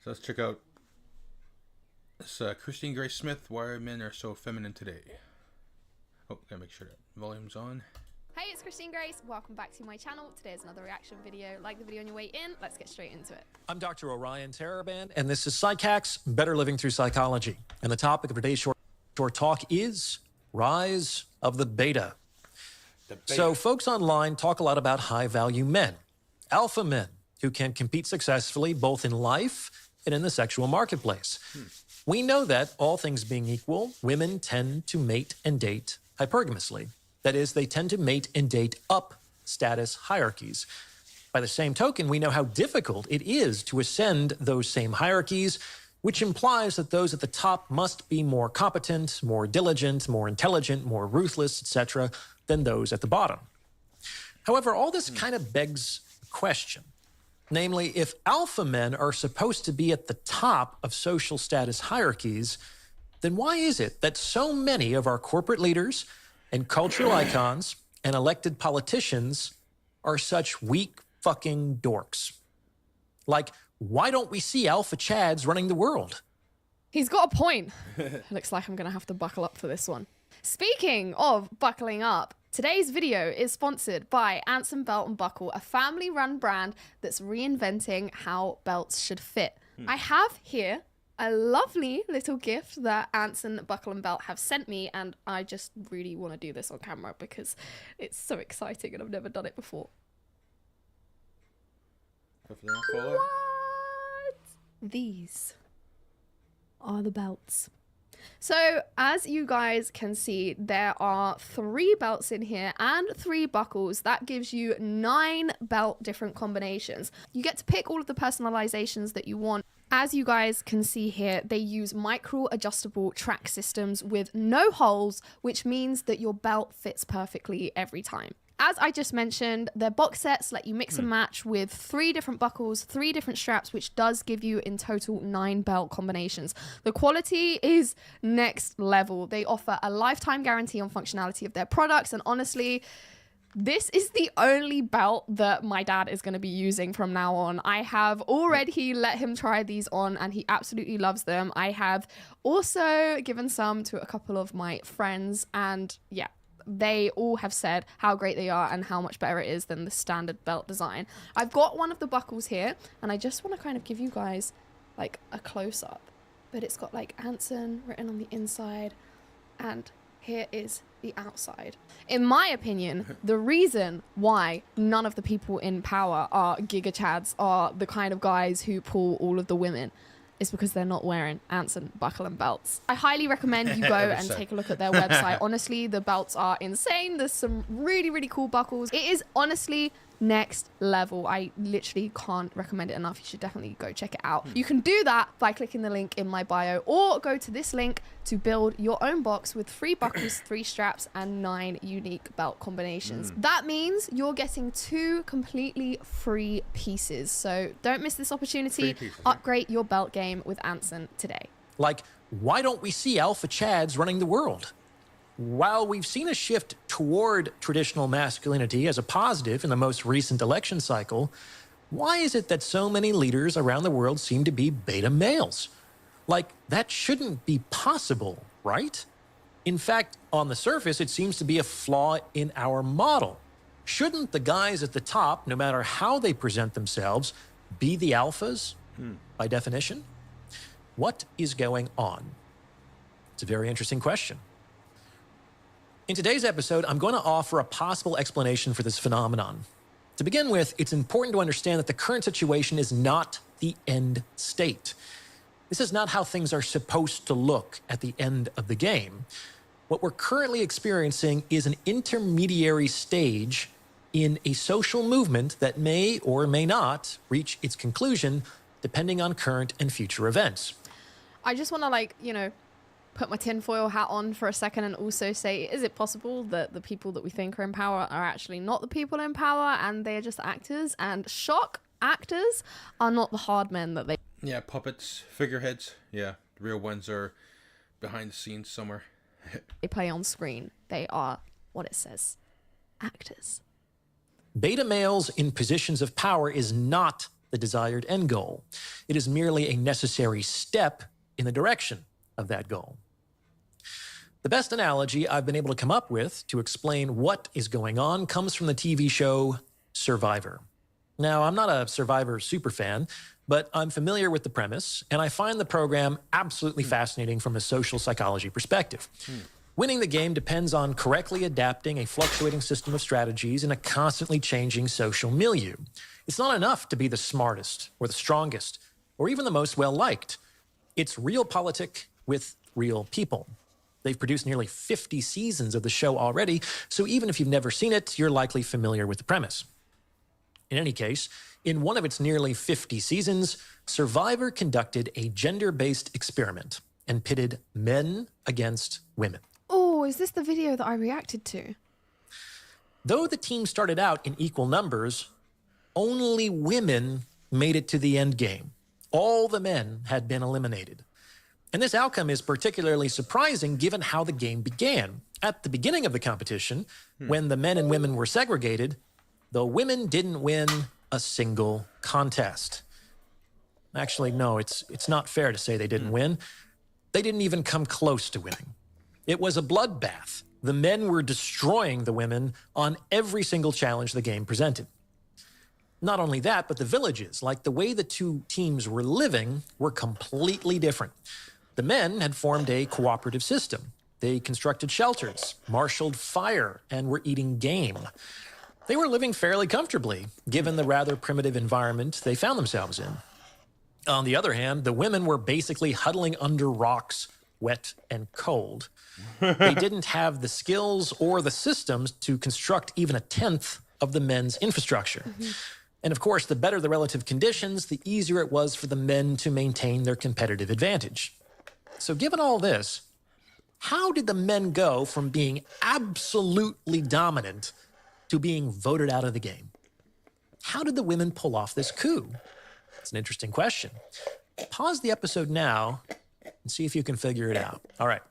Let's check out this Christine Grace Smith, Why Men Are So Feminine Today. Oh, gotta make sure that volume's on. Hey, it's Christine Grace. Welcome back to my channel. Today is another reaction video. Like the video on your way in. Let's get straight into it. I'm Dr. Orion Taraban, and this is Psych Hacks, Better Living Through Psychology. And the topic of today's short talk is Rise of the Beta. So folks online talk a lot about high-value men, alpha men, who can compete successfully both in life and in the sexual marketplace. We know that, all things being equal, women tend to mate and date hypergamously. That is, they tend to mate and date up status hierarchies. By the same token, we know how difficult it is to ascend those same hierarchies, which implies that those at the top must be more competent, more diligent, more intelligent, more ruthless, etc., than those at the bottom. However, all this kind of begs a question. Namely, if alpha men are supposed to be at the top of social status hierarchies, then why is it that so many of our corporate leaders and cultural icons and elected politicians are such weak fucking dorks? Like, why don't we see alpha chads running the world? He's got a point. Looks like I'm going to have to buckle up for this one. Speaking of buckling up, today's video is sponsored by Anson Belt & Buckle, a family-run brand that's reinventing how belts should fit. I have here a lovely little gift that Anson Buckle & Belt have sent me, and I just really want to do this on camera because it's so exciting and I've never done it before. What? These are the belts. So, as you guys can see, there are 3 belts in here and 3 buckles. That gives you 9 belt different combinations. You get to pick all of the personalizations that you want. As you guys can see here, they use micro adjustable track systems with no holes, which means that your belt fits perfectly every time. As I just mentioned, their box sets let you mix and match with 3 different buckles, 3 different straps, which does give you in total 9 belt combinations. The quality is next level. They offer a lifetime guarantee on functionality of their products, and honestly, this is the only belt that my dad is going to be using from now on. I have already let him try these on and he absolutely loves them. I have also given some to a couple of my friends, and yeah, they all have said how great they are and how much better it is than the standard belt design. I've got one of the buckles here and I just want to kind of give you guys like a close-up, but it's got like Anson written on the inside and here is the outside. In my opinion, the reason why none of the people in power are giga chads, are the kind of guys who pull all of the women, is because they're not wearing Anson buckle and belts. I highly recommend you go and take a look at their website. Honestly, the belts are insane. There's some really, really cool buckles. It is honestly next level. I literally can't recommend it enough. You should definitely go check it out. You can do that by clicking the link in my bio or go to this link to build your own box with 3 buckles, 3 straps, and 9 unique belt combinations. That means you're getting 2 completely free pieces. So don't miss this opportunity. Upgrade your belt game with Anson today. Like, why don't we see alpha chads running the world? While we've seen a shift toward traditional masculinity as a positive in the most recent election cycle, why is it that so many leaders around the world seem to be beta males? Like, that shouldn't be possible, right? In fact, on the surface, it seems to be a flaw in our model. Shouldn't the guys at the top, no matter how they present themselves, be the alphas by definition? What is going on? It's a very interesting question. In today's episode, I'm going to offer a possible explanation for this phenomenon. To begin with, it's important to understand that the current situation is not the end state. This is not how things are supposed to look at the end of the game. What we're currently experiencing is an intermediary stage in a social movement that may or may not reach its conclusion depending on current and future events. I just want to, put my tinfoil hat on for a second and also say, is it possible that the people that we think are in power are actually not the people in power and they're just actors? And shock, actors are not the hard men that they... Yeah, puppets, figureheads. Yeah, the real ones are behind the scenes somewhere. they play on screen. They are what it says, actors. Beta males in positions of power is not the desired end goal. It is merely a necessary step in the direction of that goal. The best analogy I've been able to come up with to explain what is going on comes from the TV show Survivor. Now, I'm not a Survivor superfan, but I'm familiar with the premise, and I find the program absolutely fascinating from a social psychology perspective. Winning the game depends on correctly adapting a fluctuating system of strategies in a constantly changing social milieu. It's not enough to be the smartest or the strongest or even the most well-liked. It's realpolitik with real people. They've produced nearly 50 seasons of the show already, so even if you've never seen it, you're likely familiar with the premise. In any case, in one of its nearly 50 seasons, Survivor conducted a gender-based experiment and pitted men against women. Oh, is this the video that I reacted to? Though the team started out in equal numbers, only women made it to the end game. All the men had been eliminated. And this outcome is particularly surprising given how the game began. At the beginning of the competition, when the men and women were segregated, the women didn't win a single contest. Actually, no, it's not fair to say they didn't win. They didn't even come close to winning. It was a bloodbath. The men were destroying the women on every single challenge the game presented. Not only that, but the villages, like the way the two teams were living, were completely different. The men had formed a cooperative system. They constructed shelters, marshaled fire, and were eating game. They were living fairly comfortably, given the rather primitive environment they found themselves in. On the other hand, the women were basically huddling under rocks, wet and cold. They didn't have the skills or the systems to construct even a tenth of the men's infrastructure. And of course, the better the relative conditions, the easier it was for the men to maintain their competitive advantage. So given all this, how did the men go from being absolutely dominant to being voted out of the game? How did the women pull off this coup? It's an interesting question. Pause the episode now and see if you can figure it out. All right.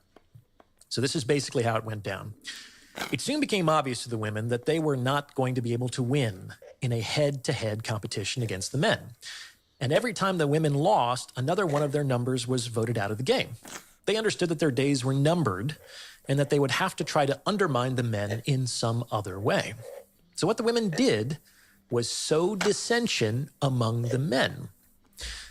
So this is basically how it went down. It soon became obvious to the women that they were not going to be able to win in a head-to-head competition against the men. And every time the women lost, another one of their numbers was voted out of the game. They understood that their days were numbered and that they would have to try to undermine the men in some other way. So what the women did was sow dissension among the men.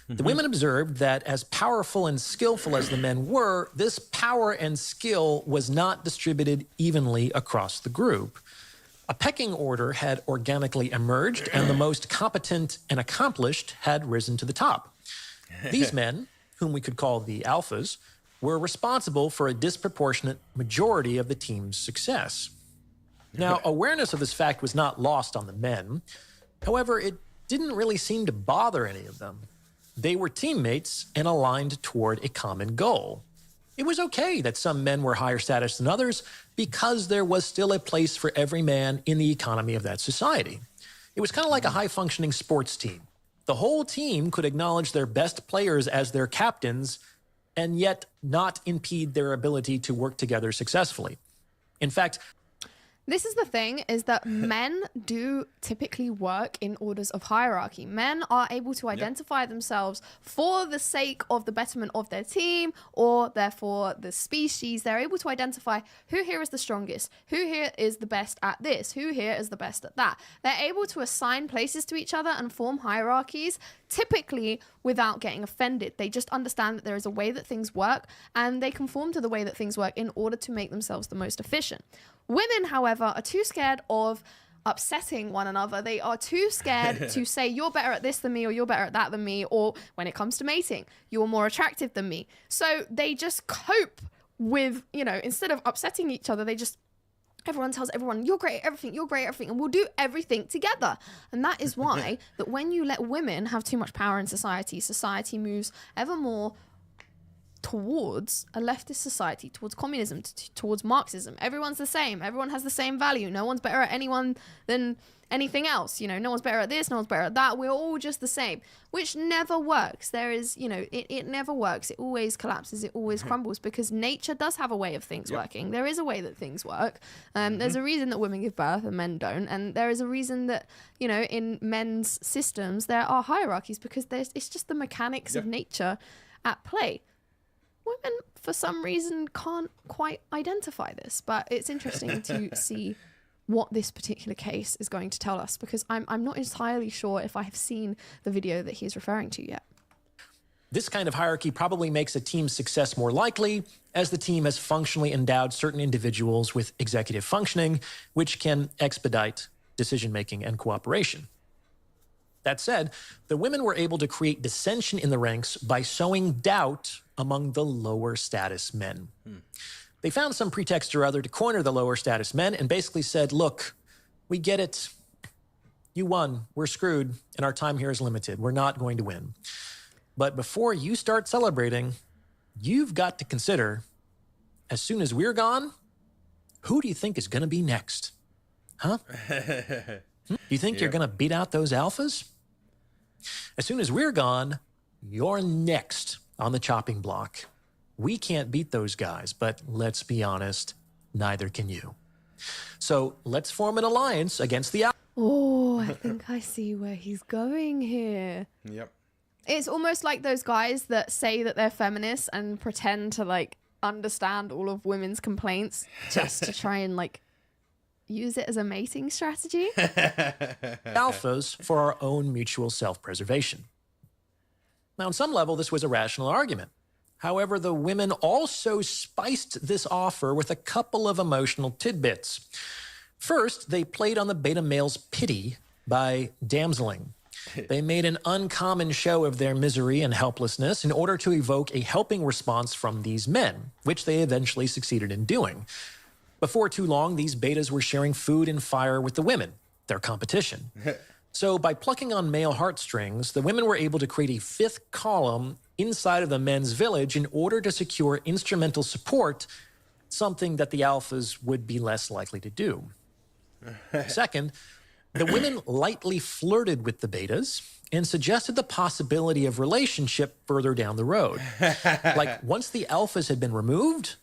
The women observed that as powerful and skillful as the men were, this power and skill was not distributed evenly across the group. A pecking order had organically emerged, and the most competent and accomplished had risen to the top. These men, whom we could call the alphas, were responsible for a disproportionate majority of the team's success. Now, awareness of this fact was not lost on the men. However, it didn't really seem to bother any of them. They were teammates and aligned toward a common goal. It was okay that some men were higher status than others because there was still a place for every man in the economy of that society. It was kind of like a high-functioning sports team. The whole team could acknowledge their best players as their captains and yet not impede their ability to work together successfully. In fact, This is the thing, is that men do typically work in orders of hierarchy. Men are able to identify themselves for the sake of the betterment of their team or therefore the species. They're able to identify who here is the strongest, who here is the best at this, who here is the best at that. They're able to assign places to each other and form hierarchies, typically without getting offended. They just understand that there is a way that things work and they conform to the way that things work in order to make themselves the most efficient. Women, however, are too scared of upsetting one another. They are too scared to say, you're better at this than me, or you're better at that than me, or when it comes to mating, you're more attractive than me. So they just cope with, you know, instead of upsetting each other, everyone tells everyone, you're great at everything, you're great at everything, and we'll do everything together. And that is why that when you let women have too much power in society, society moves ever more towards a leftist society, towards communism, towards Marxism. Everyone's the same. Everyone has the same value. No one's better at anyone than anything else. You know, no one's better at this, no one's better at that. We're all just the same, which never works. There is, you know, it never works. It always collapses. It always crumbles because nature does have a way of things working. There is a way that things work. There's a reason that women give birth and men don't. And there is a reason that, you know, in men's systems, there are hierarchies because it's just the mechanics of nature at play. Women, for some reason, can't quite identify this, but it's interesting to see what this particular case is going to tell us because I'm not entirely sure if I have seen the video that he's referring to yet. This kind of hierarchy probably makes a team's success more likely, as the team has functionally endowed certain individuals with executive functioning, which can expedite decision-making and cooperation. That said, the women were able to create dissension in the ranks by sowing doubt among the lower status men. They found some pretext or other to corner the lower status men and basically said, look, we get it. You won. We're screwed, and our time here is limited. We're not going to win. But before you start celebrating, you've got to consider, as soon as we're gone, who do you think is going to be next? Huh? Do you think you're going to beat out those alphas? As soon as we're gone, you're next on the chopping block. We can't beat those guys, but let's be honest, neither can you. So let's form an alliance against the alphas. Oh, I think I see where he's going here. Yep. It's almost like those guys that say that they're feminists and pretend to like understand all of women's complaints just to try and like use it as a mating strategy. Alphas for our own mutual self-preservation. Now, on some level, this was a rational argument. However, the women also spiced this offer with a couple of emotional tidbits. First, they played on the beta male's pity by damseling. They made an uncommon show of their misery and helplessness in order to evoke a helping response from these men, which they eventually succeeded in doing. Before too long, these betas were sharing food and fire with the women, their competition. So by plucking on male heartstrings, the women were able to create a fifth column inside of the men's village in order to secure instrumental support, something that the alphas would be less likely to do. Second, the women lightly flirted with the betas and suggested the possibility of relationship further down the road. Like once the alphas had been removed,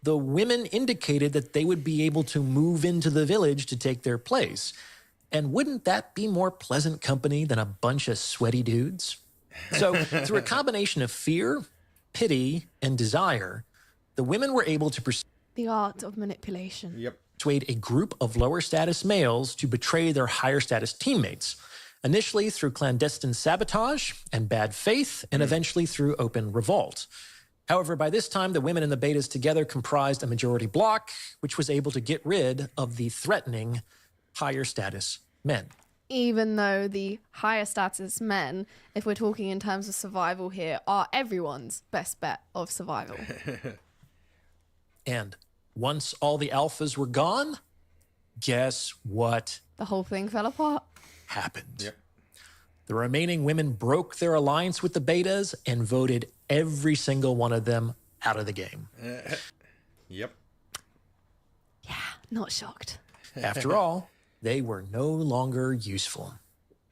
the women indicated that they would be able to move into the village to take their place. And wouldn't that be more pleasant company than a bunch of sweaty dudes? So through a combination of fear, pity, and desire, the women were able to The art of manipulation. Yep. persuade a group of lower status males to betray their higher status teammates, initially through clandestine sabotage and bad faith, and eventually through open revolt. However, by this time, the women and the betas together comprised a majority bloc, which was able to get rid of the threatening higher status men. Even though the higher status men, if we're talking in terms of survival here, are everyone's best bet of survival. And once all the alphas were gone, guess what The whole thing fell apart. happened? Yep. The remaining women broke their alliance with the betas and voted every single one of them out of the game. Yep. Yeah, not shocked. After all, they were no longer useful.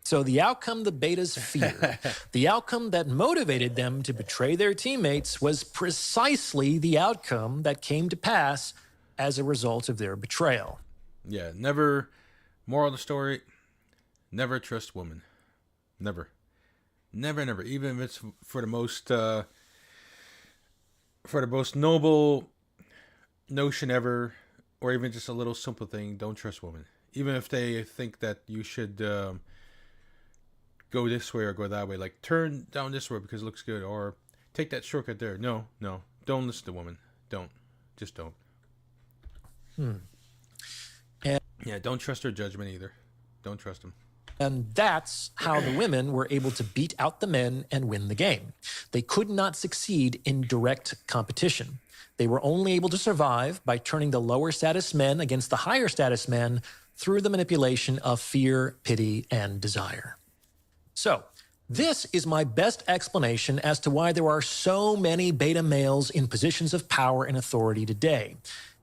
So the outcome the betas feared, the outcome that motivated them to betray their teammates, was precisely the outcome that came to pass as a result of their betrayal. Yeah, never. Moral of the story: never trust women. Never, never, never. Even if it's for the most noble notion ever, or even just a little simple thing. Don't trust women, even if they think that you should go this way or go that way. Like turn down this road because it looks good, or take that shortcut there. No, no, don't listen to women. Don't, just don't. And, Yeah, don't trust their judgment either. Don't trust them. and that's how the women were able to beat out the men and win the game. They could not succeed in direct competition. They were only able to survive by turning the lower status men against the higher status men through the manipulation of fear, pity, and desire. So, this is my best explanation as to why there are so many beta males in positions of power and authority today.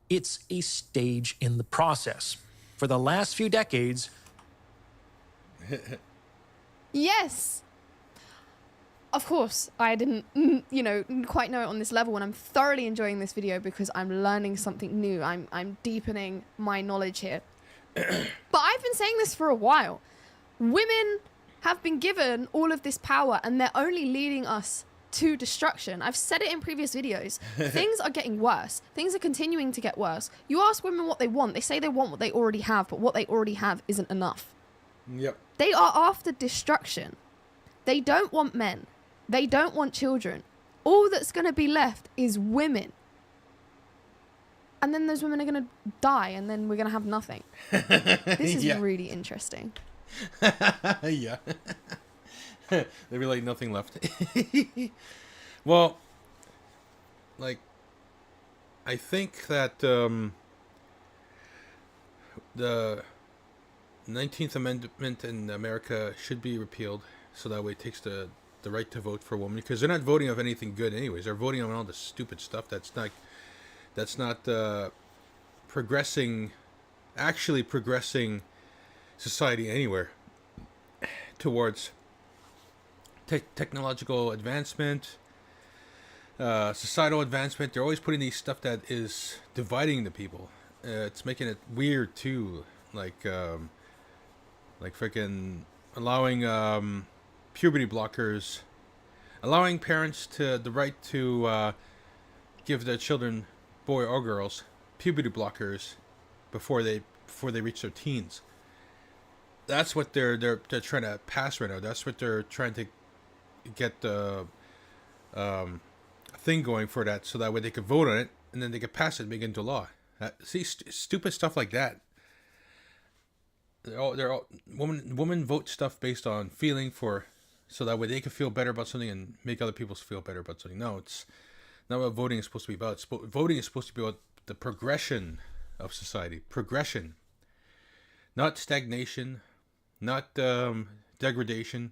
It's a stage in the process. For the last few decades, Yes. Of course, I didn't, quite know it on this level, and I'm thoroughly enjoying this video because I'm learning something new. I'm deepening my knowledge here. But I've been saying this for a while. Women have been given all of this power, and they're only leading us to destruction. I've said it in previous videos. Things are getting worse. Things are continuing to get worse. You ask women what they want. They say they want what they already have, but what they already have isn't enough. Yep. They are after destruction. They don't want men. They don't want children. All that's going to be left is women. And then those women are going to die, and then we're going to have nothing. This is really interesting. Yeah. There'd be like nothing left. Well, like, I think that the 19th Amendment in America should be repealed, so that way it takes the right to vote for women, because they're not voting of anything good anyways. They're voting on all the stupid stuff that's not progressing society anywhere towards technological advancement, societal advancement. They're always putting these stuff that is dividing the people. It's making it weird too, like freaking allowing puberty blockers, allowing parents to the right to give their children, boy or girls, puberty blockers before they reach their teens. That's what they're trying to pass right now. That's what they're trying to get the thing going for that, so that way they could vote on it and then they could pass it and make it into law. See, stupid stuff like that. They're all women vote stuff based on feeling so that way they can feel better about something and make other people feel better about something. No, it's not what voting is supposed to be about. Voting is supposed to be about the progression of society. Progression. Not stagnation. Not degradation.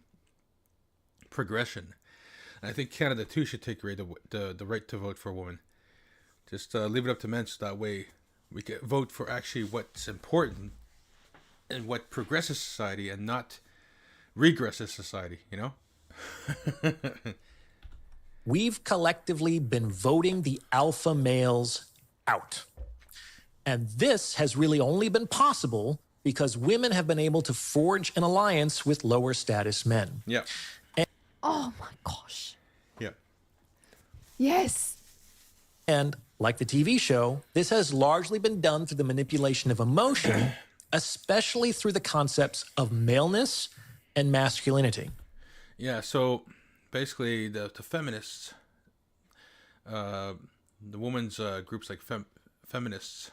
Progression. And I think Canada too should take away the right to vote for a woman. Just leave it up to men, so that way we can vote for actually what's important and what progresses society and not regresses society, you know? we've collectively been voting the alpha males out. And this has really only been possible because women have been able to forge an alliance with lower status men. Yeah. Oh my gosh. Yeah. Yes. And like the TV show, this has largely been done through the manipulation of emotion, especially through the concepts of maleness and masculinity. Yeah, so basically the feminists, the women's groups like feminists,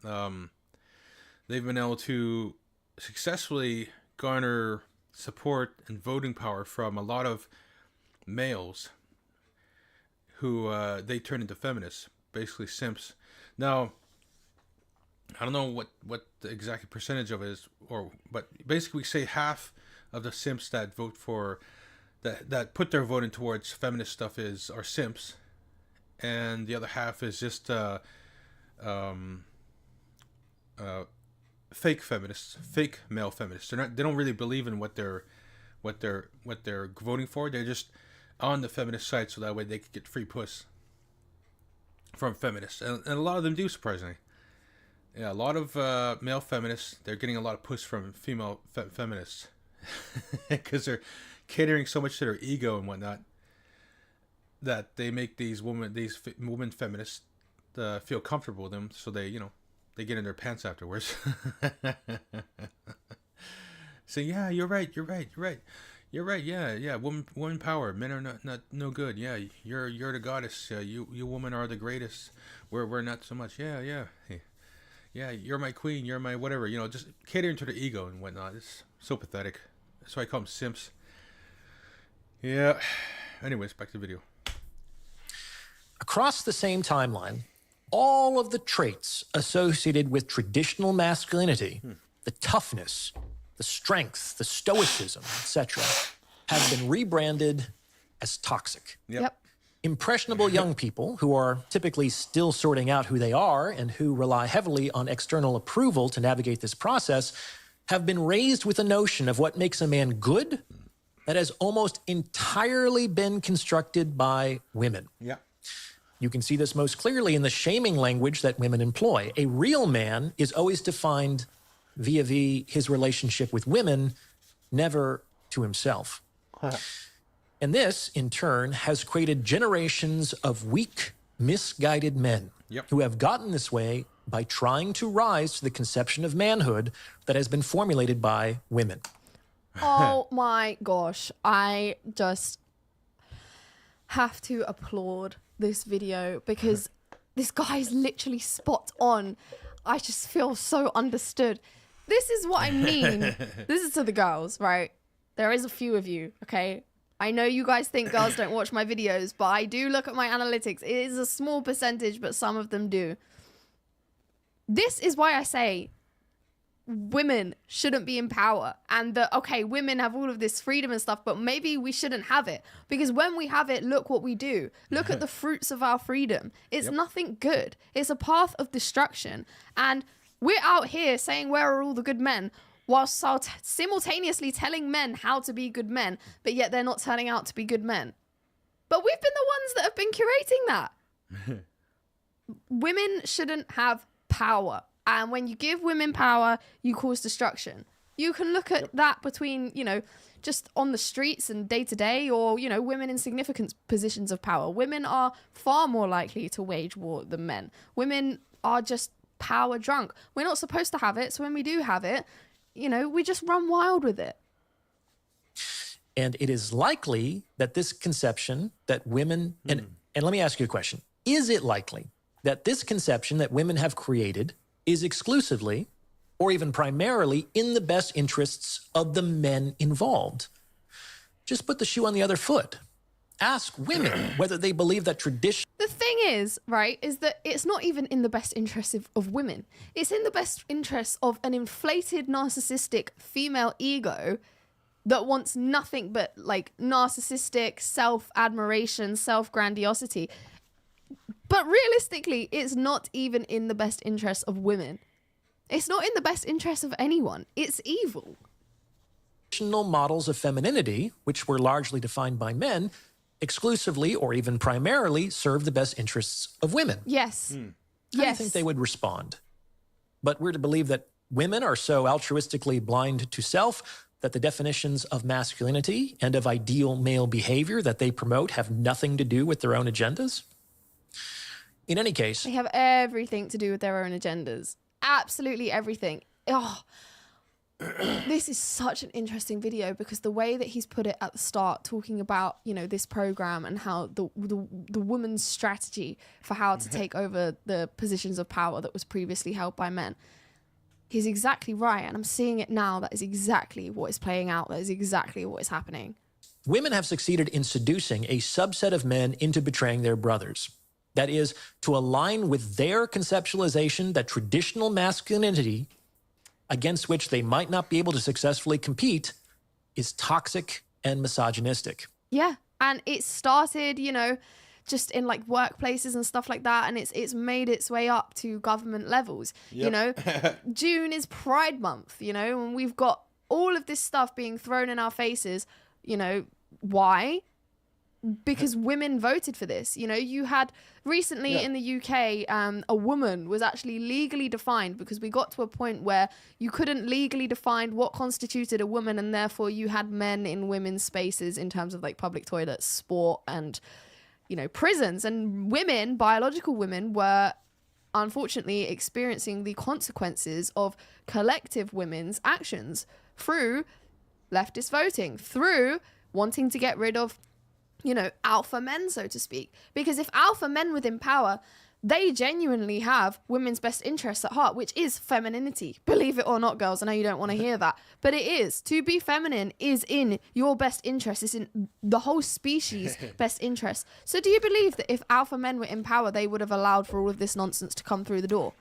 they've been able to successfully garner support and voting power from a lot of males who they turn into feminists, basically simps. Now, I don't know what the exact percentage of it is, but basically we say half of the simps that vote for that put their vote in towards feminist stuff are simps, and the other half is just fake feminists, fake male feminists. They don't really believe in what they're voting for. They're just on the feminist side, so that way they could get free puss from feminists, and a lot of them do, surprisingly. Yeah, a lot of male feminists, they're getting a lot of push from female feminists because they're catering so much to their ego and whatnot that they make these women feminists feel comfortable with them, so they, you know, they get in their pants afterwards. Say, yeah, you're right, yeah, woman power. Men are not no good. Yeah, you're the goddess. You women are the greatest. We're not so much. Yeah. Hey, yeah, you're my queen. You're my whatever. You know, just catering to their ego and whatnot. It's so pathetic. That's why I call them simps. Yeah. Anyways, back to the video. Across the same timeline, all of the traits associated with traditional masculinity, the toughness, the strength, the stoicism, etc., have been rebranded as toxic. Yep. Impressionable young people who are typically still sorting out who they are and who rely heavily on external approval to navigate this process have been raised with a notion of what makes a man good that has almost entirely been constructed by women. Yeah. You can see this most clearly in the shaming language that women employ. A real man is always defined via his relationship with women, never to himself. And this, in turn, has created generations of weak, misguided men who have gotten this way by trying to rise to the conception of manhood that has been formulated by women. Oh my gosh. I just have to applaud this video because this guy is literally spot on. I just feel so understood. This is what I mean. This is to the girls, right? There is a few of you, okay? I know you guys think girls don't watch my videos, but I do look at my analytics. It is a small percentage, but some of them do. This is why I say women shouldn't be in power, and that, okay, women have all of this freedom and stuff, but maybe we shouldn't have it, because when we have it, look what we do. Look at the fruits of our freedom. It's nothing good. It's a path of destruction, and we're out here saying, where are all the good men, whilst simultaneously telling men how to be good men, but yet they're not turning out to be good men. But we've been the ones that have been curating that. Women shouldn't have power. And when you give women power, you cause destruction. You can look at that between, you know, just on the streets and day to day, or, you know, women in significant positions of power. Women are far more likely to wage war than men. Women are just power drunk. We're not supposed to have it. So when we do have it, you know, we just run wild with it. And it is likely that this conception that women, and let me ask you a question. Is it likely that this conception that women have created is exclusively or even primarily in the best interests of the men involved? Just put the shoe on the other foot. Ask women whether they believe that tradition. The thing is, right, is that it's not even in the best interest of women. It's in the best interest of an inflated, narcissistic female ego that wants nothing but like narcissistic self-admiration, self-grandiosity. But realistically, it's not even in the best interest of women. It's not in the best interest of anyone. It's evil. Traditional models of femininity, which were largely defined by men, exclusively or even primarily serve the best interests of women. Yes. How do you think they would respond? But we're to believe that women are so altruistically blind to self that the definitions of masculinity and of ideal male behavior that they promote have nothing to do with their own agendas? In any case, they have everything to do with their own agendas. Absolutely everything. Oh, this is such an interesting video because the way that he's put it at the start, talking about, you know, this program and how the woman's strategy for how to take over the positions of power that was previously held by men. He's exactly right. And I'm seeing it now. That is exactly what is playing out. That is exactly what is happening. Women have succeeded in seducing a subset of men into betraying their brothers. That is, to align with their conceptualization that traditional masculinity, against which they might not be able to successfully compete, is toxic and misogynistic. Yeah, and it started, you know, just in like workplaces and stuff like that, and it's made its way up to government levels. You know, June is Pride Month, you know, and we've got all of this stuff being thrown in our faces. You know, why? because women voted for this. You know, you had recently in the UK, a woman was actually legally defined, because we got to a point where you couldn't legally define what constituted a woman, and therefore you had men in women's spaces in terms of like public toilets, sport, and, you know, prisons. And women, biological women, were unfortunately experiencing the consequences of collective women's actions through leftist voting, through wanting to get rid of, you know, alpha men, so to speak. Because if alpha men within power, they genuinely have women's best interests at heart, which is femininity. Believe it or not, girls, I know you don't want to hear that, but it is. To be feminine is in your best interest. It's in the whole species' best interest. So do you believe that if alpha men were in power, they would have allowed for all of this nonsense to come through the door?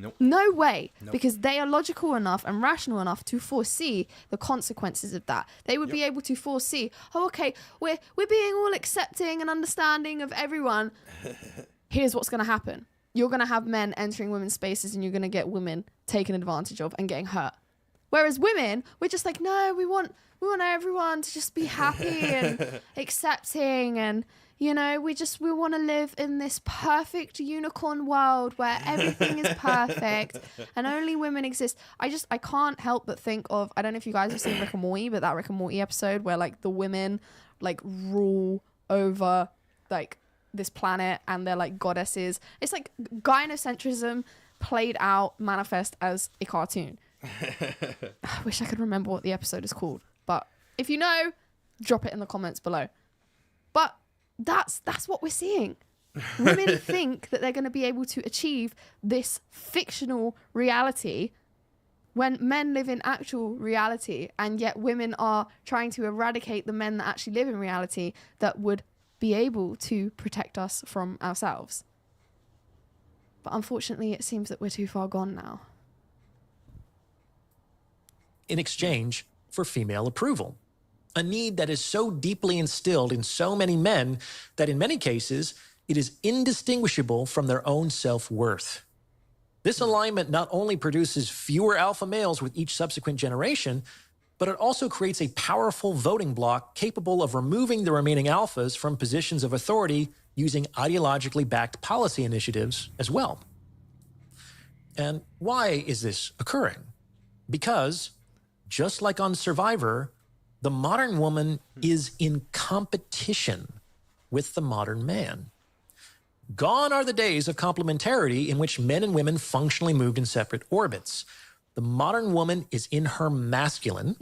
Nope. No way. Nope. Because they are logical enough and rational enough to foresee the consequences of that. They would be able to foresee, oh, okay, we're being all accepting and understanding of everyone. Here's what's going to happen. You're going to have men entering women's spaces, and you're going to get women taken advantage of and getting hurt. Whereas women, we're just like, no, we want everyone to just be happy and accepting, and, you know, we want to live in this perfect unicorn world where everything is perfect and only women exist. I can't help but think of, I don't know if you guys have seen Rick and Morty, but that Rick and Morty episode where like the women like rule over like this planet and they're like goddesses. It's like gynocentrism played out, manifest as a cartoon. I wish I could remember what the episode is called, but if you know, drop it in the comments below. But that's what we're seeing. Women think that they're going to be able to achieve this fictional reality when men live in actual reality, and yet women are trying to eradicate the men that actually live in reality that would be able to protect us from ourselves. But unfortunately, it seems that we're too far gone now. In exchange for female approval, a need that is so deeply instilled in so many men that in many cases, it is indistinguishable from their own self-worth. This alignment not only produces fewer alpha males with each subsequent generation, but it also creates a powerful voting bloc capable of removing the remaining alphas from positions of authority using ideologically backed policy initiatives as well. And why is this occurring? Because, just like on Survivor, the modern woman is in competition with the modern man. Gone are the days of complementarity in which men and women functionally moved in separate orbits. The modern woman is in her masculine,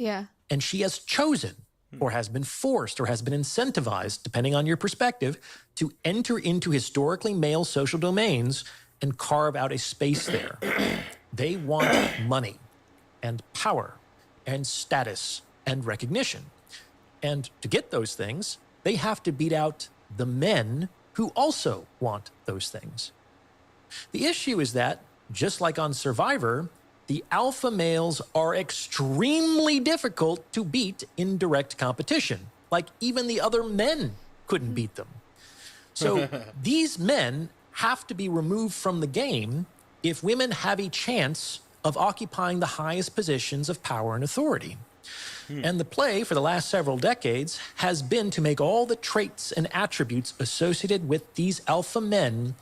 and she has chosen, or has been forced, or has been incentivized, depending on your perspective, to enter into historically male social domains and carve out a space there. They want money and power and status and recognition. And to get those things, they have to beat out the men who also want those things. The issue is that, just like on Survivor, the alpha males are extremely difficult to beat in direct competition. Like even the other men couldn't beat them. So these men have to be removed from the game if women have a chance of occupying the highest positions of power and authority. And the play for the last several decades has been to make all the traits and attributes associated with these alpha men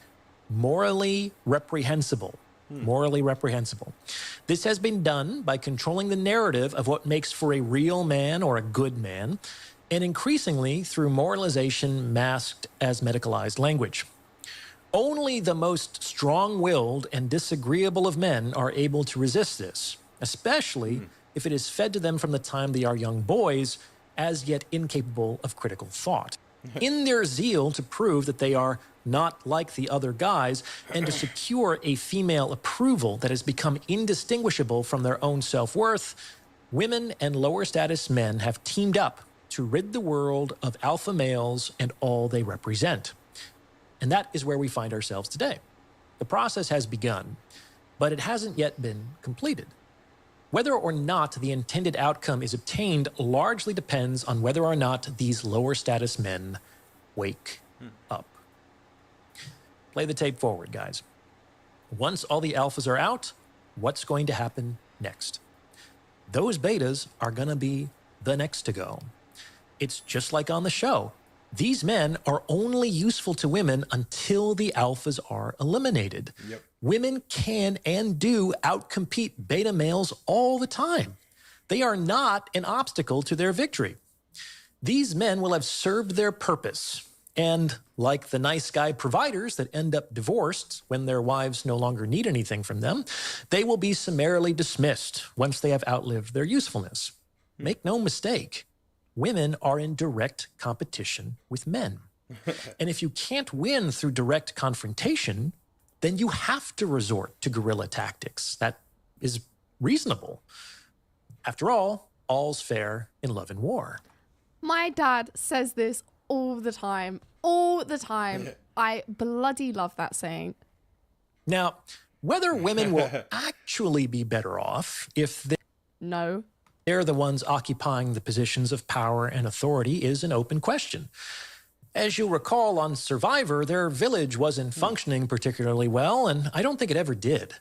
morally reprehensible. Morally reprehensible. This has been done by controlling the narrative of what makes for a real man or a good man, and increasingly through moralization masked as medicalized language. Only the most strong-willed and disagreeable of men are able to resist this, especially if it is fed to them from the time they are young boys, as yet incapable of critical thought. In their zeal to prove that they are not like the other guys and to secure a female approval that has become indistinguishable from their own self-worth, women and lower status men have teamed up to rid the world of alpha males and all they represent. And that is where we find ourselves today. The process has begun, but it hasn't yet been completed. Whether or not the intended outcome is obtained largely depends on whether or not these lower status men wake up. Play the tape forward, guys. Once all the alphas are out, what's going to happen next? Those betas are going to be the next to go. It's just like on the show. These men are only useful to women until the alphas are eliminated. Yep. Women can and do outcompete beta males all the time. They are not an obstacle to their victory. These men will have served their purpose. And like the nice guy providers that end up divorced when their wives no longer need anything from them, they will be summarily dismissed once they have outlived their usefulness. Make no mistake, women are in direct competition with men. And if you can't win through direct confrontation, then you have to resort to guerrilla tactics. That is reasonable. After all, all's fair in love and war. My dad says this all the time. All the time. I bloody love that saying. Now, whether women will actually be better off if No. they're the ones occupying the positions of power and authority is an open question. As you'll recall on Survivor, their village wasn't functioning particularly well, and I don't think it ever did.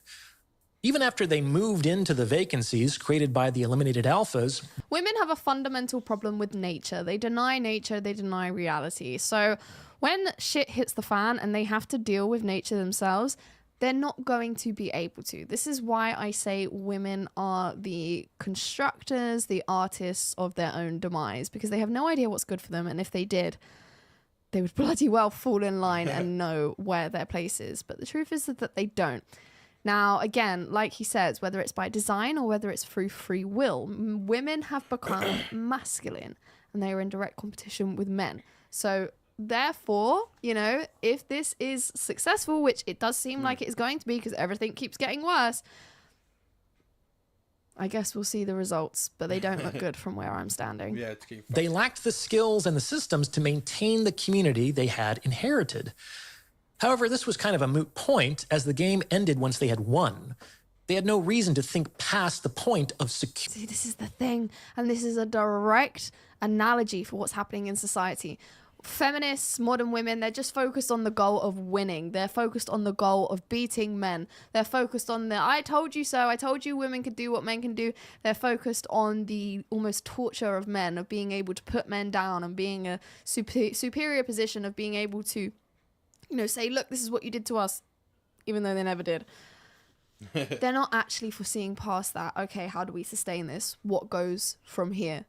Even after they moved into the vacancies created by the eliminated alphas, Women have a fundamental problem with nature. They deny nature, they deny reality. So when shit hits the fan and they have to deal with nature themselves, they're not going to be able to. This is why I say women are the constructors, the artists of their own demise, because they have no idea what's good for them. And if they did, they would bloody well fall in line and know where their place is. But the truth is that they don't. Now, again, like he says, whether it's by design or whether it's through free will, women have become masculine and they are in direct competition with men. So therefore, you know, if this is successful, which it does seem like it is going to be because everything keeps getting worse, I guess we'll see the results, but they don't look good from where I'm standing. Yeah, it's getting they lacked the skills and the systems to maintain the community they had inherited. However, this was kind of a moot point as the game ended once they had won. They had no reason to think past the point of security. See, this is the thing, and this is a direct analogy for what's happening in society. Feminists, modern women, they're just focused on the goal of winning. They're focused on the goal of beating men. They're focused on the, I told you so, I told you women could do what men can do. They're focused on the almost torture of men, of being able to put men down and being a superior position, of being able to, you know, say, look, this is what you did to us, even though they never did. They're not actually foreseeing past that. Okay, how do we sustain this? What goes from here?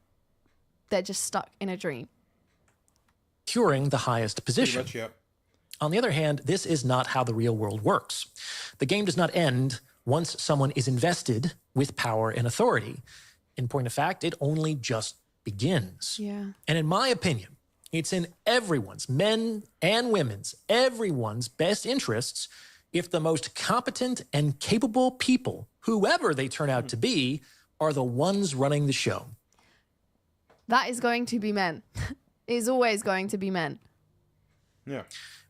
They're just stuck in a dream. Securing the highest position. Pretty much, yep. On the other hand, this is not how the real world works. The game does not end once someone is invested with power and authority. In point of fact, it only just begins. Yeah. And in my opinion, it's in everyone's, men and women's, everyone's best interests if the most competent and capable people, whoever they turn out to be, are the ones running the show. That is going to be men. It is always going to be men. Yeah.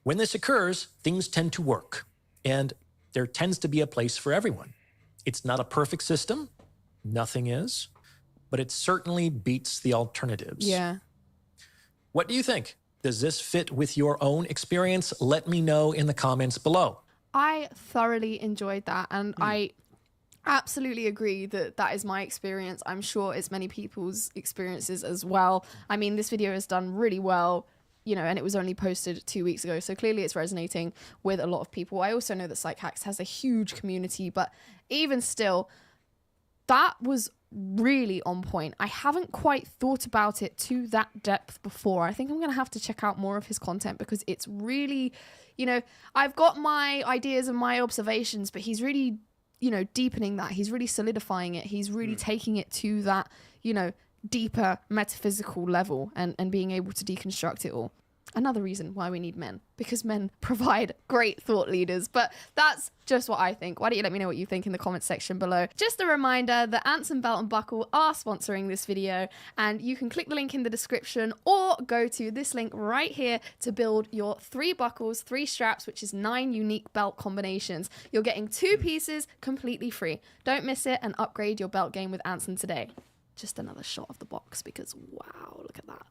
When this occurs, things tend to work, and there tends to be a place for everyone. It's not a perfect system. Nothing is. But it certainly beats the alternatives. Yeah. What do you think? Does this fit with your own experience? Let me know in the comments below. I thoroughly enjoyed that, and I absolutely agree that that is my experience. I'm sure it's many people's experiences as well. I mean, this video has done really well, you know, and it was only posted 2 weeks ago, so clearly it's resonating with a lot of people. I also know that Psych has a huge community, but even still, that was really on point. I haven't quite thought about it to that depth before. I think I'm going to have to check out more of his content because it's really, you know, I've got my ideas and my observations, but he's really, you know, deepening that. He's really solidifying it. He's really taking it to that, you know, deeper metaphysical level and being able to deconstruct it all. Another reason why we need men, because men provide great thought leaders. But that's just what I think. Why don't you let me know what you think in the comments section below. Just a reminder that Ants and Belt and Buckle are sponsoring this video, and you can click the link in the description or go to this link right here to build your 3 buckles, 3 straps, which is 9 unique belt combinations. You're getting 2 pieces completely free. Don't miss it and upgrade your belt game with Anson today. Just another shot of the box because wow, look at that.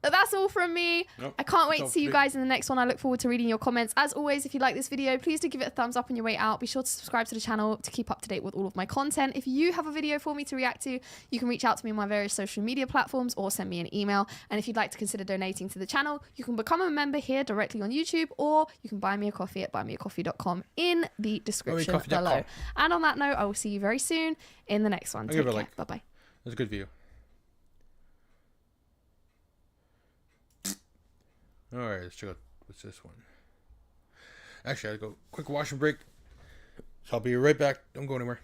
But that's all from me. Nope, I can't wait that's to see all you for me. guys in the next one. I look forward to reading your comments. As always, if you like this video, please do give it a thumbs up on your way out. Be sure to subscribe to the channel to keep up to date with all of my content. If you have a video for me to react to, you can reach out to me on my various social media platforms or send me an email. And if you'd like to consider donating to the channel, you can become a member here directly on YouTube, or you can buy me a coffee at buymeacoffee.com in the description below. And on that note, I will see you very soon in the next one. Take care. Bye-bye. That's a good view. Alright, let's check out what's this one. Actually, I gotta go quick washing break. So I'll be right back. Don't go anywhere.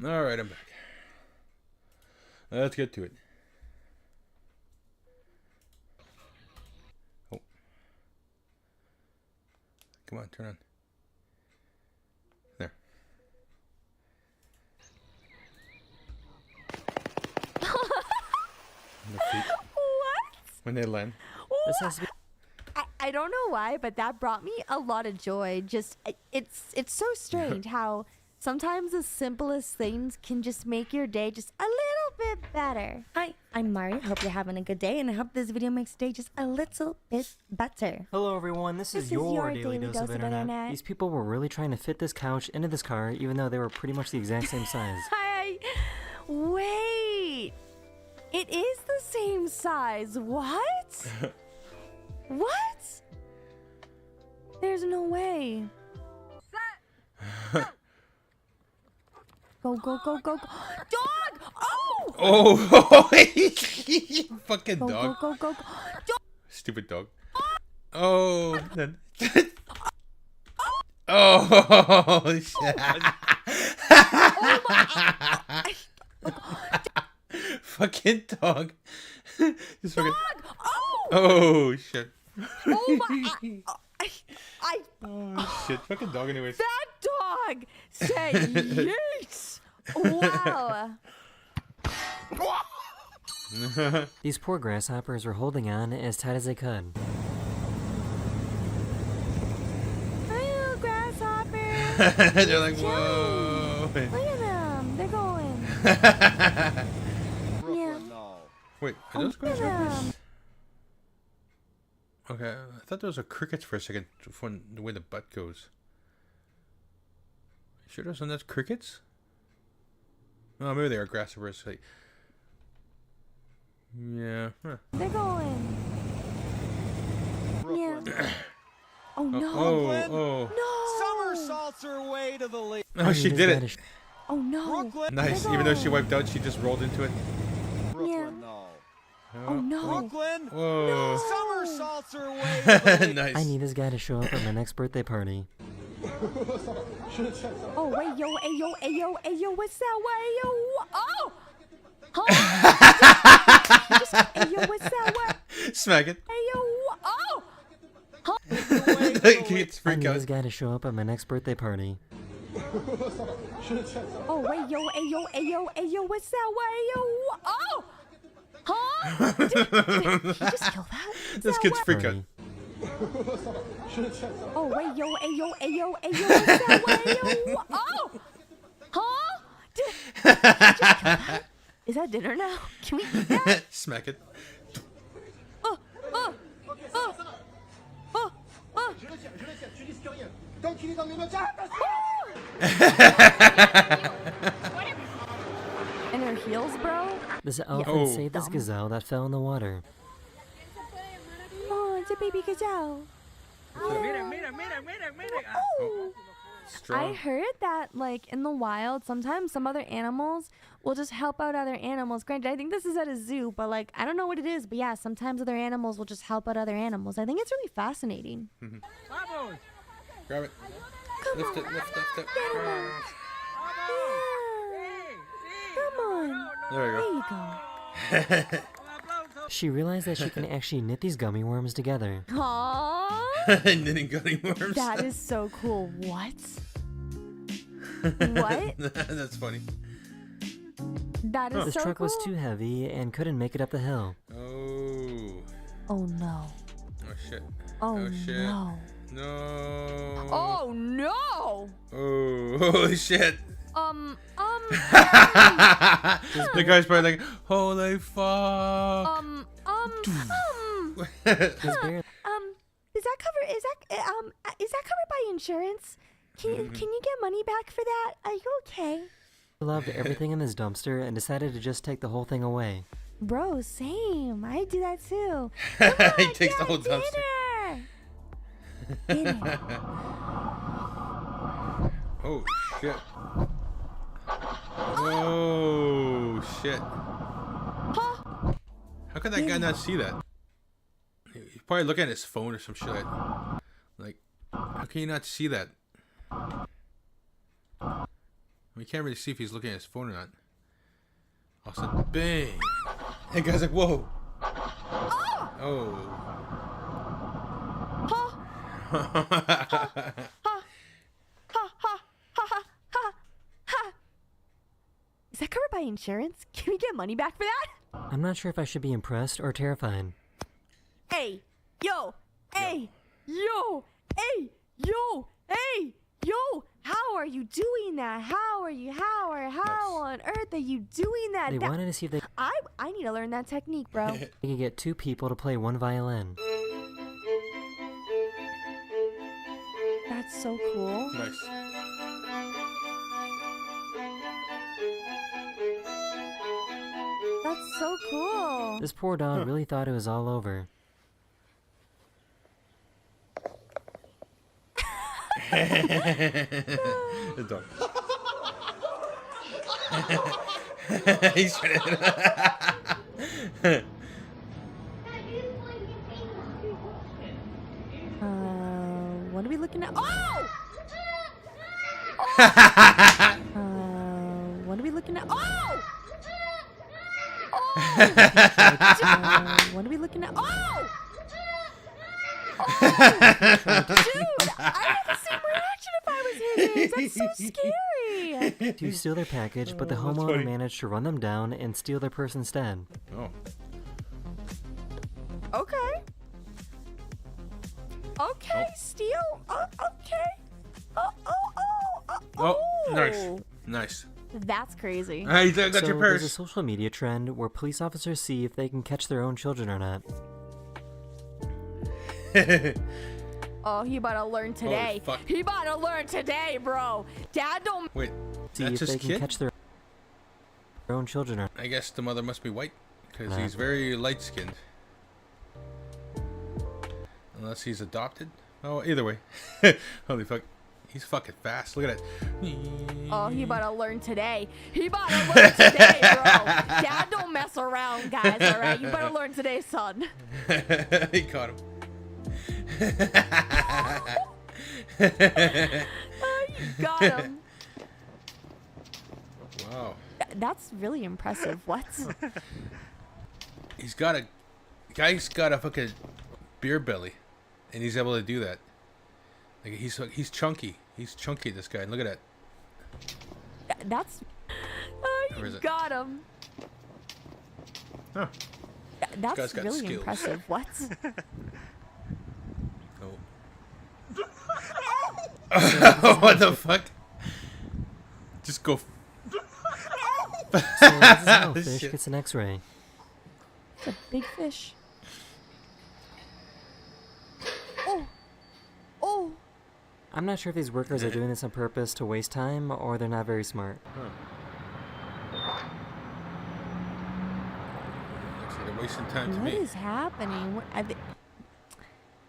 All right, I'm back. Let's get to it. Oh. Come on, turn on. There. The feet. What? When they land. This has to be. I don't know why, but that brought me a lot of joy. Just it's so strange how sometimes the simplest things can just make your day just a little bit better. Hi, I'm Mari. Hope you're having a good day, and I hope this video makes your day just a little bit better. Hello everyone, this is your daily dose of internet. These people were really trying to fit this couch into this car, even though they were pretty much the exact same size. Hi. Wait. It is the same size. What? What? There's no way. Go, go, go, go, go. Dog! Oh! Oh, fucking Go, dog. go, go, go, go. Dog! Stupid dog. Oh. Oh, shit. Fucking dog. Just fucking... Oh, shit. Oh my! Oh, shit. Fucking dog anyways. That dog said yeet! Wow. These poor grasshoppers were holding on as tight as they could. Hello, grasshopper. They're like, whoa. Look at them. They're going. Yeah. Wait, are those Look at grasshoppers? them. Okay, I thought those were crickets for a second, from the way the butt goes. You sure those are not crickets? Oh, maybe they are grasshoppers. Like, yeah. Huh. They're going. Yeah. Oh no. Oh. No. Somersaults her way to the lead. Oh, she did it. Oh no. Brooklyn. Nice. Even though she wiped out, she just rolled into it. Brooklyn, no. Oh no. Brooklyn. Whoa. Somersaults her way to the lead. Nice. I need this guy to show up at my next birthday party. Oh wait, yo, ayo, ayo, ayo, what's that way, yo? Oh. Huh? Ayo, what's that way? Smack it. Ayo, oh. It's I freak need out. this guy to show up at my next birthday party. Oh wait, yo, ayo, ayo, ayo, what's that way, yo? Oh. Huh? Did he just kill that? This kid's freak out. Party. Oh wait, yo, ayo, ayo, ayo, what's that way, yo? Oh. Huh? Did he just kill that? Is that dinner now? Can we eat that? Smack it. Oh, oh, oh, oh, oh. And her heels, bro? This elephant Oh. saved this gazelle that fell in the water. Oh, it's a baby gazelle. Oh. I Strong. heard that, like, in the wild, sometimes some other animals will just help out other animals. Granted, I think this is at a zoo, but, like, I don't know what it is. But, yeah, sometimes other animals will just help out other animals. I think it's really fascinating. Grab it. Come Lift on. it, lift it. Get him out. Yeah. Come on. There There we you go. go. She realized that she can actually knit these gummy worms together. Aww. Knitting gummy worms. That is so cool. What? What? That's funny. That is This so truck cool. was too heavy and couldn't make it up the hill. Oh. Oh, no. Oh shit. Oh, shit. no. No. Oh, no. Oh. Oh shit. The guy's probably like, holy fuck. This bear Is that covered by insurance? Can you get money back for that? Are you okay? loved everything in this dumpster and decided to just take the whole thing away. Bro, same. I do that too. He takes the whole dumpster. Dinner. Dinner. Oh shit. Oh shit. How could that guy not see that? He's probably looking at his phone or some shit. Like, how can you not see that? We can't really see if he's looking at his phone or not. All of a sudden, bang! The guy's like, whoa! Oh. Is that covered by insurance? Can we get money back for that? I'm not sure if I should be impressed or terrified. Hey, yo, hey, yo, hey, yo, hey, yo. How are you doing that? How on earth are you doing that? They wanted to see if they I need to learn that technique, bro. could get 2 people to play 1 violin. That's so cool. Nice. That's so cool. This poor dog really thought it was all over. The dog. He's trying to... What are we looking at? Oh! What are we looking at? Oh! What are we looking at? Oh! Dude, I had the same reaction if I was his age. That's so scary. To steal their package, but the homeowner managed to run them down and steal their purse instead. Oh. Okay. Okay, steal. Okay. Oh, nice. Nice. That's crazy. Hey, you got So your there's a purse. social media trend where police officers see if they can catch their own children or not. Oh, he about to learn today. fuck. He about to learn today, bro. Dad don't. Wait, See that's if they his can kid? catch their own children or I guess the mother must be white, because Nah. he's very light-skinned. Unless he's adopted. Oh, either way. Holy fuck. He's fucking fast. Look at that. Oh, he about to learn today. He about to learn today, bro. Dad don't mess around, guys. All right, you better learn today, son. He caught him. Oh, you got him. Wow. That's really impressive. What? Guy's got a fucking beer belly, and he's able to do that. Like he's chunky. He's chunky. This guy. Look at that. That's. Oh, Where is you it? got him. Huh. guy's That's got really skills. impressive. What? Oh. What the fuck? Just go. so this is how a fish Shit. gets an X-ray. It's a big fish. Oh. Oh. I'm not sure if these workers are doing this on purpose to waste time or they're not very smart. Looks like they're wasting time to What me. is happening?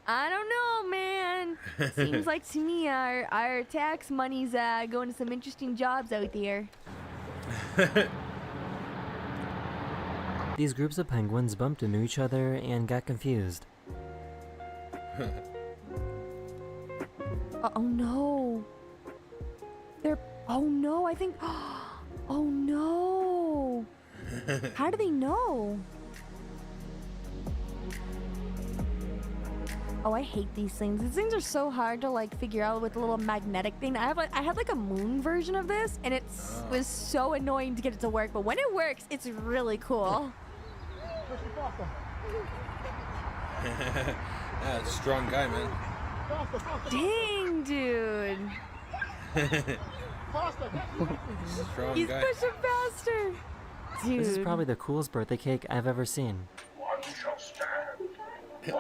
I don't know, man. Seems like to me our tax money's going to some interesting jobs out there. These groups of penguins bumped into each other and got confused. Oh no. Oh no, I think. Oh no. How do they know? Oh, I hate these things. These things are so hard to like figure out with the little magnetic thing. I had like a moon version of this, and it was so annoying to get it to work. But when it works, it's really cool. Yeah, strong guy, man. Dang, dude. Strong He's guy. pushing faster. Dude. This is probably the coolest birthday cake I've ever seen. It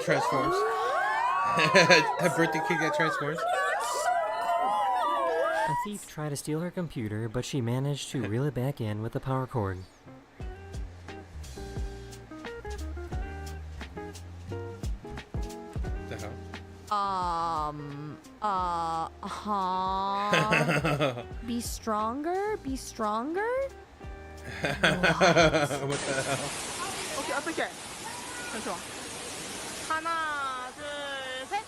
transforms. A birthday cake that transforms. A thief tried to steal her computer, but she managed to reel it back in with a power cord. The hell? Be stronger? Be stronger? What the hell? 오케이, 어떻게? 좋아. 하나, 둘, 셋.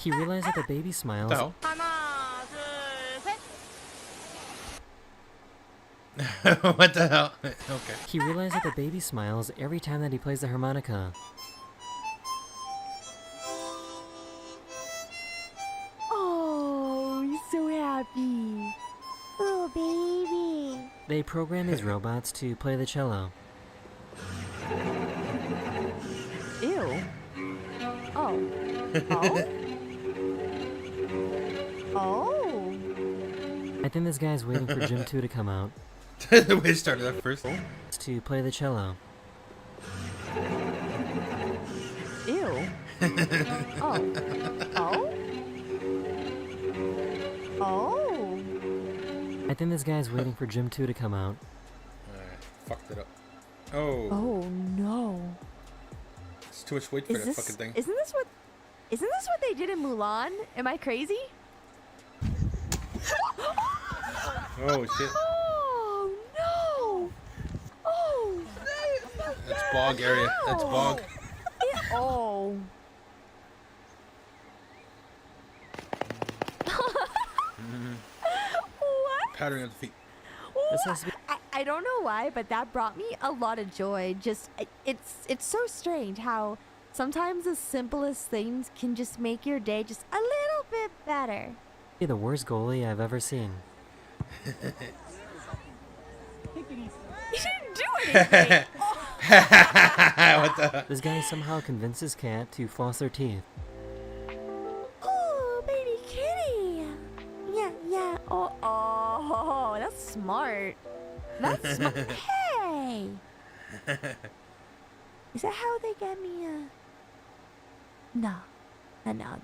He realized that the baby smiles. The hell? What the hell? Okay. He realized that the baby smiles every time that he plays the harmonica. Oh, he's so happy. Oh, baby. They program these robots to play the cello. Ew. Oh. Oh? Oh. I think this guy's waiting for Gym 2 to come out. The way it started at first. To play the cello. Ew. Oh. Oh? Oh. I think this guy's waiting for Gym 2 to come out. Fucked it up. Oh. Oh no. It's too much weight for that fucking thing. Isn't this what they did in Mulan? Am I crazy? Oh shit. Oh no. Oh. That's bog area. That's bog. Oh. What? Pattering of the feet. This has to be I don't know why, but that brought me a lot of joy. Just it's so strange how sometimes the simplest things can just make your day just a little bit better. the worst goalie I've ever seen. You didn't do anything. What the? This guy somehow convinced his cat to floss their teeth. Oh, baby kitty. Yeah. Oh, that's smart. That's smart. Hey. Is that how they get me No. No,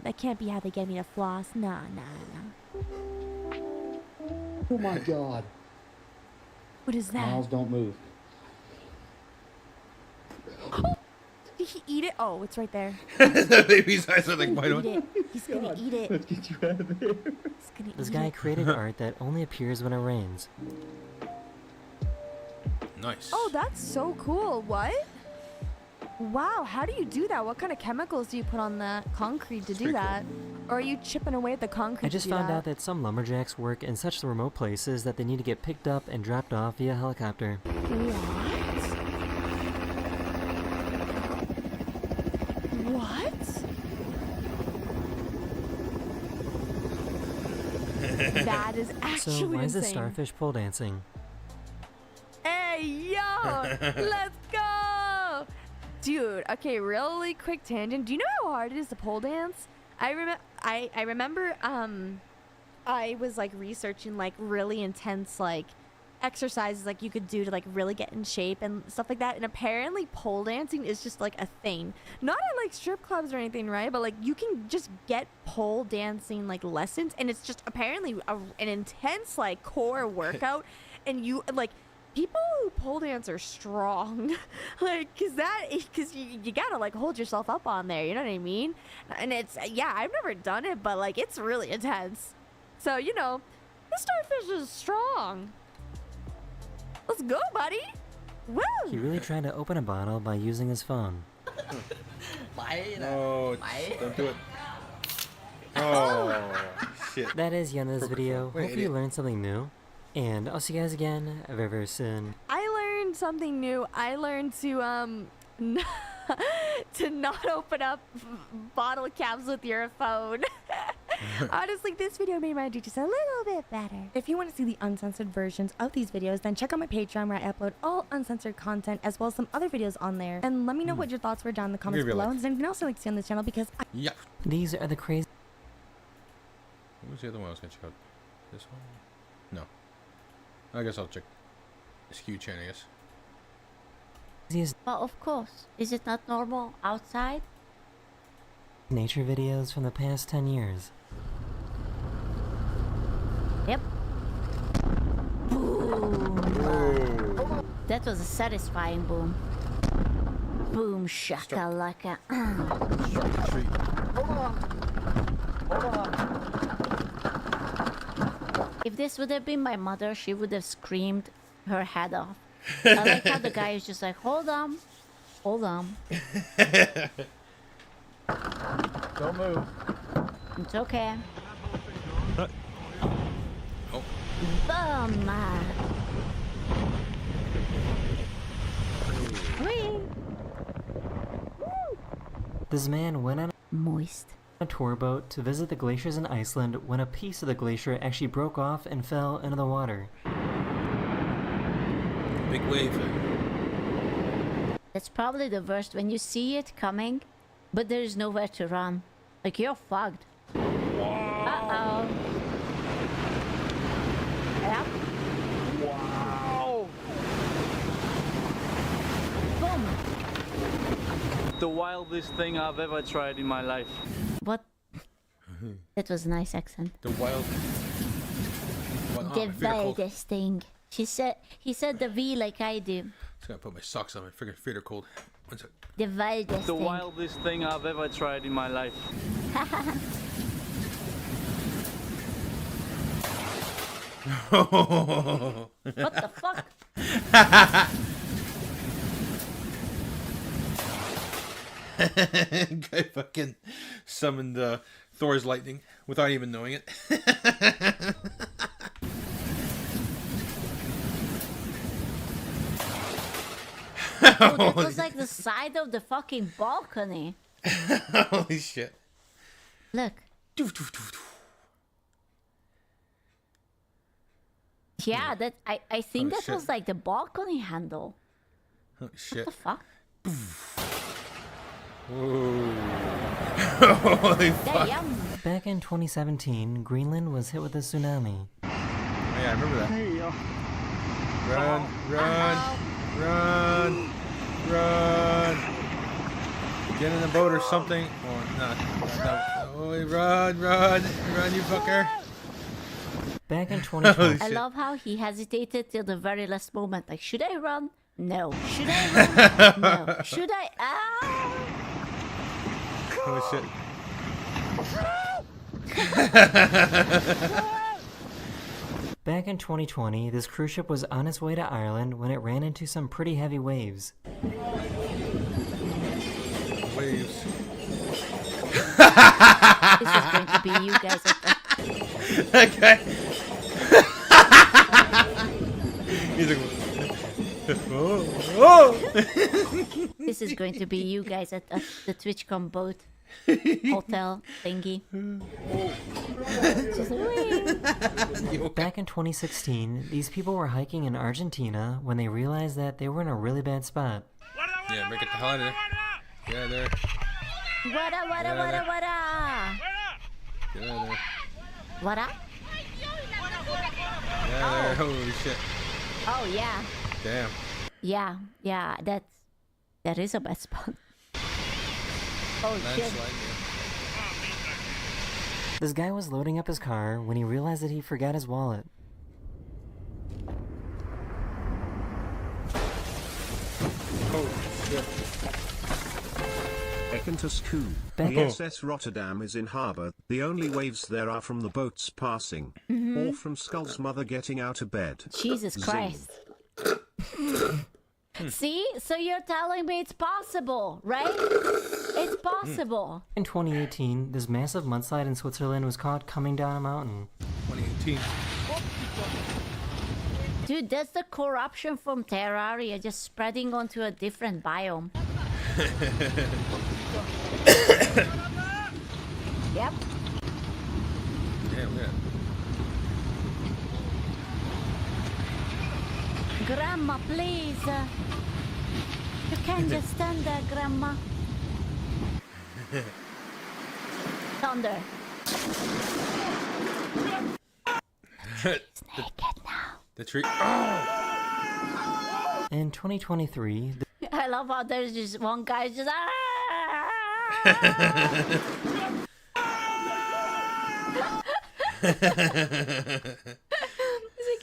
that can't be how they get me to floss. No. Oh my God. What is that? Miles, don't move. Did he eat it? Oh, it's right there. The baby's eyes are like He's wide gonna open. eat it. He's gonna eat it. Let's get you out of there. He's gonna This eat guy it. created art that only appears when it rains. Nice. Oh, that's so cool. What? Wow, how do you do that? What kind of chemicals do you put on that concrete to do pretty that? Or are you chipping away at the concrete I just to do found that? out that some lumberjacks work in such remote places that they need to get picked up and dropped off via helicopter. What? That is actually So why is this insane. starfish pole dancing? Hey, yo! Let's go! Dude, okay, really quick tangent. Do you know how hard it is to pole dance? I remember I was like researching like really intense like exercises like you could do to like really get in shape and stuff like that, and apparently pole dancing is just like a thing, not at like strip clubs or anything, right? But like you can just get pole dancing like lessons, and it's just apparently an intense like core workout. And you like people who pole dance are strong, like because you gotta like hold yourself up on there, you know what I mean? And it's I've never done it, but like it's really intense. So you know, the starfish is strong. Let's go, buddy. Woo! He really tried to open a bottle by using his phone. No, don't do it. Oh, shit. That is the end of this video. Wait, Hope you learned something new. And I'll see you guys again very, very soon. I learned something new. I learned to to not open up bottle caps with your phone. Honestly, this video made my day just a little bit better. If you want to see the uncensored versions of these videos, then check out my Patreon where I upload all uncensored content as well as some other videos on there. And let me know what your thoughts were down in the comments Give you a below. like. And there's anything else you'd like to see on this channel because Yeah. These are the crazy. What was the other one I was gonna check out? This one? No. I guess I'll check SKU chain, I guess. But of course, is it not normal outside? Nature videos from the past 10 years. Yep. Boom. That was a satisfying boom. Boom shakalaka. Struck a treat. If this would have been my mother, she would have screamed her head off. I like how the guy is just like, hold on. Don't move. It's okay. Oh. Boom! Whee! This man went on Moist. a tour boat to visit the glaciers in Iceland when a piece of the glacier actually broke off and fell into the water. Big wave. That's probably the worst when you see it coming, but there's nowhere to run. Like, you're fucked. Uh-oh. Yep. Wow. Boom. The wildest thing I've ever tried in my life. What? That was a nice accent. The wild. The my feet are cold. wildest thing. He said the V like I do. Just gotta put my socks on. My freaking feet are cold. One sec. The wildest The thing. wildest thing I've ever tried in my life. What the fuck? Guy fucking summoned Thor's lightning without even knowing it. Oh, that was like the side of the fucking balcony. Holy shit. Look. Yeah, that I think Oh, that shit. was like the balcony handle. Holy shit. What the fuck? Whoa. Holy fuck. Damn. Back in 2017, Greenland was hit with a tsunami. Oh, yeah, I remember that. Run, run, run, run. Get in the boat or something. Or not. No. Oh, run, run, run, you fucker. Back in 2020, I love how he hesitated till the very last moment. Like, should I run? No. Should I run? No. Should I? Ah! Oh shit. Back in 2020, this cruise ship was on its way to Ireland when it ran into some pretty heavy waves. Waves. This is going to be you guys. Okay. He's like, oh, oh. This is going to be you guys at the TwitchCon boat hotel thingy. Just like, Back in 2016, these people were hiking in Argentina when they realized that they were in a really bad spot. Yeah, make it the hell out of there. Get out of there. Wada wada Yeah, wada there. wada. Get out of there. Wada? Get out of there. Holy shit. Oh yeah. Damn. Yeah, that is a bad spot. Oh shit. Landslide, yeah. This guy was loading up his car when he realized that he forgot his wallet. Oh shit. Ekentus Coup. Back The SS Rotterdam is in harbour. The only waves there are from the boats passing, or from Skull's mother getting out of bed. Jesus Zing. Christ. See? So you're telling me it's possible, right? It's possible. In 2018, this massive mudslide in Switzerland was caught coming down a mountain. 2018. Dude, that's the corruption from Terraria just spreading onto a different biome. Yep. Damn, yeah. Grandma, please. You can't just stand there, Grandma. Thunder. She's naked now. The tree. In 2023, I love how there's just one guy just.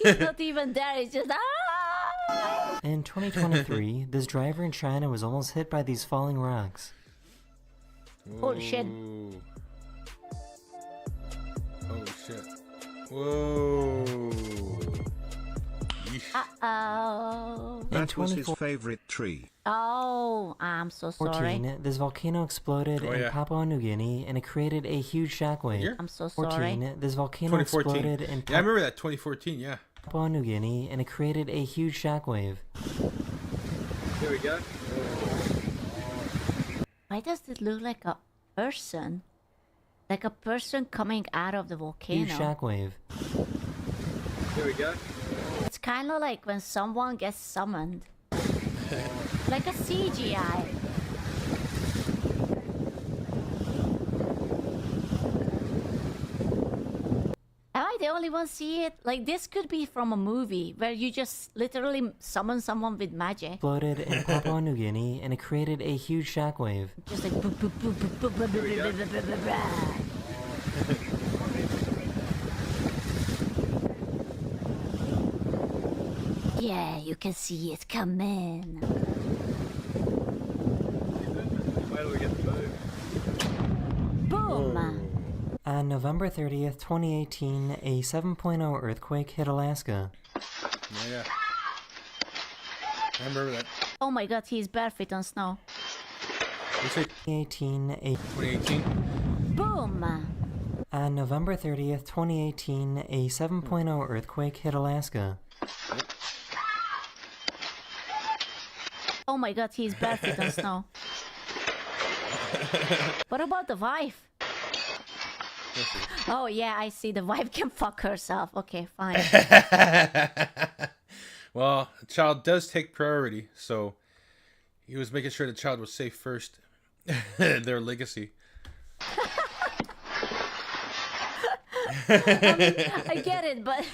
He's not even there. He's just. in 2023, this driver in China was almost hit by these falling rocks. Holy shit. Whoa. Oh shit. Whoa. Yeesh. Uh-oh. That was his favorite tree. Oh, I'm so sorry. This volcano exploded in yeah. Papua New Guinea and it created a huge shockwave. I'm so sorry. This volcano 2014. exploded in Yeah, I remember that 2014. Yeah. Papua New Guinea and it created a huge shockwave. Here we go. Why does it look like a person? Like a person coming out of the volcano. Huge shockwave. Here we go. It's kind of like when someone gets summoned. Like a CGI. Am I the only one see it? Like this could be from a movie where you just literally summon someone with magic. Exploded in Papua New Guinea and it created a huge shockwave. Just like boop, boop, boop, boop, boop, boop, boop, boop, boop, boop, boop. Yeah, you can see it coming. Where do we get the move? Boom! On November 30th, 2018, a 7.0 earthquake hit Alaska. Yeah. I remember that. Oh my god, he's barefoot on snow. You say 2018. Boom! On November 30th, 2018, a 7.0 earthquake hit Alaska. Oh my god, he's barefoot on snow. What about the wife? Oh yeah, I see. The wife can fuck herself. Okay, fine. Well, the child does take priority, so he was making sure the child was safe first. Their legacy. I mean, I get it, but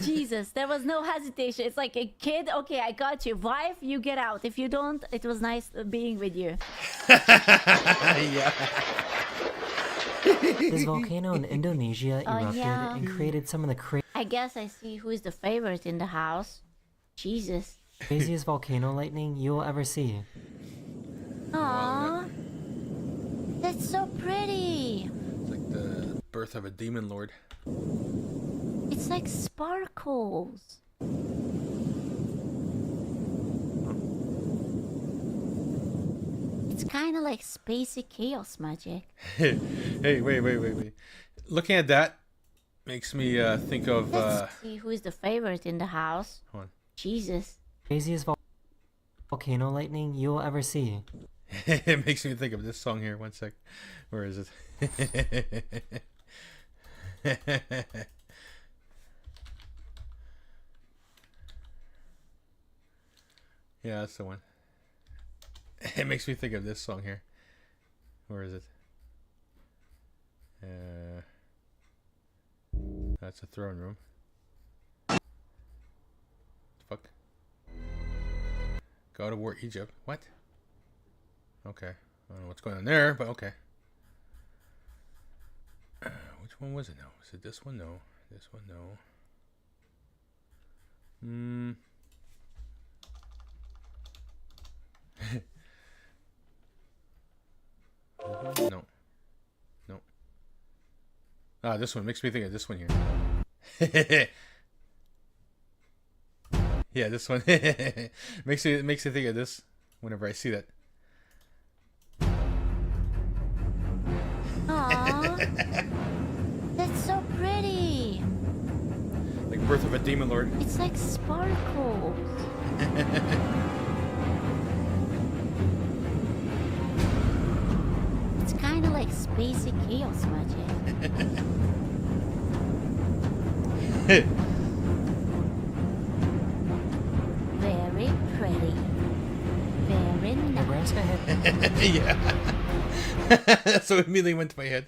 Jesus, there was no hesitation. It's like a kid. Okay, I got you. Wife, you get out. If you don't, it was nice being with you. Yeah. This volcano in Indonesia erupted yeah. and created some of the I guess I see who is the favorite in the house. Jesus. craziest volcano lightning you will ever see. Aww. That's so pretty. It's like the birth of a demon lord. It's like sparkles. It's kind of like spacey chaos magic. Hey, wait. Looking at that makes me think of. Let's see who is the favorite in the house. Hold on. Jesus. Craziest volcano lightning you will ever see. It makes me think of this song here. One sec. Where is it? Yeah, that's the one. It makes me think of this song here. Where is it? That's a throne room. Fuck. God of War Egypt. What? Okay. I don't know what's going on there, but okay. Which one was it now? Was it this one? No. This one? No. No. Ah, this one makes me think of this one here. Yeah, this one makes me think of this whenever I see that. Aww. That's so pretty. Like Birth of a Demon Lord. It's like sparkles. It's kind of like spacey chaos magic. Very pretty. Very nice. Nebraska had Yeah. So it immediately went to my head.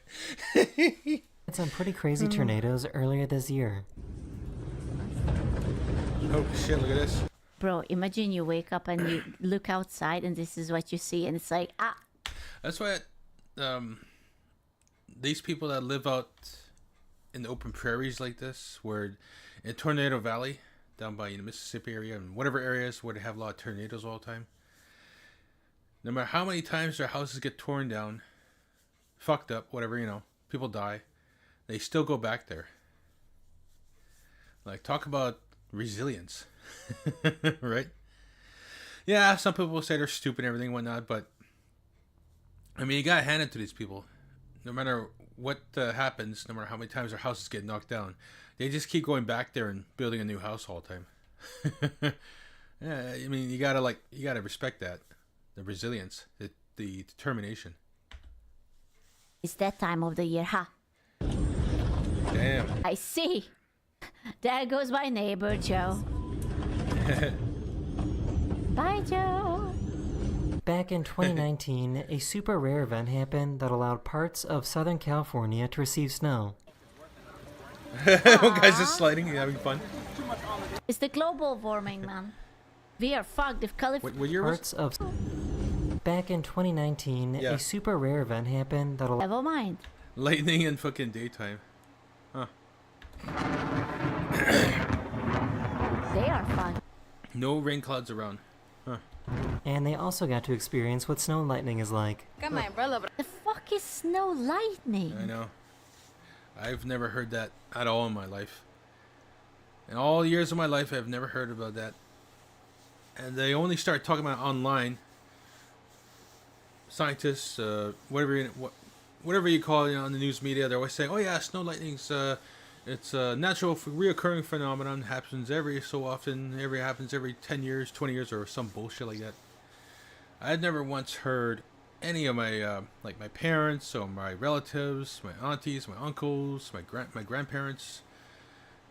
some pretty crazy tornadoes earlier this year. Oh shit, look at this. Bro, imagine you wake up and you look outside and this is what you see and it's like, ah. That's why these people that live out in the open prairies like this, where in Tornado Valley, down by the Mississippi area and whatever areas where they have a lot of tornadoes all the time, no matter how many times their houses get torn down, fucked up, whatever, people die, they still go back there. Like, talk about resilience. Right? Yeah, some people will say they're stupid and everything and whatnot, but I mean, you gotta hand it to these people. No matter what happens, no matter how many times their houses get knocked down, they just keep going back there and building a new house all the time. Yeah, I mean, you gotta respect that, the resilience, the determination. It's that time of the year, huh? Damn. I see. There goes my neighbor, Joe. Bye, Joe. Back in 2019, a super rare event happened that allowed parts of Southern California to receive snow. One guy's just sliding and having fun. It's the global warming, man. We are fucked if California... What year was it? Back in 2019, a super rare event happened that allowed... Never mind. Lightning in fucking daytime. Huh. They are fun. No rain clouds around. Huh. And they also got to experience what snow lightning is like. Got my umbrella, but... The fuck is snow lightning? I know. I've never heard that at all in my life. In all years of my life, I've never heard about that. And they only start talking about it online. Scientists, whatever you call it on the news media, they're always saying, "Oh yeah, snow lightning's it's a natural reoccurring phenomenon. Happens every so often. Happens every 10 years, 20 years, or some bullshit like that." I'd never once heard any of my like my parents or my relatives, my aunties, my uncles, my grandparents,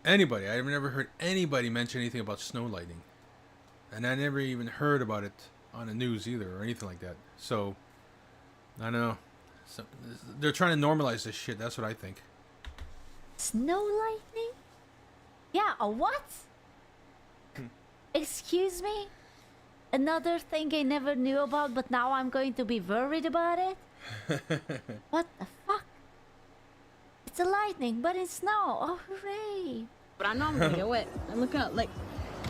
anybody. I've never heard anybody mention anything about snow lightning, and I never even heard about it on the news either or anything like that. So I don't know. So, they're trying to normalize this shit. That's what I think. Snow lightning? Yeah, a what? Excuse me? Another thing I never knew about, but now I'm going to be worried about it? What the fuck? It's a lightning, but it's snow. Oh, hooray. But I know I'm gonna get wet. And look at, like,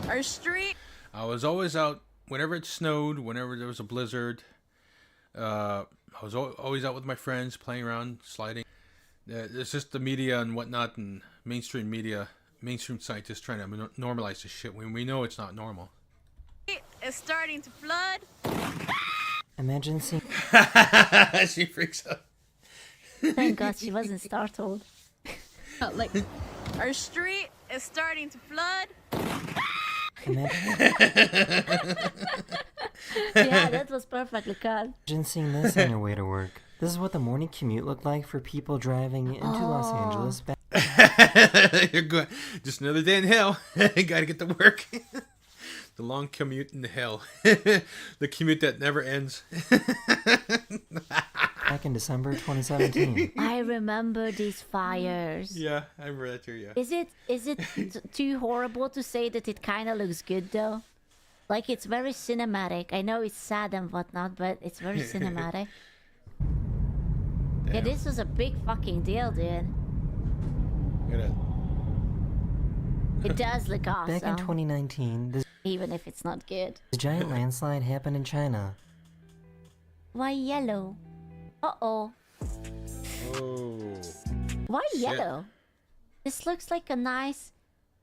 our street. I was always out whenever it snowed, whenever there was a blizzard. I was always out with my friends, playing around, sliding. It's just the media and whatnot, and mainstream media, mainstream scientists trying to normalize this shit when we know it's not normal. It's starting to flood. Imagine seeing... She freaks out. Thank God she wasn't startled. Like, our street is starting to flood. Yeah, that was perfectly cut. Imagine seeing this on your way to work. This is what the morning commute looked like for people driving into Los Angeles. You're good. Just another day in hell. Gotta get to work. The long commute in hell. The commute that never ends. Back in December 2017. I remember these fires. Yeah, I remember that too, yeah. Is it too horrible to say that it kind of looks good though? Like, it's very cinematic. I know it's sad and whatnot, but it's very cinematic. Yeah, this was a big fucking deal, dude. Look at It does look awesome. Back in 2019, even if it's not good. the giant landslide happened in China. Why yellow? Uh-oh. Oh. Why Shit. yellow? This looks like a nice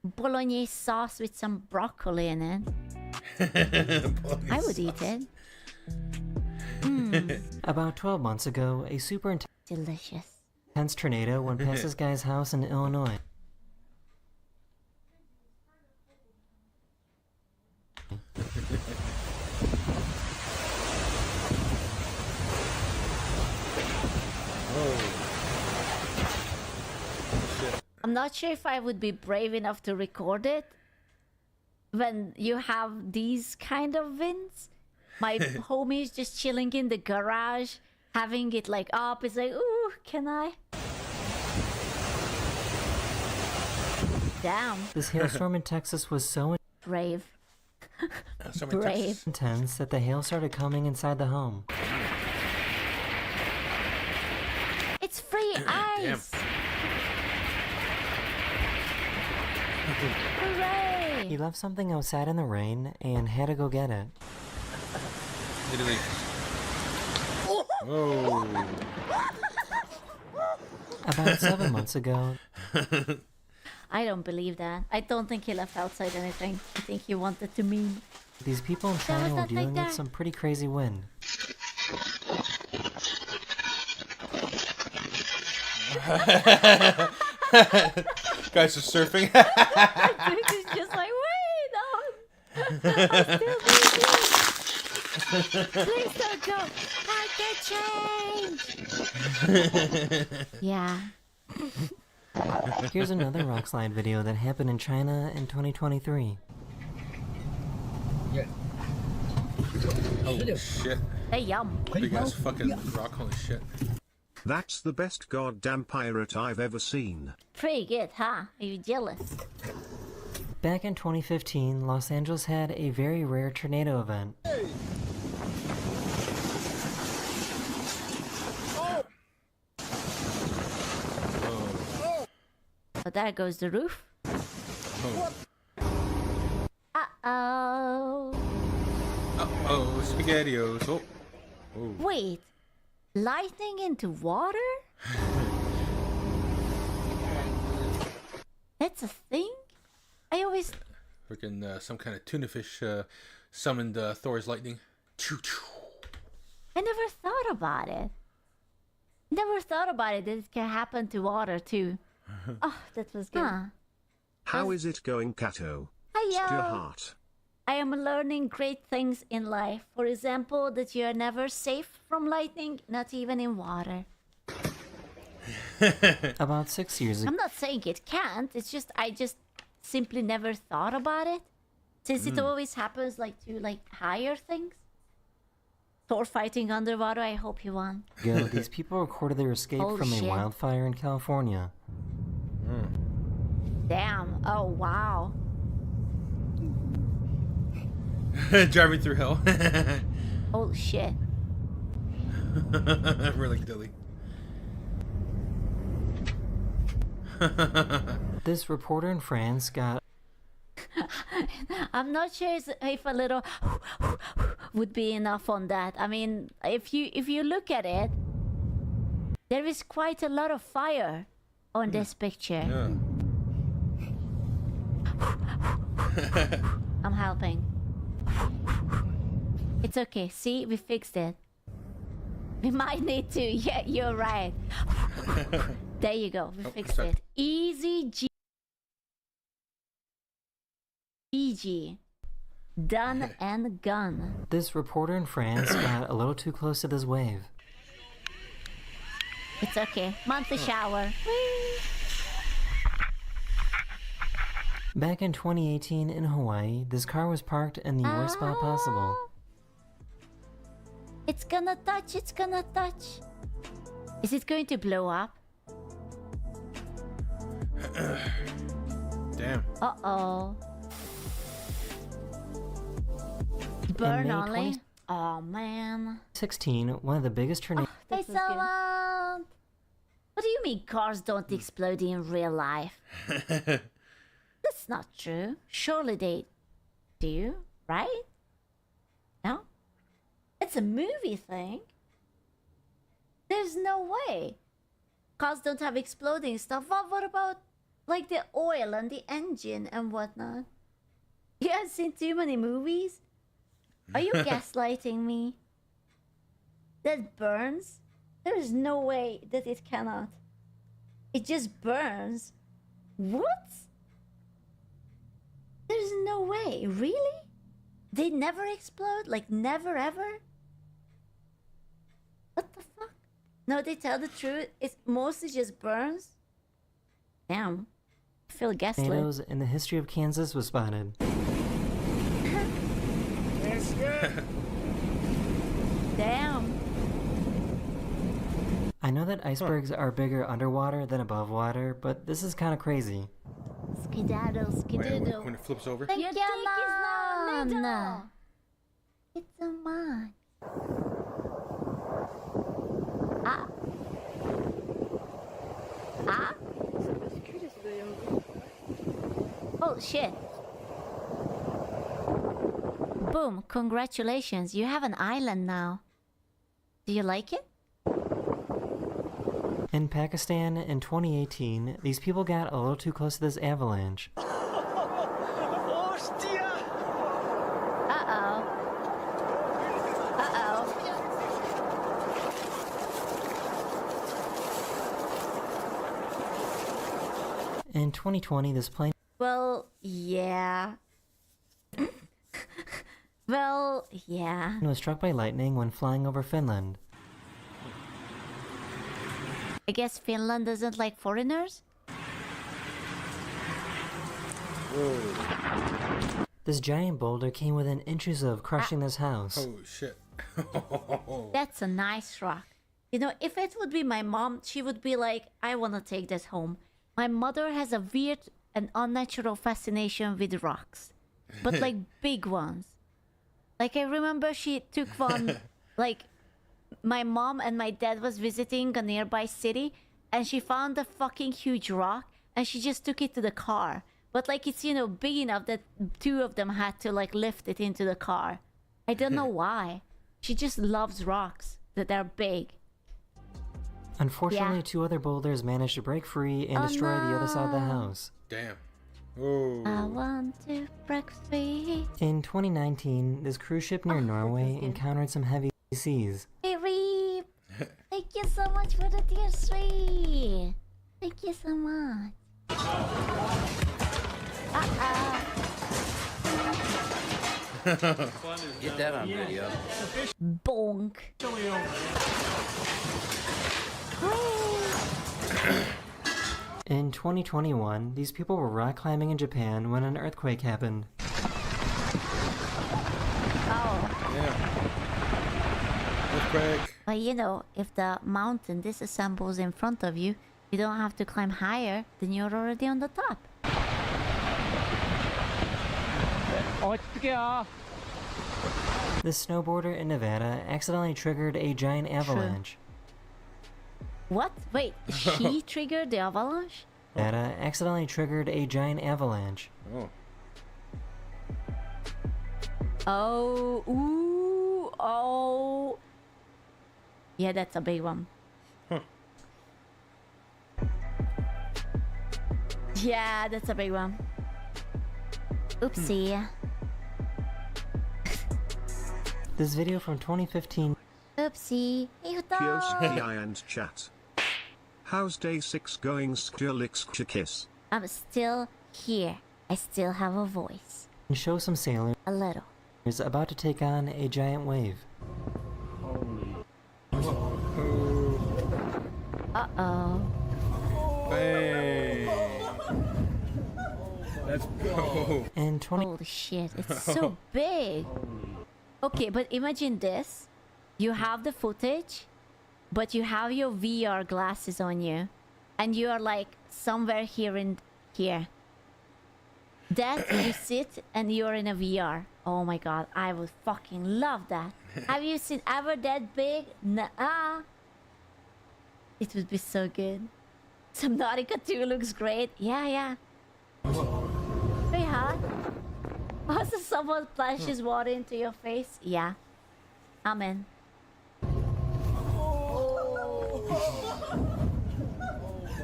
bolognese sauce with some broccoli in it. I would eat it. About 12 months ago, a super delicious intense tornado went past this guy's house in Illinois. I'm not sure if I would be brave enough to record it when you have these kind of winds. My homie is just chilling in the garage, having it like up. It's like, ooh, can I? Damn. This hailstorm in Texas was so Brave. Brave. Brave. intense that the hail started coming inside the home. It's free ice. Hooray! He left something outside in the rain and had to go get it. Literally. Whoa. About 7 months ago, I don't believe that. I don't think he left outside anything. I think he wanted to meme. These people in China were dealing with some pretty crazy wind. Guys are surfing. He's just like, wait, I'm still busy. Please don't go. I can change. Yeah. Here's another rock slide video that happened in China in 2023. Yeah. Oh shit. Hey, yum. Big ass fucking rock, holy shit. That's the best goddamn pirate I've ever seen. Pretty good, huh? Are you jealous? Back in 2015, Los Angeles had a very rare tornado event. But there goes the roof. Oh. Uh-oh. Uh-oh, SpaghettiOs. Oh. Oh. Wait. Lightning into water? That's a thing? I always... Freaking some kind of tuna fish summoned Thor's lightning. I never thought about it. Never thought about it that it can happen to water too. Oh, that was good. Huh. How is it going, Kato? Hiyo. Steer heart. I am learning great things in life. For example, that you are never safe from lightning, not even in water. About 6 years ago. I'm not saying it can't. It's just I just simply never thought about it, since it always happens like to like higher things. Thor fighting underwater. I hope he won. These people recorded their escape from a wildfire in California. Damn. Oh wow. Driving through hell. Oh shit. Really dilly. This reporter in France got... I'm not sure if a little would be enough on that. I mean, if you look at it, there is quite a lot of fire on this picture. Yeah. I'm helping. It's okay. See, we fixed it. We might need to. Yeah, you're right. There you go. We fixed it. Easy GG. Done and gone. This reporter in France got a little too close to this wave. It's okay. Monthly shower. Whee! Back in 2018 in Hawaii, this car was parked in the worst spot possible. It's gonna touch. It's gonna touch. Is it going to blow up? Damn. Uh-oh. Burn only? Oh, man. 2016, one of the biggest tornadoes... Hey, someone! What do you mean cars don't explode in real life? That's not true. Surely they do, right? No? It's a movie thing. There's no way. Cars don't have exploding stuff. What about, like, the oil and the engine and whatnot? You haven't seen too many movies? Are you gaslighting me? That burns? There is no way that it cannot. It just burns. What? There's no way. Really? They never explode? Like never ever? What the fuck? No, they tell the truth. It mostly just burns? Damn. I feel gaslit. Tornadoes in the history of Kansas was spotted. Damn. I know that icebergs are bigger underwater than above water, but this is kind of crazy. Skedaddle, skedaddle. When it flips over? Your dick is not little. It's a man. Ah. Ah. Oh shit. Boom, congratulations. You have an island now. Do you like it? In Pakistan in 2018, these people got a little too close to this avalanche. In 2020, this plane Well, yeah. Well, yeah. was struck by lightning when flying over Finland. I guess Finland doesn't like foreigners? This giant boulder came within inches of crushing this house. Oh shit. That's a nice rock. You know, if it would be my mom, she would be like, I want to take this home. My mother has a weird and unnatural fascination with rocks. But like big ones. Like I remember she took one, like my mom and my dad was visiting a nearby city and she found a fucking huge rock and she just took it to the car. But like it's, you know, big enough that two of them had to like lift it into the car. I don't know why. She just loves rocks, that they're big. Unfortunately, Yeah. 2 other boulders managed to break free and destroy the other side of the house. Damn. Oh. I want to break free. In 2019, this cruise ship near Norway encountered some heavy seas. Hey, Reep! Thank you so much for the tier 3. Thank you so much. Get that on video. Bonk. In 2021, these people were rock climbing in Japan when an earthquake happened. Oh. Yeah. Earthquake. But you know, if the mountain disassembles in front of you, you don't have to climb higher, then you're already on the top. This snowboarder in Nevada accidentally triggered a giant avalanche. What? Wait, she triggered the avalanche? Nevada accidentally triggered a giant avalanche. Oh. Oh, ooh, oh. Yeah, that's a big one. Huh. Yeah, that's a big one. Oopsie. This video from 2015. Oopsie. Kioski and chat. How's day 6 going? Kiss. I'm still here. I still have a voice. Show some sailors A little. about to take on a giant wave. Uh-oh. Hey. Let's go. In 20 Holy shit, it's so big. Okay, but imagine this. You have the footage, but you have your VR glasses on you, and you are like somewhere here and here. That you sit and you're in a VR. Oh my god, I would fucking love that. Have you seen ever that big? Nuh-uh. It would be so good. Subnautica 2 looks great. Yeah. Hey, huh? Also, someone splashes water into your face? Yeah. I'm in.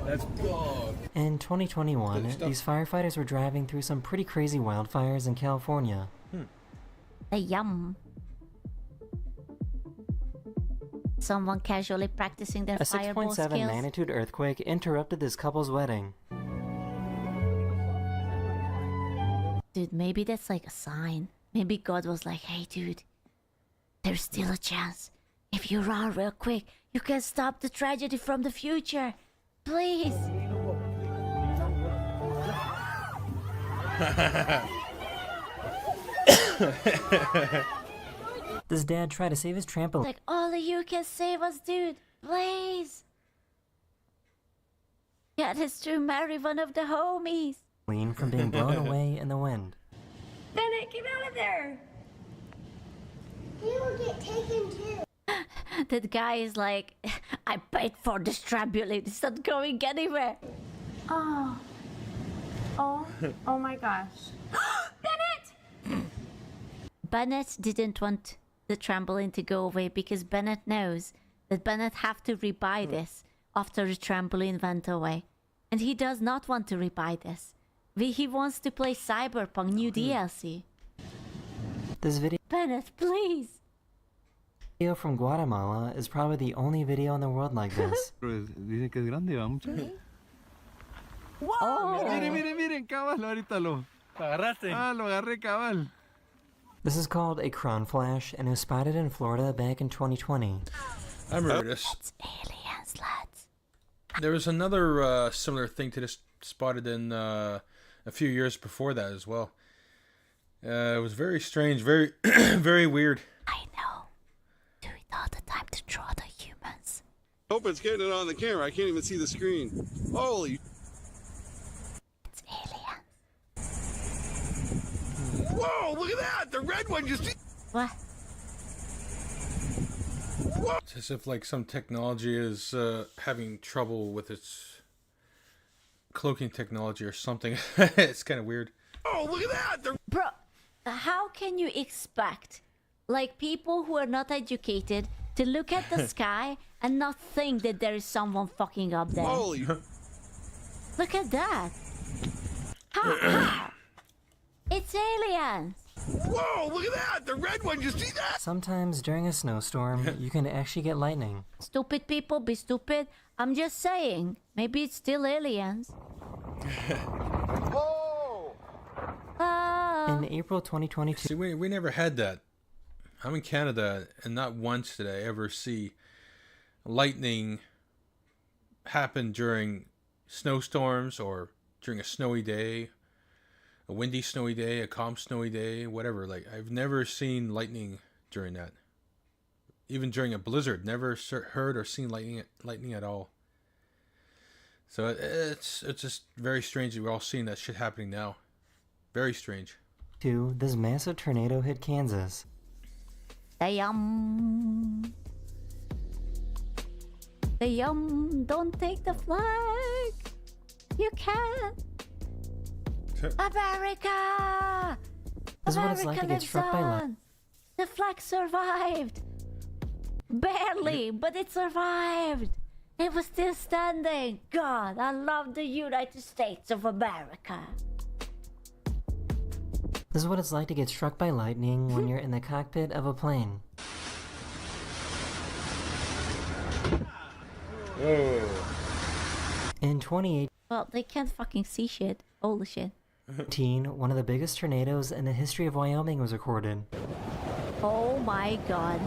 Let's go. In 2021, Good stuff. these firefighters were driving through some pretty crazy wildfires in California. Yum. Someone casually practicing their A fireball 6.7 skills. magnitude earthquake interrupted this couple's wedding. Dude, maybe that's like a sign. Maybe God was like, hey dude, there's still a chance. If you run real quick, you can stop the tragedy from the future. Please. This dad tried to save his trampoline Like, only you can save us, dude. Please. Get us to marry one of the homies. from being blown away in the wind. Bennett, get out of there! He will get taken too. That guy is like, I paid for this trampoline. It's not going anywhere. Oh. Oh. Oh my gosh. Bennett! Bennett didn't want the trampoline to go away because Bennett knows that Bennett have to rebuy this after the trampoline went away. And he does not want to rebuy this. He wants to play Cyberpunk new DLC. This video Bennett, please. from Guatemala is probably the only video in the world like this. Dicen que es grande, va mucho. Oh. Miren, cabal, ahorita lo agarraste. Lo agarré, cabal. This is called a crown flash and it was spotted in Florida back in 2020. I remember this. It's aliens, lads. There was another similar thing to this spotted in a few years before that as well. It was very strange, very, very weird. I know. Do it all the time to draw the humans. Hope it's getting it on the camera. I can't even see the screen. Holy. It's aliens. Whoa, look at that! The red one just... What? It's as if like some technology is having trouble with its cloaking technology or something. It's kind of weird. Oh, look at that! Bro, how can you expect like people who are not educated to look at the sky and not think that there is someone fucking up there? Holy. Look at that. How? It's aliens. Whoa, look at that! The red one, you see that? Sometimes during a snowstorm, you can actually get lightning. Stupid people be stupid. I'm just saying, maybe it's still aliens. In April 2022, See, we never had that. I'm in Canada, and not once did I ever see lightning happen during snowstorms or during a snowy day, a windy snowy day, a calm snowy day, whatever. Like, I've never seen lightning during that. Even during a blizzard, never heard or seen lightning at all. So it's just very strange that we're all seeing that shit happening now. Very strange. this massive tornado hit Kansas. Don't take the flag. You can't. America! This is what it's like to get struck by lightning. The flag survived. Barely, but it survived. It was still standing. God, I love the United States of America. This is what it's like to get struck by lightning when you're in the cockpit of a plane. In 2018, Well, they can't fucking see shit. Holy shit. one of the biggest tornadoes in the history of Wyoming was recorded. Oh my god.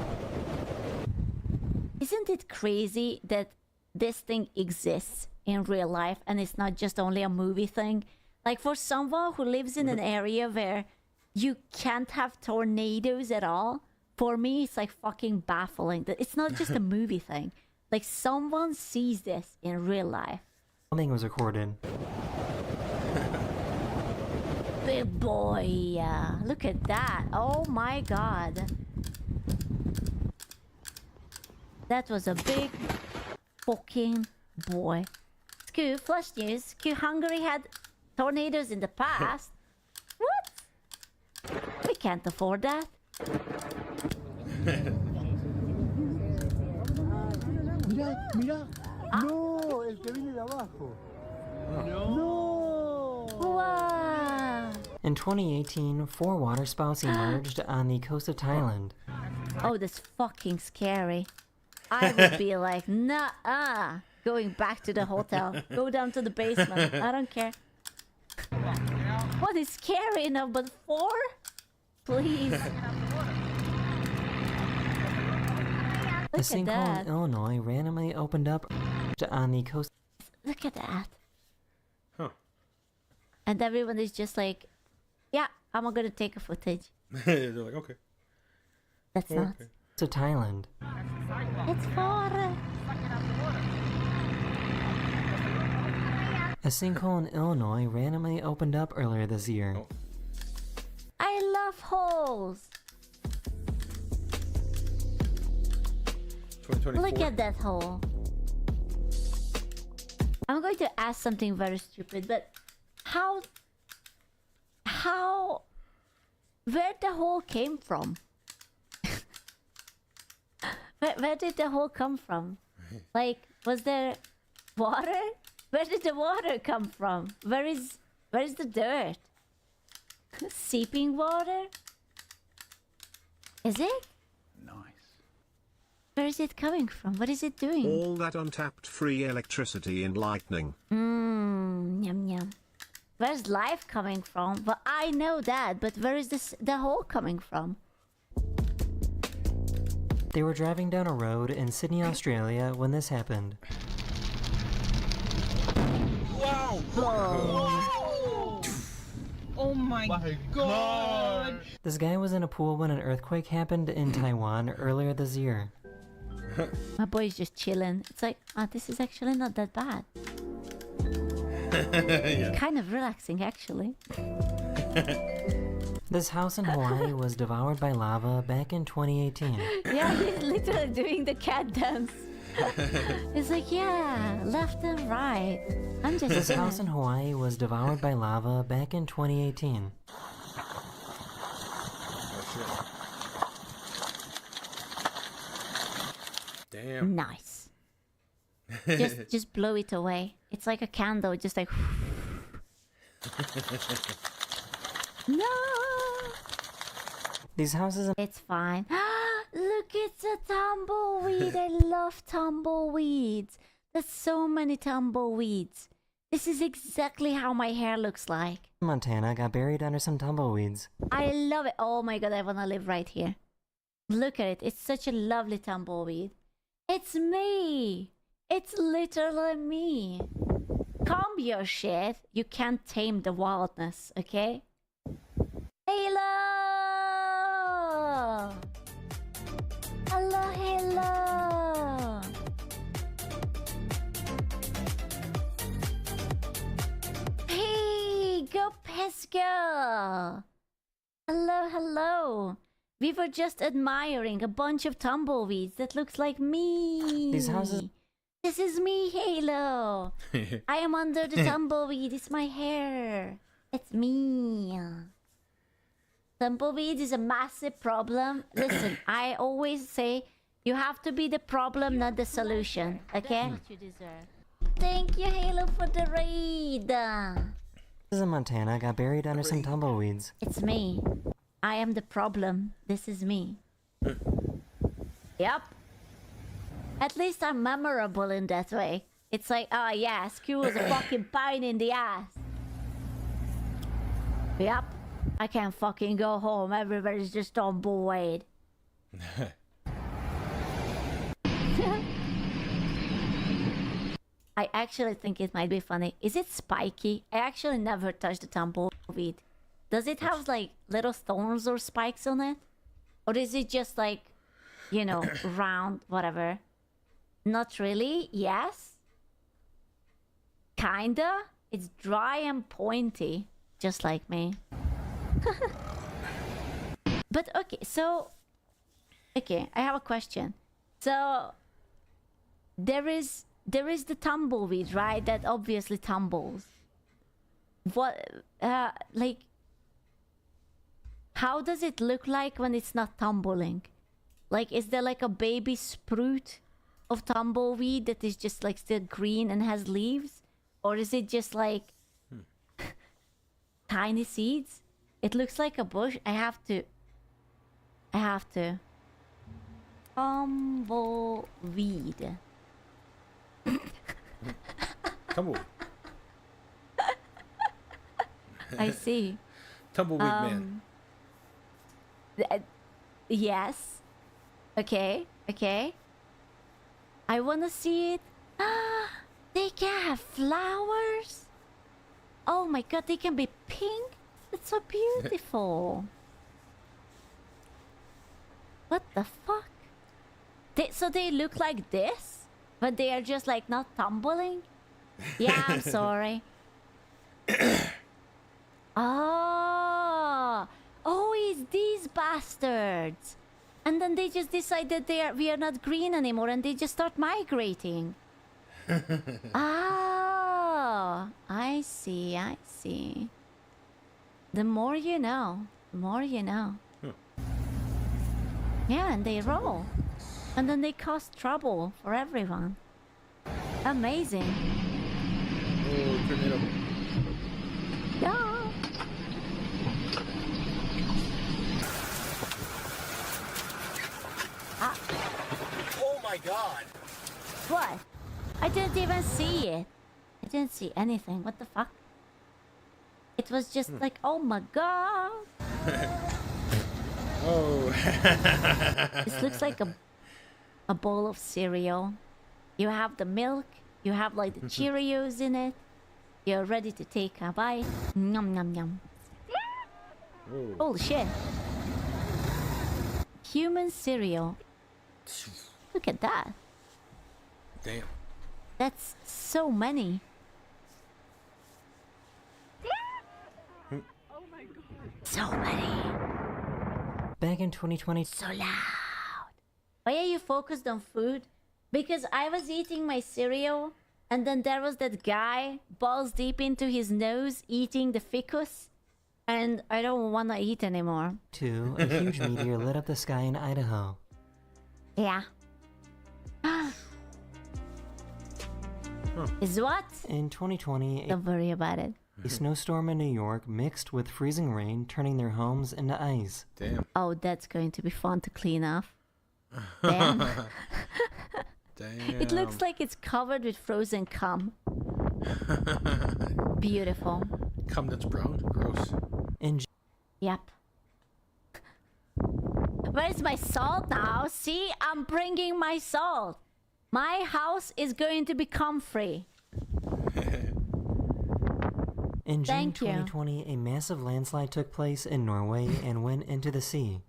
Isn't it crazy that this thing exists in real life and it's not just only a movie thing? Like, for someone who lives in an area where you can't have tornadoes at all, for me it's like fucking baffling that it's not just a movie thing. Like, someone sees this in real life. Wyoming was recorded. Big boy, look at that. Oh my god. That was a big fucking boy. Q, flash news. Q, Hungary had tornadoes in the past. What? We can't afford that. Mira. No, el que viene de abajo. No. Wow. In 2018, 4 waterspouts emerged on the coast of Thailand. Oh, that's fucking scary. I would be like, nah, going back to the hotel. Go down to the basement. I don't care. What is scary enough but 4? Please. A sinkhole in Illinois randomly opened up on the coast. Look at that. Huh. And everyone is just like, yeah, I'm gonna take a footage. They're like, okay. That's not. To Thailand. It's for. A sinkhole in Illinois randomly opened up earlier this year. Oh. I love holes. 2024. Look at that hole. I'm going to ask something very stupid, but where the hole came from? Where did the hole come from? Like, was there Water? Where did the water come from? Where is the dirt? Seeping water? Is it? Nice. Where is it coming from? What is it doing? All that untapped free electricity in lightning. Yum yum. Where's life coming from? Well, I know that, but where is the hole coming from? They were driving down a road in Sydney, Australia when this happened. Wow! Whoa. Oh my god! This guy was in a pool when an earthquake happened in Taiwan earlier this year. My boy's just chilling. It's like, this is actually not that bad. Yeah. Kind of relaxing, actually. This house in Hawaii was devoured by lava back in 2018. Yeah, he's literally doing the cat dance. It's like, yeah, left and right. I'm just This house in Hawaii was devoured by lava back in 2018. Damn. Nice. Just blow it away. It's like a candle, just like no. These houses. It's fine. Look, it's a tumbleweed. I love tumbleweeds. There's so many tumbleweeds. This is exactly how my hair looks like. Montana got buried under some tumbleweeds. I love it. Oh my god, I wanna live right here. Look at it. It's such a lovely tumbleweed. It's me. It's literally me. Comb your shit. You can't tame the wildness, okay? Hello! Hello, hello! Hey, go Pesco! Hello, hello! We were just admiring a bunch of tumbleweeds that looks like me. These houses. This is me, Halo. I am under the tumbleweed. It's my hair. It's me. Tumbleweed is a massive problem. Listen, I always say you have to be the problem, not the solution. Okay? That's what you deserve. Thank you, Halo, for the raid. This in Montana got buried under some tumbleweeds. It's me. I am the problem. This is me. Yep. At least I'm memorable in that way. It's like, oh yeah, Skew was a fucking pain in the ass. Yep. I can't fucking go home. Everybody's just on board. I actually think it might be funny. Is it spiky? I actually never touched the tumbleweed. Does it have like little thorns or spikes on it? Or is it just like, you know, round, whatever? Not really. Yes. Kinda. It's dry and pointy, just like me. But okay, so okay, I have a question. So there is the tumbleweed, right? That obviously tumbles. What like how does it look like when it's not tumbling? Like, is there like a baby sprout of tumbleweed that is just like still green and has leaves? Or is it just like tiny seeds? It looks like a bush. I have to tumbleweed. Tumbleweed. I see. Tumbleweed man. Yes. Okay. I wanna see it. They can have flowers. Oh my god, they can be pink. That's so beautiful. What the fuck? So they look like this, but they are just like not tumbling? Yeah, I'm sorry. Oh, it's these bastards. And then they just decide that we are not green anymore and they just start migrating. Oh, I see. The more you know. Yeah, and they roll. And then they cause trouble for everyone. Amazing. Oh, tornado. Yeah. Oh my god! What? I didn't even see it. I didn't see anything. What the fuck? It was just like, oh my god. Oh. This looks like a bowl of cereal. You have the milk. You have like the Cheerios in it. You're ready to take a bite. Yum yum yum. Oh. Holy shit. Human cereal. Look at that. Damn. That's so many. So many. Back in 2020. So loud. Why are you focused on food? Because I was eating my cereal and then there was that guy balls deep into his nose eating the ficus. And I don't want to eat anymore. A huge meteor lit up the sky in Idaho. Yeah. Is what? In 2020, Don't worry about it. a snowstorm in New York mixed with freezing rain, turning their homes into ice. Damn. Oh, that's going to be fun to clean off. Damn. Damn. It looks like it's covered with frozen cum. Beautiful. Cum that's brown? Gross. Yep. Where's my salt now? See, I'm bringing my salt. My house is going to become free. In June Thank you. 2020, a massive landslide took place in Norway and went into the sea.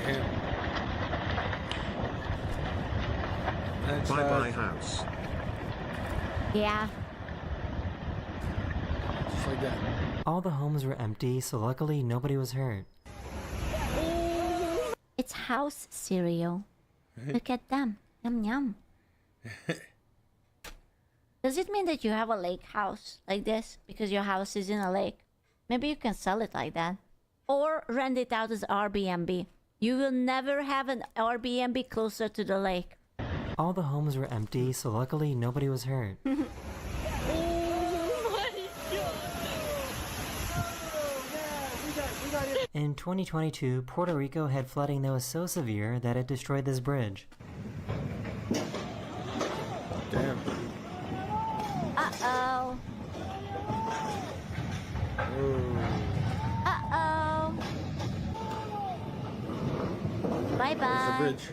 Damn. That's, Bye-bye house. Yeah. Just like that. All the homes were empty, so luckily nobody was hurt. It's house cereal. Look at them. Yum yum. Does it mean that you have a lake house like this because your house is in a lake? Maybe you can sell it like that. Or rent it out as Airbnb. You will never have an Airbnb closer to the lake. All the homes were empty, so luckily nobody was hurt. In 2022, Puerto Rico had flooding that was so severe that it destroyed this bridge. Damn. Uh-oh. Uh-oh. Bye-bye. That's the bridge.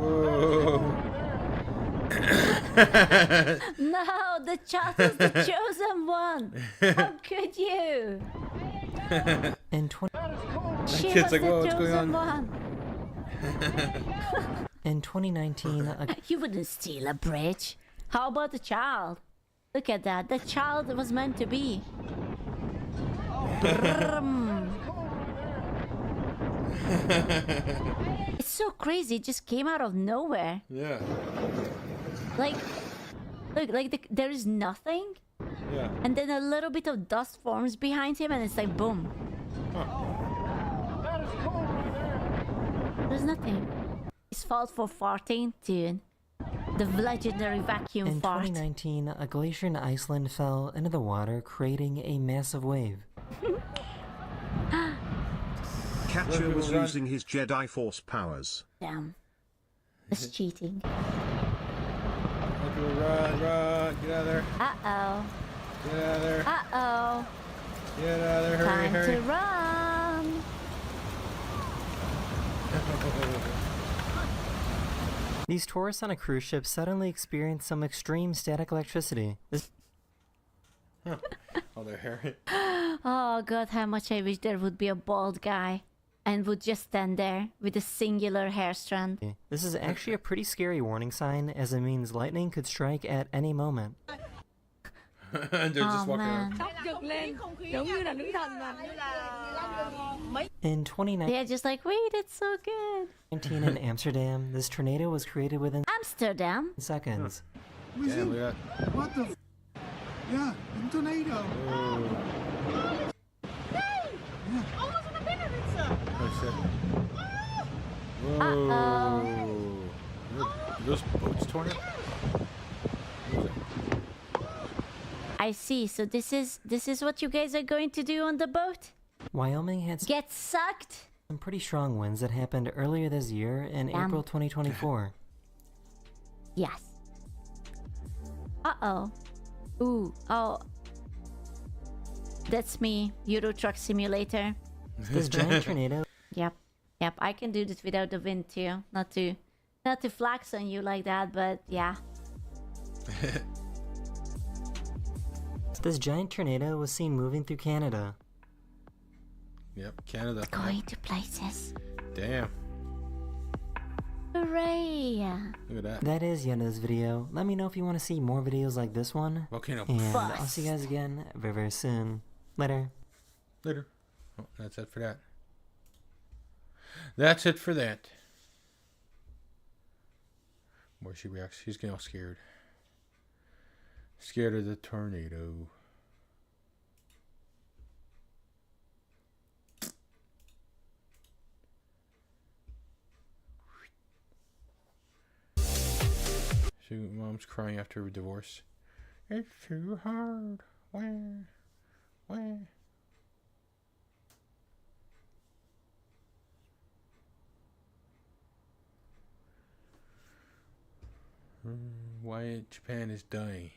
Whoa. No, the child is the chosen one. How could you? In She kid's was like, the "Whoa, what's going chosen on?" one. In 2019, You wouldn't steal a bridge. How about the child? Look at that. The child was meant to be. It's so crazy. It just came out of nowhere. Yeah. Like, look, like there is nothing. Yeah. And then a little bit of dust forms behind him, and it's like boom. There's nothing. His fault for farting, dude. The legendary vacuum in fart. 2019, a glacier in Iceland fell into the water, creating a massive wave. Catcher was using his Jedi Force powers. Damn. That's cheating. Run, run, get out of there. Uh-oh. Get out of there. Uh-oh. Get out of there, hurry, Time hurry. to run. These tourists on a cruise ship suddenly experienced some extreme static electricity. Oh, their hair. Oh god, how much I wish there would be a bald guy and would just stand there with a singular hair strand. This is actually a pretty scary warning sign, as it means lightning could strike at any moment. They're just walking around. In 2019 They're just like, wait, it's so good. in Amsterdam, this tornado was created within Amsterdam? seconds. Damn, look at that. What the? Yeah, a tornado. Oh, shit. corner. I see. So this is what you guys are going to do on the boat? Wyoming had Get sucked? some pretty strong winds that happened earlier this year in April 2024. Yes. Uh-oh. Ooh. Oh. That's me. Euro Truck Simulator. This giant tornado. Yep. Yep. I can do this without the wind too. Not to flex on you like that, but yeah. This giant tornado was seen moving through Canada. Yep, Canada. Going to places. Damn. Hooray! Look at that. That is the end of this video. Let me know if you want to see more videos like this one. Volcano. And I'll see you guys again very, very soon. Later. Later. Oh, that's it for that. That's it for that. More she reacts. She's getting all scared. Scared of the tornado. Mom's crying after a divorce. It's too hard. Where? Why Japan is dying.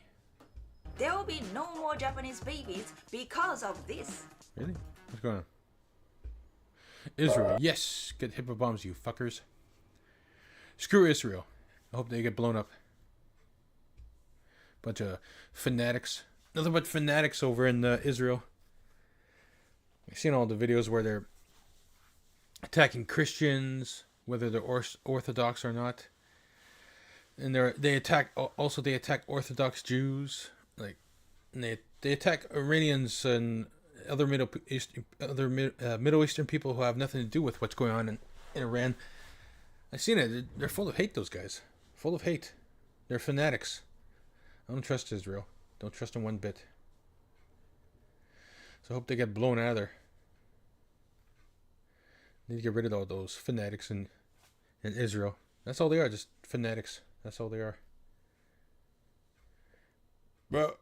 There will be no more Japanese babies because of this. Really? What's going on? Israel. Yes! Get hit with bombs, you fuckers. Screw Israel. I hope they get blown up. Bunch of fanatics. Nothing but fanatics over in Israel. I've seen all the videos where they're attacking Christians, whether they're Orthodox or not. And they attack Orthodox Jews, like, and they attack Iranians and other Middle Eastern people who have nothing to do with what's going on in Iran. I've seen it. They're full of hate. Those guys, full of hate. They're fanatics. I don't trust Israel. Don't trust them one bit. So I hope they get blown out of there. Need to get rid of all those fanatics in Israel. That's all they are, just fanatics. That's all they are. Bro.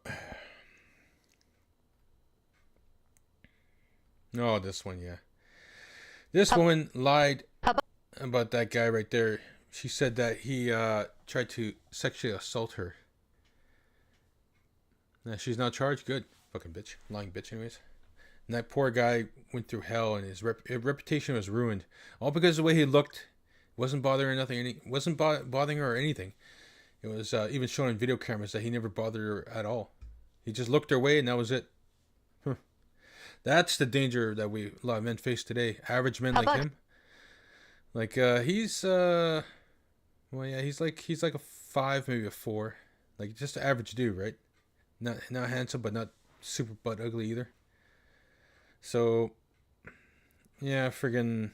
Oh, this one, yeah. This woman lied about that guy right there. She said that he tried to sexually assault her. Now, she's not charged. Good. Fucking bitch. Lying bitch, anyways. And that poor guy went through hell, and his reputation was ruined. All because of the way he looked. Wasn't bothering nothing. Wasn't bothering her or anything. It was even shown in video cameras that he never bothered her at all. He just looked her way, and that was it. Huh. That's the danger that a lot of men face today. Average men like him. Like he's well, yeah, he's like a 5, maybe a 4. Like just an average dude, right? Not handsome, but not super butt ugly either. So yeah, friggin'.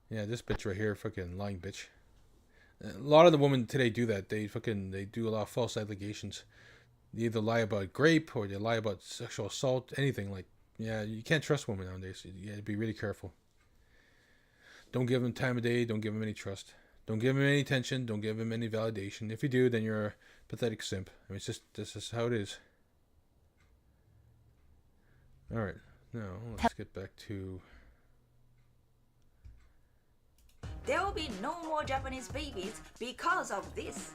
Yeah, this bitch right here, fucking lying bitch. A lot of the women today do that. They do a lot of false allegations. They either lie about rape or they lie about sexual assault, anything. Like, yeah, you can't trust women nowadays. You gotta be really careful. Don't give them time of day. Don't give them any trust. Don't give them any attention. Don't give them any validation. If you do, then you're a pathetic simp. I mean, this is how it is. All right, now let's get back to. There will be no more Japanese babies because of this.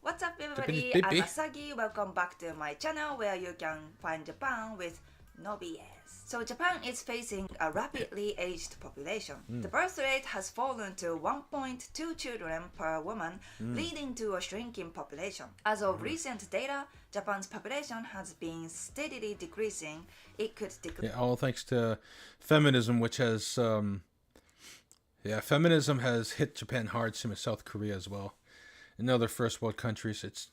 What's up, everybody? I'm Asagi. Welcome back to my channel where you can find Japan with Nobi. So Japan is facing a rapidly aged population. The birth rate has fallen to 1.2 children per woman, leading to a shrinking population. As of recent data, Japan's population has been steadily decreasing. It could decrease. Yeah, all thanks to feminism, which has feminism has hit Japan hard, same as South Korea as well. And other first world countries, it's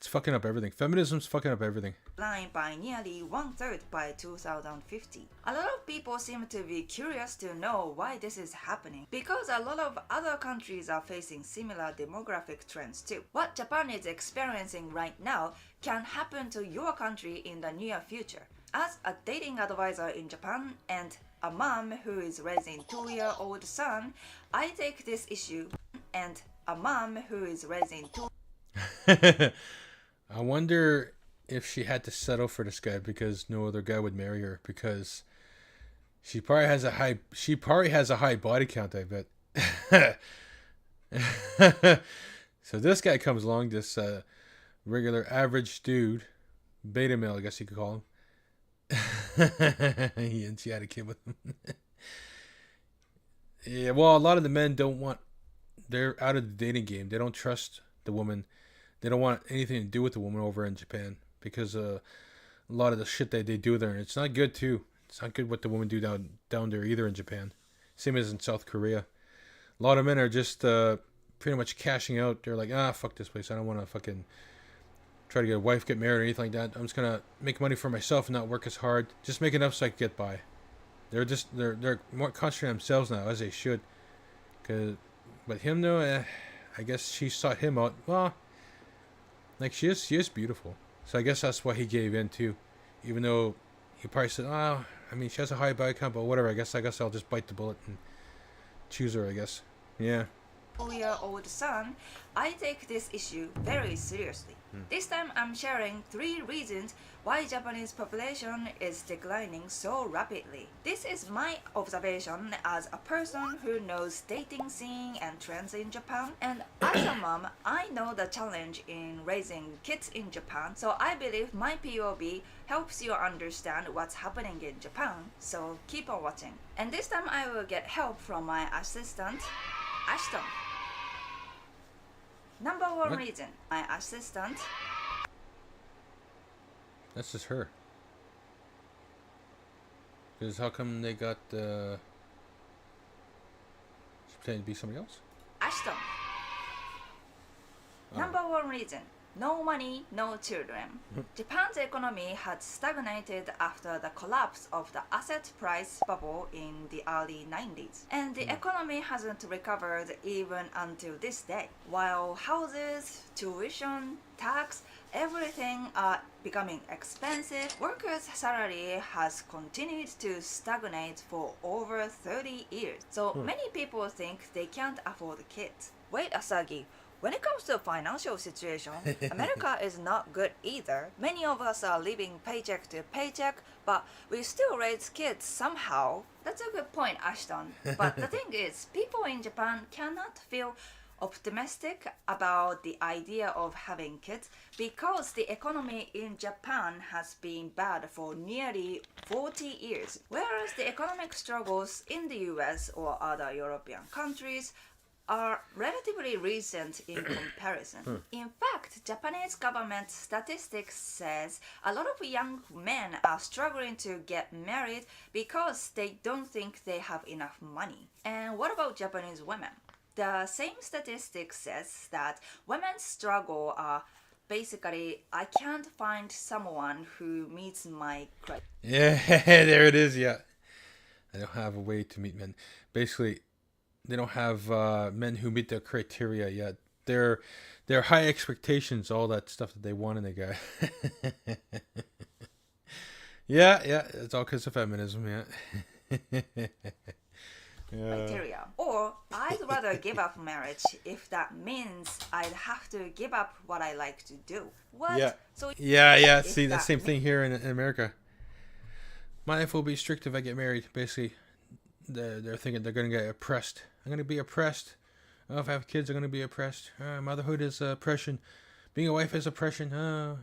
fucking up everything. Feminism's fucking up everything. By nearly 1/3 by 2050. A lot of people seem to be curious to know why this is happening, because a lot of other countries are facing similar demographic trends too. What Japan is experiencing right now can happen to your country in the near future. As a dating advisor in Japan and a mom who is raising a 2-year-old son, I take this issue and a mom who is raising two. I wonder if she had to settle for this guy because no other guy would marry her because she probably has a high body count, I bet. So this guy comes along, this regular average dude, beta male, I guess you could call him. And she had a kid with him. Yeah, well, a lot of the men they're out of the dating game. They don't trust the woman. They don't want anything to do with the woman over in Japan because a lot of the shit that they do there, and it's not good too. It's not good what the women do down there either in Japan. Same as in South Korea. A lot of men are just pretty much cashing out. They're like, fuck this place. I don't want to fucking try to get a wife, get married, or anything like that. I'm just gonna make money for myself and not work as hard. Just make enough so I can get by. They're more concentrated on themselves now, as they should. But him though, I guess she sought him out. Well, like she is beautiful. So I guess that's why he gave in too. Even though he probably said, I mean, she has a high body count, but whatever. I guess I'll just bite the bullet and choose her. I guess. Yeah. 4-year-old son, I take this issue very seriously. This time I'm sharing 3 reasons why Japanese population is declining so rapidly. This is my observation as a person who knows dating scene and trends in Japan, and as a mom, I know the challenge in raising kids in Japan, so I believe my POV helps you understand what's happening in Japan, so keep on watching. And this time I will get help from my assistant, Ashton. Number 1 reason, my assistant. That's just her. Because how come they got she pretending to be somebody else? Ashton. Number 1 reason, no money, no children. Japan's economy had stagnated after the collapse of the asset price bubble in the early 90s. And the economy hasn't recovered even until this day. While houses, tuition, tax, everything are becoming expensive, workers' salary has continued to stagnate for over 30 years. So many people think they can't afford kids. Wait, Asagi. When it comes to financial situation, America is not good either. Many of us are living paycheck to paycheck, but we still raise kids somehow. That's a good point, Ashton. But the thing is, people in Japan cannot feel optimistic about the idea of having kids because the economy in Japan has been bad for nearly 40 years, whereas the economic struggles in the US or other European countries are relatively recent in comparison. In fact, Japanese government statistics says a lot of young men are struggling to get married because they don't think they have enough money. And what about Japanese women? The same statistics says that women's struggle are basically, I can't find someone who meets my criteria. Yeah, there it is, yeah. I don't have a way to meet men. Basically, they don't have men who meet their criteria yet. They're high expectations, all that stuff that they want in a guy. Yeah, it's all because of feminism, yeah. Criteria. Or I'd rather give up marriage if that means I'd have to give up what I like to do. What? Yeah. So Yeah. See, the same thing here in America. My life will be strict if I get married. Basically, they're thinking they're going to get oppressed. I'm going to be oppressed. Oh, if I have kids, I'm going to be oppressed. Motherhood is oppression. Being a wife is oppression. I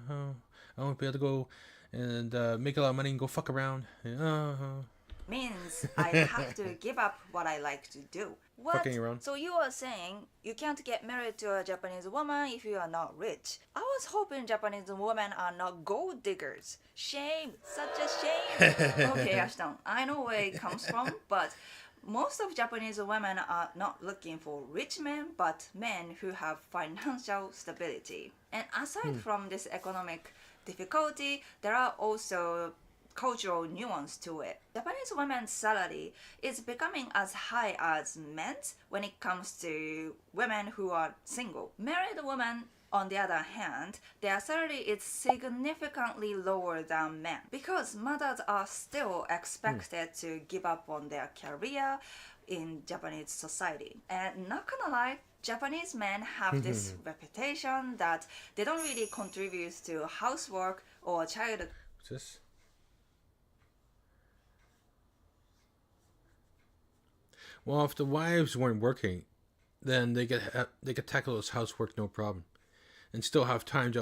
won't be able to go and make a lot of money and go fuck around. Means I have to give up what I like to do. What? Fucking around. So you are saying you can't get married to a Japanese woman if you are not rich. I was hoping Japanese women are not gold diggers. Shame, such a shame. Okay, Ashton, I know where it comes from, but most of Japanese women are not looking for rich men, but men who have financial stability. And aside from this economic difficulty, there are also cultural nuance to it. Japanese women's salary is becoming as high as men's when it comes to women who are single. Married women, on the other hand, their salary is significantly lower than men because mothers are still expected to give up on their career, in Japanese society. And not gonna lie, Japanese men have this reputation that they don't really contribute to housework or child. What's this? Well, if the wives weren't working, then they could tackle this housework no problem, and still have time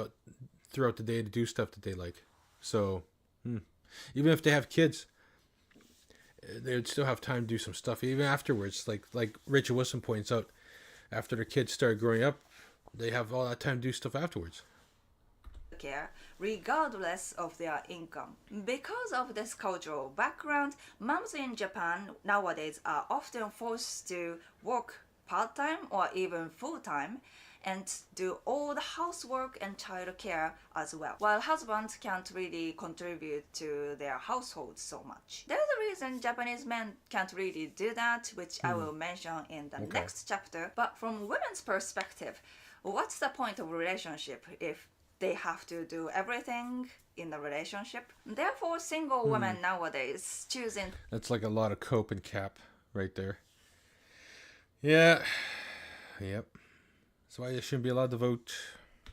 throughout the day to do stuff that they like. So, even if they have kids, they would still have time to do some stuff even afterwards. Like Rachel Wilson points out, after the kids start growing up, they have all that time to do stuff afterwards. Care regardless of their income. Because of this cultural background, moms in Japan nowadays are often forced to work part-time or even full-time and do all the housework and child care as well, while husbands can't really contribute to their households so much. There's a reason Japanese men can't really do that, which I will mention in the next chapter. But from women's perspective, what's the point of a relationship if they have to do everything in the relationship? Therefore, single women nowadays choosing... That's like a lot of cope and cap right there. Yeah. Yep. That's why you shouldn't be allowed to vote.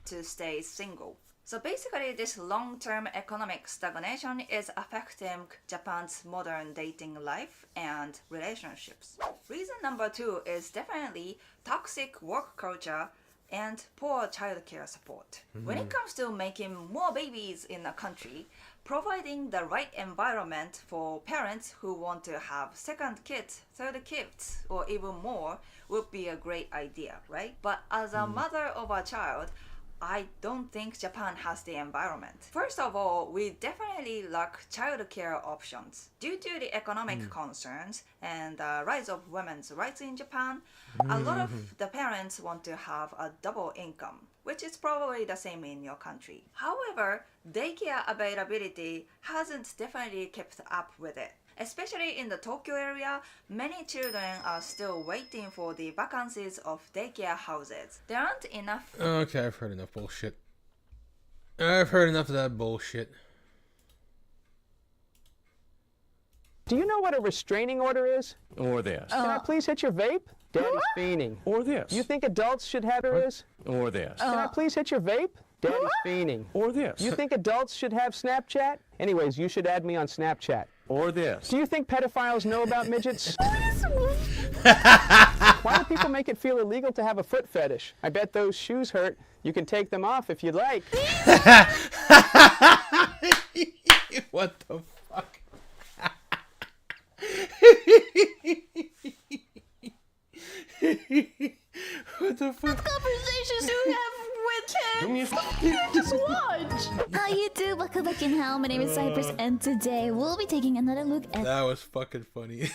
To stay single. So basically, this long-term economic stagnation is affecting Japan's modern dating life and relationships. Reason number 2 is definitely toxic work culture and poor childcare support. When it comes to making more babies in a country, providing the right environment for parents who want to have second kids, third kids, or even more would be a great idea, right? But as a mother of a child, I don't think Japan has the environment. First of all, we definitely lack childcare options. Due to the economic concerns and the rise of women's rights in Japan, a lot of the parents want to have a double income, which is probably the same in your country. However, daycare availability hasn't definitely kept up with it. Especially in the Tokyo area, many children are still waiting for the vacancies of daycare houses. There aren't enough... Okay, I've heard enough bullshit. I've heard enough of that bullshit. Do you know what a restraining order is? Or this. Can I please hit your vape? Daddy's fiending. Or this. You think adults should have this? Or this. Can I please hit your vape? Daddy's fiending. Or this. You think adults should have Snapchat? Anyways, you should add me on Snapchat. Or this. Do you think pedophiles know about midgets? Why do people make it feel illegal to have a foot fetish? I bet those shoes hurt. You can take them off if you'd like. What the fuck? What the fuck? What conversations do you have with him? Just watch. How you do, welcome back in hell. My name is Cypress, and today we'll be taking another look at that was fucking funny.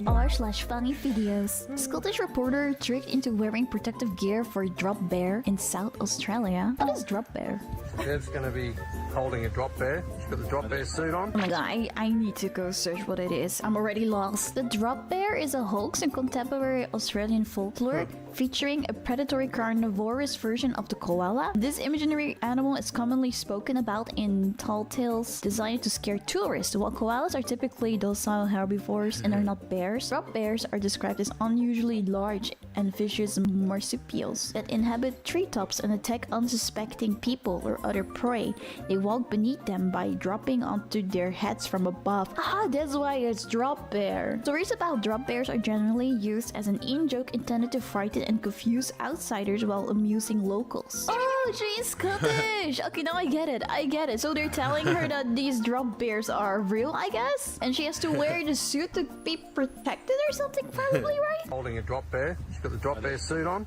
r/funny videos. Scottish reporter tricked into wearing protective gear for drop bear in South Australia. What is drop bear? Dev's gonna be holding a drop bear. She's got the drop bear suit on. Oh my god, I need to go search what it is. I'm already lost. The drop bear is a hoax in contemporary Australian folklore, featuring a predatory carnivorous version of the koala. This imaginary animal is commonly spoken about in tall tales designed to scare tourists. While koalas are typically docile herbivores and are not bears, drop bears are described as unusually large and vicious marsupials that inhabit treetops and attack unsuspecting people or other prey. They walk beneath them by dropping onto their heads from above. Ah, that's why it's drop bear. Stories about drop bears are generally used as an in-joke intended to frighten and confuse outsiders while amusing locals. Oh, she's Scottish! Okay, now I get it. So they're telling her that these drop bears are real, I guess? And she has to wear the suit to be protected or something, probably, right? Holding a drop bear. She's got the drop bear suit on.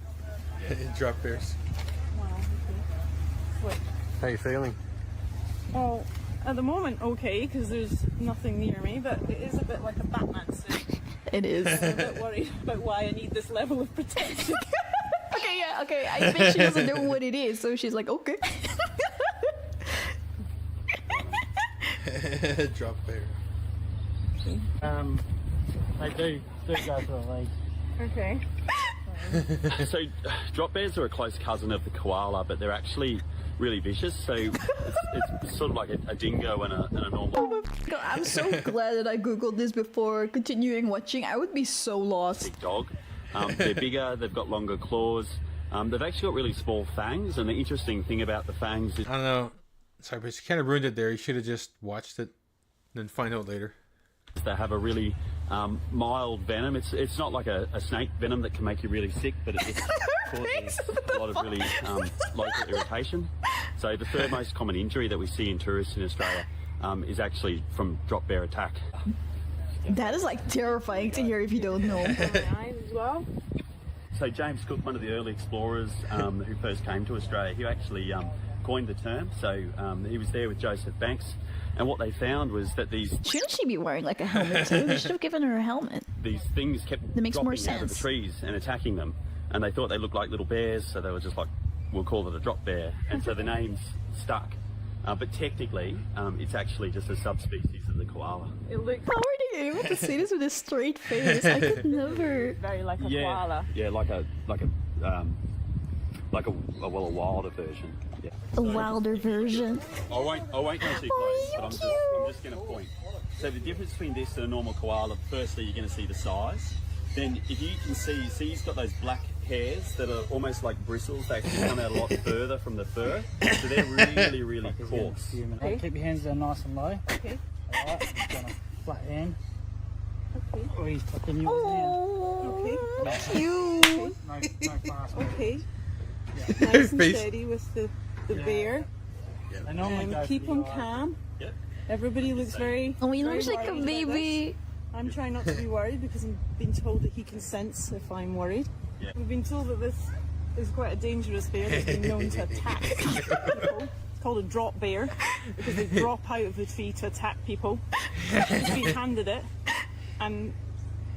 Drop bears. Wow, okay. How you feeling? Well, at the moment, okay, because there's nothing near me, but it is a bit like a Batman suit. It is. I'm a bit worried about why I need this level of protection. Okay, I think she doesn't know what it is, so she's like, okay. Drop bear. They do go for the legs. Okay. So, drop bears are a close cousin of the koala, but they're actually really vicious. So it's sort of like a dingo and a normal. Oh my God, I'm so glad that I googled this before continuing watching. I would be so lost. Big dog. They're bigger. They've got longer claws. They've actually got really small fangs. And the interesting thing about the fangs is I don't know. Sorry, but you kind of ruined it there. You should have just watched it, and then find out later. they have a really mild venom. It's not like a snake venom that can make you really sick, but it just causes a lot of really local irritation. So the third most common injury that we see in tourists in Australia is actually from drop bear attack. That is like terrifying to hear if you don't know. So James Cook, one of the early explorers who first came to Australia, he actually coined the term. So he was there with Joseph Banks, and what they found was that these... Shouldn't she be wearing like a helmet too? They should have given her a helmet. These things kept dropping out of the trees and attacking them, and they thought they looked like little bears, so they were just like, we'll call it a drop bear, and so the name's stuck. But technically, it's actually just a subspecies of the koala. How are they able to say this with a straight face? I could never. Very like a koala. Yeah, like a wilder version. Yeah. A wilder version. I won't go too close, but I'm just going to point. So the difference between this and a normal koala, firstly, you're going to see the size. Then if you can see he's got those black hairs that are almost like bristles. They actually come out a lot further from the fur, so they're really, really coarse. Okay. Keep your hands down nice and low. Okay. Alright, just gonna flat hand. Okay. Oh, he's tucking you Okay. Cute. No fast. Okay. Yeah. Nice and steady with the bear. Yeah. Keep him calm. Yep. Everybody looks very. Oh, he very looks like a worried about baby. this. I'm trying not to be worried because I'm being told that he can sense if I'm worried. Yeah. We've been told that this is quite a dangerous bear that's been known to attack people. It's called a drop bear because they drop out of the tree to attack people. We handed it and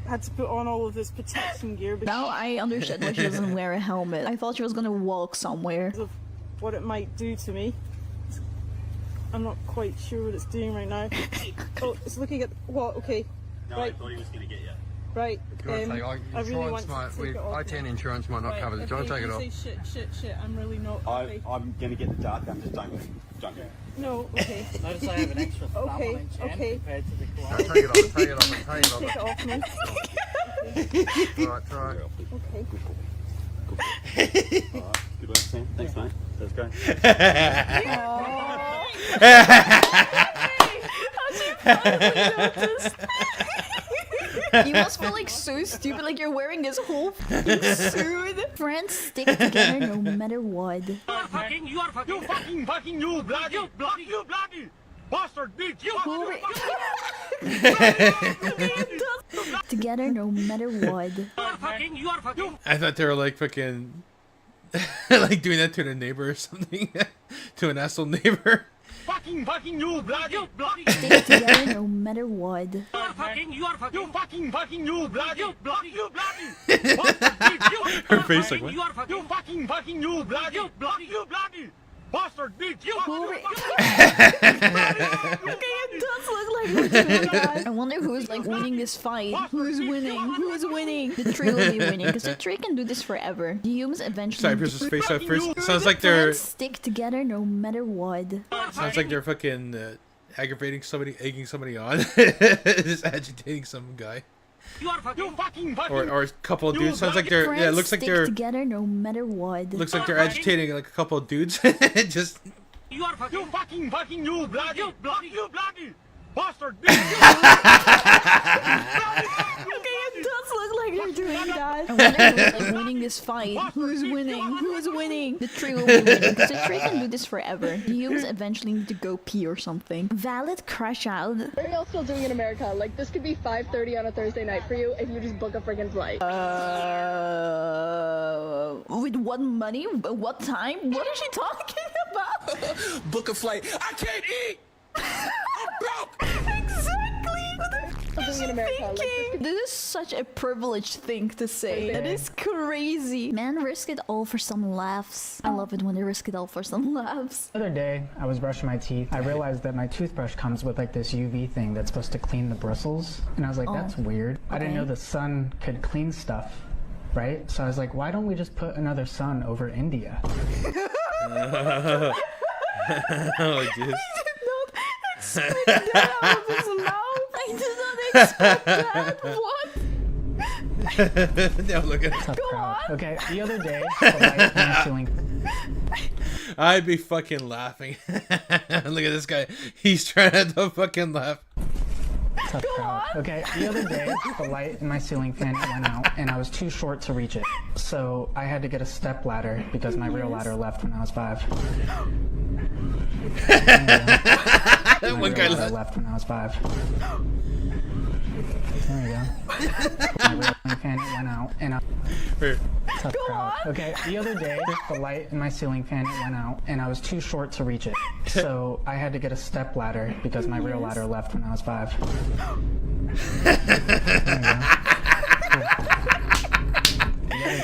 had to put on all of this protection gear because Now I understand why she doesn't wear a helmet. I thought she was gonna walk somewhere. of what it might do to me. I'm not quite sure what it's doing right now. Oh, it's looking at what? Okay. No, Right. I thought he was going to get you. Right. Do you want to take, I really want to take it off I-10 now. insurance might not Right, cover it. Do you want to take it off? If you say shit, I'm really not. Okay. I'm going to get the dart gun, just don't go. No, okay. Notice I have an extra thumb on Okay, each hand okay. compared to the koala. No, take it off, take it off, take it off. Take it off me. Right, right. Okay. Alright, good work, Sam. Thanks, mate. That's great. You must feel like so stupid, like you're wearing this whole fucking suit. Friends stick together no matter what. You bloody bastard bitch! Together no matter what. I thought they were like fucking like doing that to their neighbor or something. To an asshole neighbor. Fucking you bloody Stick together no matter what. you bloody Her face like what? you bloody bastard bitch! Okay, it does look like we're doing that. I wonder who's like winning this fight. Who's winning? Who's winning? The tree will be winning because the tree can do this forever. The humans eventually. Cypress's face at first sounds like they're Friends stick together no matter what. sounds like they're fucking aggravating somebody, egging somebody on, just agitating some guy. Or a couple of dudes. Sounds like they're Friends it looks like stick they're together no matter what. looks like they're agitating like a couple of dudes. Just you bloody bastard Okay, it does look like you're doing that. I wonder who's like winning this fight. Who's winning? Who's winning? The tree will be winning because the tree can do this forever. The humans eventually need to go pee or something. Valid crash out. What are y'all still doing in America? Like, this could be 5:30 on a Thursday night for you if you just book a freaking flight. With what money? What time? What is she talking about? book a flight. I can't eat. I'm broke. Something in America. Like, This is such a privileged thing to say. That is crazy. Men risk it all for some laughs. I love it when they risk it all for some laughs. The other day, I was brushing my teeth. I realized that my toothbrush comes with like this UV thing that's supposed to clean the bristles. And I was like, that's weird. I didn't know the sun could clean stuff, right? So I was like, why don't we just put another sun over India? Oh, jeez. Spit that out of his mouth. I did not expect that. What? Now look at Tough crowd. Okay, the other day, the light in my ceiling. I'd be fucking laughing. Look at this guy. He's trying to fucking laugh. Tough crowd. Okay, the other day, the light in my ceiling fan went out, and I was too short to reach it. So I had to get a step ladder because my real ladder left when I was 5. One guy left when I was 5. There we go. My real ceiling fan went out, and tough crowd. Okay, the other day, the light in my ceiling fan went out, and I was too short to reach it. So I had to get a step ladder because my real ladder left when I was 5.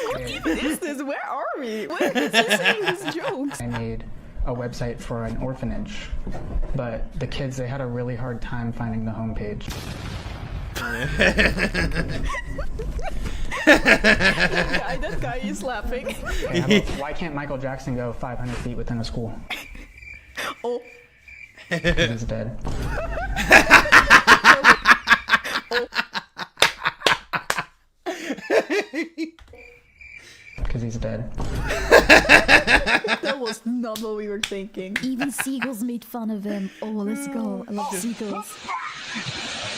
What even is this? Where are we? Where is he saying these jokes? I made a website for an orphanage, but the kids, they had a really hard time finding the homepage. that guy is laughing. Why can't Michael Jackson go 500 feet within a school? Oh. He's dead. Because he's dead. That was not what we were thinking. Even seagulls made fun of him. Oh, let's go. I love seagulls.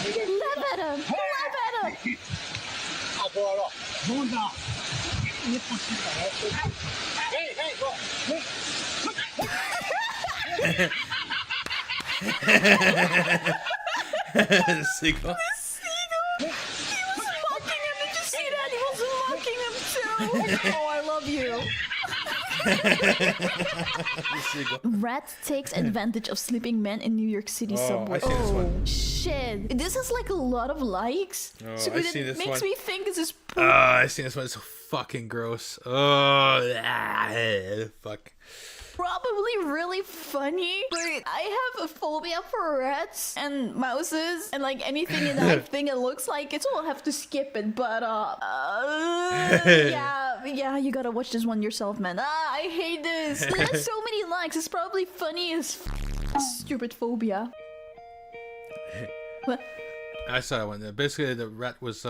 Laugh at him! Laugh at him! Seagull. He was mocking him. Did you see that? He was mocking him too. Oh, I love you. Rat takes advantage of sleeping men in New York City subway. I see this one. Shit. This has like a lot of likes. Oh, so I it see this makes one. me think this is I seen this one. It's so fucking gross. Oh, fuck. probably really funny, but I have a phobia for rats and mouses and like anything in that thing it looks like it, so I'll have to skip it. But yeah, you gotta watch this one yourself, man. I hate this. It has so many likes. It's probably funny as stupid phobia. What? I saw one. Basically, the rat was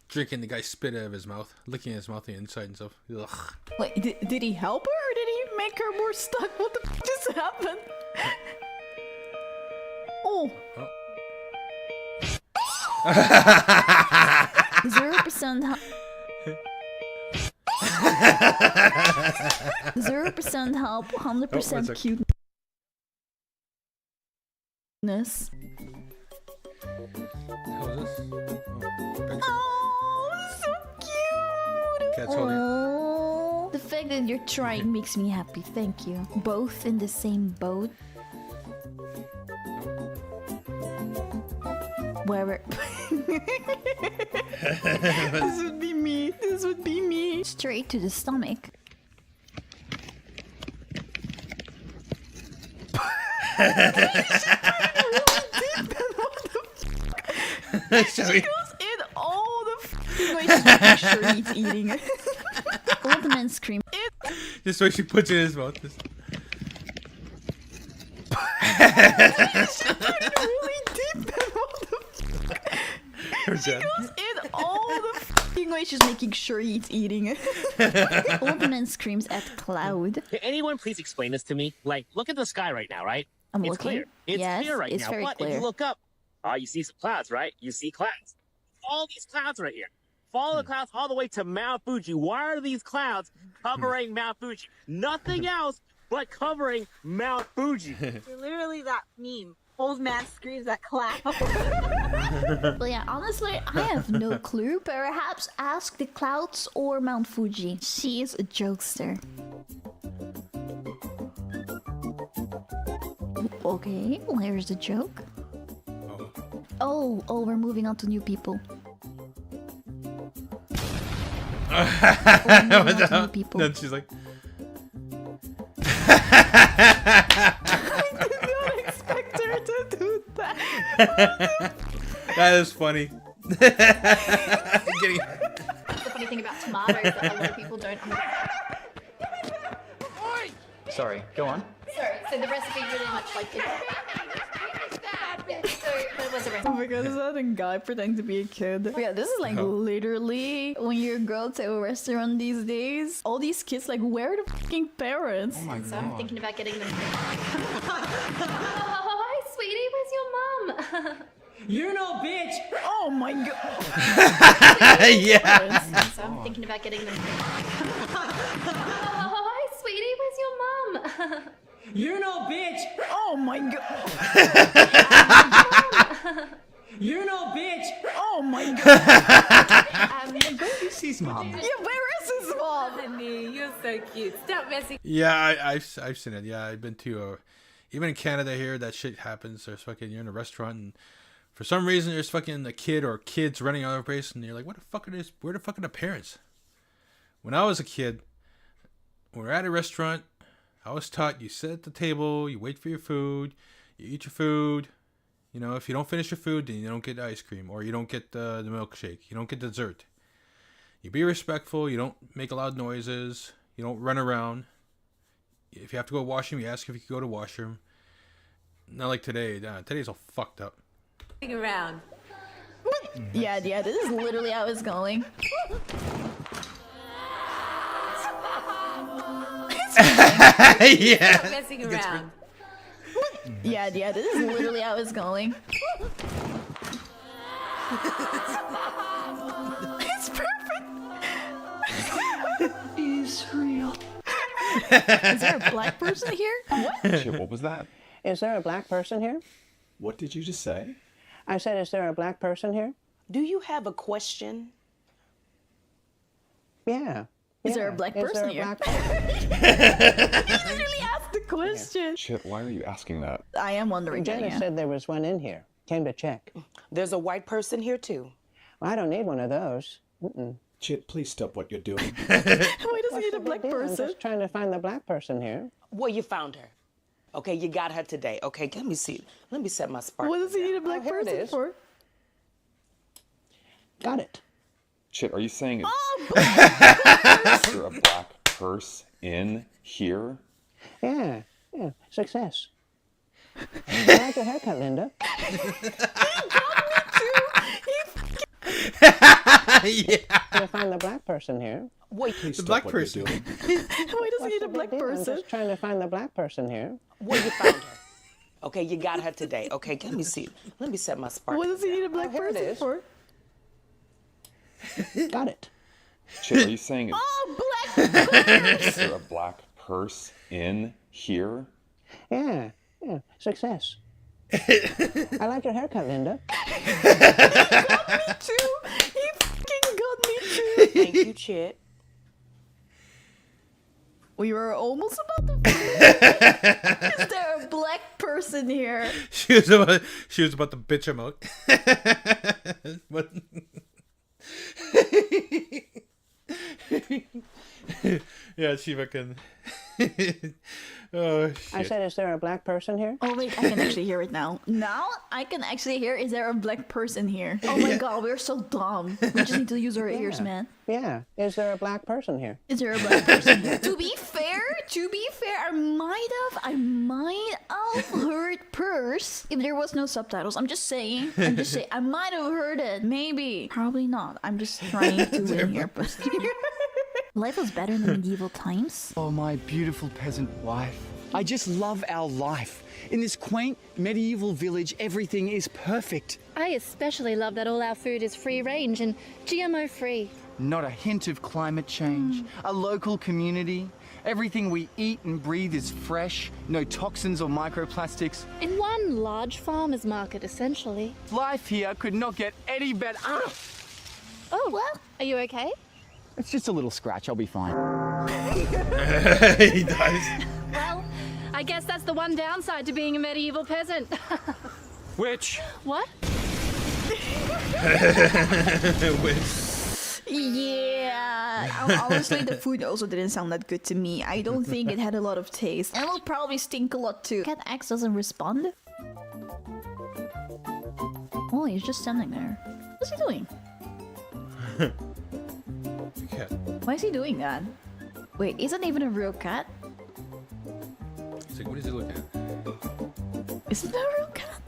drinking the guy's spit out of his mouth, licking his mouth, the inside and stuff. Ugh. Wait, did he help her or did he make her more stuck? What the f just happened? Oh. 0% 0% help, 100% cuteness. How is this? Oh, so cute! Cat's holding it. Oh, the fact that you're trying makes me happy. Thank you. Both in the same boat. Where? This would be me. This would be me. Straight to the stomach. She goes in all the f***ing ways. Just making sure he's eating it. Old man scream. Just so she puts it in his mouth. She's really deep. What the f***? She goes in all the f***ing ways. She's making sure he's eating it. Old man screams at cloud. Can anyone please explain this to me? Like, look at the sky right now, right? I'm it's looking. clear. It's Yes, clear right it's now. very But clear. if you look up, you see some clouds, right? You see clouds. All these clouds right here. Follow the clouds all the way to Mount Fuji. Why are these clouds covering Mount Fuji? Nothing else but covering Mount Fuji. You're literally that meme. Old man screams at cloud. Well, yeah, honestly, I have no clue. Perhaps ask the clouds or Mount Fuji. She is a jokester. Okay, where's the joke? Oh, we're moving on to new people. We're moving on to new people. Then she's like, I did not expect her to do that. that is funny. Getting... That's the funny thing about tomatoes that a lot of people don't understand. Sorry, go on. Sorry, so the recipe really much like it. Yeah, so what was the recipe? Oh my god, is that a guy pretending to be a kid? Yeah, this is like literally when you go to a restaurant these days, all these kids like, where are the fucking parents? Oh my So I'm god. thinking about getting them. Oh, hi, sweetie, where's your mum? You know, bitch! Oh my god. Yeah. So I'm thinking about getting them. Oh, hi, sweetie, where's your mum? You know, bitch! Oh my god. You know, bitch! Oh my god. Go kiss his mom. Yeah, where is his mom? Honey, you're so cute. Stop messing. Yeah, I've seen it. Yeah, I've been to even in Canada here, that shit happens. There's fucking, you're in a restaurant and for some reason there's fucking a kid or kids running out of the place and you're like, what the fuck are this? Where the fuck are the parents? When I was a kid, when we're at a restaurant, I was taught you sit at the table, you wait for your food, you eat your food. You know, if you don't finish your food, then you don't get ice cream or you don't get the milkshake. You don't get dessert. You be respectful. You don't make loud noises. You don't run around. If you have to go to the washroom, you ask if you can go to the washroom. Not like today. Today's all fucked up. Around. Yeah, this is literally how it's going. Yeah. Stop messing around. Yeah, this is literally how it's going. It's perfect. Is real. Is there a black person here? What? Shit, what was that? Is there a black person here? What did you just say? I said, is there a black person here? Do you have a question? Yeah. Is there a black person here? Black... You literally asked the question. Shit, why are you asking that? I am wondering. Jenna said there was one in here. Came to check. There's a white person here too. Well, I don't need one of those. Chit, please stop what you're doing. Why does he need a black person? I'm just trying to find the black person here. Well, you found her. Okay, you got her today. Okay, let me see. Let me set my spark. What does he need a black person for? Got it. Chit, are you saying Oh, is there a black purse in here? Yeah. Success. I like your haircut, Linda. Yeah. Trying to find the black person here. Wait, please the stop black what person. you're doing. Why does he need a black person? I'm just trying to find the black person here. Well, you found her. Okay, you got her today. Okay, let me see. Let me set my spark. What does he need a black here it person is. for? Got it. Chit, are you saying Oh, black purse! is there a black purse in here? Yeah. Success. I like your haircut, Linda. He got me too. He fucking got me too. Thank you, Chit. We were almost about to. Is there a black person here? She was about to bitch him out. But yeah, she fucking. Oh shit. I said, is there a black person here? Oh wait, I can actually hear it now. Now I can actually hear. Is there a black person here? Oh my god, we're so dumb. We just need to use our ears, man. Yeah. Is there a black person here? Is there a black person here? To be fair, I might have heard purse if there was no subtitles. I'm just saying. I might have heard it. Maybe. Probably not. I'm just trying to win here. Life was better in the medieval times. Oh, my beautiful peasant wife. I just love our life. In this quaint medieval village, everything is perfect. I especially love that all our food is free range and GMO free. Not a hint of climate change. A local community. Everything we eat and breathe is fresh. No toxins or microplastics. In one large farmer's market, essentially. Life here could not get any better. Ah! Oh, well, are you okay? It's just a little scratch. I'll be fine. He does. Well, I guess that's the one downside to being a medieval peasant. Which? What? Yeah. Honestly, the food also didn't sound that good to me. I don't think it had a lot of taste. And it will probably stink a lot too. Cat X doesn't respond. Oh, he's just standing there. What's he doing? Cat. Why is he doing that? Wait, isn't even a real cat? interesting. What is he looking at? Isn't that a real cat?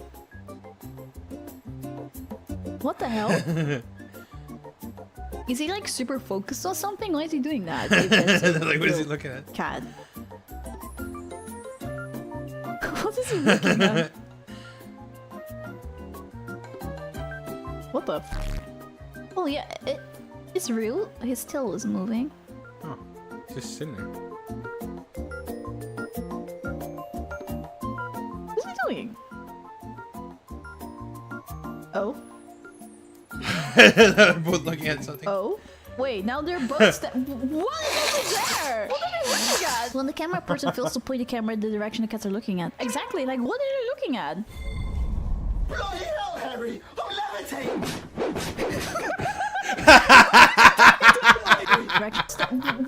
What the hell? Is he like super focused on something? Why is he doing that? Like, what is he looking at? Cat. What is he looking at? What the? Oh yeah, it's real. His tail is moving. Oh, he's just sitting there. What's he doing? Oh. They're both looking at something. Oh. Wait, now they're both what is over there? What are they looking at? When the camera person fails to point the camera in the direction the cats are looking at. Exactly, like what are they looking at? Bloody hell, Harry! I'm levitating!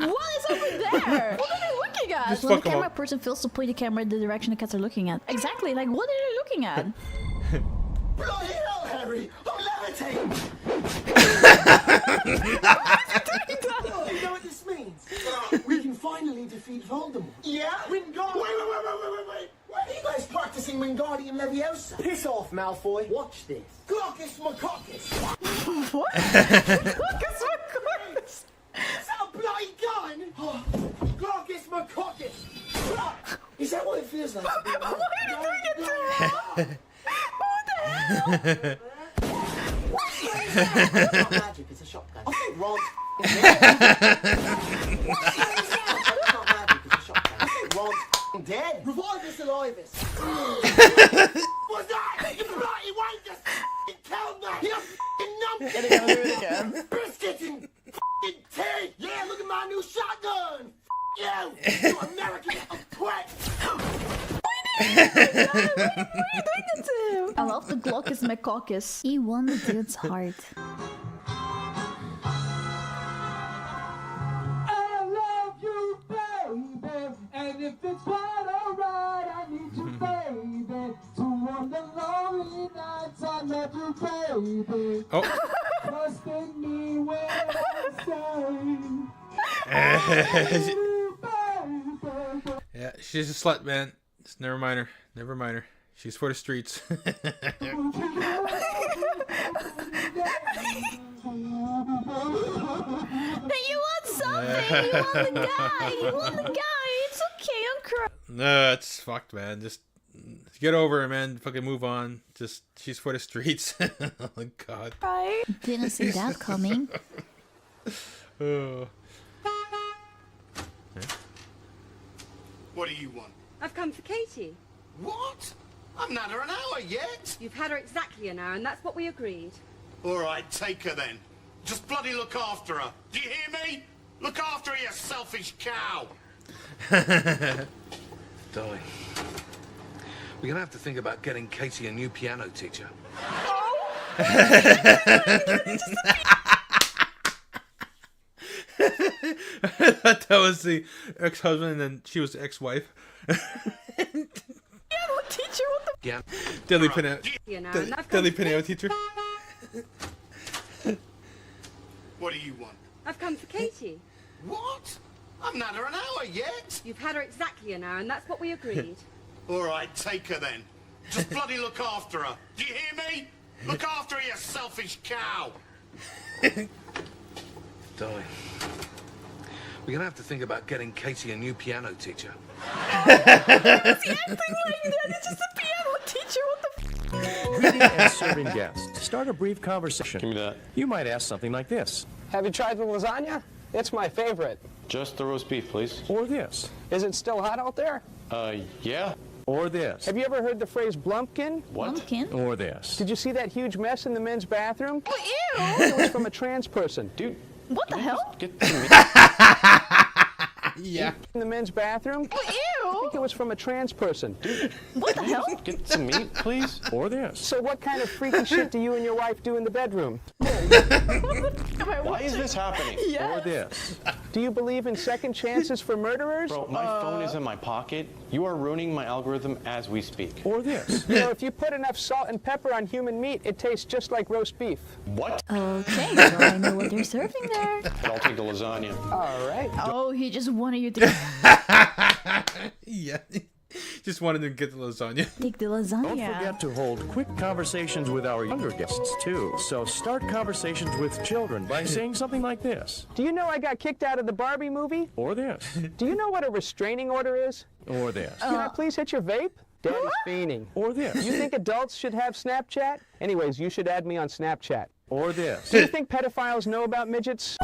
What is over there? What are they looking at? Just When the fuck 'em camera up. person fails to point the camera in the direction the cats are looking at. Exactly, like what are they looking at? Bloody hell, Harry! I'm levitating! You know what this means? We can finally defeat Voldemort. Yeah? Wingardium... Wait! Why are you guys practicing Wingardium Leviosa? Piss off, Malfoy. Watch this. Glaucus Macaulus. What? Glaucus Macaulus? Is that a bloody gun? Glaucus Macaulus. Is that what it feels like to be Why are you doing it to me? What the hell? It's not magic, it's a shotgun. I think Ron's dead. Revivus Alivus. What's that? You bloody wankers killed me. You f***ing numpty. Gonna go do it again. Biscuits and f***ing tea. Yeah, look at my new shotgun. You American twit. What are you doing it to him? I love the Glaucus Macaulus. He won the dude's heart. I love you, baby. And if it's quite alright, I need you, baby. To warm the lonely nights, I love you, baby. Oh. Trust in me when I say. Yeah, she's a slut, man. Just never mind her. Never mind her. She's for the streets. Then you want something. You want the guy. You want the guy. It's okay. I'm crying. No, it's fucked, man. Just get over it, man. Fucking move on. Just she's for the streets. Oh God. Right. Didn't see that coming. Oh. What do you want? I've come for Katie. What? I've not had her an hour yet. You've had her exactly an hour, and that's what we agreed. All right, take her then. Just bloody look after her. Do you hear me? Look after her, you selfish cow. Darling, we're gonna have to think about getting Katie a new piano teacher. I thought that was the ex-husband and then she was the ex-wife. Teacher, what the? Yeah. Deadly Piano. You know, Deadly, and I've Deadly come for Piano teacher. What do you want? I've come for Katie. What? I've not had her an hour yet. You've had her exactly an hour, and that's what we agreed. All right, take her then. Just bloody look after her. Do you hear me? Look after her, you selfish cow. Darling, we're gonna have to think about getting Katie a new piano teacher. Is he acting like that? It's just a piano teacher. What the? Greeting and serving guests. Start a brief conversation. Give me that. You might ask something like this. Have you tried the lasagna? It's my favorite. Just the roast beef, please. Or this. Is it still hot out there? Yeah. Or this. Have you ever heard the phrase blumpkin? What? Blumpkin? Or this. Did you see that huge mess in the men's bathroom? Oh, ew! It was from a trans person. Dude. What the hell? Get to me. Yeah. In the men's bathroom? Oh, I ew! think it was from a trans person. Dude. What the hell? Get some meat, please. Or this. So what kind of freaky shit do you and your wife do in the bedroom? Why is this happening? Yes. Or this. Do you believe in second chances for murderers? Bro, my phone is in my pocket. You are ruining my algorithm as we speak. Or this. You know, if you put enough salt and pepper on human meat, it tastes just like roast beef. What? Okay, so I know what they're serving there. But I'll take the lasagna. All right. Oh, he just wanted you to. Yeah. Just wanted to get the lasagna. Take the lasagna. Don't forget to hold quick conversations with our younger guests, too. So start conversations with children by saying something like this. Do you know I got kicked out of the Barbie movie? Or this. Do you know what a restraining order is? Or this. Can I please hit your vape? Daddy's fiending. Or this. You think adults should have Snapchat? Anyways, you should add me on Snapchat. Or this. Do you think pedophiles know about midgets?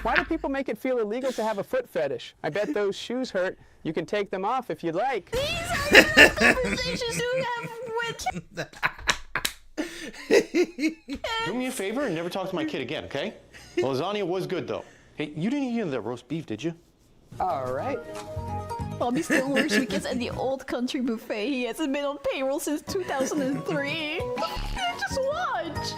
Why do people make it feel illegal to have a foot fetish? I bet those shoes hurt. You can take them off if you'd like. These are the conversations you have with. Do me a favor and never talk to my kid again, okay? The lasagna was good, though. Hey, you didn't eat the roast beef, did you? All right. Bobby still works weekends at the old country buffet. He hasn't been on payroll since 2003. Just watch.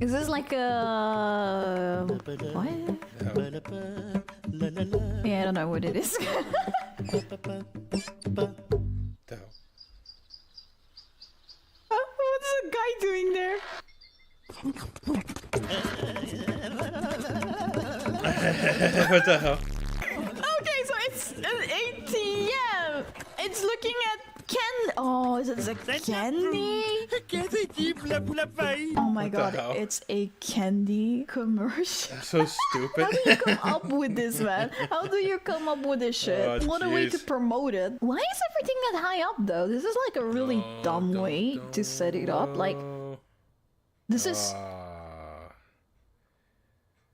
Is this like a what? Yeah, I don't know what it is. What's the guy doing there? What the hell? Okay, so it's an ATM. It's looking at candy. Oh, is it a candy? Oh my What the god, hell? it's a candy commercial. That's so stupid. How do you come up with this, man? How do you come up with this shit? Oh, What a way to jeez. promote it. Why is everything that high up though? This is like a really dumb way to set it up. Like, this is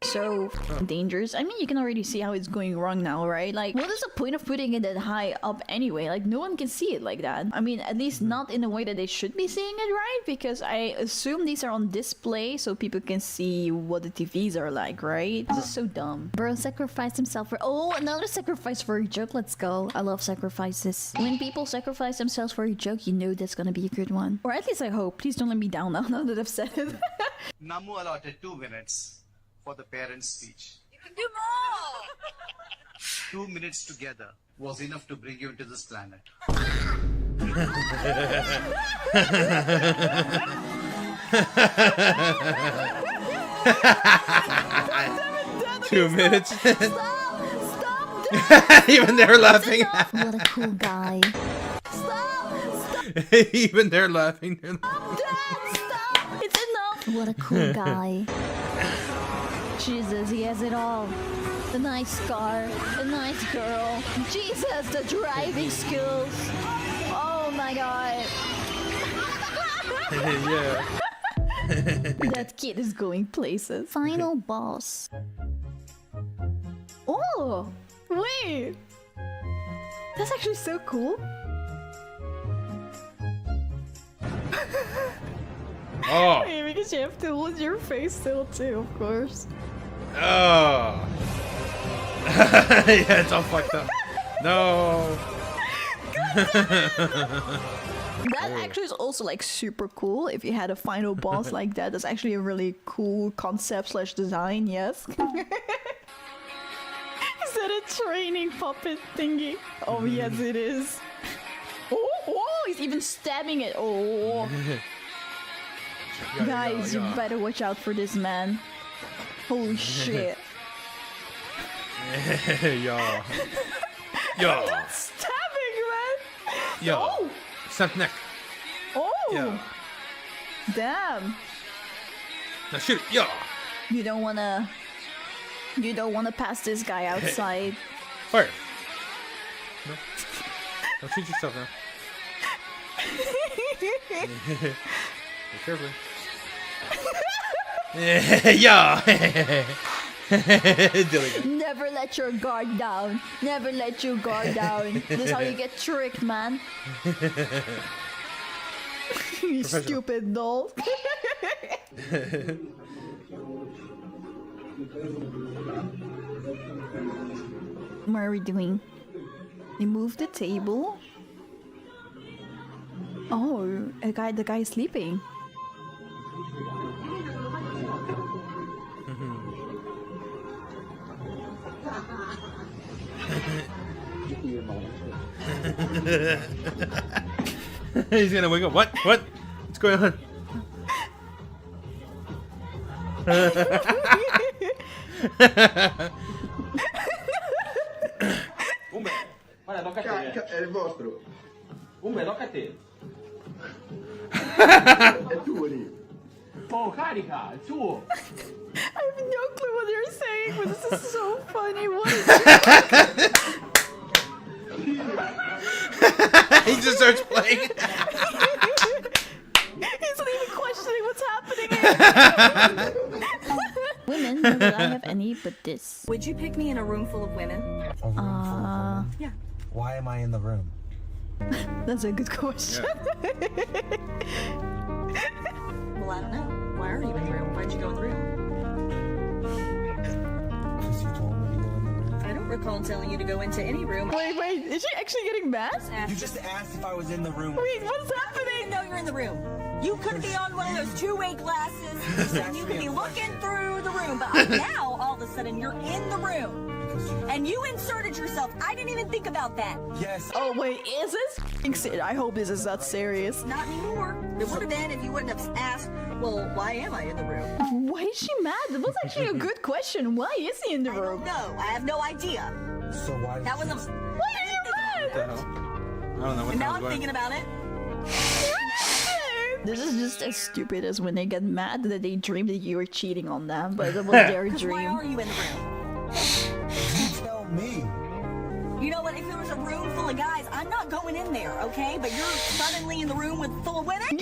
so dangerous. I mean, you can already see how it's going wrong now, right? Like, what is the point of putting it that high up anyway? Like, no one can see it like that. I mean, at least not in a way that they should be seeing it, right? Because I assume these are on display so people can see what the TVs are like, right? This is so dumb. Bro sacrificed himself for— oh, another sacrifice for a joke. Let's go. I love sacrifices. When people sacrifice themselves for a joke, you know that's gonna be a good one. Or at least I hope. Please don't let me down now that I've said it. Namu allotted 2 minutes for the parents' speech. You can do more. 2 minutes together was enough to bring you into this planet. 2 minutes. Even they're laughing. What a cool guy. Even they're laughing. It's enough. What a cool guy. Jesus, he has it all. The nice car, the nice girl. Jesus, the driving skills. Oh my god. Yeah. That kid is going places. Final boss. Oh, wait. That's actually so cool. Oh. Wait, because you have to hold your face still too, of course. Oh. Yeah, it's all fucked up. No. That actually is also like super cool if you had a final boss like that. That's actually a really cool concept slash design, yes. Is that a training puppet thingy? Oh yes it is. Oh, he's even stabbing it. Oh. Guys, you better watch out for this man. Holy shit. Yeah. Yeah. That's stabbing, man. Yeah. Oh. Snap neck. Oh. Yeah. Damn. Now shoot it. Yeah. You don't wanna pass this guy outside. Fire. No. Don't shoot yourself now. Be careful. Yeah. Never let your guard down. Never let your guard down. This is how you get tricked, man. You stupid doll. What are we doing? We moved the table. Oh, the guy is sleeping. He's gonna wake up. What? What? What's going on? Guarda, tocca a te. È il vostro. Tocca a te. È tuo lì. Oh, carica, è tuo. I have no clue what you're saying, but this is so funny. What is He just starts playing. He's not even questioning what's happening here. Women, not that I have any, but this. Would you pick me in a room full of women? Yeah. Why am I in the room? That's a good question. Well, I don't know. Why are you in the room? Why'd you go in the room? Because you told me to go in the room. I don't recall telling you to go into any room. Wait, is she actually getting mad? You just asked if I was in the room. Wait, what's happening? No, you're in the room. You could be on one of those two-way glasses, and you could be looking through the room. But now, all of a sudden, you're in the room. And you inserted yourself. I didn't even think about that. Yes. Oh, wait, is this? I hope this is not serious. Not anymore. It would have been if you wouldn't have asked, well, why am I in the room? Why is she mad? That was actually a good question. Why is he in the room? No, I have no idea. So why? That was a... Why are you mad? What the hell? I don't know what And the now hell's I'm going thinking about it. This is just as stupid as when they get mad that they dream that you were cheating on them, but it was their Why dream. are you in the room? You tell me. You know what? If there was a room full of guys, I'm not going in there, okay? But you're suddenly in the room full of women?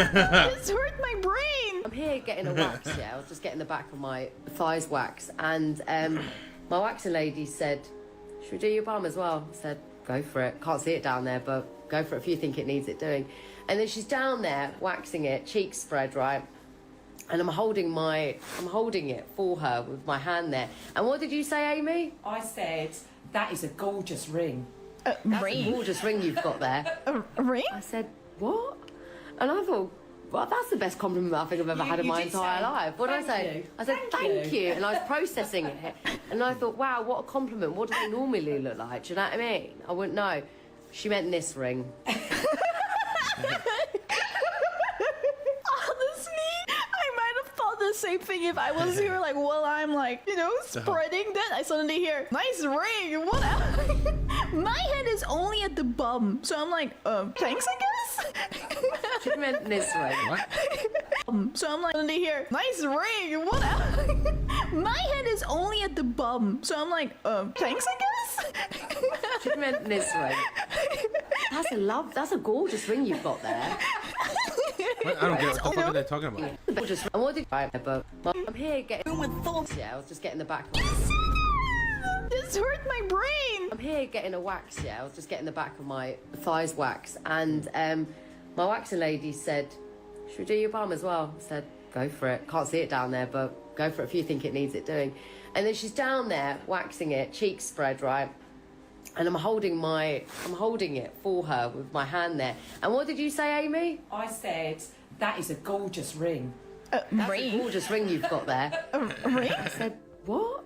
This hurt my brain! I'm here getting a wax, yeah. I was just getting the back of my thighs wax. And my waxing lady said, should we do your bum as well? I said, go for it. Can't see it down there, but go for it if you think it needs it doing. And then she's down there waxing it, cheeks spread, right? And I'm holding it for her with my hand there. And what did you say, Amy? I said, that is a gorgeous ring. That's a gorgeous ring you've got there. A ring? I said, what? And I thought, well, that's the best compliment I think I've ever had in my entire life. What did I say? I said, thank you. And I was processing it. And I thought, wow, what a compliment. What do they normally look like? Do you know what I mean? I wouldn't know. She meant this ring. The same thing if I was here, like, while I'm, like, you know, spreading, then I suddenly hear, nice ring, what My head is only at the bum, so I'm like, thanks, I guess? She meant this ring. What? So I'm like, suddenly hear, nice ring, what My head is only at the bum, so I'm like, thanks, I guess? She meant this ring. That's a gorgeous ring you've got there. What? I don't get what the fuck are they talking about? Gorgeous. And what did but I'm here getting with full. Yeah, I was just getting the back. This hurt my brain. I'm here getting a wax. Yeah, I was just getting the back of my thighs wax, and my waxing lady said, should we do your bum as well? I said, go for it. Can't see it down there, but go for it if you think it needs it doing. And then she's down there waxing it, cheeks spread, right? And I'm holding it for her with my hand there. And what did you say, Amy? I said, that is a gorgeous ring. That's a gorgeous ring you've got there. A ring? I said, what?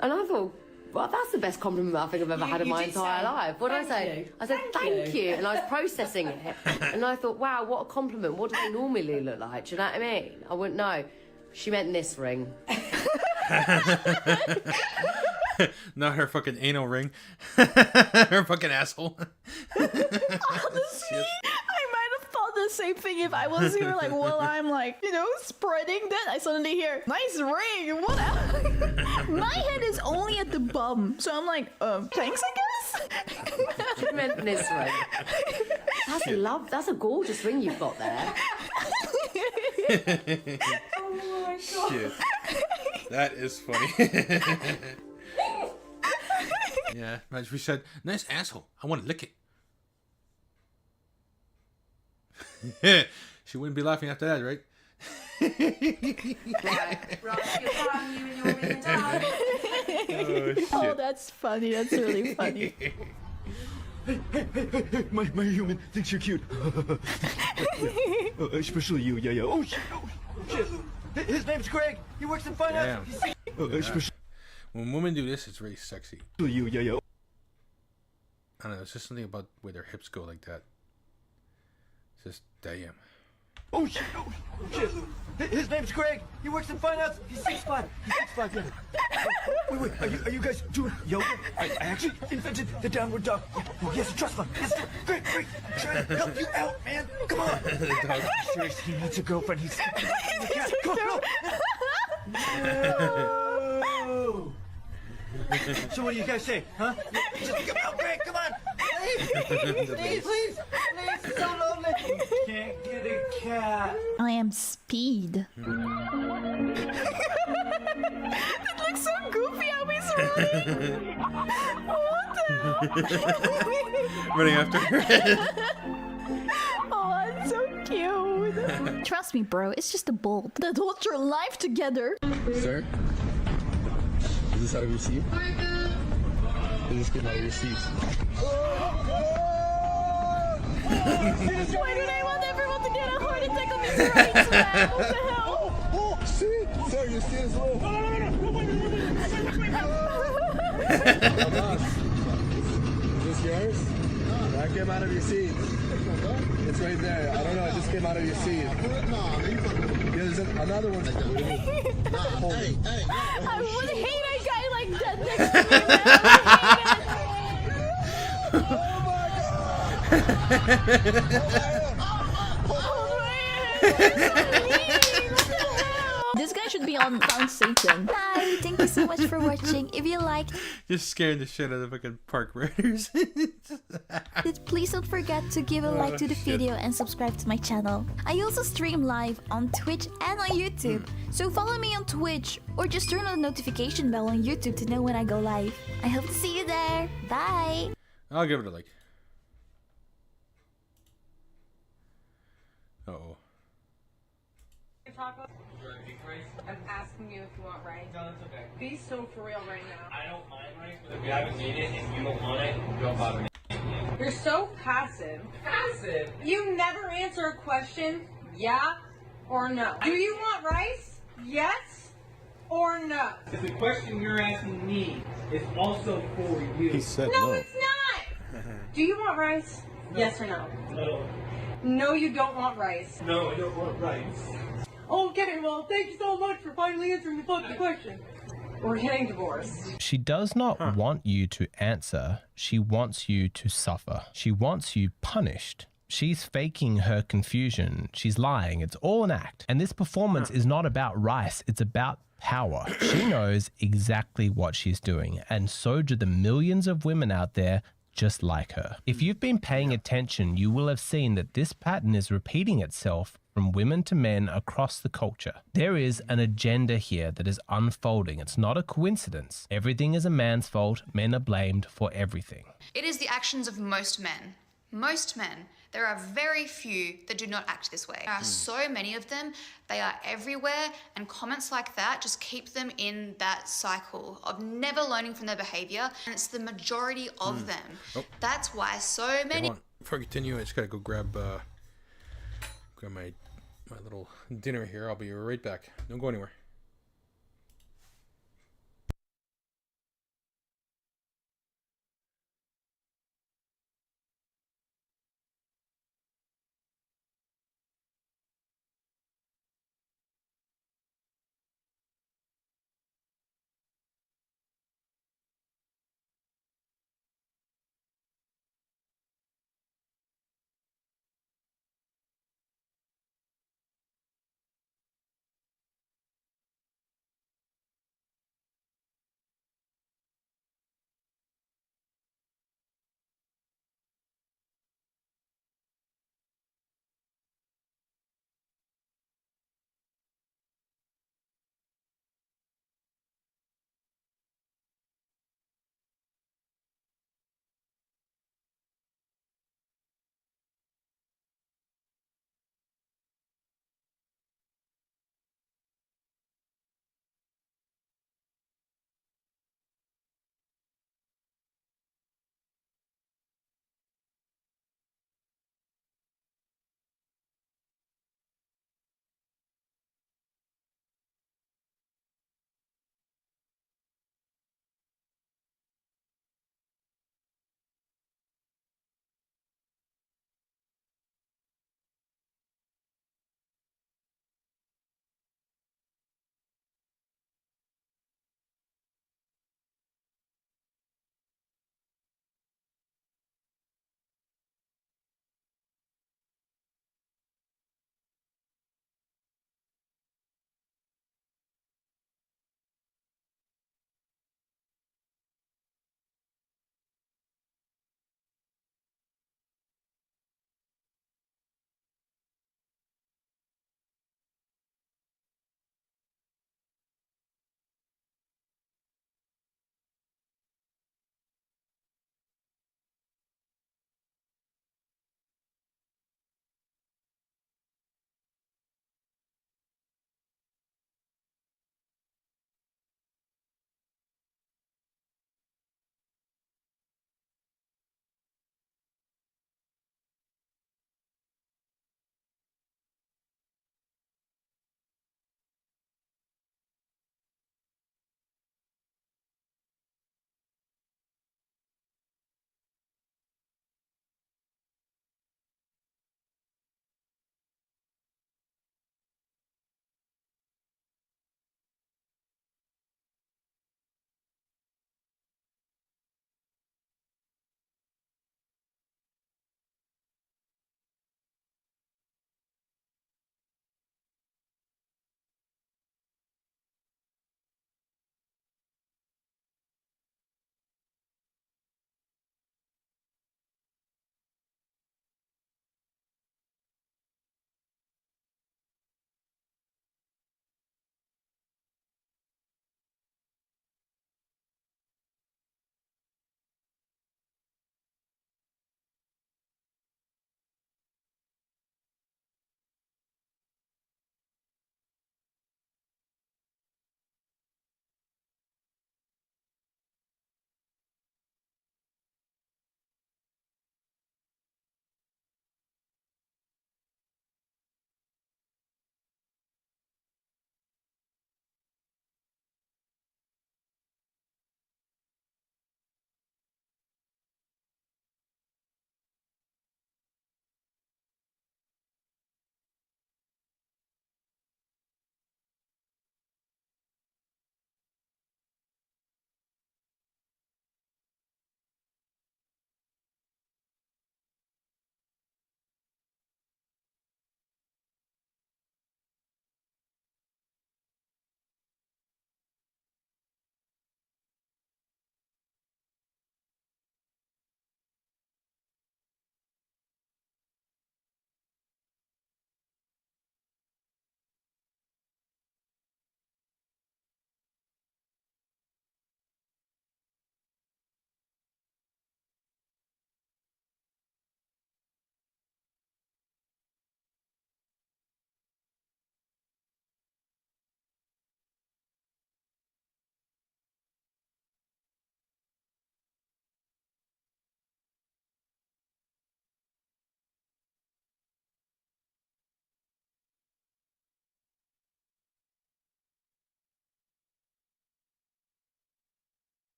And I thought, well, that's the best compliment I think I've ever had in my entire life. What did I say? I said, thank you. And I was processing it. And I thought, wow, what a compliment. What do they normally look like? Do you know what I mean? I wouldn't know. She meant this ring. Not her fucking anal ring. Her fucking asshole. Honestly, I might have thought the same thing if I was here, like, while I'm, like, you know, spreading, then I suddenly hear, nice ring, what My head is only at the bum, so I'm like, thanks, I guess? She meant this ring. That's a gorgeous ring you've got there. Oh my god. Shit. That is funny. Yeah, imagine we said, nice asshole. I want to lick it. She wouldn't be laughing after that, right? Oh, that's funny. That's really funny. Hey, my human thinks you're cute. Especially you, yeah. Oh, shit. His name's Greg. He works in finance. When women do this, it's really sexy. You, yeah. I don't know. It's just something about where their hips go like that. It's just damn. Oh shit! Oh shit! His name's Greg. He works in finance. He's 6'5". He's 6'5". Yeah. Wait. Are you guys doing yoga? I actually invented the downward dog. Oh, yes, trust fund. Yes, great. Trying to help you out, man. Come on. Seriously, he needs a girlfriend. He's. Come on. No. So what do you guys say, huh? Just come out, Greg. Come on. Please. It's so lonely. Can't get a cat. I am speed. It looks so goofy how he's running. What the hell? Running after her. Oh, that's so cute. Trust me, bro. It's just a bolt that holds your life together. Sir, is this out of your seat? Is this getting out of your seat? Why do they want everyone to get a heart attack on these rides, man? What the hell? Oh, see? Sir, your seat is low. Is this yours? That came out of your seat. It's right there. I don't know. It just came out of your seat. Yeah, there's another one. I would hate a guy like that next to me, man. This guy should be on Satan. Bye. Thank you so much for watching. If you liked, Just scaring the shit out of the fucking park raiders. please don't forget to give a like to the video and subscribe to my channel. I also stream live on Twitch and on YouTube. So follow me on Twitch or just turn on the notification bell on YouTube to know when I go live. I hope to see you there. Bye. I'll give it a like. Uh-oh. I'm asking you if you want rice. No, that's okay. Be so for real right now. I don't mind rice, but if we haven't made it and you don't want it, don't bother me. You're so passive. Passive? You never answer a question, yeah or no. Do you want rice? Yes or no? The question you're asking me is also for you. He said No, it's not. Do you want rice? Yes or no? No. No, you don't want rice. No, I don't want rice. Okay, well, thank you so much for finally answering the fucking question. We're getting divorced. She does not want you to answer. She wants you to suffer. She wants you punished. She's faking her confusion. She's lying. It's all an act. And this performance is not about rice. It's about power. She knows exactly what she's doing. And so do the millions of women out there just like her. If you've been paying attention, you will have seen that this pattern is repeating itself from women to men across the culture. There is an agenda here that is unfolding. It's not a coincidence. Everything is a man's fault. Men are blamed for everything. It is the actions of most men. Most men. There are very few that do not act this way. There are so many of them. They are everywhere, and comments like that just keep them in that cycle of never learning from their behavior, and it's the majority of them. Oh. That's why so many... Hold on. Before I continue, I just gotta go grab my little dinner here. I'll be right back. Don't go anywhere.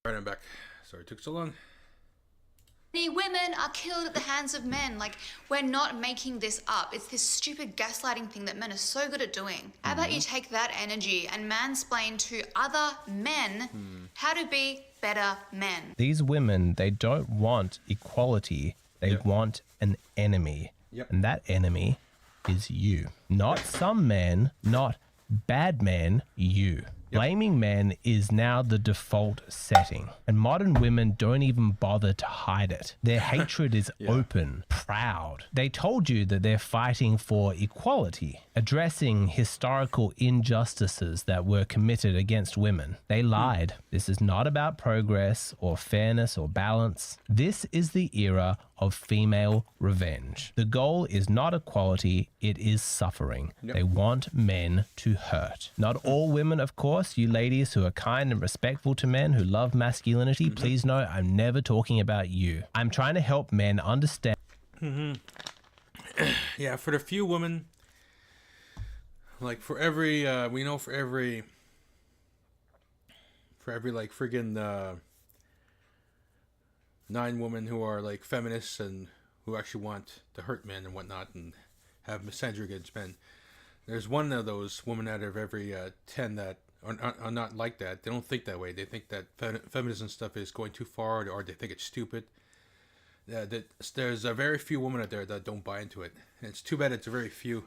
Alright, I'm back. Sorry it took so long. Many women are killed at the hands of men. Like, we're not making this up. It's this stupid gaslighting thing that men are so good at doing. How about you take that energy and mansplain to other men how to be better men? These women, they don't want equality. They want an enemy. And that enemy is you. Not some men, not bad men, you. Blaming men is now the default setting, and modern women don't even bother to hide it. Their hatred is open, proud. They told you that they're fighting for equality, addressing historical injustices that were committed against women. They lied. This is not about progress or fairness or balance. This is the era of female revenge. The goal is not equality, it is suffering. They want men to hurt. Not all women, of course. You ladies who are kind and respectful to men, who love masculinity, please know I'm never talking about you. I'm trying to help men understand. Yeah, for the few women, like for every, we know for every like friggin' 9 women who are like feminists and who actually want to hurt men and whatnot and have misandry against men. There's one of those women out of every 10 that are not like that. They don't think that way. They think that feminism stuff is going too far, or they think it's stupid. There's a very few women out there that don't buy into it. And it's too bad it's a very few.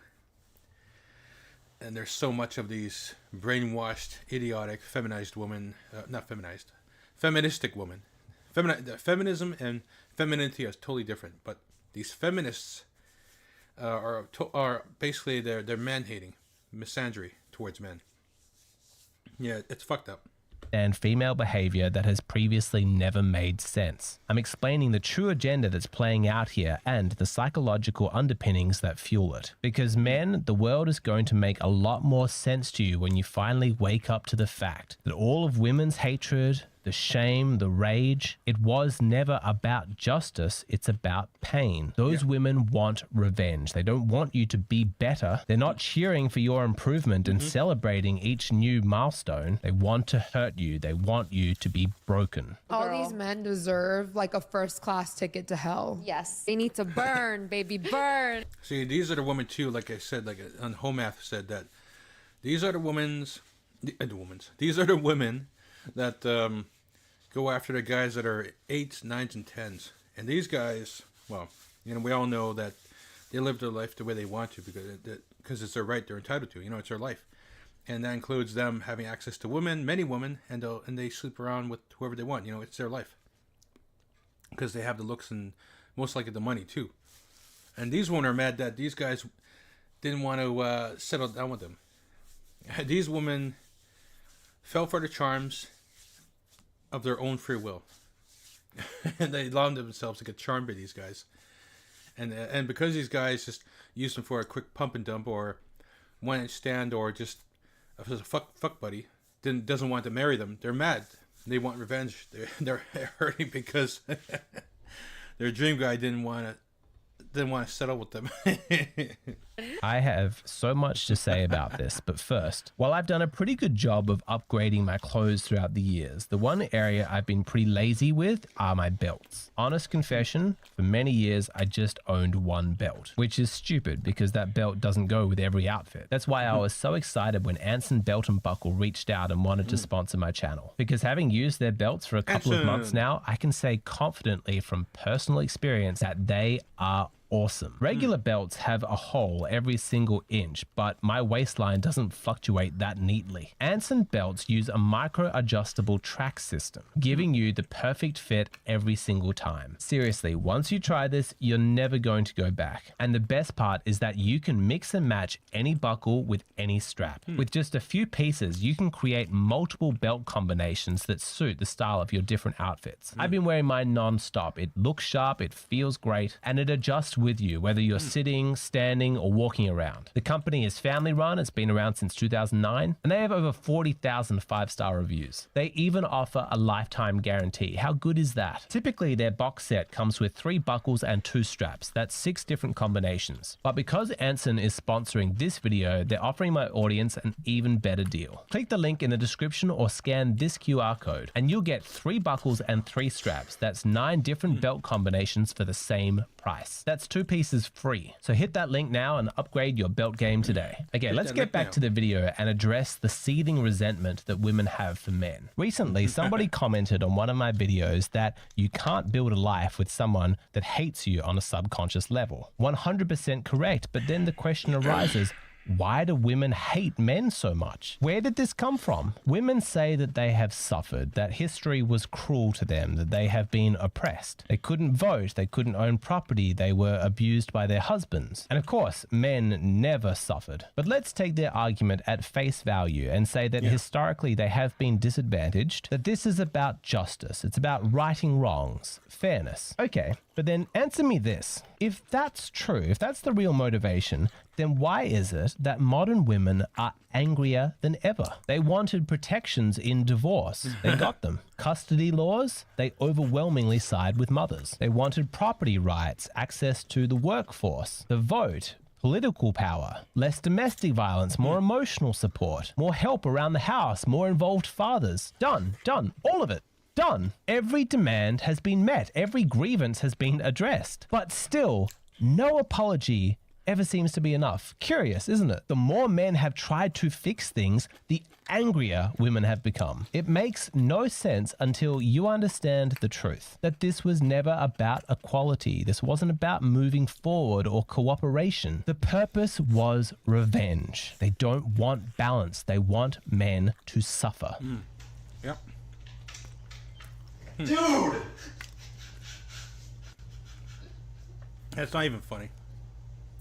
And there's so much of these brainwashed, idiotic, feminized women, not feminized, feministic women. Feminism and femininity are totally different, but these feminists are basically they're man-hating, misandry towards men. Yeah, it's fucked up. And female behavior that has previously never made sense. I'm explaining the true agenda that's playing out here and the psychological underpinnings that fuel it. Because men, the world is going to make a lot more sense to you when you finally wake up to the fact that all of women's hatred, the shame, the rage, it was never about justice, it's about pain. Those women want revenge. They don't want you to be better. They're not cheering for your improvement and celebrating each new milestone. They want to hurt you. They want you to be broken. All these men deserve like a first-class ticket to hell. Yes. They need to burn, baby, burn. See, these are the women too, like I said, like on Home Math said that these are the these are the women that go after the guys that are 8s, 9s, and 10s. And these guys, well, you know, we all know that they live their life the way they want to because it's their right, they're entitled to. You know, it's their life. And that includes them having access to women, many women, and they sleep around with whoever they want. You know, it's their life. Because they have the looks and most likely the money too. And these women are mad that these guys didn't want to settle down with them. These women fell for the charms of their own free will. And they allowed themselves to get charmed by these guys. And because these guys just use them for a quick pump and dump or one night stand or just as a fuck buddy, doesn't want to marry them, they're mad. They want revenge. They're hurting because their dream guy didn't want to settle with them. I have so much to say about this, but first, while I've done a pretty good job of upgrading my clothes throughout the years, the one area I've been pretty lazy with are my belts. Honest confession, for many years I just owned one belt, which is stupid because that belt doesn't go with every outfit. That's why I was so excited when Anson Belt and Buckle reached out and wanted to sponsor my channel. Because having used their belts for a couple of months now, I can say confidently from personal experience that they are awesome. Regular belts have a hole every single inch, but my waistline doesn't fluctuate that neatly. Anson belts use a micro-adjustable track system, giving you the perfect fit every single time. Seriously, once you try this, you're never going to go back. And the best part is that you can mix and match any buckle with any strap. With just a few pieces, you can create multiple belt combinations that suit the style of your different outfits. I've been wearing mine non-stop. It looks sharp, it feels great, and it adjusts with you, whether you're sitting, standing, or walking around. The company is family run. It's been around since 2009, and they have over 40,000 five-star reviews. They even offer a lifetime guarantee. How good is that? Typically, their box set comes with 3 buckles and 2 straps. That's 6 different combinations. But because Anson is sponsoring this video, they're offering my audience an even better deal. Click the link in the description or scan this QR code, and you'll get 3 buckles and 3 straps. That's 9 different belt combinations for the same price. That's 2 pieces free. So hit that link now and upgrade your belt game today. Okay, let's get back to the video and address the seething resentment that women have for men. Recently, somebody commented on one of my videos that you can't build a life with someone that hates you on a subconscious level. 100% correct, but then the question arises, why do women hate men so much? Where did this come from? Women say that they have suffered, that history was cruel to them, that they have been oppressed. They couldn't vote, they couldn't own property, they were abused by their husbands. And of course, men never suffered. But let's take their argument at face value and say that historically they have been disadvantaged, that this is about justice, it's about righting wrongs, fairness. Okay, but then answer me this. If that's true, if that's the real motivation, then why is it that modern women are angrier than ever? They wanted protections in divorce. They got them. Custody laws, they overwhelmingly side with mothers. They wanted property rights, access to the workforce, the vote, political power, less domestic violence, more emotional support, more help around the house, more involved fathers. Done, all of it. Done. Every demand has been met. Every grievance has been addressed. But still, no apology ever seems to be enough. Curious, isn't it? The more men have tried to fix things, the angrier women have become. It makes no sense until you understand the truth, that this was never about equality. This wasn't about moving forward or cooperation. The purpose was revenge. They don't want balance. They want men to suffer. Yep. Dude! That's not even funny.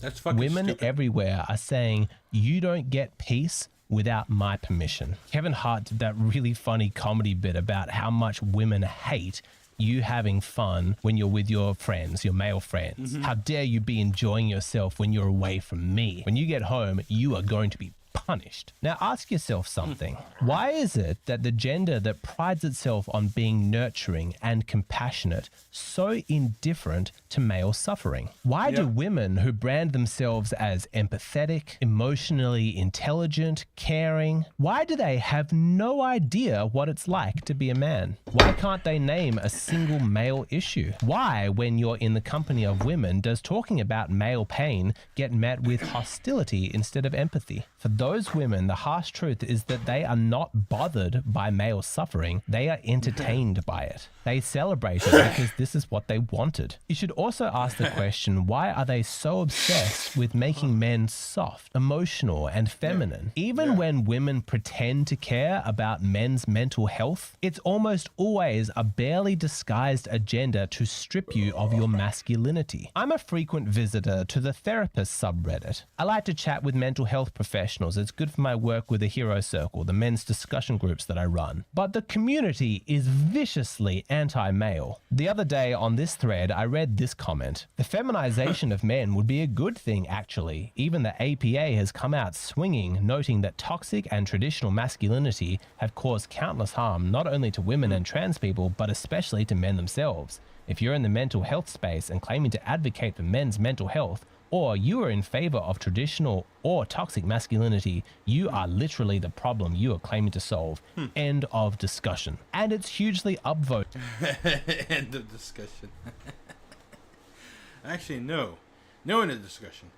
That's fucking Women stupid. everywhere are saying, you don't get peace without my permission. Kevin Hart did that really funny comedy bit about how much women hate you having fun when you're with your friends, your male friends. How dare you be enjoying yourself when you're away from me? When you get home, you are going to be punished. Now ask yourself something. Why is it that the gender that prides itself on being nurturing and compassionate so indifferent to male suffering? Why do women who brand themselves as empathetic, emotionally intelligent, caring, why do they have no idea what it's like to be a man? Why can't they name a single male issue? Why, when you're in the company of women, does talking about male pain get met with hostility instead of empathy? For those women, the harsh truth is that they are not bothered by male suffering. They are entertained by it. They celebrate it because this is what they wanted. You should also ask the question, why are they so obsessed with making men soft, emotional, and feminine? Even when women pretend to care about men's mental health, it's almost always a barely disguised agenda to strip you of your masculinity. I'm a frequent visitor to the therapist subreddit. I like to chat with mental health professionals. It's good for my work with the Hero Circle, the men's discussion groups that I run. But the community is viciously anti-male. The other day on this thread, I read this comment. The feminization of men would be a good thing, actually. Even the APA has come out swinging, noting that toxic and traditional masculinity have caused countless harm, not only to women and trans people, but especially to men themselves. If you're in the mental health space and claiming to advocate for men's mental health, or you are in favor of traditional or toxic masculinity, you are literally the problem you are claiming to solve. End of discussion. And it's hugely upvoted. End of discussion. Actually, no. No end of discussion.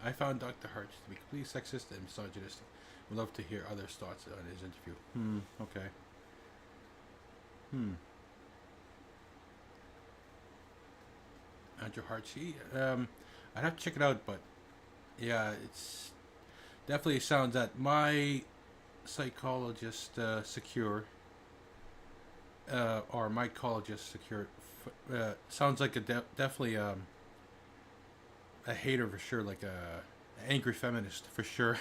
I found Dr. Hart to be completely sexist and misogynistic. Would love to hear others' thoughts on his interview. Okay. Andrew Hartsey. I'd have to check it out, but yeah, it's definitely sounds that my psychologist secure or my psychologist secure sounds like a definitely a hater for sure, like a Angry feminist, for sure.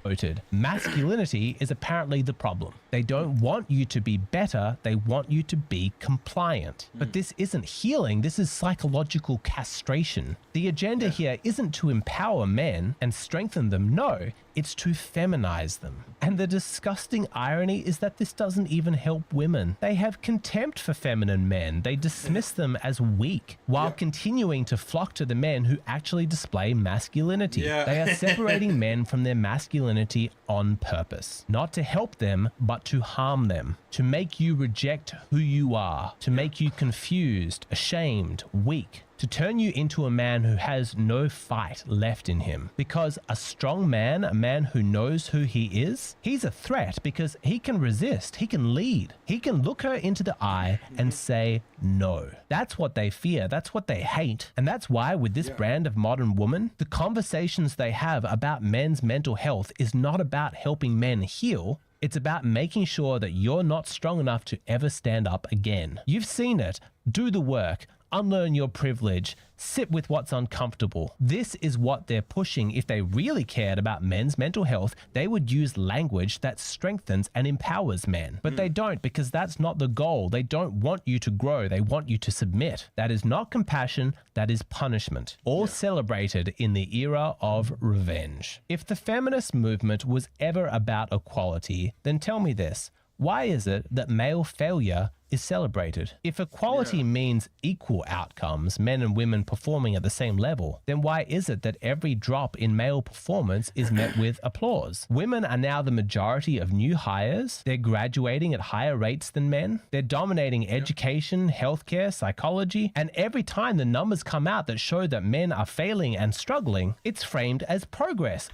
Voted. Masculinity is apparently the problem. They don't want you to be better, they want you to be compliant. But this isn't healing, this is psychological castration. The agenda here isn't to empower men and strengthen them, no, it's to feminize them. And the disgusting irony is that this doesn't even help women. They have contempt for feminine men. They dismiss them as weak, while continuing to flock to the men who actually display masculinity. They are separating men from their masculinity on purpose. Not to help them, but to harm them. To make you reject who you are. To make you confused, ashamed, weak. To turn you into a man who has no fight left in him. Because a strong man, a man who knows who he is, he's a threat because he can resist, he can lead. He can look her into the eye and say no. That's what they fear, that's what they hate. And that's why with this brand of modern woman, the conversations they have about men's mental health is not about helping men heal. It's about making sure that you're not strong enough to ever stand up again. You've seen it. Do the work. Unlearn your privilege, sit with what's uncomfortable. This is what they're pushing. If they really cared about men's mental health, they would use language that strengthens and empowers men. But they don't, because that's not the goal. They don't want you to grow. They want you to submit. That is not compassion, that is punishment. All celebrated in the era of revenge. If the feminist movement was ever about equality, then tell me this. Why is it that male failure is celebrated? If equality means equal outcomes, men and women performing at the same level, then why is it that every drop in male performance is met with applause? Women are now the majority of new hires. They're graduating at higher rates than men. They're dominating education, healthcare, psychology, and every time the numbers come out that show that men are failing and struggling, it's framed as progress.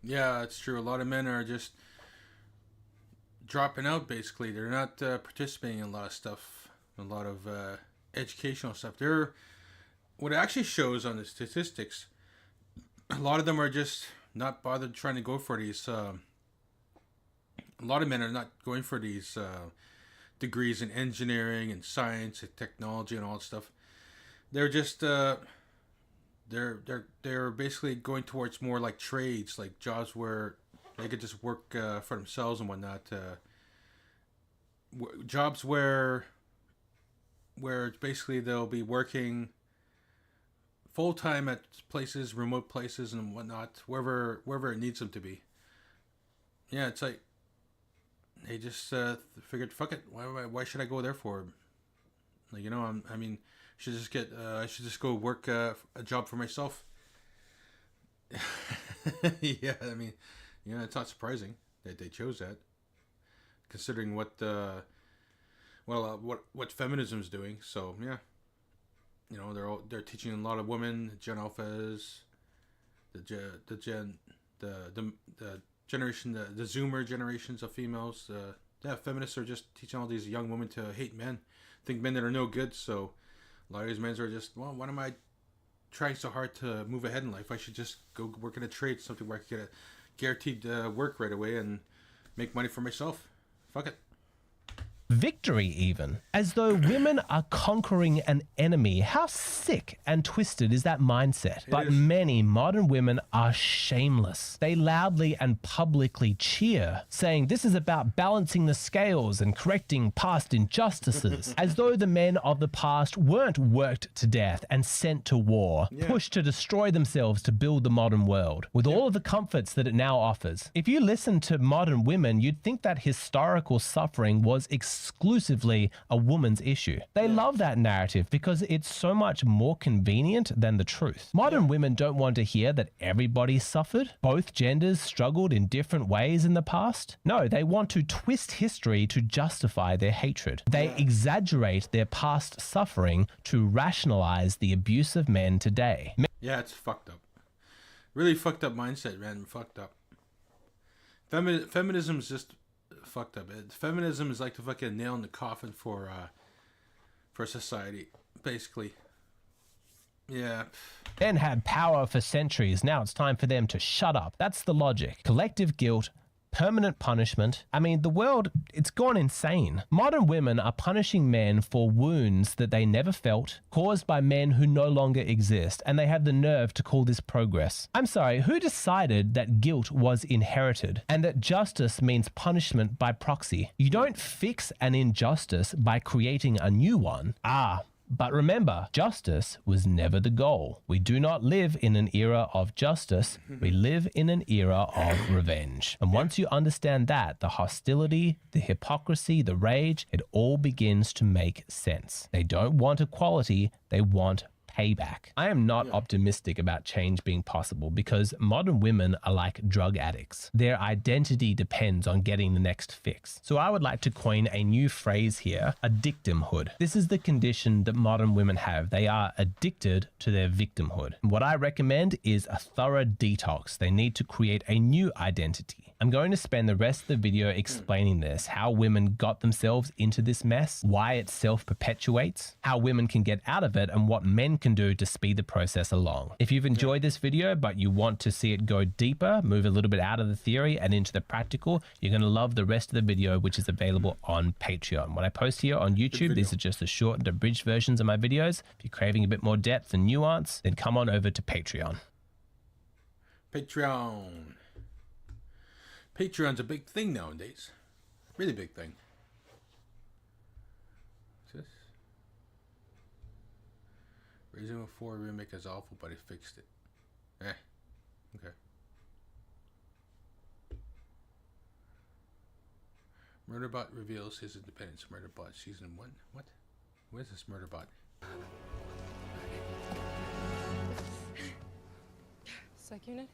Yeah, it's true. A lot of men are just dropping out, basically. They're not participating in a lot of stuff, a lot of educational stuff. What it actually shows on the statistics, a lot of them are just not bothered trying to go for these. A lot of men are not going for these degrees in engineering and science and technology and all that stuff. They're just they're basically going towards more like trades, like jobs where they could just work for themselves and whatnot. Jobs where basically they'll be working full time at places, remote places and whatnot, wherever it needs them to be. Yeah, it's like they just figured, fuck it. Why should I go there for? Like, you know, I mean, I should just go work a job for myself. Yeah, I mean. Yeah, it's not surprising that they chose that, considering what feminism's doing. So yeah, you know, they're teaching a lot of women, Gen Alphas, the generation, the Zoomer generations of females. Feminists are just teaching all these young women to hate men, think men that are no good. So a lot of these men are just, well, why am I trying so hard to move ahead in life? I should just go work in a trade, something where I could get a guaranteed work right away and make money for myself. Fuck it. Victory even, as though women are conquering an enemy. How sick and twisted is that mindset? But many modern women are shameless. They loudly and publicly cheer, saying this is about balancing the scales and correcting past injustices, as though the men of the past weren't worked to death and sent to war, pushed to destroy themselves to build the modern world, with all of the comforts that it now offers. If you listen to modern women, you'd think that historical suffering was exclusively a woman's issue. They love that narrative because it's so much more convenient than the truth. Modern women don't want to hear that everybody suffered. Both genders struggled in different ways in the past. No, they want to twist history to justify their hatred. They exaggerate their past suffering to rationalize the abuse of men today. Yeah, it's fucked up. Really fucked up mindset, man. Fucked up. Feminism's just fucked up. Feminism is like the fucking nail in the coffin for society, basically. Yeah. Men had power for centuries. Now it's time for them to shut up. That's the logic. Collective guilt, permanent punishment. I mean, the world, it's gone insane. Modern women are punishing men for wounds that they never felt, caused by men who no longer exist, and they have the nerve to call this progress. I'm sorry, who decided that guilt was inherited and that justice means punishment by proxy? You don't fix an injustice by creating a new one. But remember, justice was never the goal. We do not live in an era of justice. We live in an era of revenge. And once you understand that, the hostility, the hypocrisy, the rage, it all begins to make sense. They don't want equality, they want payback. I am not optimistic about change being possible because modern women are like drug addicts. Their identity depends on getting the next fix. So I would like to coin a new phrase here, addictimhood. This is the condition that modern women have. They are addicted to their victimhood. What I recommend is a thorough detox. They need to create a new identity. I'm going to spend the rest of the video explaining this, how women got themselves into this mess, why it self-perpetuates, how women can get out of it, and what men can do to speed the process along. If you've enjoyed this video, but you want to see it go deeper, move a little bit out of the theory and into the practical, you're going to love the rest of the video, which is available on Patreon. When I post here on YouTube, these are just the short and abridged versions of my videos. If you're craving a bit more depth and nuance, then come on over to Patreon. Patreon's a big thing nowadays. Really big thing. What's this? Resident 4 remake is awful, but he fixed it. Okay. Murderbot reveals his independence. Murderbot season 1. What? What is this Murderbot? Psych unit?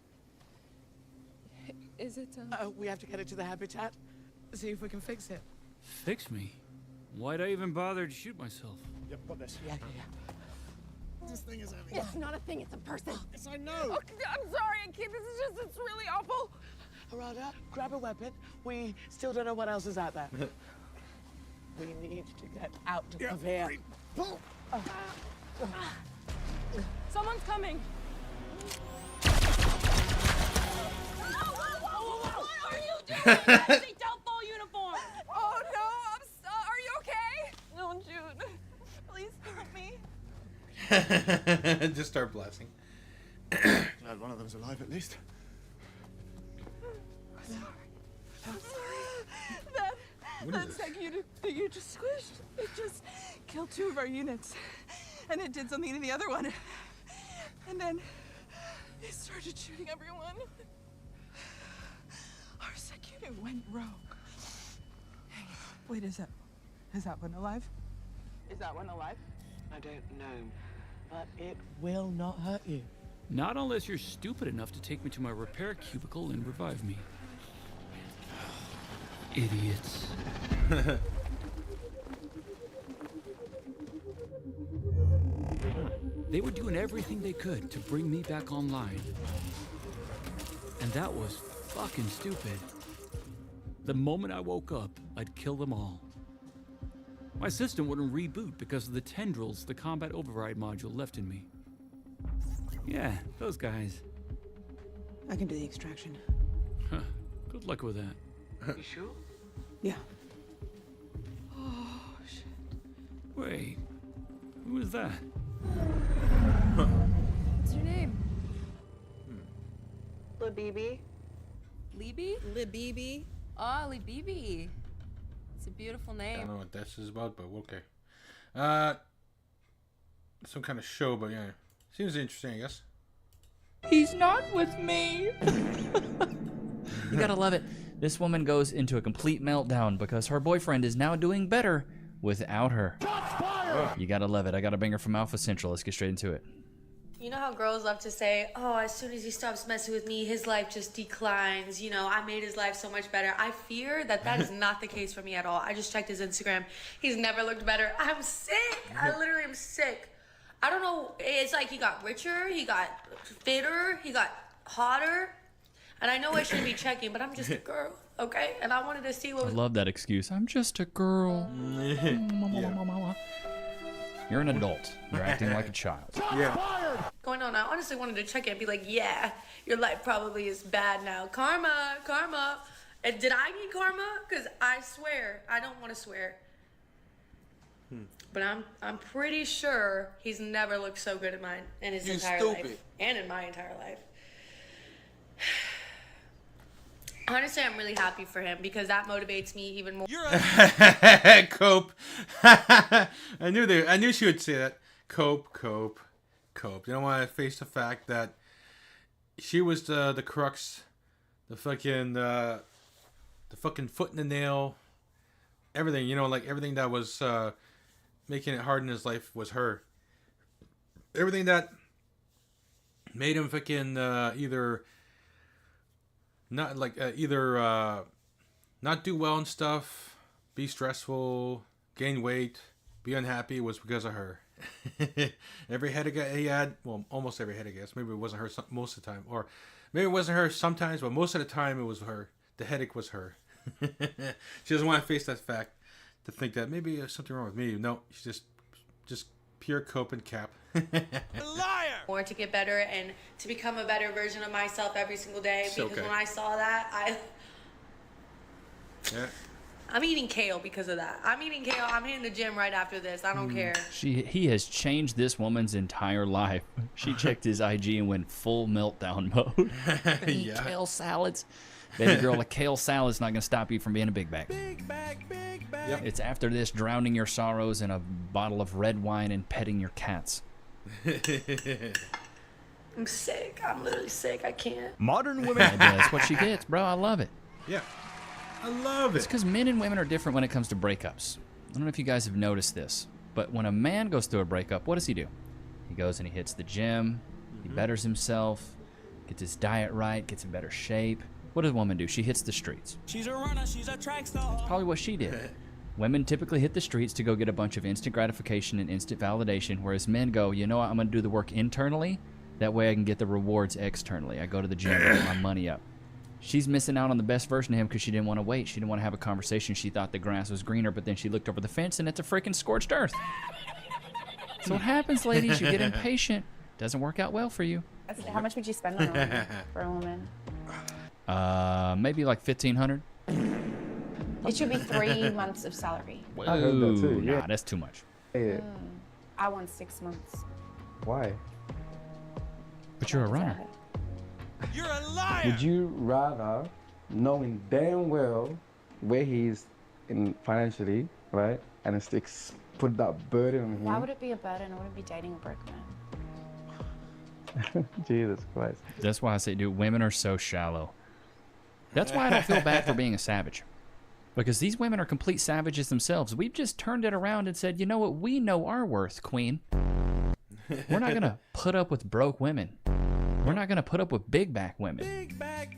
Is it, we have to get it to the habitat. See if we can fix it. Fix me? Why'd I even bother to shoot myself? Yep, got this. Yeah. This thing is heavy. It's not a thing, it's a person. Yes, I know. Oh, I'm sorry, kid. It's really awful. Harada, grab a weapon. We still don't know what else is out there. We need to get out of here. Pull. Someone's coming. What are you doing? Seatbelt full uniform. Oh no, I'm sorry. Are you okay? No, Jude. Please help me. Just start blasting. Glad one of them's alive at least. I'm sorry. That psych unit that you just squished, it just killed 2 of our units. And it did something to the other one. And then it started shooting everyone. Our psych unit went rogue. Hey, wait, is that one alive? Is that one alive? I don't know, but it will not hurt you. Not unless you're stupid enough to take me to my repair cubicle and revive me. Idiots. They were doing everything they could to bring me back online. And that was fucking stupid. The moment I woke up, I'd kill them all. My system wouldn't reboot because of the tendrils the combat override module left in me. Yeah, those guys. I can do the extraction. Huh. Good luck with that. You sure? Yeah. Oh, shit. Wait, who is that? What's your name? Labibi. Libby? Libibi. Ah, Libibi. It's a beautiful I name. don't know what this is about, but okay. Some kind of show, but yeah. Seems interesting, I guess. He's not with me. You gotta love it. This woman goes into a complete meltdown because her boyfriend is now doing better without her. You gotta love it. I gotta bring her from Alpha Central. Let's get straight into it. You know how girls love to say, oh, as soon as he stops messing with me, his life just declines. You know, I made his life so much better. I fear that that is not the case for me at all. I just checked his Instagram. He's never looked better. I'm sick. I literally am sick. I don't know. It's like he got richer, he got fitter, he got hotter. And I know I shouldn't be checking, but I'm just a girl, okay? And I wanted to see what I was love that excuse. I'm just a girl. You're an adult. You're acting like a child. going on. I honestly wanted to check it and be like, yeah, your life probably is bad now. Karma, karma. And did I need karma? Because I swear, I don't want to swear. But I'm pretty sure he's never looked so good in his entire life. And in my entire life. Honestly, I'm really happy for him because that motivates me even more. Cope. I knew she would say that. Cope. You don't want to face the fact that she was the crux, the fucking foot in the nail, everything. You know, like everything that was making it hard in his life was her. Everything that made him fucking either not do well and stuff, be stressful, gain weight, be unhappy was because of her. Every headache he had, well, almost every headache, I guess. Maybe it wasn't her most of the time, or maybe it wasn't her sometimes, but most of the time it was her. The headache was her. She doesn't want to face that fact, to think that maybe there's something wrong with me. No, she's just pure cope and cap. Liar! More to get better and to become a better version of myself every single day. Because when I saw that, I'm eating kale because of that. I'm eating kale. I'm hitting the gym right after this. I don't care. He has changed this woman's entire life. She checked his IG and went full meltdown mode. Eat kale salads. Baby girl, a kale salad's not going to stop you from being a big bag. Big bag. Yep. It's after this, drowning your sorrows in a bottle of red wine and petting your cats. I'm sick. I'm literally sick. I can't. Modern women. That's what she gets, bro. I love it. Yeah. I love it. It's because men and women are different when it comes to breakups. I don't know if you guys have noticed this, but when a man goes through a breakup, what does he do? He goes and he hits the gym, he betters himself, gets his diet right, gets in better shape. What does a woman do? She hits the streets. She's a runner, she's a track star. That's probably what she did. Women typically hit the streets to go get a bunch of instant gratification and instant validation, whereas men go, you know what, I'm going to do the work internally. That way I can get the rewards externally. I go to the gym and get my money up. She's missing out on the best version of him because she didn't want to wait. She didn't want to have a conversation. She thought the grass was greener, but then she looked over the fence and it's a freaking scorched earth. So what happens, ladies? You get impatient. Doesn't work out well for you. How much would you spend on a woman, for a woman? Maybe like $1,500. It should be 3 months of salary. Whoa, I heard that too. Nah, that's too much. I want 6 months. Why? But you're a runner. You're a liar! Would you rather, knowing damn well where he's in financially, right, and it's put that burden on him? Why would it be a burden? I wouldn't be dating a broke man. Jesus Christ. That's why I say, dude, women are so shallow. That's why I don't feel bad for being a savage. Because these women are complete savages themselves. We've just turned it around and said, you know what? We know our worth, queen. We're not going to put up with broke women. We're not going to put up with big back women. Big back.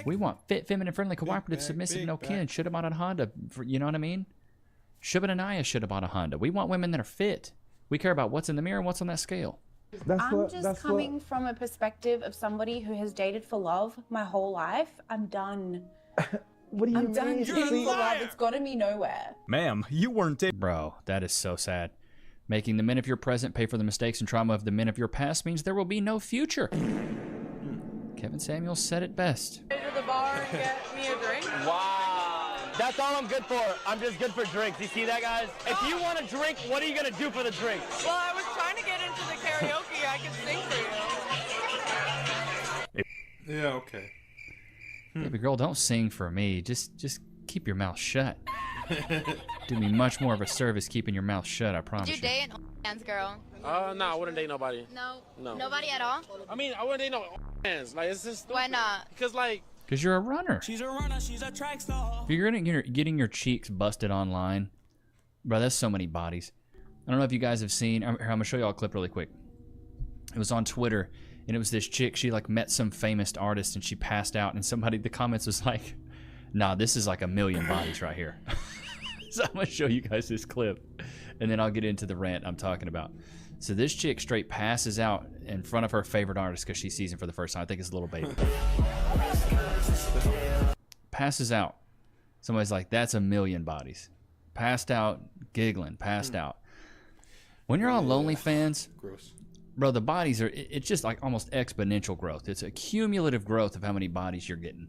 We want fit, feminine, friendly, cooperative, submissive, no kin. Should have bought a Honda. You know what I mean? Shubha and Anaya should have bought a Honda. We want women that are fit. We care about what's in the mirror and what's on that scale. I'm just coming from a perspective of somebody who has dated for love my whole life. I'm done. What do you mean? I'm done dating for love. It's gotten me nowhere. Ma'am, you weren't there. Bro, that is so sad. Making the men of your present pay for the mistakes and trauma of the men of your past means there will be no future. Kevin Samuels said it best. Go to the bar and get me a drink. Wow. That's all I'm good for. I'm just good for drinks. You see that, guys? If you want a drink, what are you going to do for the drink? Well, I was trying to get into the karaoke. I could sing for you. Yeah, okay. Baby girl, don't sing for me. Just keep your mouth shut. Do me much more of a service keeping your mouth shut, I promise Did you date an OnlyFans girl? No, I wouldn't date nobody. No. No. Nobody at all? I mean, I wouldn't date no OnlyFans. Like, it's just stupid. Why not? Because, like... Because you're a runner. She's a runner, she's a track star. If you're getting your cheeks busted online, bro, that's so many bodies. I don't know if you guys have seen... I'm going to show you all a clip really quick. It was on Twitter, and it was this chick. She, like, met some famous artist, and she passed out, and somebody... The comments was like, nah, this is like 1 million bodies right here. So I'm going to show you guys this clip, and then I'll get into the rant I'm talking about. So this chick straight passes out in front of her favorite artist because she sees him for the first time. I think it's Little Baby. Passes out. Somebody's like, that's 1 million bodies. Passed out, giggling, passed out. When you're on OnlyFans, gross. Bro, the bodies are, it's just like almost exponential growth. It's a cumulative growth of how many bodies you're getting.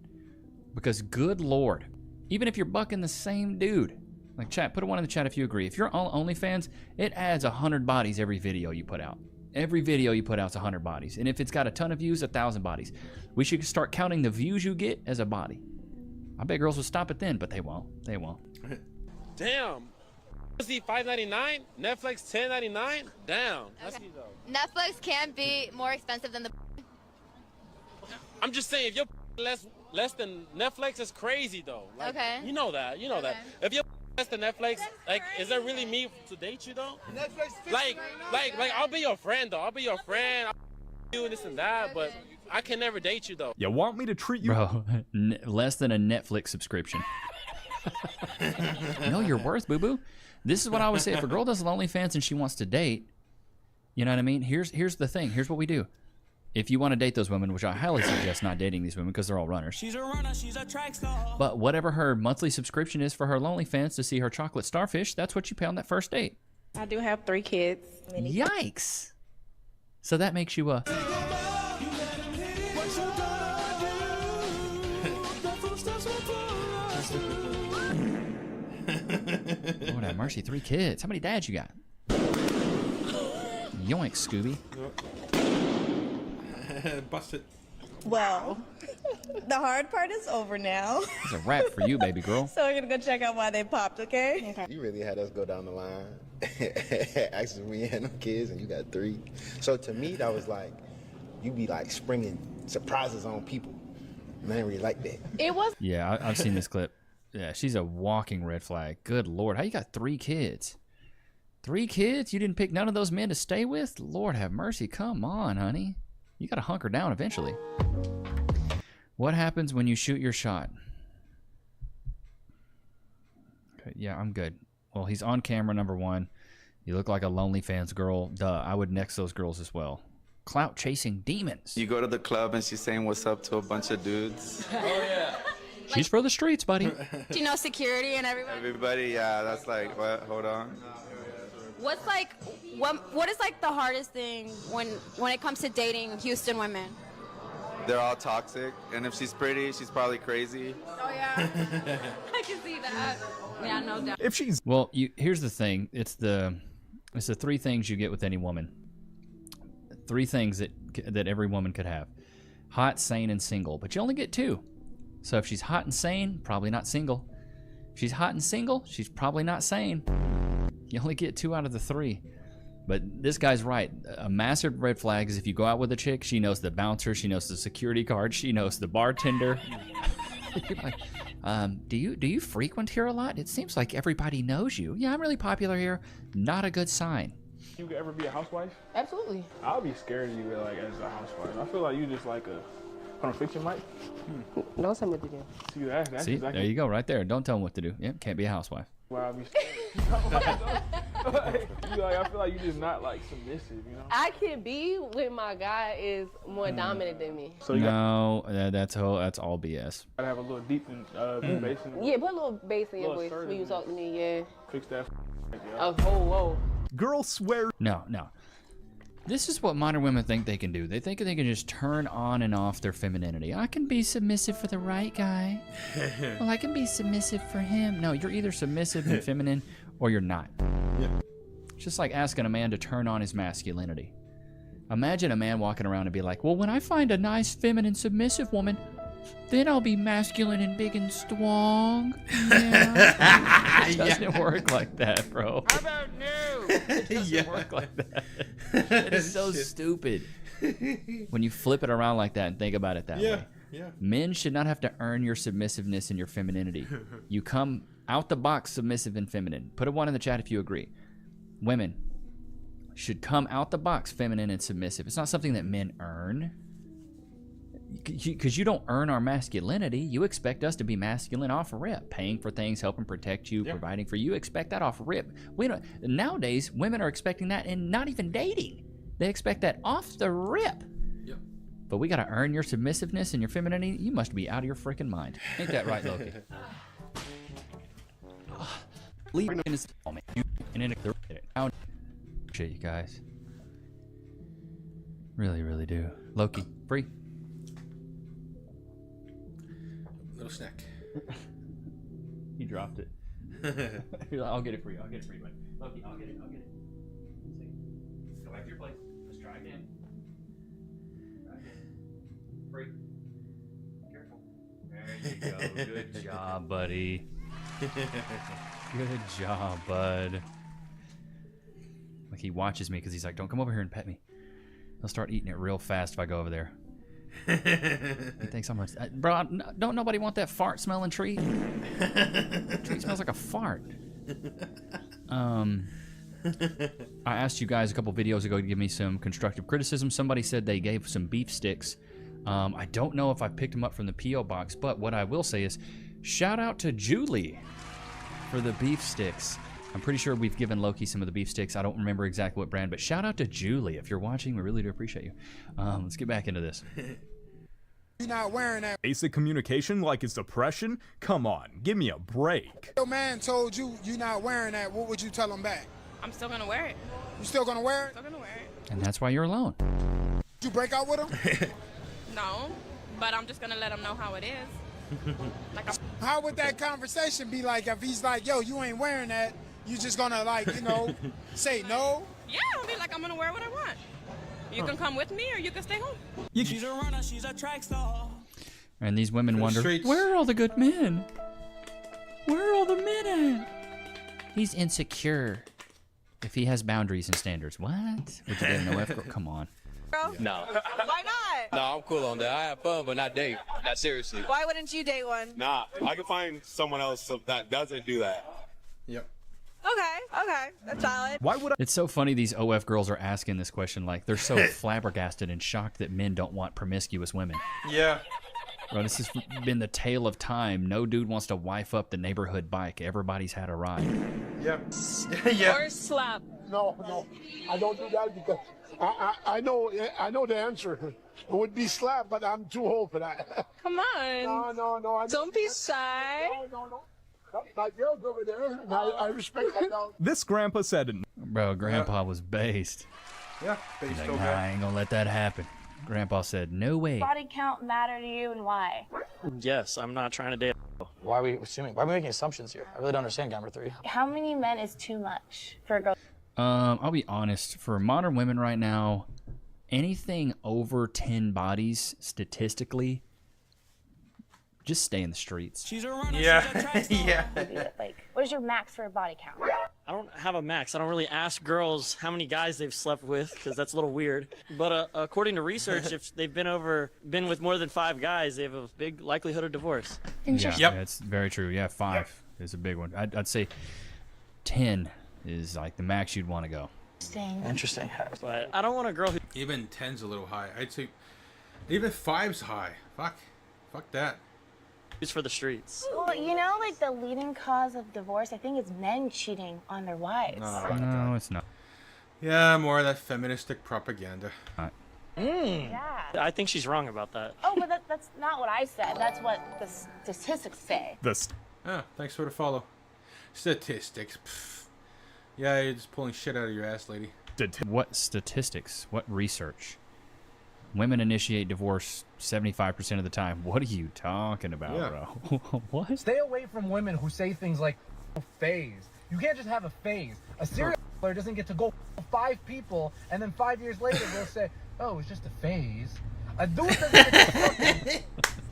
Because good Lord, even if you're bucking the same dude, like chat, put a 1 in the chat if you agree. If you're on OnlyFans, it adds 100 bodies every video you put out. Every video you put out is 100 bodies. And if it's got a ton of views, 1,000 bodies. We should start counting the views you get as a body. I bet girls will stop it then, but they won't. They won't. Damn. See, $5.99, Netflix $10.99. Damn. That's Netflix can be more expensive than the. I'm just saying, if you're less than Netflix, is crazy though. Like, Okay. You know that. You know that. If you're less than Netflix, like, is that really me to date you though? Netflix. Like, I'll be your friend though. I'll be your friend. I'll do this and that, but I can never date you though. You want me to treat you? Bro, less than a Netflix subscription. Know your worth, boo-boo. This is what I always say. If a girl does OnlyFans and she wants to date, you know what I mean? Here's the thing. Here's what we do. If you want to date those women, which I highly suggest not dating these women because they're all runners. She's a runner, she's a track star. But whatever her monthly subscription is for her OnlyFans to see her chocolate starfish, that's what you pay on that first date. I do have 3 kids. Yikes. So that makes you a... Lord have mercy, 3 kids. How many dads you got? Yoink, Scooby. Busted. Well, the hard part is over now. It's a wrap for you, baby girl. So we're gonna go check out why they popped, okay? You really had us go down the line. Actually, we had no kids and you got 3. So to me, that was like, you be like springing surprises on people. And I didn't really like that. It was. Yeah, I've seen this clip. Yeah, she's a walking red flag. Good Lord. How you got 3 kids? 3 kids? You didn't pick none of those men to stay with? Lord have mercy. Come on, honey. You got to hunker down eventually. What happens when you shoot your shot? Okay, yeah, I'm good. Well, he's on camera, number 1. You look like a OnlyFans girl. Duh, I would next those girls as well. Clout chasing demons. You go to the club and she's saying what's up to a bunch of dudes. Oh, yeah. She's for the streets, buddy. Do you know security and everyone? Everybody, yeah, that's like, what? Hold on. What's like, what is like the hardest thing when it comes to dating Houston women? They're all toxic, and if she's pretty, she's probably crazy. Oh yeah, I can see that. Yeah, no doubt. If she's well, here's the thing. It's the 3 things you get with any woman. 3 things that every woman could have: hot, sane, and single. But you only get 2. So if she's hot and sane, probably not single. If she's hot and single, she's probably not sane. You only get 2 out of the 3. But this guy's right. A massive red flag is if you go out with a chick, she knows the bouncer, she knows the security guard, she knows the bartender. You're like, do you frequent here a lot? It seems like everybody knows you. Yeah, I'm really popular here. Not a good sign. You could ever be a housewife? Absolutely. I'll be scared of you like as a housewife. I feel like you just like a. Hold on, fix your mic. Don't tell me what to do. See, that's See, exactly there you go, right there. Don't tell them what to do. Yep, can't be a housewife. why I'll be scared. I feel like you're just not like submissive, you know? I can be when my guy is more dominant than me. So you No, that's all BS. gotta have a little deep bass in Yeah, put a little bass in your Little voice when you talk to me, yeah. Fix that. Oh, whoa. Girl swear. No. This is what modern women think they can do. They think they can just turn on and off their femininity. I can be submissive for the right guy. Well, I can be submissive for him. No, you're either submissive and feminine or you're not. Yeah. It's just like asking a man to turn on his masculinity. Imagine a man walking around and be like, well, when I find a nice, feminine, submissive woman, then I'll be masculine and big and strong. Yeah. It doesn't work like that, bro. How about no? It doesn't work like that. It is so stupid. When you flip it around like that and think about it that way. Yeah. Men should not have to earn your submissiveness and your femininity. You come out the box submissive and feminine. Put a 1 in the chat if you agree. Women should come out the box feminine and submissive. It's not something that men earn. Because you don't earn our masculinity. You expect us to be masculine off rip, paying for things, helping protect you, providing for you. You expect that off rip. We don't. Nowadays, women are expecting that and not even dating. They expect that off the rip. Yep. But we got to earn your submissiveness and your femininity. You must be out of your freaking mind. Ain't that right, Loki? Leave in his moment. Shit, you guys. Really, really do. Loki, free. Little snack. He dropped it. He's like, I'll get it for you. I'll get it for you, buddy. Loki, I'll get it. I'll get it. See. Go back to your place. Let's try again. Try again. Free. Careful. There you go. Good job, buddy. Good job, bud. Like, he watches me because he's like, don't come over here and pet me. He'll start eating it real fast if I go over there. He thinks I'm a... Bro, don't nobody want that fart smelling treat? Treat smells like a fart. I asked you guys a couple videos ago to give me some constructive criticism. Somebody said they gave some beef sticks. I don't know if I picked them up from the P.O. box, but what I will say is shout out to Julie for the beef sticks. I'm pretty sure we've given Loki some of the beef sticks. I don't remember exactly what brand, but shout out to Julie. If you're watching, we really do appreciate you. Let's get back into this. You're not wearing that. Basic communication like it's depression? Come on, give me a break. Your man told you you're not wearing that. What would you tell him back? I'm still gonna wear it. You still gonna wear it? Still gonna wear it. And that's why you're alone. Did you break out with him? No, but I'm just gonna let him know how it is. How would that conversation be like if he's like, yo, you ain't wearing that? You just gonna like, you know, say no? Yeah, I'll be like, I'm gonna wear what I want. You can come with me or you can stay home. She's a runner, she's a track star. And these women wonder, where are all the good men? Where are all the men at? He's insecure. If he has boundaries and standards. What? Would you get an OF girl? Come on. No. Why not? No, I'm cool on that. I have fun, but not date. Not seriously. Why wouldn't you date one? Nah, I can find someone else that doesn't do that. Yep. Okay, that's valid. Why would I? It's so funny these OF girls are asking this question like they're so flabbergasted and shocked that men don't want promiscuous women. Yeah. Bro, this has been the tale of time. No dude wants to wife up the neighborhood bike. Everybody's had a ride. Yep. Yeah. Or slap. No, I don't do that because I know the answer. It would be slap, but I'm too old for that. Come on. No. Don't be shy. No. My girl's over there, and I respect that dog. This grandpa said it. Bro, Grandpa was based. Yeah, based Like, over. nah, I ain't gonna let that happen. Grandpa said, no way. Body count matter to you and why? Yes, I'm not trying to date. Why are we assuming? Why are we making assumptions here? I really don't understand number 3. How many men is too much for a girl? I'll be honest. For modern women right now, anything over 10 bodies, statistically, just stay in the streets. She's a runner, Yeah. Yeah. Like, what is your max for a body count? I don't have a max. I don't really ask girls how many guys they've slept with because that's a little weird. But according to research, if they've been with more than 5 guys, they have a big likelihood of divorce. Yeah, that's very true. Yeah, 5 is a big one. I'd say 10 is like the max you'd want to go. Interesting. But I don't want a girl who... Even 10's a little high. I'd say even 5's high. Fuck that. It's for the streets. Well, you know, like the leading cause of divorce, I think, is men cheating on their wives. No, it's not. Yeah, more of that feministic propaganda. Yeah. I think she's wrong about that. Oh, but that's not what I said. That's what the statistics say. Thanks for the follow. Statistics. Pfft. Yeah, you're just pulling shit out of your ass, lady. What statistics? What research? Women initiate divorce 75% of the time. What are you talking about, bro? What? Stay away from women who say things like phase. You can't just have a phase. A serial killer doesn't get to go 5 people and then 5 years later they'll say, oh, it's just a phase. A dude doesn't get to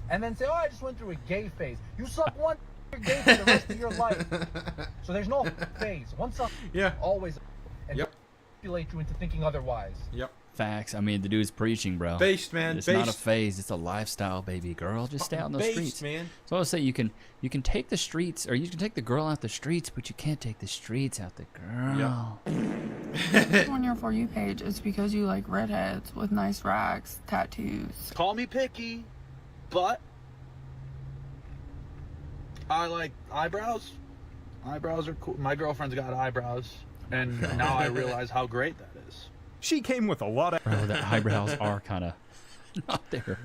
and then say, oh, I just went through a gay phase. You suck one, you're gay for the rest of your life. So there's no phase. One suck, always, and manipulate you into thinking otherwise. Yep. Facts. I mean, the dude's preaching, bro. Based, man. It's based. not a phase. It's a lifestyle, baby girl. Just stay out on those Based, streets, man. So I would say you can take the streets, or you can take the girl out the streets, but you can't take the streets out the girl. On your For You page, it's because you like redheads with nice rags, tattoos. Call me picky, but I like eyebrows. Eyebrows are cool. My girlfriend's got eyebrows, and now I realize how great that is. She came with a lot of. Bro, the eyebrows are kind of not there.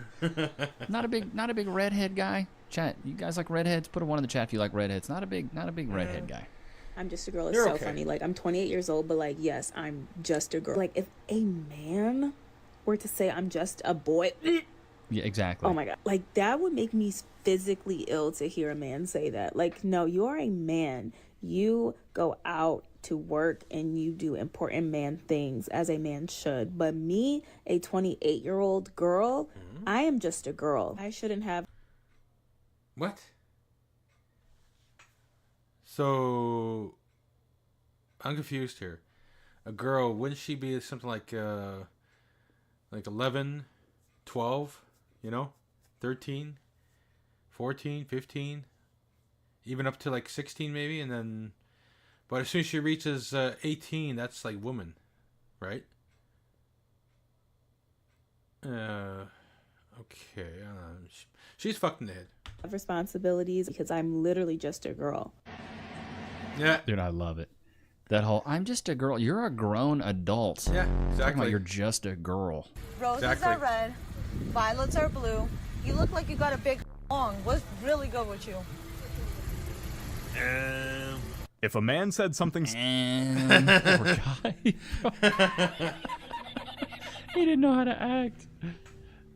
Not a big redhead guy. Chat, you guys like redheads? Put a 1 in the chat if you like redheads. Not a big redhead guy. I'm just a girl. It's You're so okay. funny. Like, I'm 28 years old, but like, yes, I'm just a girl. Like, if a man were to say I'm just a boy, Yeah, exactly. Oh my God. Like, that would make me physically ill to hear a man say that. Like, no, you're a man. You go out to work and you do important man things as a man should. But me, a 28-year-old girl, I am just a girl. I shouldn't have. What? So, I'm confused here. A girl, wouldn't she be something like 11, 12, 13, 14, 15, even up to like 16 maybe, and then, but as soon as she reaches 18, that's like woman, right? Okay, she's fucked in the head. Responsibilities because I'm literally just a girl. Yeah. Dude, I love it. That whole, I'm just a girl. You're a grown adult. Yeah, Talking exactly. about you're just a girl. Roses are red, violets are blue. You look like you got a big long. What's really good with you? If a man said something... Poor guy. He didn't know how to act.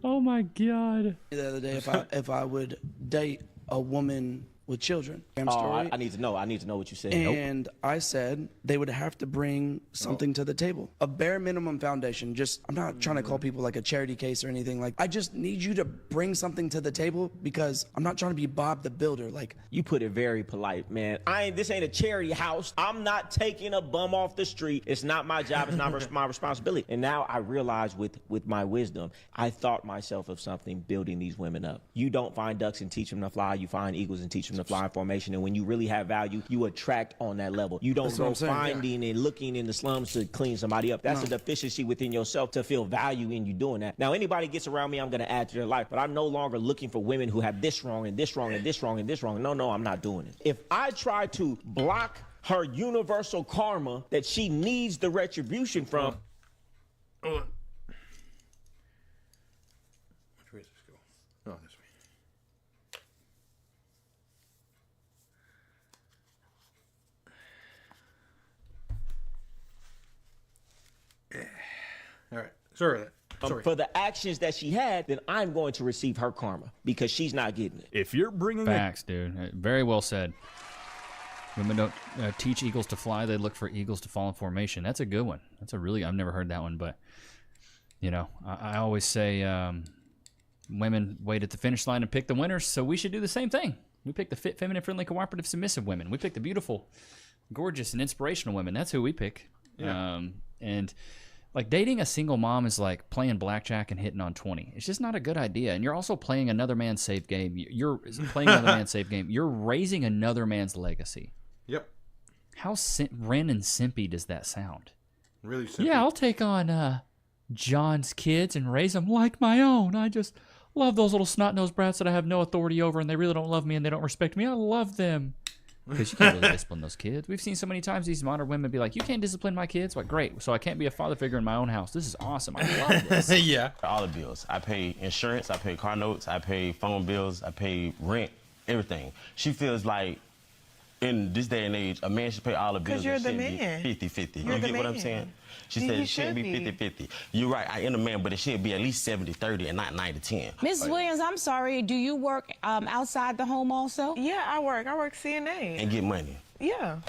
Oh my God. The other day, if I would date a woman with children. I need to know. I need to know what you said. And I said they would have to bring something to the table. A bare minimum foundation. Just, I'm not trying to call people like a charity case or anything. Like, I just need you to bring something to the table because I'm not trying to be Bob the Builder. Like, You put it very polite, man. This ain't a charity house. I'm not taking a bum off the street. It's not my job. It's not my responsibility. And now I realize with my wisdom, I thought myself of something building these women up. You don't find ducks and teach them to fly. You find eagles and teach them to fly in formation. And when you really have value, you attract on that level. You don't go finding and looking in the slums to clean somebody up. That's a deficiency within yourself to feel value in you doing that. Now, anybody gets around me, I'm going to add to their life. But I'm no longer looking for women who have this wrong and this wrong and this wrong and this wrong. No, I'm not doing it. If I try to block her universal karma that she needs the retribution from. Which way does this go? Oh, this way. All right. Sorry. For the actions that she had, then I'm going to receive her karma because she's not getting it. If you're bringing Facts, dude. Very well said. Women don't teach eagles to fly. They look for eagles to fall in formation. That's a good one. That's a really, I've never heard that one, but, I always say women wait at the finish line and pick the winners, so we should do the same thing. We pick the fit, feminine, friendly, cooperative, submissive women. We pick the beautiful, gorgeous, and inspirational women. That's who we pick. Yeah. And like dating a single mom is like playing blackjack and hitting on 20. It's just not a good idea. And you're also playing another man's safe game. You're playing another man's safe game. You're raising another man's legacy. Yep. How Ren and simpy does that sound? Really simpy. Yeah, I'll take on John's kids and raise them like my own. I just love those little snot-nosed brats that I have no authority over, and they really don't love me and they don't respect me. I love them. Because you can't really discipline those kids. We've seen so many times these modern women be like, you can't discipline my kids? Like, great. So I can't be a father figure in my own house. This is awesome. I love this. Yeah. All the bills. I pay insurance, I pay car notes, I pay phone bills, I pay rent, everything. She feels like in this day and age, a man should pay all the bills. Because you're the man. 50-50. You You're get the what I'm man. saying? She He said it shouldn't be should be. 50-50. You're right, I am a man, but it should be at least 70-30 and not 90-10. Mrs. Williams, I'm sorry. Do you work outside the home also? Yeah, I work CNA. And get money. Yeah.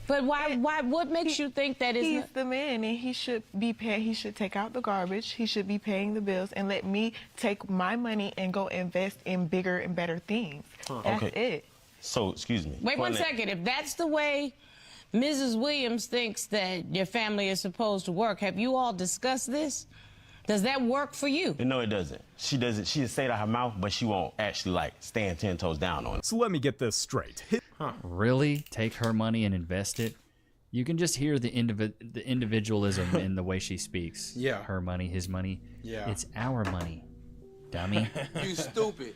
But why? What makes you think that he's the man and he should be paying? He should take out the garbage. He should be paying the bills and let me take my money and go invest in bigger and better things. That's it. So, excuse me. Wait 1 second. If that's the way Mrs. Williams thinks that your family is supposed to work, have you all discussed this? Does that work for you? No, it doesn't. She doesn't. She just say it out her mouth, but she won't actually like stand 10 toes down on it. So let me get this straight. Really? Take her money and invest it? You can just hear the individualism in the way she speaks. Yeah. Her money, his money. Yeah. It's our money, dummy. You stupid.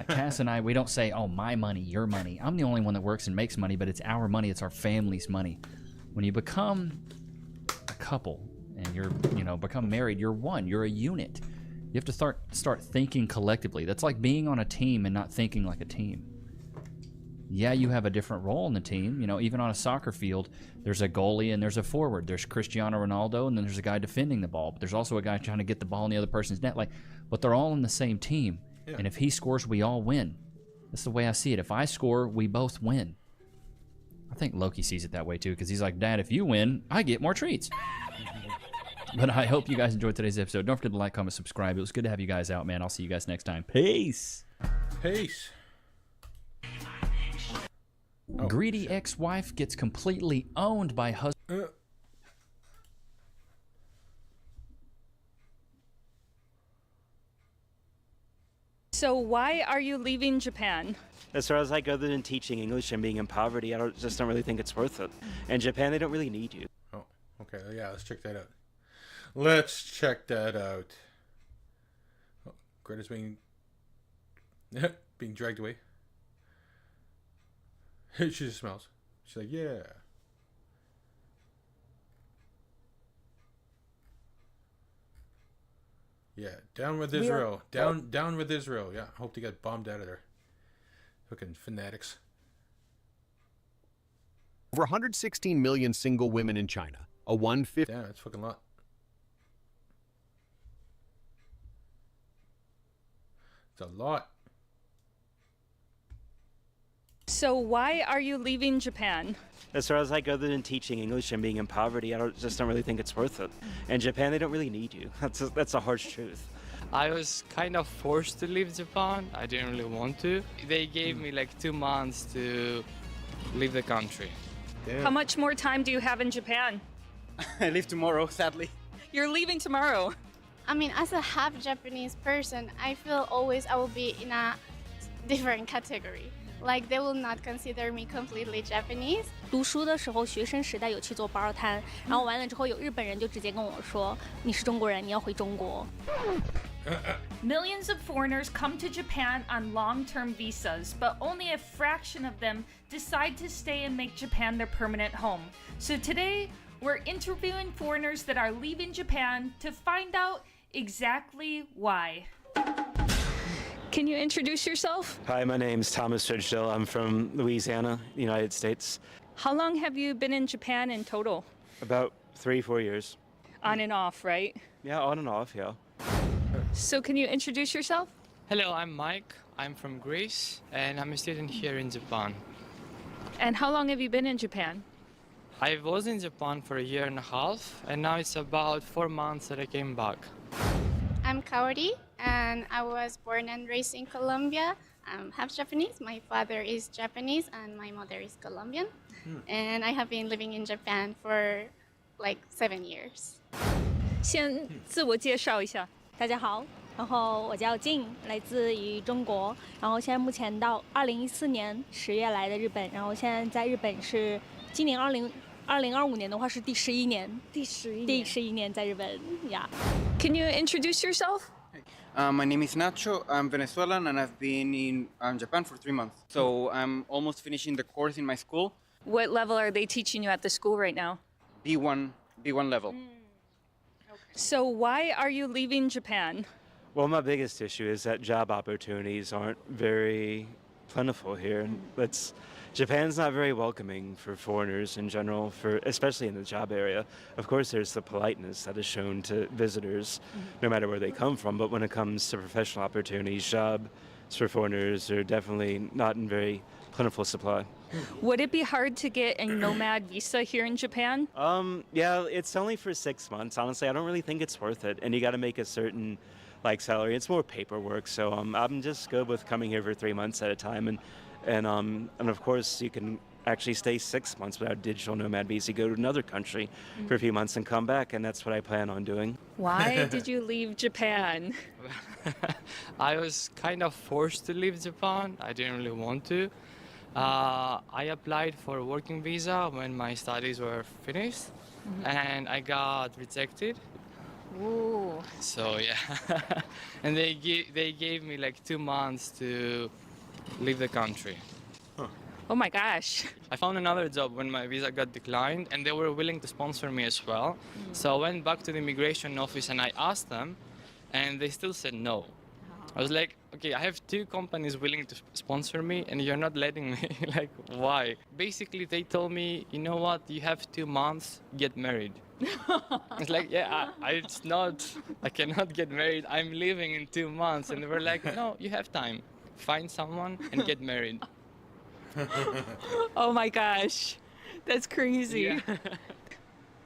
Cass and I, we don't say, oh, my money, your money. I'm the only one that works and makes money, but it's our money. It's our family's money. When you become a couple and you're, become married, you're one. You're a unit. You have to start thinking collectively. That's like being on a team and not thinking like a team. Yeah, you have a different role in the team. You know, even on a soccer field, there's a goalie and there's a forward. There's Cristiano Ronaldo, and then there's a guy defending the ball. But there's also a guy trying to get the ball in the other person's net. Like, but they're all in the same team. Yeah. And if he scores, we all win. That's the way I see it. If I score, we both win. I think Loki sees it that way too, because he's like, Dad, if you win, I get more treats. But I hope you guys enjoyed today's episode. Don't forget to like, comment, subscribe. It was good to have you guys out, man. I'll see you guys next time. Peace. Peace. Oh, Greedy ex-wife gets completely owned by husband. So why are you leaving Japan? As far as like other than teaching English and being in poverty, I just don't really think it's worth it. In Japan, they don't really need you. Oh, okay. Yeah, let's check that out. Let's check that out. Oh, Greta's being dragged away. She just smells. She's like, yeah. Yeah, down with Israel. Down with Israel. Yeah, hope they get bombed out of there. Fucking fanatics. Over 116 million single women in China. A 1/5. Yeah, that's fucking lot. It's a lot. So why are you leaving Japan? As far as like other than teaching English and being in poverty, I just don't really think it's worth it. In Japan, they don't really need you. That's a harsh truth. I was kind of forced to leave Japan. I didn't really want to. They gave me like 2 months to leave the country. How much more time do you have in Japan? I leave tomorrow, sadly. You're leaving tomorrow. I mean, as a half Japanese person, I feel always I will be in a different category. Like they will not consider me completely Japanese. 读书的时候，学生时代有去做包摊，然后完了之后，有日本人就直接跟我说：“你是中国人，你要回中国。” Millions of foreigners come to Japan on long-term visas, but only a fraction of them decide to stay and make Japan their permanent home. So today, we're interviewing foreigners that are leaving Japan to find out exactly why. Can you introduce yourself? Hi, my name's Thomas Fridgedill. I'm from Louisiana, United States. How long have you been in Japan in total? About 3-4 years. On and off, right? Yeah, on and off, yeah. So can you introduce yourself? Hello, I'm Mike. I'm from Greece, and I'm a student here in Japan. And how long have you been in Japan? I was in Japan for 1.5 years, and now it's about 4 months that I came back. I'm Kaori, and I was born and raised in Colombia. I'm half Japanese. My father is Japanese, and my mother is Colombian. And I have been living in Japan for like 7 years. 先自我介绍一下。大家好，然后我叫静，来自于中国，然后现在目前到2014年10月来的日本，然后现在在日本是今年2025年的话是第11年，第11年在日本呀。Can you introduce yourself? My name is Nacho. I'm Venezuelan and I've been in Japan for 3 months. So I'm almost finishing the course in my school. What level are they teaching you at the school right now? B1 level. So why are you leaving Japan? Well, my biggest issue is that job opportunities aren't very plentiful here. Japan's not very welcoming for foreigners in general, especially in the job area. Of course, there's the politeness that is shown to visitors, no matter where they come from. But when it comes to professional opportunities, jobs for foreigners are definitely not in very plentiful supply. Would it be hard to get a nomad visa here in Japan? Yeah, it's only for 6 months. Honestly, I don't really think it's worth it. And you got to make a certain salary. It's more paperwork. So I'm just good with coming here for 3 months at a time. And of course, you can actually stay 6 months without a digital nomad visa. You go to another country for a few months and come back, and that's what I plan on doing. Why did you leave Japan? I was kind of forced to leave Japan. I didn't really want to. I applied for a working visa when my studies were finished, and I got rejected. Ooh. So yeah, and they gave me like 2 months to leave the country. Oh my gosh. I found another job when my visa got declined, and they were willing to sponsor me as well. So I went back to the immigration office and I asked them, and they still said no. I was like, okay, I have 2 companies willing to sponsor me and you're not letting me. Like, why? Basically, they told me, you know what, you have 2 months, get married. It's like, yeah, it's not, I cannot get married. I'm leaving in 2 months. And they were like, no, you have time. Find someone and get married. Oh my gosh, that's crazy.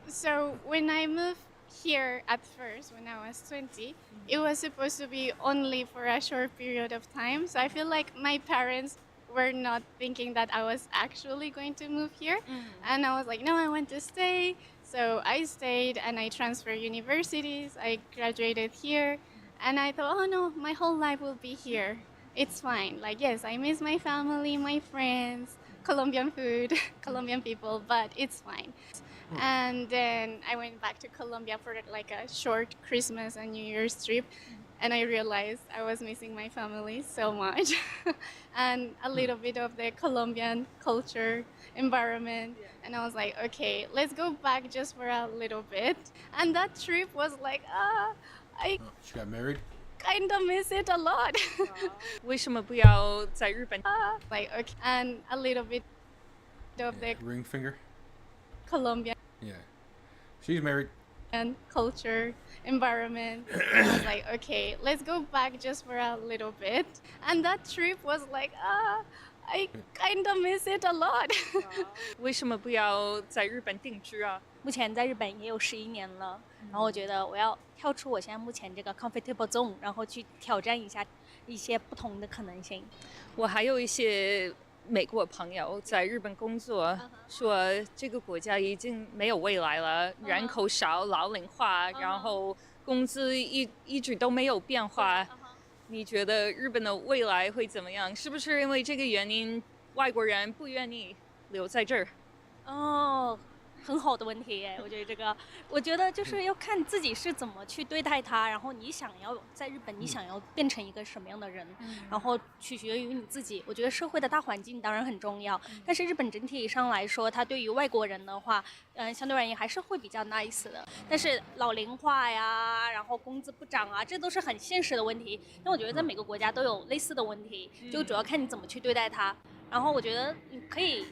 So when I moved here at first, when I was 20, it was supposed to be only for a short period of time. So I feel like my parents were not thinking that I was actually going to move here. And I was like, no, I want to stay. So I stayed and I transferred universities. I graduated here. And I thought, oh no, my whole life will be here. It's fine. Like, yes, I miss my family, my friends, Colombian food, Colombian people, but it's fine. And then I went back to Colombia for like a short Christmas and New Year's trip. And I realized I was missing my family so much and a little bit of the Colombian culture, environment. And I was like, okay, let's go back just for a little bit. And that trip was like, I She got married? kind of miss it a lot. 为什么不要在日本？ Like, okay, and a little bit of the Ring finger? Colombian Yeah. She's married. and culture, environment. And I was like, okay, let's go back just for a little bit. And that trip was like, I kind of miss it a lot. 为什么不要在日本定居啊？目前在日本也有11年了，然后我觉得我要跳出我现在目前这个 comfortable zone，然后去挑战一下一些不同的可能性。我还有一些美国朋友在日本工作，说这个国家已经没有未来了，人口少、老龄化，然后工资一直都没有变化。你觉得日本的未来会怎么样？是不是因为这个原因，外国人不愿意留在这儿？哦，很好的问题耶，我觉得这个，我觉得就是要看自己是怎么去对待它，然后你想要在日本，你想要变成一个什么样的人，然后取决于你自己。我觉得社会的大环境当然很重要，但是日本整体上来说，它对于外国人的话，相对而言还是会比较 nice 的。但是老龄化呀，然后工资不涨啊，这都是很现实的问题。那我觉得在每个国家都有类似的问题，就主要看你怎么去对待它。然后我觉得你可以。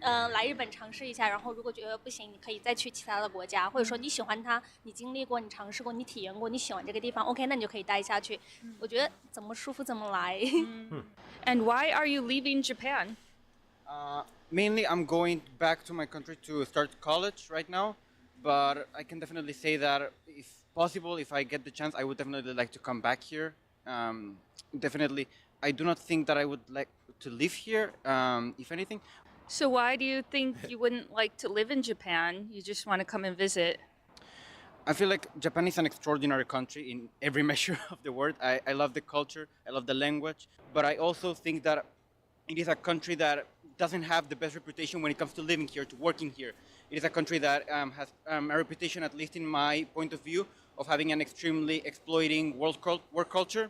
来日本尝试一下，然后如果觉得不行，你可以再去其他的国家，或者说你喜欢它，你经历过，你尝试过，你体验过，你喜欢这个地方 ，OK， 那你就可以待下去。我觉得怎么舒服怎么来。And why are you leaving Japan? Mainly, I'm going back to my country to start college right now, but I can definitely say that if possible, if I get the chance, I would definitely like to come back here. Definitely, I do not think that I would like to live here, if anything. So why do you think you wouldn't like to live in Japan? You just want to come and visit? I feel like Japan is an extraordinary country in every measure of the word. I love the culture, I love the language, but I also think that it is a country that doesn't have the best reputation when it comes to living here, to working here. It is a country that has a reputation, at least in my point of view, of having an extremely exploiting work culture.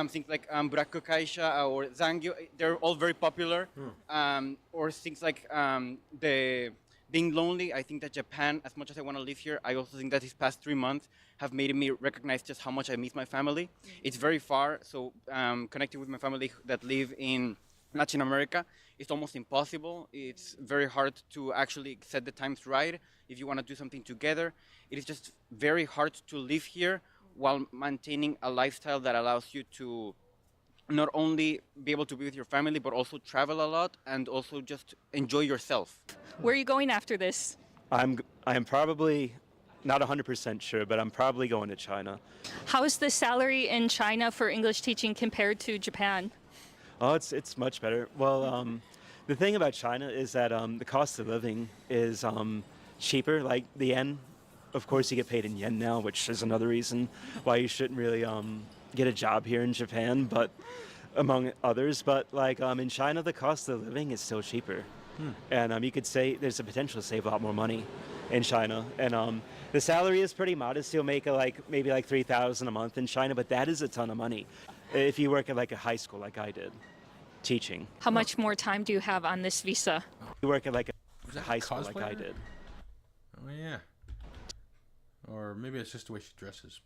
Things like Buraku Kaisha or Zangyo, they're all very popular. Or things like being lonely. I think that Japan, as much as I want to live here, I also think that these past 3 months have made me recognize just how much I miss my family. It's very far, so connecting with my family that live in Latin America, it's almost impossible. It's very hard to actually set the times right if you want to do something together. It is just very hard to live here while maintaining a lifestyle that allows you to not only be able to be with your family, but also travel a lot and also just enjoy yourself. Where are you going after this? I am probably not 100% sure, but I'm probably going to China. How is the salary in China for English teaching compared to Japan? Oh, it's much better. Well, the thing about China is that the cost of living is cheaper, like the yen. Of course, you get paid in yen now, which is another reason why you shouldn't really get a job here in Japan, but among others. But like in China, the cost of living is still cheaper, and you could say there's a potential to save a lot more money in China. And the salary is pretty modest. You'll make maybe like $3,000 a month in China, but that is a ton of money if you work at like a high school like I did, teaching. How much more time do you have on this visa? You work at like a high school like I did. Oh yeah. Or maybe it's just the way she dresses.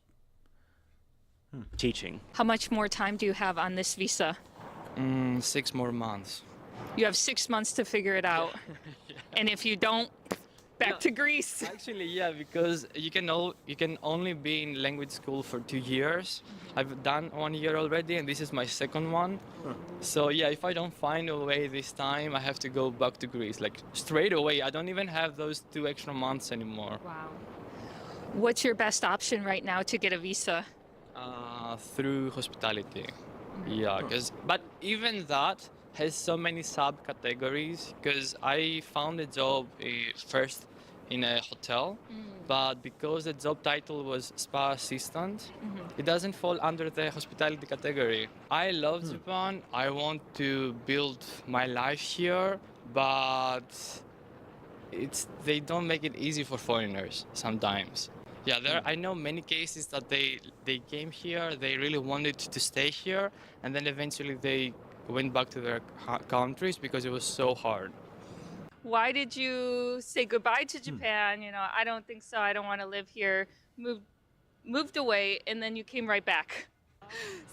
teaching. How much more time do you have on this visa? 6 more months. You have 6 months to figure it out. And if you don't, back to Greece. Actually, yeah, because you can only be in language school for 2 years. I've done 1 year already, and this is my second one. So yeah, if I don't find a way this time, I have to go back to Greece, like straight away. I don't even have those 2 extra months anymore. Wow. What's your best option right now to get a visa? Through hospitality. Yeah, but even that has so many subcategories, because I found a job first in a hotel, but because the job title was spa assistant, it doesn't fall under the hospitality category. I love Japan. I want to build my life here, but they don't make it easy for foreigners sometimes. Yeah, I know many cases that they came here, they really wanted to stay here, and then eventually they went back to their countries because it was so hard. Why did you say goodbye to Japan? You know, I don't think so. I don't want to live here. Moved away, and then you came right back.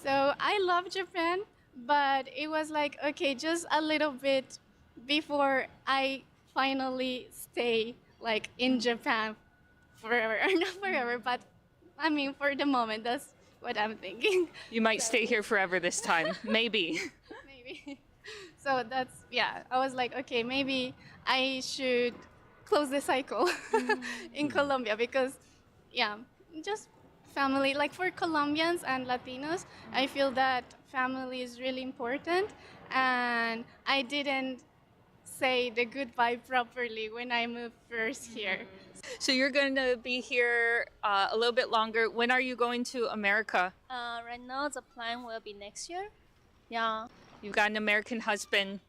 So I love Japan, but it was like, okay, just a little bit before I finally stay like in Japan forever. Not forever, but I mean, for the moment, that's what I'm thinking. You might stay here forever this time, maybe. Maybe. So that's, yeah, I was like, okay, maybe I should close the cycle in Colombia because, yeah, just family. Like for Colombians and Latinos, I feel that family is really important, and I didn't say the goodbye properly when I moved first here. So you're going to be here a little bit longer. When are you going to America? Right now, the plan will be next year. Yeah. You've got an American husband.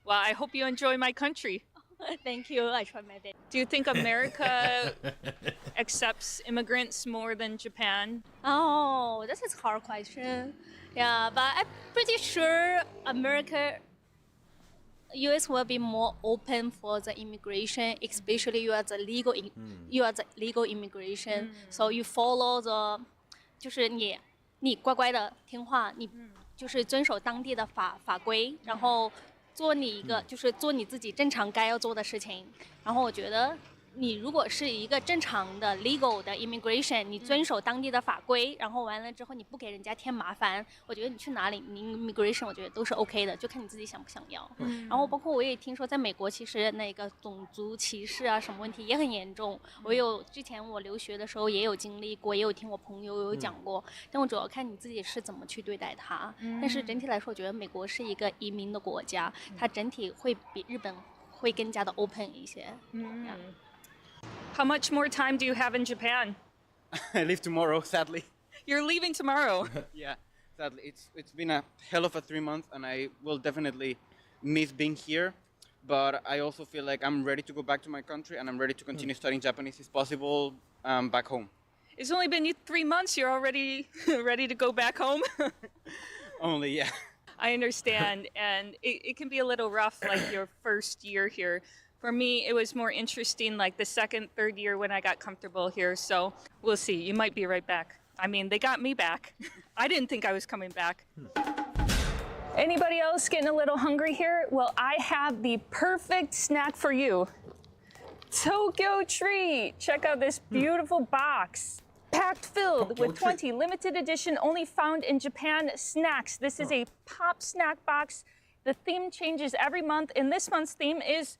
Well, I hope you enjoy my country. Thank you. I tried my best. Do you think America accepts immigrants more than Japan? Oh, this is a hard question. Yeah, but I'm pretty sure US will be more open for the immigration, especially you are the legal immigration. So you follow the, 就是你乖乖的听话，你就是遵守当地的法规，然后做你一个就是做你自己正常该要做的事情。然后我觉得你如果是一个正常的 legal 的 immigration， 你遵守当地的法规，然后完了之后你不给人家添麻烦，我觉得你去哪里你 immigration 我觉得都是 OK 的，就看你自己想不想要。然后包括我也听说在美国其实那个种族歧视啊什么问题也很严重，之前我留学的时候也有经历过，也有听我朋友有讲过，但我主要看你自己是怎么去对待它。但是整体来说，我觉得美国是一个移民的国家，它整体会比日本会更加的 open 一些。How much more time do you have in Japan? I leave tomorrow, sadly. You're leaving tomorrow? Yeah, sadly. It's been a hell of a 3 months, and I will definitely miss being here. But I also feel like I'm ready to go back to my country, and I'm ready to continue studying Japanese if possible back home. It's only been 3 months. You're already ready to go back home? Only, yeah. I understand, and it can be a little rough, like your first year here. For me, it was more interesting like the second, third year when I got comfortable here. So we'll see. You might be right back. I mean, they got me back. I didn't think I was coming back. Anybody else getting a little hungry here? Well, I have the perfect snack for you. Tokyo Treat. Check out this beautiful box. Packed filled with 20 limited edition, only found in Japan snacks. This is a pop snack box. The theme changes every month, and this month's theme is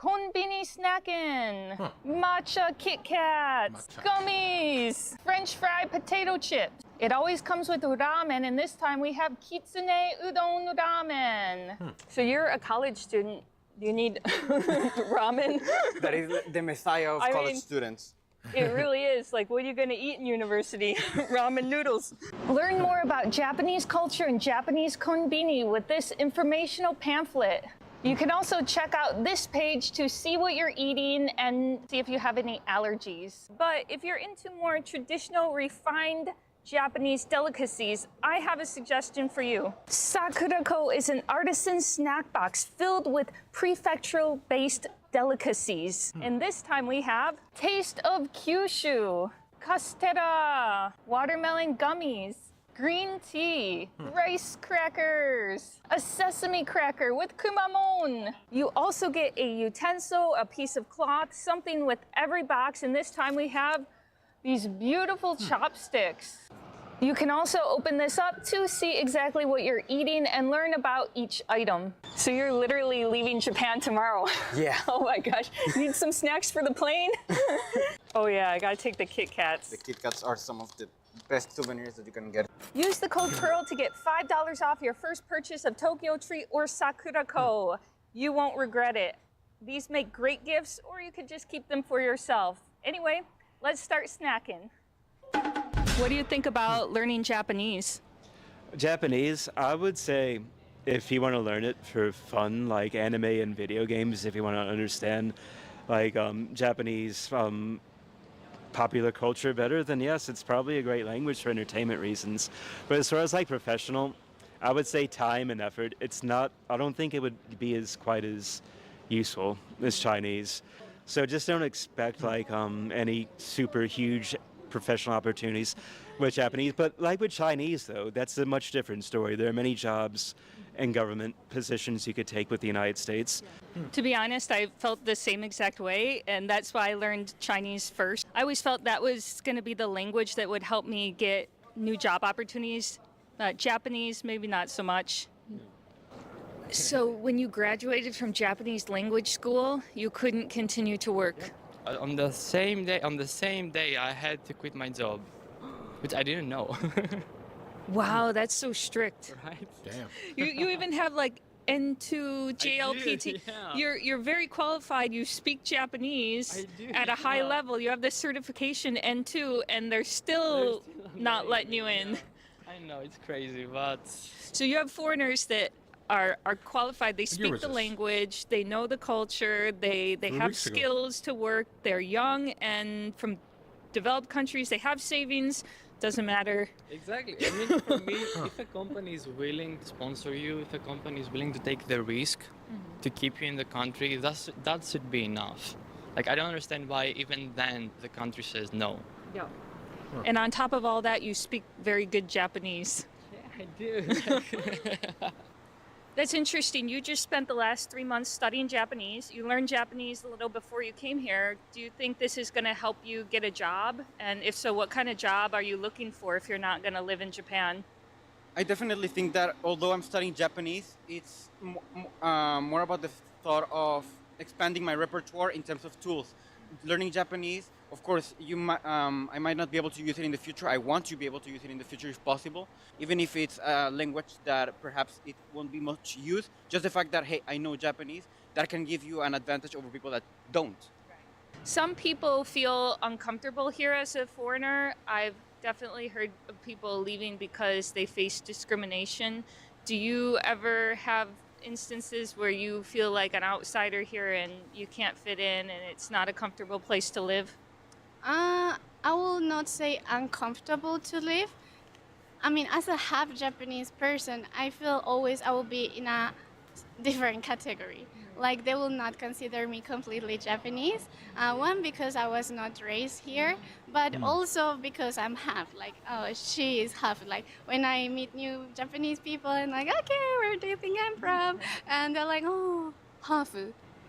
Konbini snackin', matcha Kit Kats, gummies, French fried potato chips. It always comes with ramen, and this time we have kitsune udon ramen. So you're a college student. Do you need ramen? That is the messiah of college students. It really is. Like, what are you going to eat in university? Ramen noodles. Learn more about Japanese culture and Japanese konbini with this informational pamphlet. You can also check out this page to see what you're eating and see if you have any allergies. But if you're into more traditional, refined Japanese delicacies, I have a suggestion for you. Sakurako is an artisan snack box filled with prefectural-based delicacies. And this time we have Taste of Kyushu, Castera, watermelon gummies, green tea, rice crackers, a sesame cracker with kumamon. You also get a utensil, a piece of cloth, something with every box, and this time we have these beautiful chopsticks. You can also open this up to see exactly what you're eating and learn about each item. So you're literally leaving Japan tomorrow. Yeah. Oh my gosh. Need some snacks for the plane? Oh yeah, I gotta take the Kit Kats. The Kit Kats are some of the best souvenirs that you can get. Use the code PEARL to get $5 off your first purchase of Tokyo Treat or Sakurako. You won't regret it. These make great gifts, or you could just keep them for yourself. Anyway, let's start snacking. What do you think about learning Japanese? Japanese, I would say if you want to learn it for fun, like anime and video games, if you want to understand like Japanese popular culture better, then yes, it's probably a great language for entertainment reasons. But as far as like professional, I would say time and effort. It's not, I don't think it would be as quite as useful as Chinese. So just don't expect like any super huge professional opportunities with Japanese. But like with Chinese though, that's a much different story. There are many jobs and government positions you could take with the United States. To be honest, I felt the same exact way, and that's why I learned Chinese first. I always felt that was going to be the language that would help me get new job opportunities. Japanese, maybe not so much. So when you graduated from Japanese language school, you couldn't continue to work? On the same day, I had to quit my job, which I didn't know. Wow, that's so strict. Right? Damn. You even have like N2 JLPT. Yeah. You're very qualified. You speak Japanese at a high level. You have the certification N2, and they're still not letting you in. I know, it's crazy, but... So you have foreigners that are qualified. They speak was the this? language. They know the culture. They have weeks ago. skills to work. They're young and from developed countries. They have savings. Doesn't matter. Exactly. I mean, for me, if a company is willing to sponsor you, if a company is willing to take the risk to keep you in the country, that should be enough. Like, I don't understand why even then the country says no. Yeah. And on top of all that, you speak very good Japanese. Yeah, I do. That's interesting. You just spent the last 3 months studying Japanese. You learned Japanese a little before you came here. Do you think this is going to help you get a job? And if so, what kind of job are you looking for if you're not going to live in Japan? I definitely think that although I'm studying Japanese, it's more about the thought of expanding my repertoire in terms of tools. Learning Japanese, of course, I might not be able to use it in the future. I want to be able to use it in the future if possible, even if it's a language that perhaps it won't be much used. Just the fact that, hey, I know Japanese, that can give you an advantage over people that don't. Some people feel uncomfortable here as a foreigner. I've definitely heard of people leaving because they face discrimination. Do you ever have instances where you feel like an outsider here and you can't fit in and it's not a comfortable place to live? I will not say uncomfortable to live. I mean, as a half Japanese person, I feel always I will be in a different category. Like, they will not consider me completely Japanese. One, because I was not raised here, but also because I'm half. Like, oh, she is half. Like, when I meet new Japanese people, I'm like, okay, where do you think I'm from? And they're like, oh, half.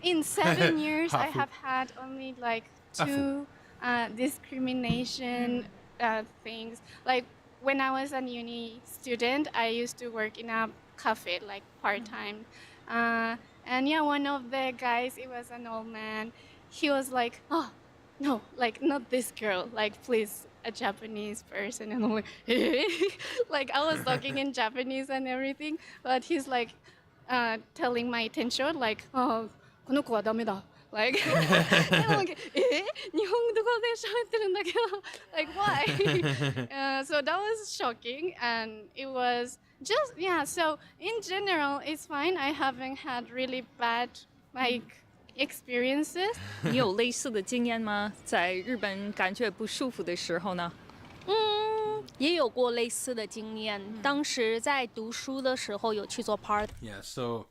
In 7 years, I have had only like 2 discrimination things. Like, when I was a uni student, I used to work in a cafe, like part-time. And yeah, one of the guys, it was an old man. He was like, oh, no, like, not this girl. Like, please, a Japanese person. And I'm like, eh? Like, I was talking in Japanese and everything. But he's like telling my attention, like, oh, この子はダメだ. Like, and I'm like, eh? 日本語で喋ってるんだけど. Like, why? So that was shocking. And it was just, yeah, so in general, it's fine. I haven't had really bad, like, experiences. 你有类似的经验吗？在日本感觉不舒服的时候呢？也有过类似的经验。当时在读书的时候有去做 part。Yeah, so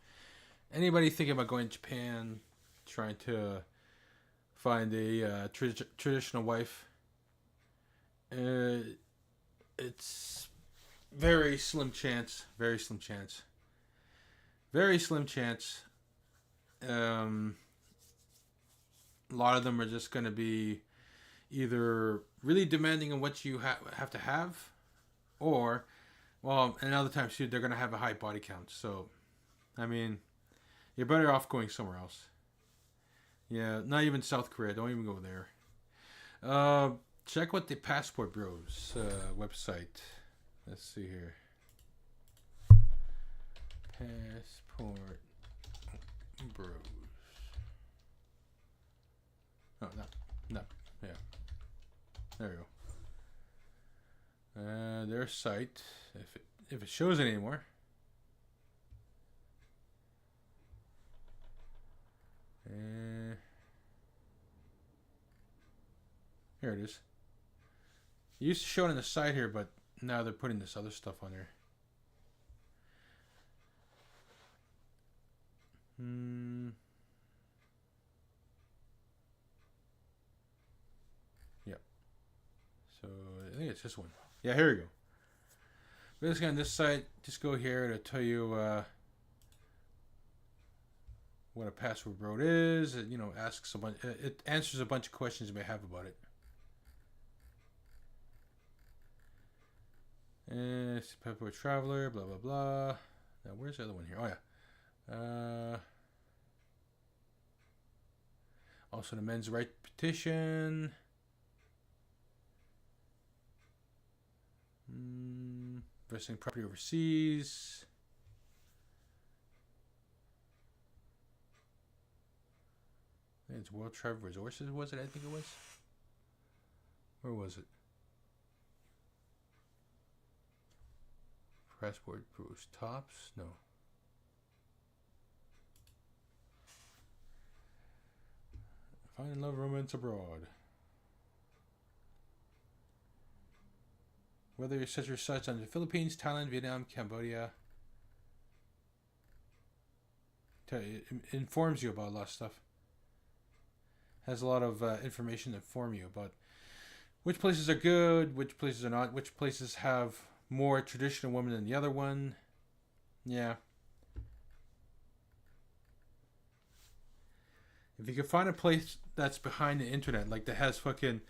anybody thinking about going to Japan, trying to find a traditional wife, it's very slim chance. Very slim chance. Very slim chance. A lot of them are just going to be either really demanding on what you have to have, or, well, and other times too, they're going to have a high body count. So, I mean, you're better off going somewhere else. Yeah, not even South Korea. Don't even go there. Check what the Passport Bros website. Let's see here. Passport Bros. Oh, no. Yeah. There we go. Their site, if it shows it anymore. Here it is. It used to show it on the side here, but now they're putting this other stuff on there. Yep. So I think it's this one. Yeah, here we go. Basically on this site, just go here to tell you what a password bro is. It, asks a bunch. It answers a bunch of questions you may have about it. It's Passport Traveler, blah blah blah. Now where's the other one here? Oh yeah. Also the men's right petition. Investing property overseas. I think it's World Travel Resources, was it? I think it was. Where was it? Passport Bros Tops? No. Find love romance abroad. Whether you set your sights on the Philippines, Thailand, Vietnam, Cambodia. It informs you about a lot of stuff. Has a lot of information to inform you about which places are good, which places are not, which places have more traditional women than the other one. Yeah. If you can find a place that's behind the internet, like that has fucking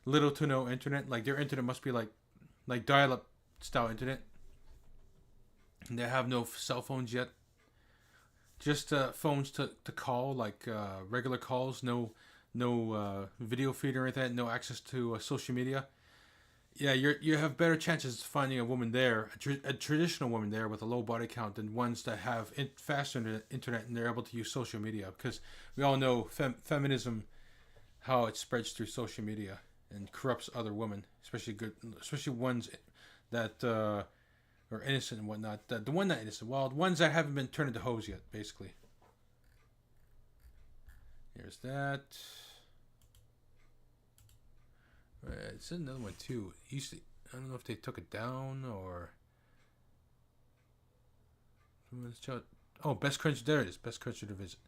little to no internet, like their internet must be like dial-up style internet, and they have no cell phones yet, just phones to call, like regular calls, no video feed or anything, no access to social media. Yeah, you have better chances of finding a woman there, a traditional woman there with a low body count, than ones that have faster internet and they're able to use social media. Because we all know feminism, how it spreads through social media and corrupts other women, especially ones that are innocent and whatnot. The one not innocent, well, the ones that haven't been turned into hoes yet, basically. Here's that. It's another one too. I don't know if they took it down or. Oh, best country. There it is. Best country to visit.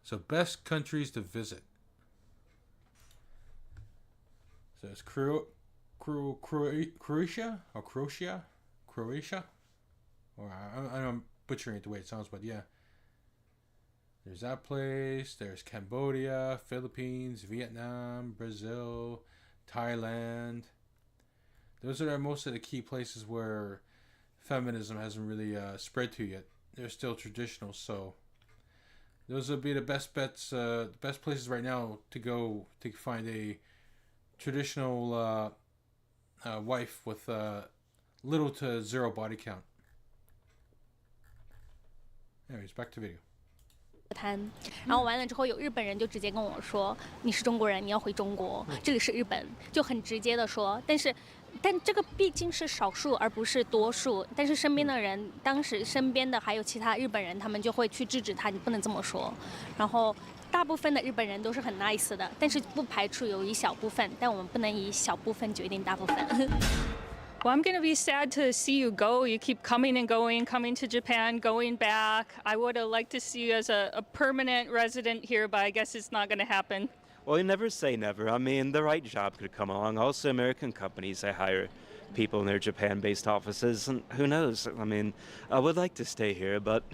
So best countries to visit. So it's Croatia or Croatia, or I'm butchering it the way it sounds, but yeah. There's that place. There's Cambodia, Philippines, Vietnam, Brazil, Thailand. Those are most of the key places where feminism hasn't really spread to yet. They're still traditional, so those would be the best bets, the best places right now to go to find a traditional wife with little to zero body count. Anyways, back to video. 谈，然后完了之后，有日本人就直接跟我说：“你是中国人，你要回中国，这里是日本。”就很直接的说。但这个毕竟是少数，而不是多数。但是身边的人，当时身边的还有其他日本人，他们就会去制止他，你不能这么说。然后大部分的日本人都是很 nice 的，但是不排除有一小部分，但我们不能以小部分决定大部分。Well, I'm going to be sad to see you go. You keep coming and going, coming to Japan, going back. I would have liked to see you as a permanent resident here, but I guess it's not going to happen. Well, you never say never. I mean, the right job could come along. Also, American companies, they hire people in their Japan-based offices, and who knows? I mean, I would like to stay here, but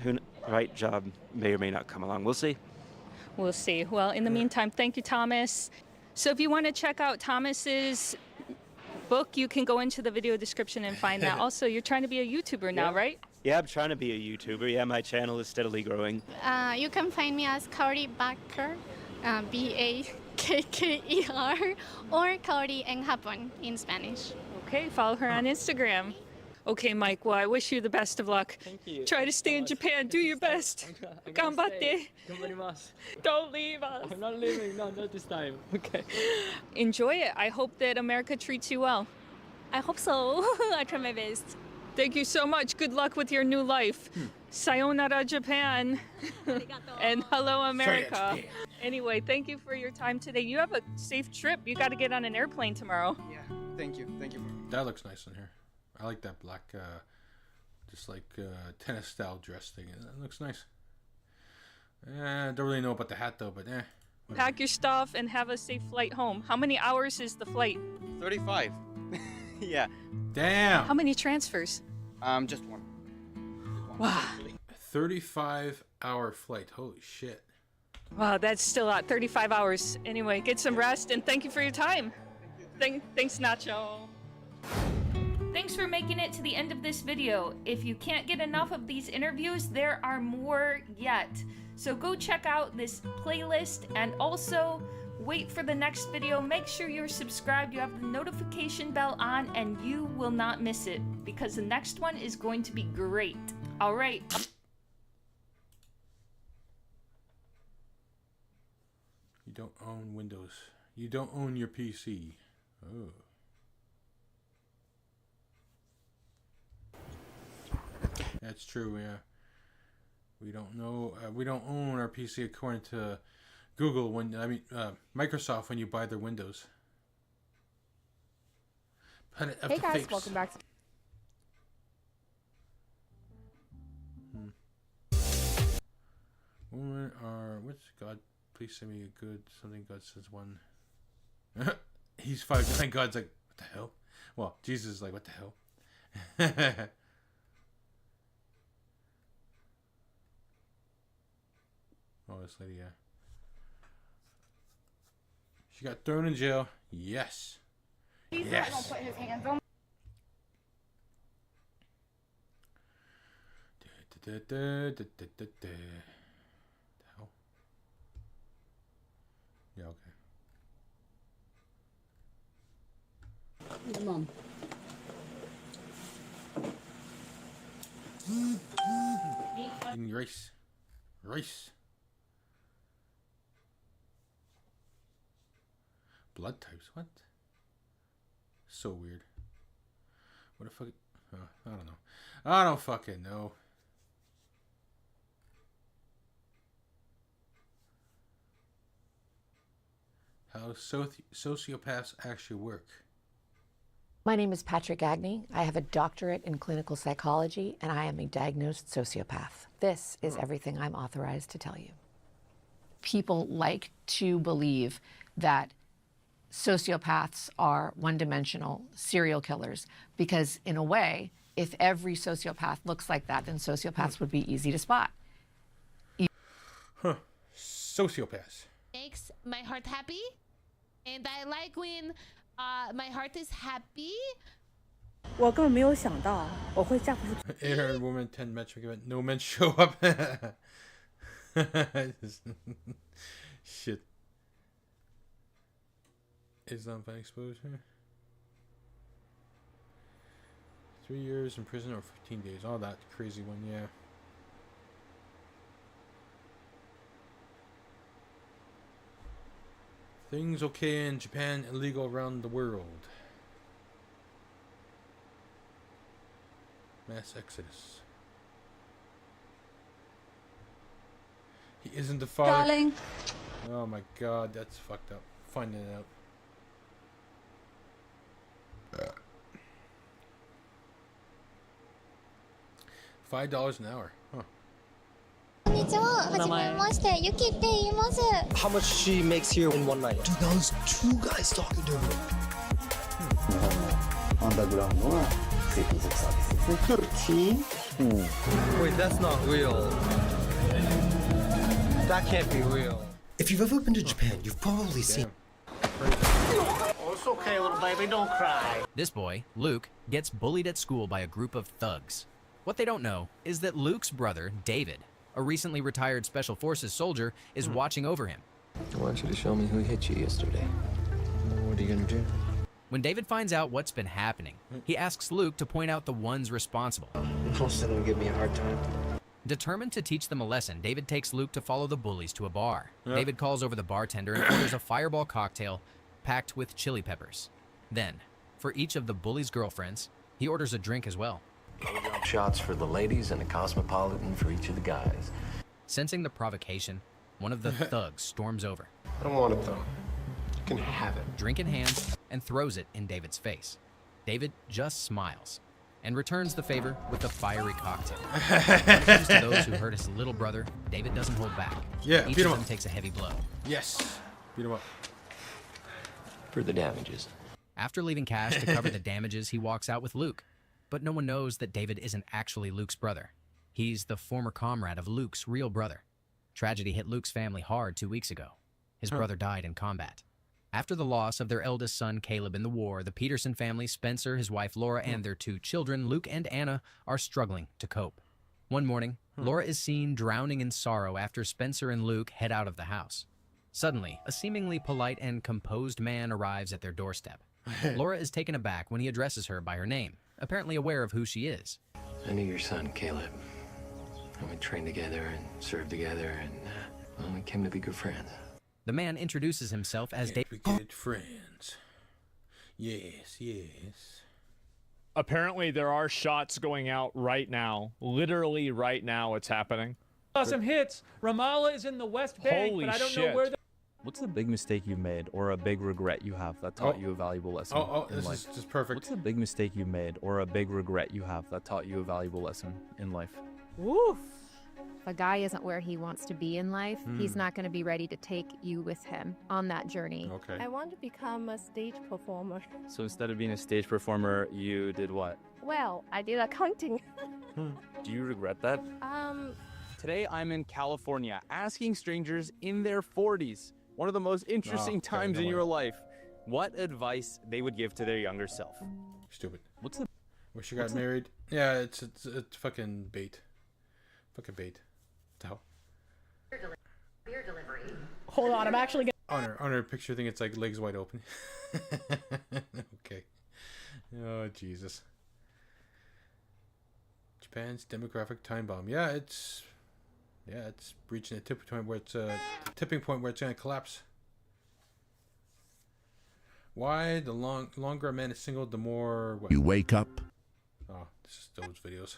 right job may or may not come along. We'll see. We'll see. Well, in the meantime, thank you, Thomas. So if you want to check out Thomas's book, you can go into the video description and find that. Also, you're trying to be a YouTuber now, right? Yeah, I'm trying to be a YouTuber. Yeah, my channel is steadily growing. You can find me as Kaori Baker, Bakker, or Kaori en Japón in Spanish. Okay, follow her on Instagram. Okay, Mike, well, I wish you the best of luck. Thank you. Try to stay in Japan. Do your best. Ganbatte. Ganbarimasu. Don't leave us. I'm not leaving. No, not this time. Okay. Enjoy it. I hope that America treats you well. I hope so. I try my best. Thank you so much. Good luck with your new life. Sayonara, Japan. And hello, America. Anyway, thank you for your time today. You have a safe trip. You got to get on an airplane tomorrow. Yeah, thank you. Thank you. That looks nice in here. I like that black, just like tennis style dress thing. That looks nice. Don't really know about the hat though, but whatever. Pack your stuff and have a safe flight home. How many hours is the flight? 35. Yeah. Damn. How many transfers? Just one. Wow. 35-hour flight. Holy shit. Wow, that's still out. 35 hours. Anyway, get some rest and thank you for your time. Thanks, Nacho. Thanks for making it to the end of this video. If you can't get enough of these interviews, there are more yet. So go check out this playlist and also wait for the next video. Make sure you're subscribed, you have the notification bell on, and you will not miss it because the next one is going to be great. All right. You don't own Windows. You don't own your PC. Oh. That's true, yeah. We don't know. We don't own our PC according to Google. Microsoft when you buy their Windows. Hey guys, welcome back. Women are. What's God? Please send me a good something. God says one. He's 5'9". God's like, what the hell? Well, Jesus is like, what the hell? Oh, this lady, yeah. She got thrown in jail. Yes. He's not gonna put his hands on. The hell? Yeah, okay. Mom. Eating rice. Rice. Blood types, what? So weird. What the fuck? I don't know. I don't fucking know. How sociopaths actually work. My name is Patrick Agney. I have a doctorate in clinical psychology, and I am a diagnosed sociopath. This is everything I'm authorized to tell you. People like to believe that sociopaths are one-dimensional serial killers because, in a way, if every sociopath looks like that, then sociopaths would be easy to spot. Huh. Sociopaths. Makes my heart happy, and I like when my heart is happy. 我根本没有想到我会嫁不出去。 Air woman 10 metric event. No men show up. Shit. Islam fan exposure. 3 years in prison or 15 days. Oh, that crazy one, yeah. Things okay in Japan, illegal around the world. Mass exodus. He isn't the father. Darling. Oh my god, that's fucked up. Finding it out. $5 an hour. Huh. How much she makes here in one night? Dude, that was 2 guys talking to her. アンダーグラウンドな性風俗サービスですね。13? Wait, that's not real. That can't be real. If you've ever been to Japan, you've probably seen. Oh, it's okay, little baby, don't cry. This boy, Luke, gets bullied at school by a group of thugs. What they don't know is that Luke's brother, David, a recently retired Special Forces soldier, is watching over him. I want you to show me who hit you yesterday. What are you gonna do? When David finds out what's been happening, he asks Luke to point out the ones responsible. Most of them give me a hard time. Determined to teach them a lesson, David takes Luke to follow the bullies to a bar. David calls over the bartender and orders a fireball cocktail packed with chili peppers. Then, for each of the bullies' girlfriends, he orders a drink as well. Jump shots for the ladies and a cosmopolitan for each of the guys. Sensing the provocation, one of the thugs storms over. I don't want it though. You can have it. Drink in hand, and throws it in David's face. David just smiles and returns the favor with a fiery cocktail. Thanks to those who hurt his little brother, David doesn't hold back. Yeah, Each beat of him them up. takes a heavy blow. Yes. Beat him up. For the damages. After leaving cash to cover the damages, he walks out with Luke. But no one knows that David isn't actually Luke's brother. He's the former comrade of Luke's real brother. Tragedy hit Luke's family hard 2 weeks ago. His brother died in combat. After the loss of their eldest son, Caleb, in the war, the Peterson family, Spencer, his wife Laura, and their 2 children, Luke and Anna, are struggling to cope. One morning, Laura is seen drowning in sorrow after Spencer and Luke head out of the house. Suddenly, a seemingly polite and composed man arrives at their doorstep. Laura is taken aback when he addresses her by her name, apparently aware of who she is. I knew your son, Caleb. And we trained together and served together, and well, we came to be good friends. The man introduces himself as David. Good friends. Yes, yes. Apparently, there are shots going out right now. Literally right now, it's happening. Some hits. Ramallah is in the West Bank, Holy but I don't shit. know where. What's the big mistake you made or a big regret you have that taught you a valuable lesson in this life? is just perfect. What's the big mistake you made or a big regret you have that taught you a valuable lesson in life? Woof. If a guy isn't where he wants to be in life, he's not going to be ready to take you with him on that journey. Okay. I want to become a stage performer. So instead of being a stage performer, you did what? Well, I did accounting. Do you regret that? Today I'm in California asking strangers in their 40s, one of the most interesting times in your life, what advice they would give to their younger self. Stupid. What's the... Wish you got married. Yeah, it's fucking bait. Fucking bait. What the hell? Beer delivery. Hold on, I'm actually gonna... On her picture thing, it's like legs wide open. Okay. Oh, Jesus. Japan's demographic time bomb. Yeah, it's reaching a tipping point where it's the tipping point where it's gonna collapse. Why the longer a man is single, the more what? You wake up. Oh, this is those videos.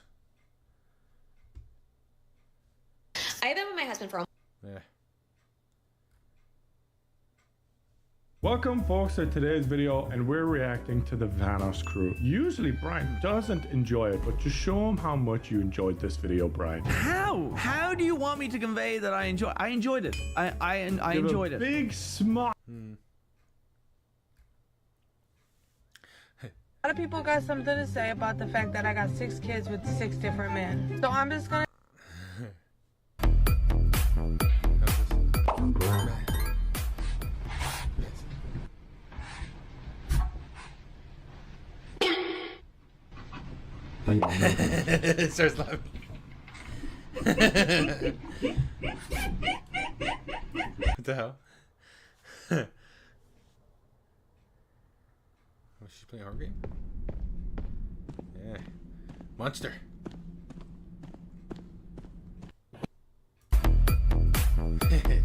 I've been with my husband for a... Yeah. Welcome folks to today's video, and we're reacting to the Vanos crew. Usually Brian doesn't enjoy it, but just show him how much you enjoyed this video, Brian. How do you want me to convey that I enjoyed it? I enjoyed it. Big smile. A lot of people got something to say about the fact that I got 6 kids with 6 different men. So I'm just gonna... It starts laughing. What the hell? Oh, she's playing a horror game? Yeah. Monster. Oh, okay.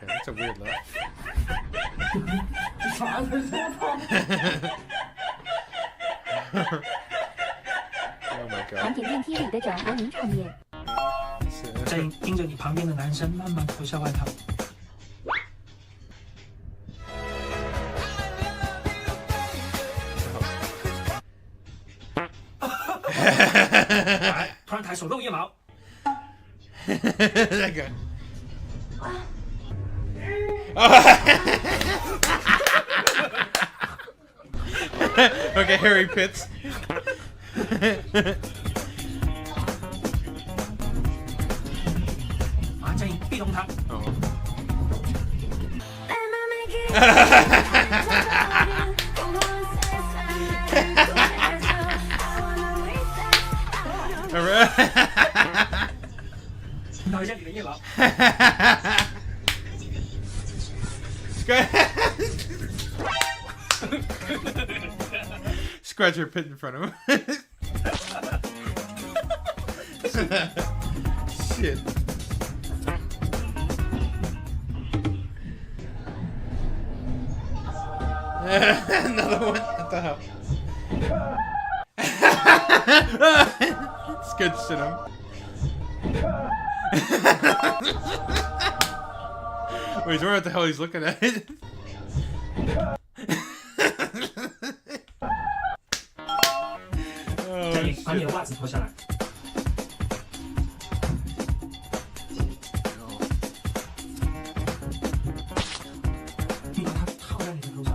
That's a weird laugh. Oh my 产品电梯里的转和名场面。正盯着你旁边的男生慢慢脱下外套。来，突然抬手露腋毛。那个。Okay, Harry Pitts. 啊，正壁咚他。挠一下你的腋毛。Scratch your pit in front of him. Shit. Another one. What the hell? Scared the shit out of him. Wait, he's wondering what the hell he's looking at. Oh, 把你的袜子脱下来。你把它套在你的头上。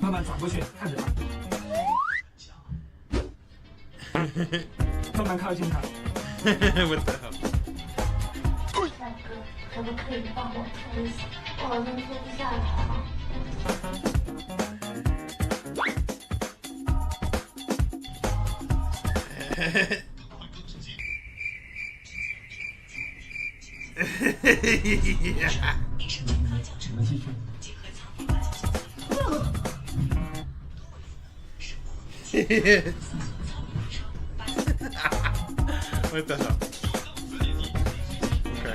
慢慢转过去，看着他。慢慢靠近他。What the hell? 可不可以帮我脱一下？我好像脱不下来啊。What the hell? Okay.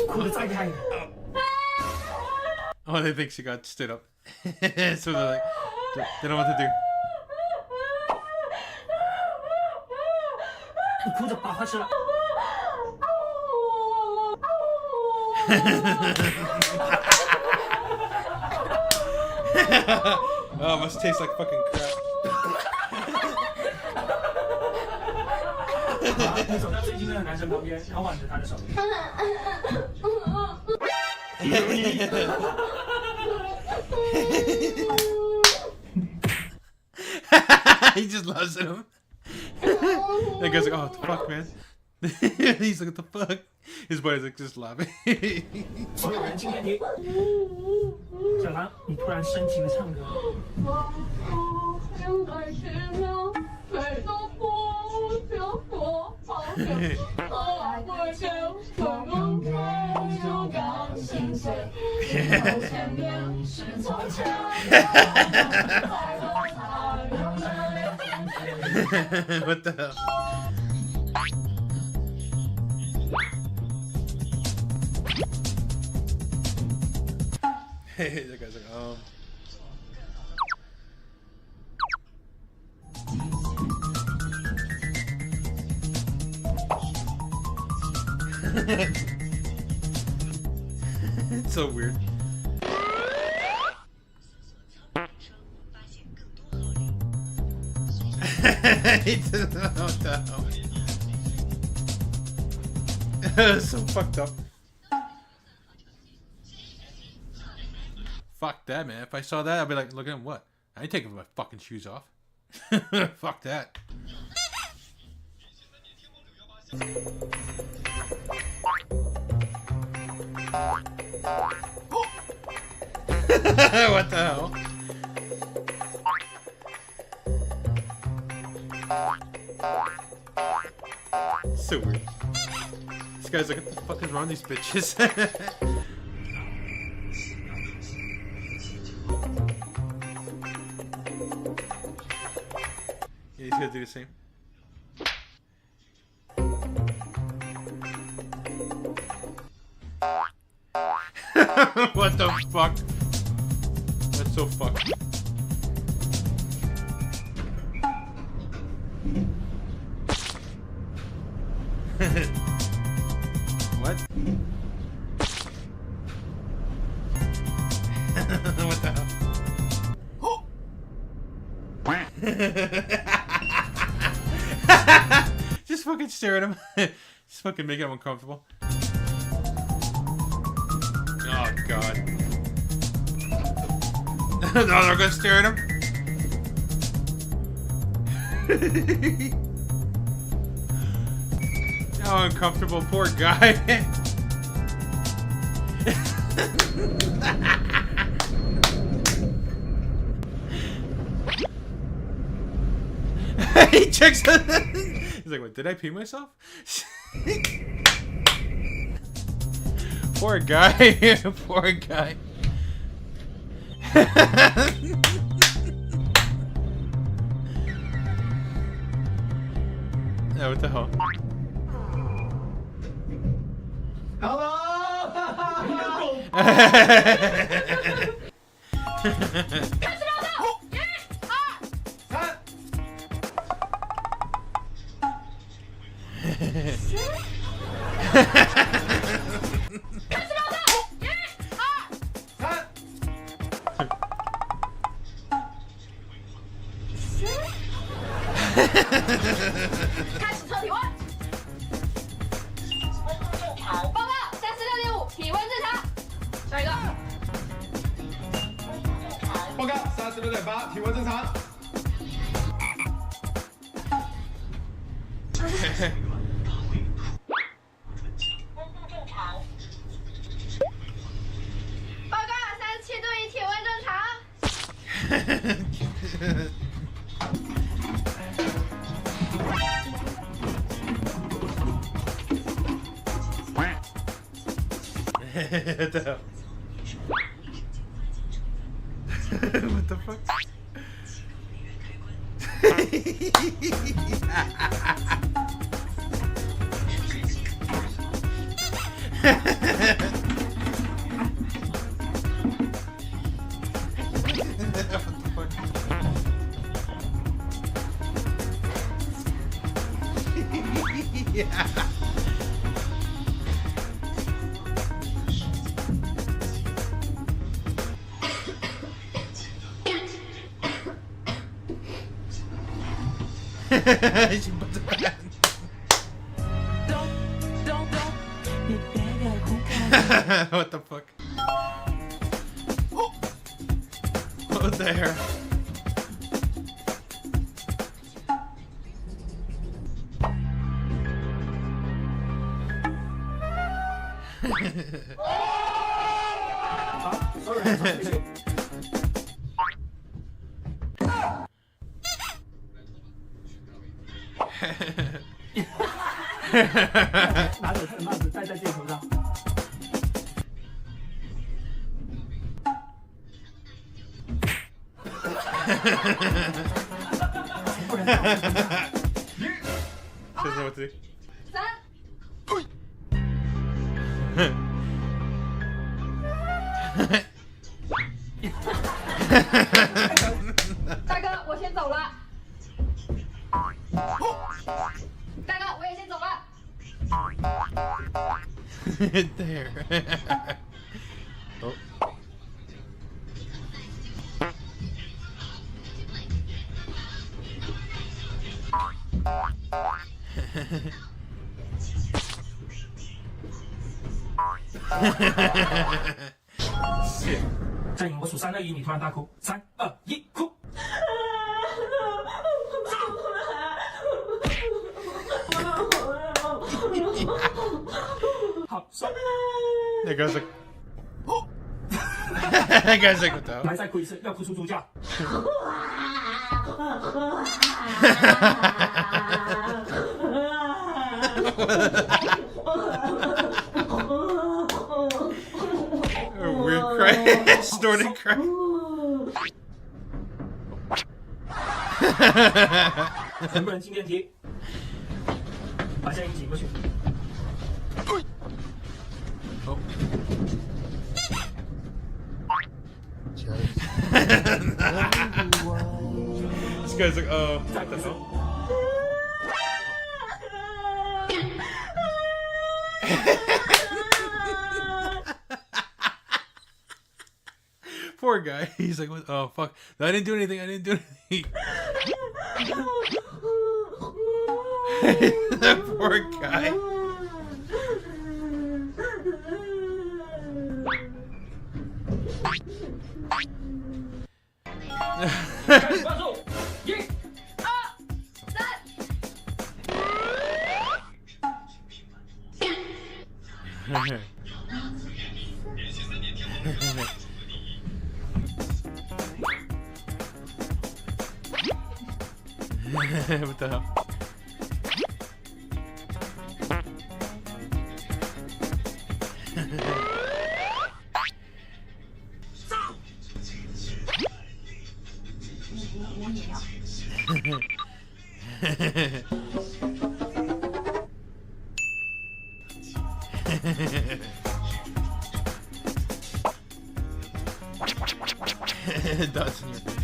哭得再厉害一点。Oh, they think she got stood up. So they're like, they don't know what to do. 你哭着把饭吃了。Oh, it must taste like fucking crap. 你走到最近的男生旁边，然后挽着他的手。He just loves him. That guy's like, oh, what the fuck, man? He's like, what the fuck? His buddy's like, just laughing. 所有人今天你，小狼，你突然深情的唱歌。What the hell? Hey, that guy's like, It's so weird. He doesn't know what the hell. So fucked up. Fuck that, man. If I saw that, I'd be like, look at him, what? I ain't taking my fucking shoes off. Fuck that. What the hell? So weird. This guy's like, what the fuck is wrong with these bitches? Yeah, he's gonna do the same. What the fuck? That's so fucked. What? What the hell? Just fucking stare at him. Just fucking making him uncomfortable. Oh god. No, they're gonna stare at him. Oh, uncomfortable, poor guy. He checks. He's like, "What? Did I pee myself?" Poor guy. Poor guy. Oh, what the hell? Hello. 开始测体温。报告36.5，体温正常。下一个。报告36.8，体温正常。报告37.1，体温正常。What the hell? What the fuck? Yeah. She puts it back. What the fuck? Oh, there. Sorry. 拿走他的帽子戴在自己头上。不能打。这是我自己。大哥，我先走了。大哥，我也先走了。There. Oh. Shit. 郑颖，我数3、2、1，你突然大哭。3、2、1，哭。好，收。That guy's like. That guy's like, what the hell? 来，再哭一次，要哭出猪叫。A weird cry. Snorting cry. 全部人进电梯，把声音挤过去。This guy's like, what the hell? Poor guy. He's like, oh fuck! I didn't do anything. I didn't do anything. That poor guy. What the hell? Dots in your face.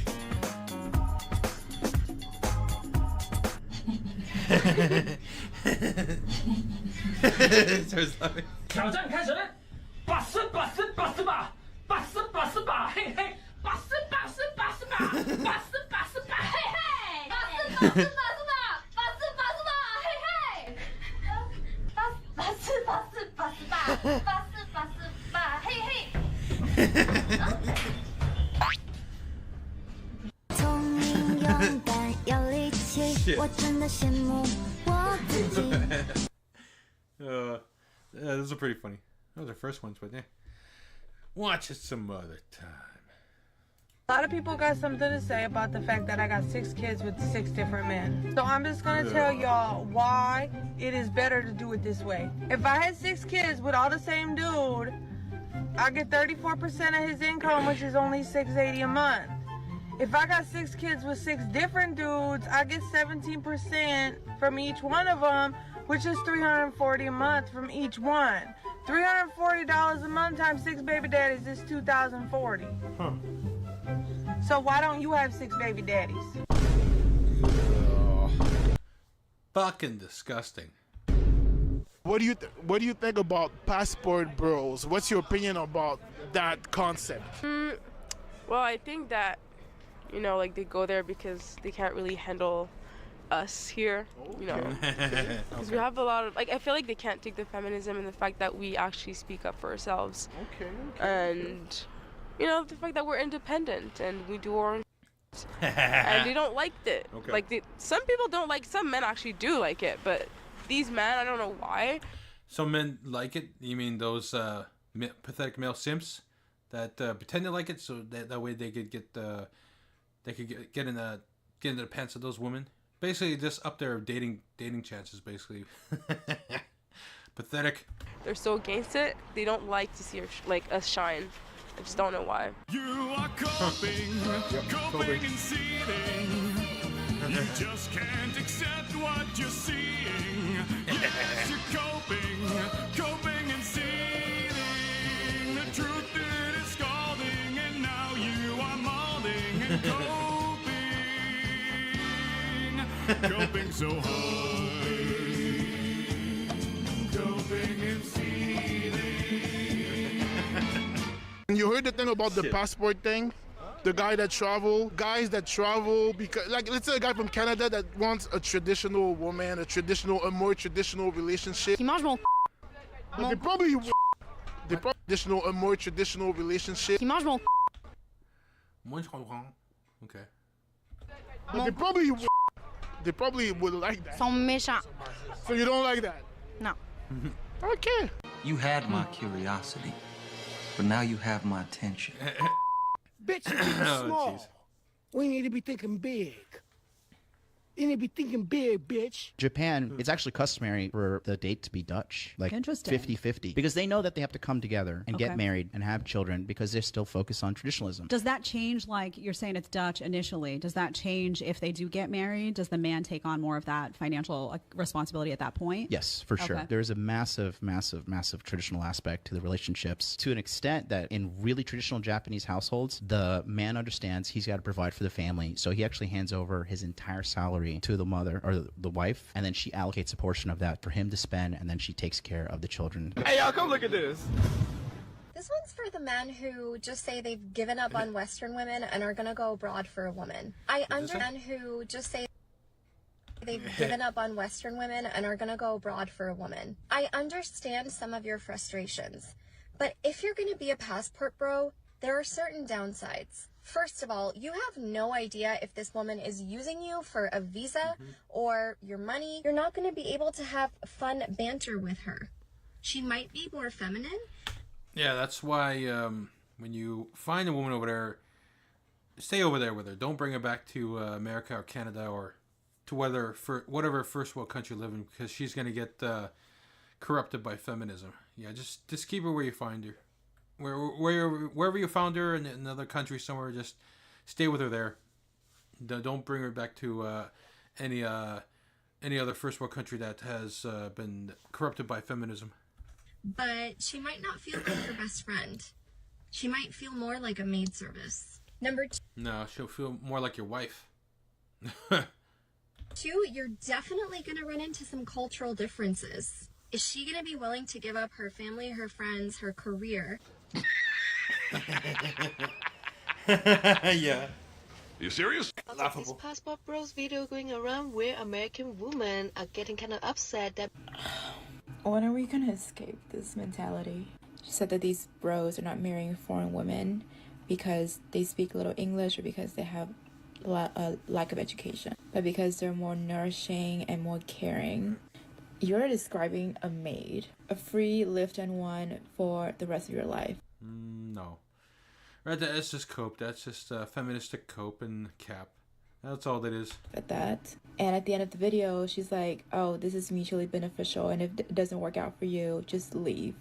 挑战开始了，80把，嘿嘿，80把，嘿嘿，80嘿嘿，80嘿嘿。聪明勇敢有力气，我真的羡慕我自己。Those are pretty funny. Those are first ones, but yeah. Watch it some other time. A lot of people got something to say about the fact that I got 6 kids with 6 different men. So I'm just gonna tell y'all why it is better to do it this way. If I had 6 kids with all the same dude, I get 34% of his income, which is only $680 a month. If I got 6 kids with 6 different dudes, I get 17% from each one of them, which is $340 a month from each one. $340 a month times 6 baby daddies is $2,040. Huh. So why don't you have 6 baby daddies? Fucking disgusting. What do you think about passport bros? What's your opinion about that concept? Well, I think that, you know, like they go there because they can't really handle us here, you know, because we have a lot of, like, I feel like they can't take the feminism and the fact that we actually speak up for ourselves. And, you know, the fact that we're independent and we do our own and they don't like it. Like, some people don't like, some men actually do like it, but these men, I don't know why. Some men like it? You mean those pathetic male simps that pretend to like it so that way they could get get into the pants of those women? Basically, just up their dating chances, basically. Pathetic. They're so against it, they don't like to see us shine. I just don't know why. You are coping and seething. You just can't accept what you're seeing. Yes, you're coping and seething. The truth it is scalding, and now you are molding and coping so hard. Coping and seething. You heard the thing about the passport thing? The guys that travel because, like, let's say a guy from Canada that wants a traditional woman, a more traditional relationship. But they probably a more traditional relationship. Okay. But they probably would like that. So you don't like that? No. Okay. You had my curiosity, but now you have my attention. Bitch, Oh, small. geez. We need to be thinking big. You need to be thinking big, bitch. Japan, it's actually customary for the date to be Dutch, like Interesting. 50-50, because they know that they have to come together and Okay. get married and have children because they're still focused on traditionalism. Does that change, like you're saying it's Dutch initially? Does that change if they do get married? Does the man take on more of that financial responsibility at that point? Yes, for sure. Okay. There's a massive, massive, massive traditional aspect to the relationships to an extent that in really traditional Japanese households, the man understands he's got to provide for the family. So he actually hands over his entire salary to the mother or the wife, and then she allocates a portion of that for him to spend, and then she takes care of the children. Hey, y'all, come look at this. This one's for the men who just say they've given up on Western women and are gonna go abroad for a woman. I understand who just say they've given up on Western women and are gonna go abroad for a woman. I understand some of your frustrations, but if you're gonna be a passport bro, there are certain downsides. First of all, you have no idea if this woman is using you for a visa or your money. You're not gonna be able to have fun banter with her. She might be more feminine. Yeah, that's why when you find a woman over there, stay over there with her. Don't bring her back to America or Canada or to whatever first world country you live in, because she's going to get corrupted by feminism. Yeah, just keep her where you find her. Wherever you found her in another country somewhere, just stay with her there. Don't bring her back to any other first world country that has been corrupted by feminism. But she might not feel like your best friend. She might feel more like a maid service. Number No, she'll feel more like your wife. two, you're definitely going to run into some cultural differences. Is she going to be willing to give up her family, her friends, her career? Yeah. You serious? This passport bros video going around where American women are getting kind of upset that. When are we gonna escape this mentality? She said that these bros are not marrying foreign women because they speak little English or because they have a lack of education, but because they're more nourishing and more caring. You're describing a maid, a free lift and one for the rest of your life. No. Right, that's just cope. That's just feministic cope and cap. That's all that is. At that. And at the end of the video, she's like, oh, this is mutually beneficial, and if it doesn't work out for you, just leave.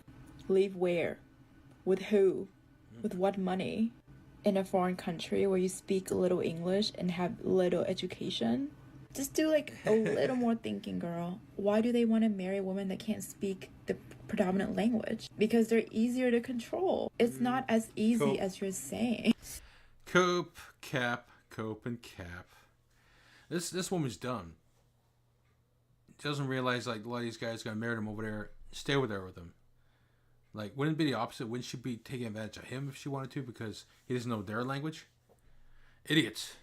Leave where? With who? With what money? In a foreign country where you speak little English and have little education? Just do like a little more thinking, girl. Why do they want to marry a woman that can't speak the predominant language? Because they're easier to control. It's not as easy as you're saying. Cope, cap, cope, and cap. This woman's dumb. She doesn't realize like a lot of these guys gonna marry him over there. Stay over there with him. Like, wouldn't it be the opposite? Wouldn't she be taking advantage of him if she wanted to because he doesn't know their language? Idiots.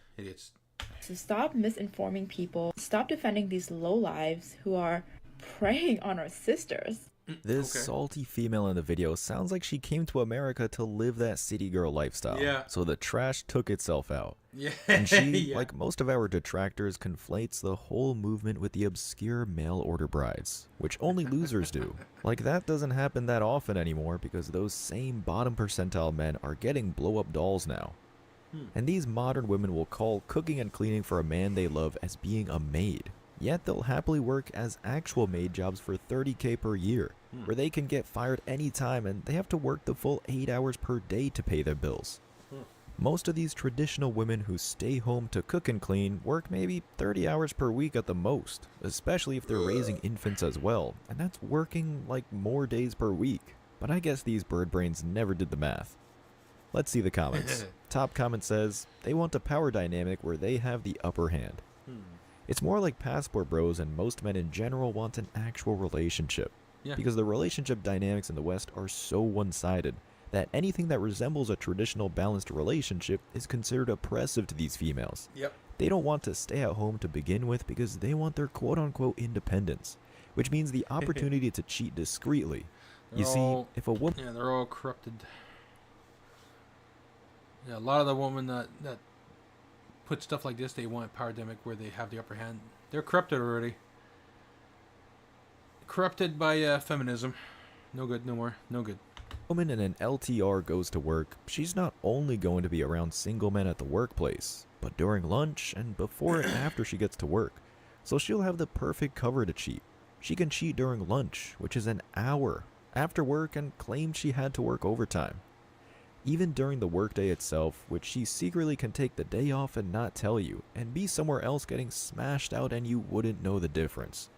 So stop misinforming people. Stop defending these lowlives who are preying on our sisters. This salty female in the video sounds like she came to America to live that city girl lifestyle. Yeah. So the trash took itself out. Yeah. And she, Yeah. like most of our detractors, conflates the whole movement with the obscure mail order brides, which only losers do. Like, that doesn't happen that often anymore because those same bottom percentile men are getting blow-up dolls now. And these modern women will call cooking and cleaning for a man they love as being a maid. Yet they'll happily work as actual maid jobs for $30K per year, where they can get fired anytime and they have to work the full 8 hours per day to pay their bills. Most of these traditional women who stay home to cook and clean work maybe 30 hours per week at the most, especially if they're raising infants as well, and that's working like more days per week. But I guess these bird brains never did the math. Let's see the comments. Top comment says, they want a power dynamic where they have the upper hand. It's more like passport bros, and most men in general want an actual relationship. Yeah. Because the relationship dynamics in the West are so one-sided that anything that resembles a traditional balanced relationship is considered oppressive to these females. Yep. They don't want to stay at home to begin with because they want their quote-unquote independence, which means the opportunity to cheat discreetly. You see, if a woman... Yeah, they're all corrupted. Yeah, a lot of the women that put stuff like this, they want power dynamic where they have the upper hand. They're corrupted already. Corrupted by feminism. No good, no more, no good. Woman in an LTR goes to work, she's not only going to be around single men at the workplace, but during lunch and before and after she gets to work. So she'll have the perfect cover to cheat. She can cheat during lunch, which is an hour after work, and claim she had to work overtime. Even during the workday itself, which she secretly can take the day off and not tell you, and be somewhere else getting smashed out and you wouldn't know the difference.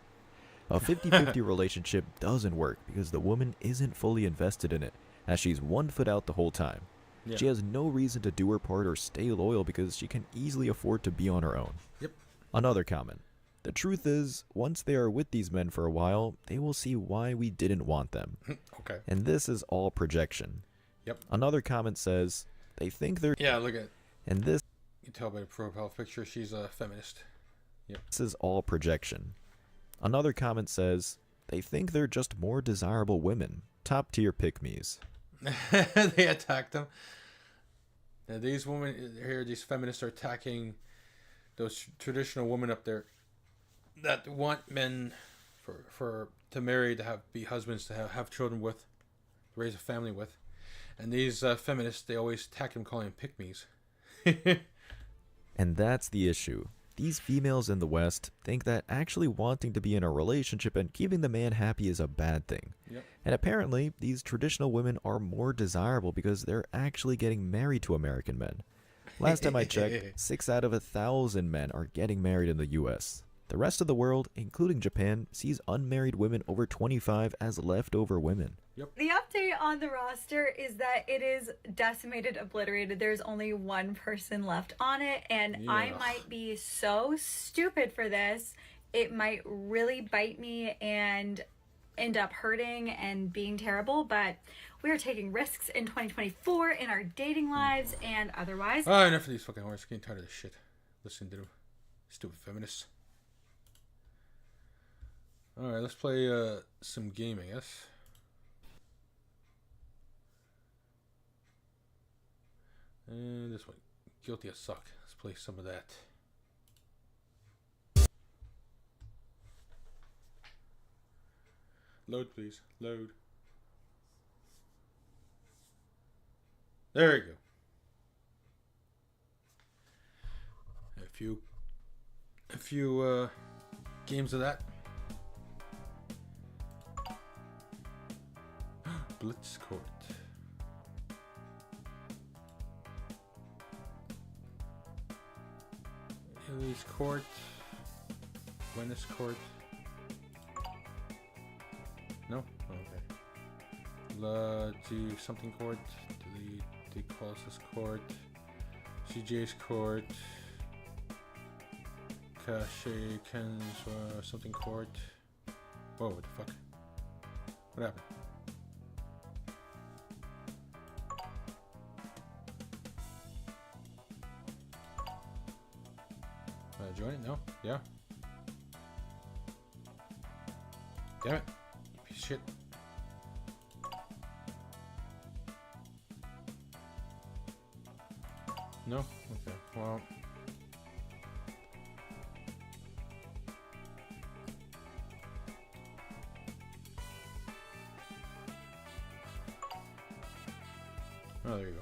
A 50-50 relationship doesn't work because the woman isn't fully invested in it, as she's 1 foot out the whole time. Yeah. She has no reason to do her part or stay loyal because she can easily afford to be on her own. Yep. Another comment. The truth is, once they are with these men for a while, they will see why we didn't want them. Okay. And this is all projection. Yep. Another comment says, they think they're... Yeah, look at... And this... You can tell by the profile picture she's a feminist. Yep. This is all projection. Another comment says, they think they're just more desirable women. Top tier pick-me's. They attacked them. Now, these women here, these feminists are attacking those traditional women up there that want men to marry, to be husbands, to have children with, to raise a family with. And these feminists, they always attack them, calling them pick-me's. And that's the issue. These females in the West think that actually wanting to be in a relationship and keeping the man happy is a bad thing. Yep. And apparently, these traditional women are more desirable because they're actually getting married to American men. Last time I checked, 6 out of 1,000 men are getting married in the US. The rest of the world, including Japan, sees unmarried women over 25 as leftover women. Yep. The update on the roster is that it is decimated, obliterated. There's only one person left on it, and I might be so stupid for this. It might really bite me and end up hurting and being terrible, but we are taking risks in 2024 in our dating lives and otherwise. Oh, enough of these fucking horses. Getting tired of this shit. Listen to them. Stupid feminists. Alright, let's play some game, I guess. And this one. Guilty as suck. Let's play some of that. Load, please. Load. There we go. A few games of that. Blitz Court. Ili's Court. Venice Court. No? Okay. La do something court. The Colossus Court. CJ's Court. Cache Ken's something court. Whoa, what the fuck? What happened? Join it? No? Yeah? Damn it. Piece of shit. No? Okay. Well. Oh, there you go.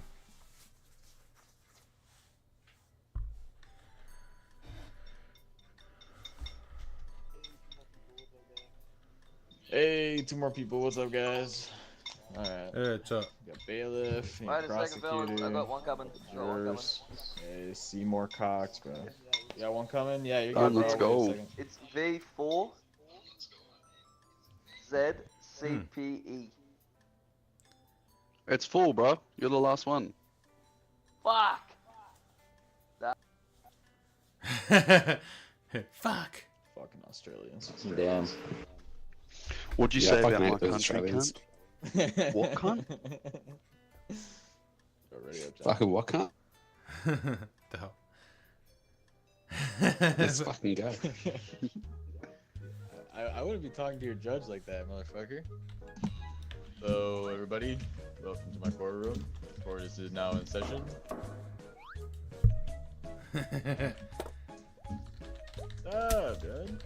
Hey, 2 more people. What's up, guys? Alright. It's up. Got bailiff, Wait a second, prosecutor, Phil. I got one coming. jurors. Hey, Seymour Cox, bro. You got one coming? Yeah, you're Alright, good, let's bro. Wait a go. second. It's V4 ZCPE. It's full, bro. You're the last one. Fuck! Fuck. Fucking Australians. Damn. What'd you say fuck about me, my those country, Australians. Cunt. What cunt? Fucking what cunt? The hell? Let's fucking go. I wouldn't be talking to your judge like that, motherfucker. So, everybody, welcome to my courtroom. Court is now in session. Ah, dude.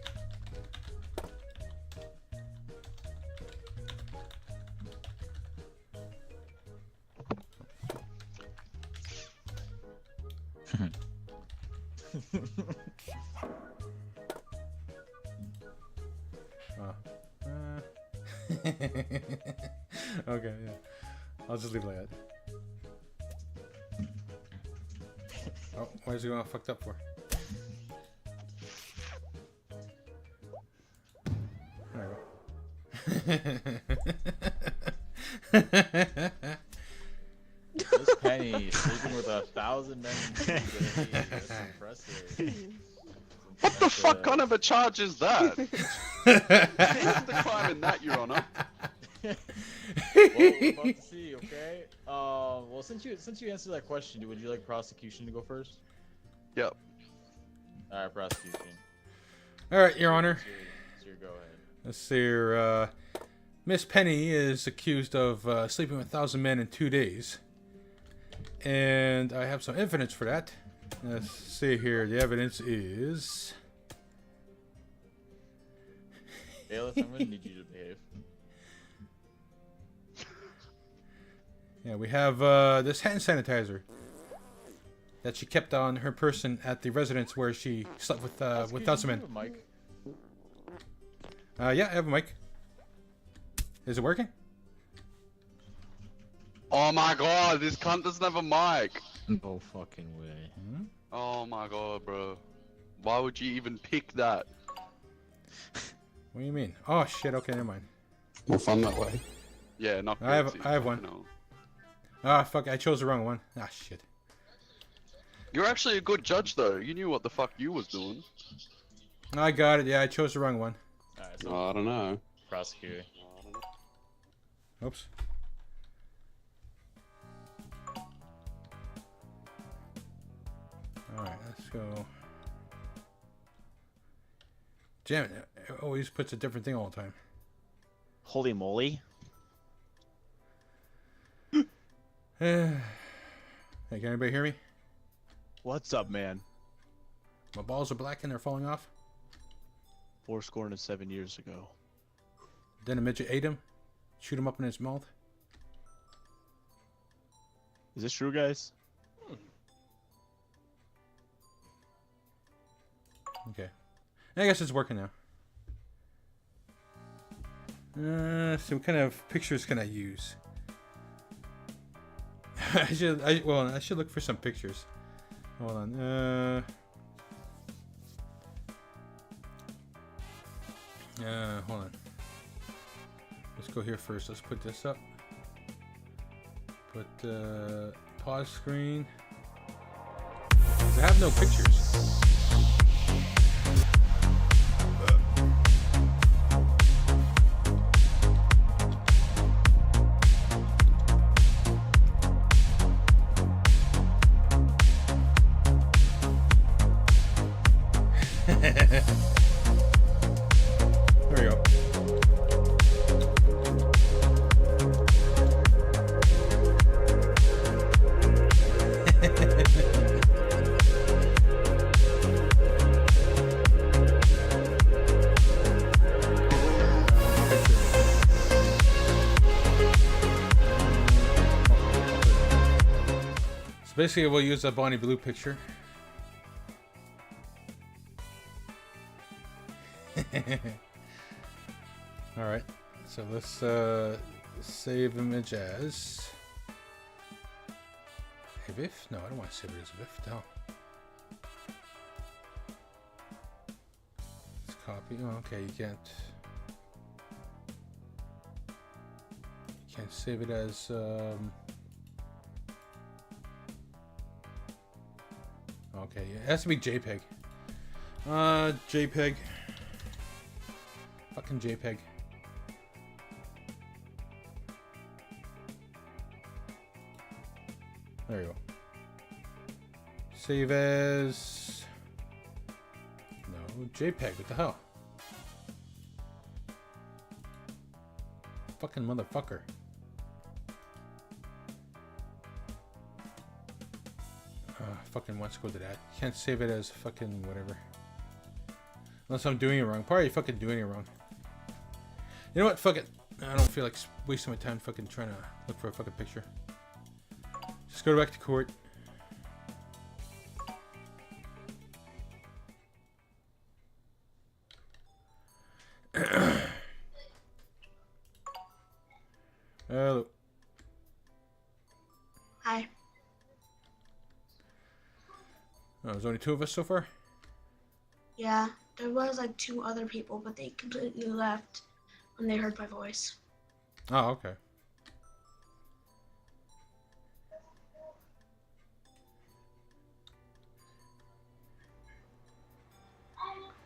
Okay, yeah. I'll just leave it like that. Oh, why is it going all fucked up for? There we go. This Penny sleeping with 1,000 men. That's impressive. What the fuck kind of a charge is that? What's the crime in that, Your Honor? Well, we're about to see, okay? Well, since you answered that question, would you like prosecution to go first? Yep. All right, prosecution. All right, Your Honor. Sir, go ahead. Let's see here. Miss Penny is accused of sleeping with 1,000 men in 2 days. And I have some evidence for that. Let's see here. The evidence is... Bailiff, I'm going to need you to behave. Yeah, we have this hand sanitizer that she kept on her person at the residence where she slept with 1,000 men. Mike. Yeah, I have a mic. Is it working? Oh my god, this cunt doesn't have a mic. No fucking way. Oh my god, bro. Why would you even pick that? What do you mean? Oh shit, okay, never mind. More fun that way. Yeah, not I have one. Ah, fuck, I chose the wrong one. Ah, shit. You're actually a good judge, though. You knew what the fuck you was doing. I got it, yeah, I chose the wrong one. Alright, so I don't know. Prosecutor. Oops. Alright, let's go. Damn it, it always puts a different thing all the time. Holy moly. Hey, can anybody hear me? What's up, man? My balls are black and they're falling off. 7 years ago. Then a midget ate him, shoot him up in his mouth. Is this true, guys? Okay. I guess it's working now. So what kind of pictures can I use? I should look for some pictures. Hold on. Hold on. Let's go here first. Let's put this up. Put pause screen. I have no pictures. There we go. So basically we'll use a Bonnie Blue picture. Alright, so let's save image as a VIF? No, I don't want to save it as a VIF. No. Let's copy. Oh, okay, you can't save it as okay, it has to be JPEG. JPEG. Fucking JPEG. There you go. Save as... No, JPEG, what the hell? Fucking motherfucker. Fucking wants to go to that. Can't save it as fucking whatever. Unless I'm doing it wrong. Probably fucking doing it wrong. You know what? Fuck it. I don't feel like wasting my time fucking trying to look for a fucking picture. Just go back to court. Oh, there's only 2 of us so far? Yeah, there was like 2 other people, but they completely left when they heard my voice. Oh, okay.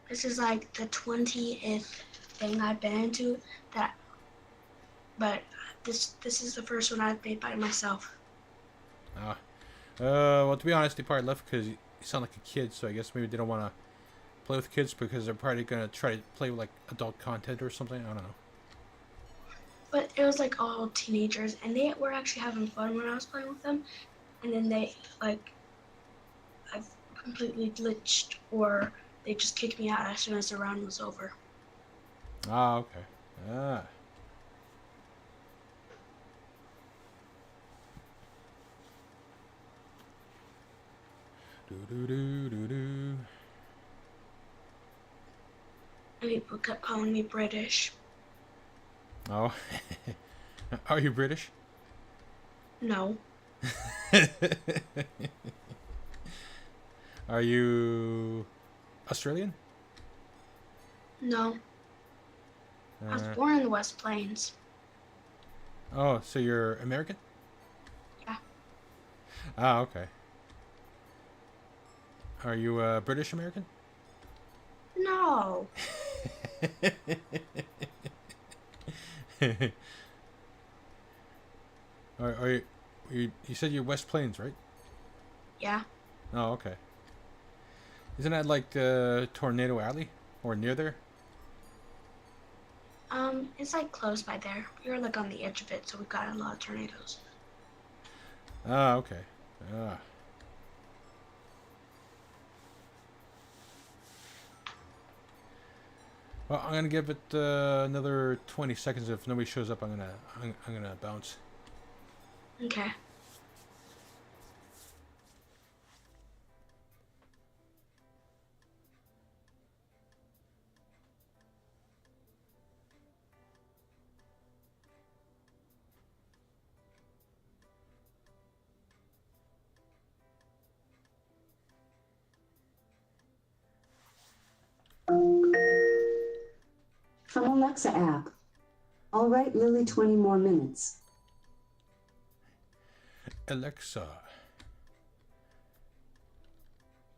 This is like the 20th thing I've been into that, but this is the first one I've made by myself. Ah. Well, to be honest, they probably left because you sound like a kid, so I guess maybe they don't want to play with kids because they're probably going to try to play with, like, adult content or something. I don't know. But it was like all teenagers, and they were actually having fun when I was playing with them. And then they, like, I've completely glitched, or they just kicked me out as soon as the round was over. Ah, okay. Ah. Do-do-do-do-do. And people kept calling me British. Oh. Are you British? No. Are you Australian? No. I was born in the West Plains. Oh, so you're American? Yeah. Ah, okay. Are you British American? No. Are you said you're West Plains, right? Yeah. Oh, okay. Isn't that like Tornado Alley or near there? It's like close by there. We were like on the edge of it, so we got a lot of tornadoes. Ah, okay. Ah. Well, I'm gonna give it another 20 seconds. If nobody shows up, I'm gonna bounce. Okay. From Alexa app. All right, Lily, 20 more minutes. Alexa.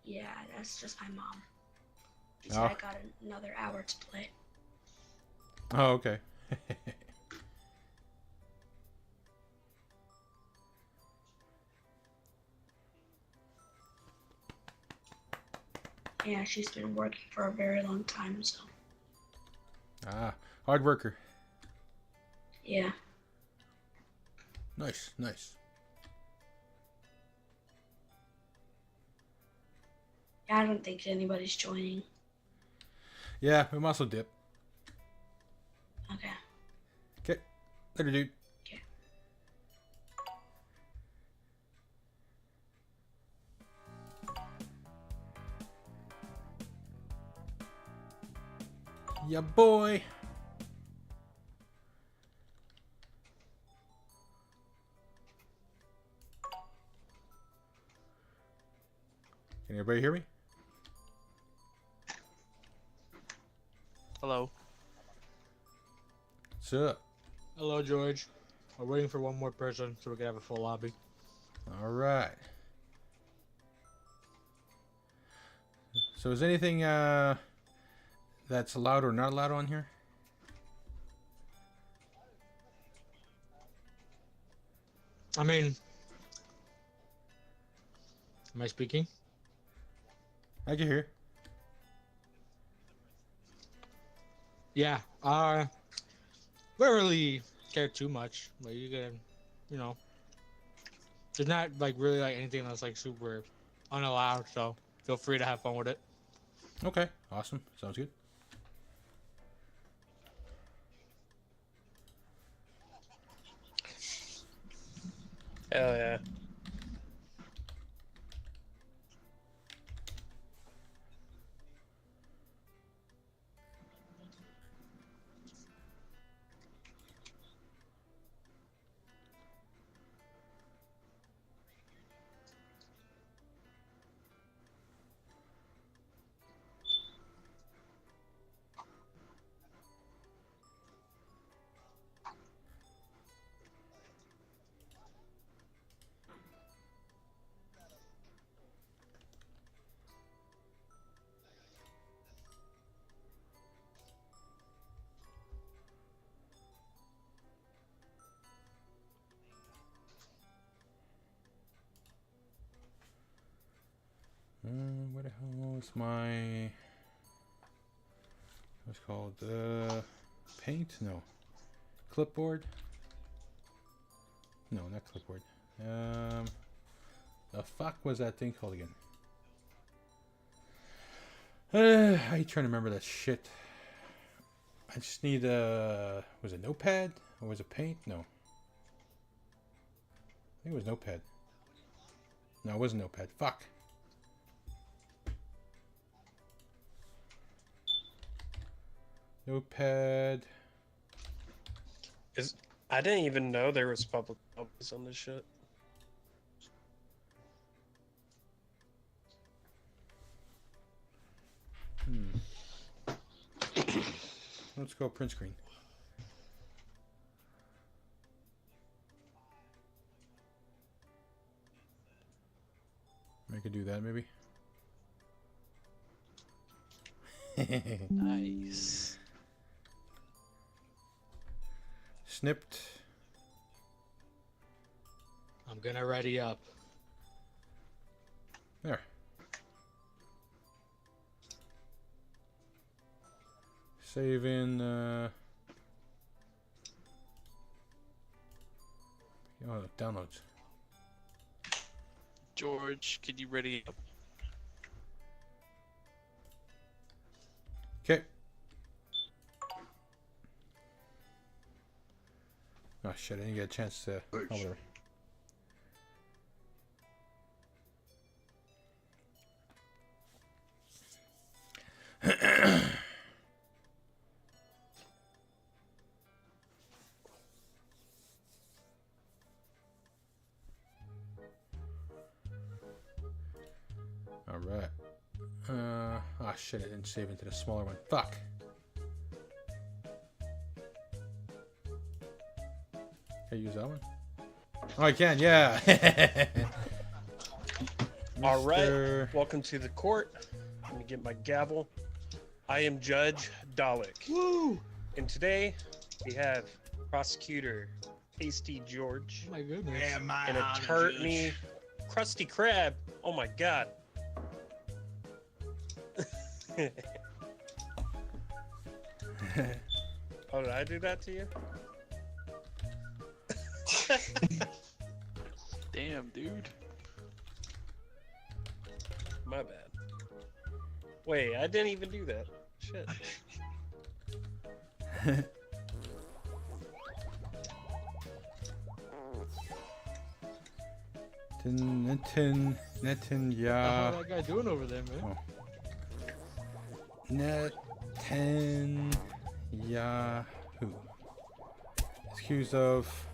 Yeah, that's just my mom. She Oh. said I got another hour to play. Oh, okay. Yeah, she's been working for a very long time, so. Ah, hard worker. Yeah. Nice, nice. Yeah, I don't think anybody's joining. Yeah, we might also dip. Okay. Okay, later, dude. Okay. Yeah, boy. Can everybody hear me? Hello. What's up? Hello, George. We're waiting for one more person so we can have a full lobby. All right. So is anything that's allowed or not allowed on here? I mean, am I speaking? I can hear. Yeah. We don't really care too much, but you can, you know, there's not like really like anything that's like super unallowed, so feel free to have fun with it. Okay, awesome. Sounds good. Hell yeah. Where the hell is my... What's it called? Paint? No. Clipboard? No, not clipboard. The fuck was that thing called again? I trying to remember that shit. I just need a... Was it notepad? Or was it paint? No. I think it was notepad. No, it wasn't notepad. Fuck. Notepad. I didn't even know there was public copies on this shit. Let's go print screen. I could do that maybe. Nice. Snipped. I'm gonna ready up. There. Save in downloads. George, could you ready up? Okay. Oh shit, I didn't get a chance to... Oh, whatever. Alright. Oh shit, I didn't save into the smaller one. Fuck. Can I use that one? Oh, I can, yeah. All right, welcome to the court. Let me get my gavel. I am Judge Dalek. Woo! And today we have prosecutor Tasty George. Oh my goodness. And attorney Krusty Krab. Oh my god. Oh, did I do that to you? Damn, dude. My bad. Wait, I didn't even do that. Shit. Netin, yeah. How's that guy doing over there, man? Netanyahu. Accused of...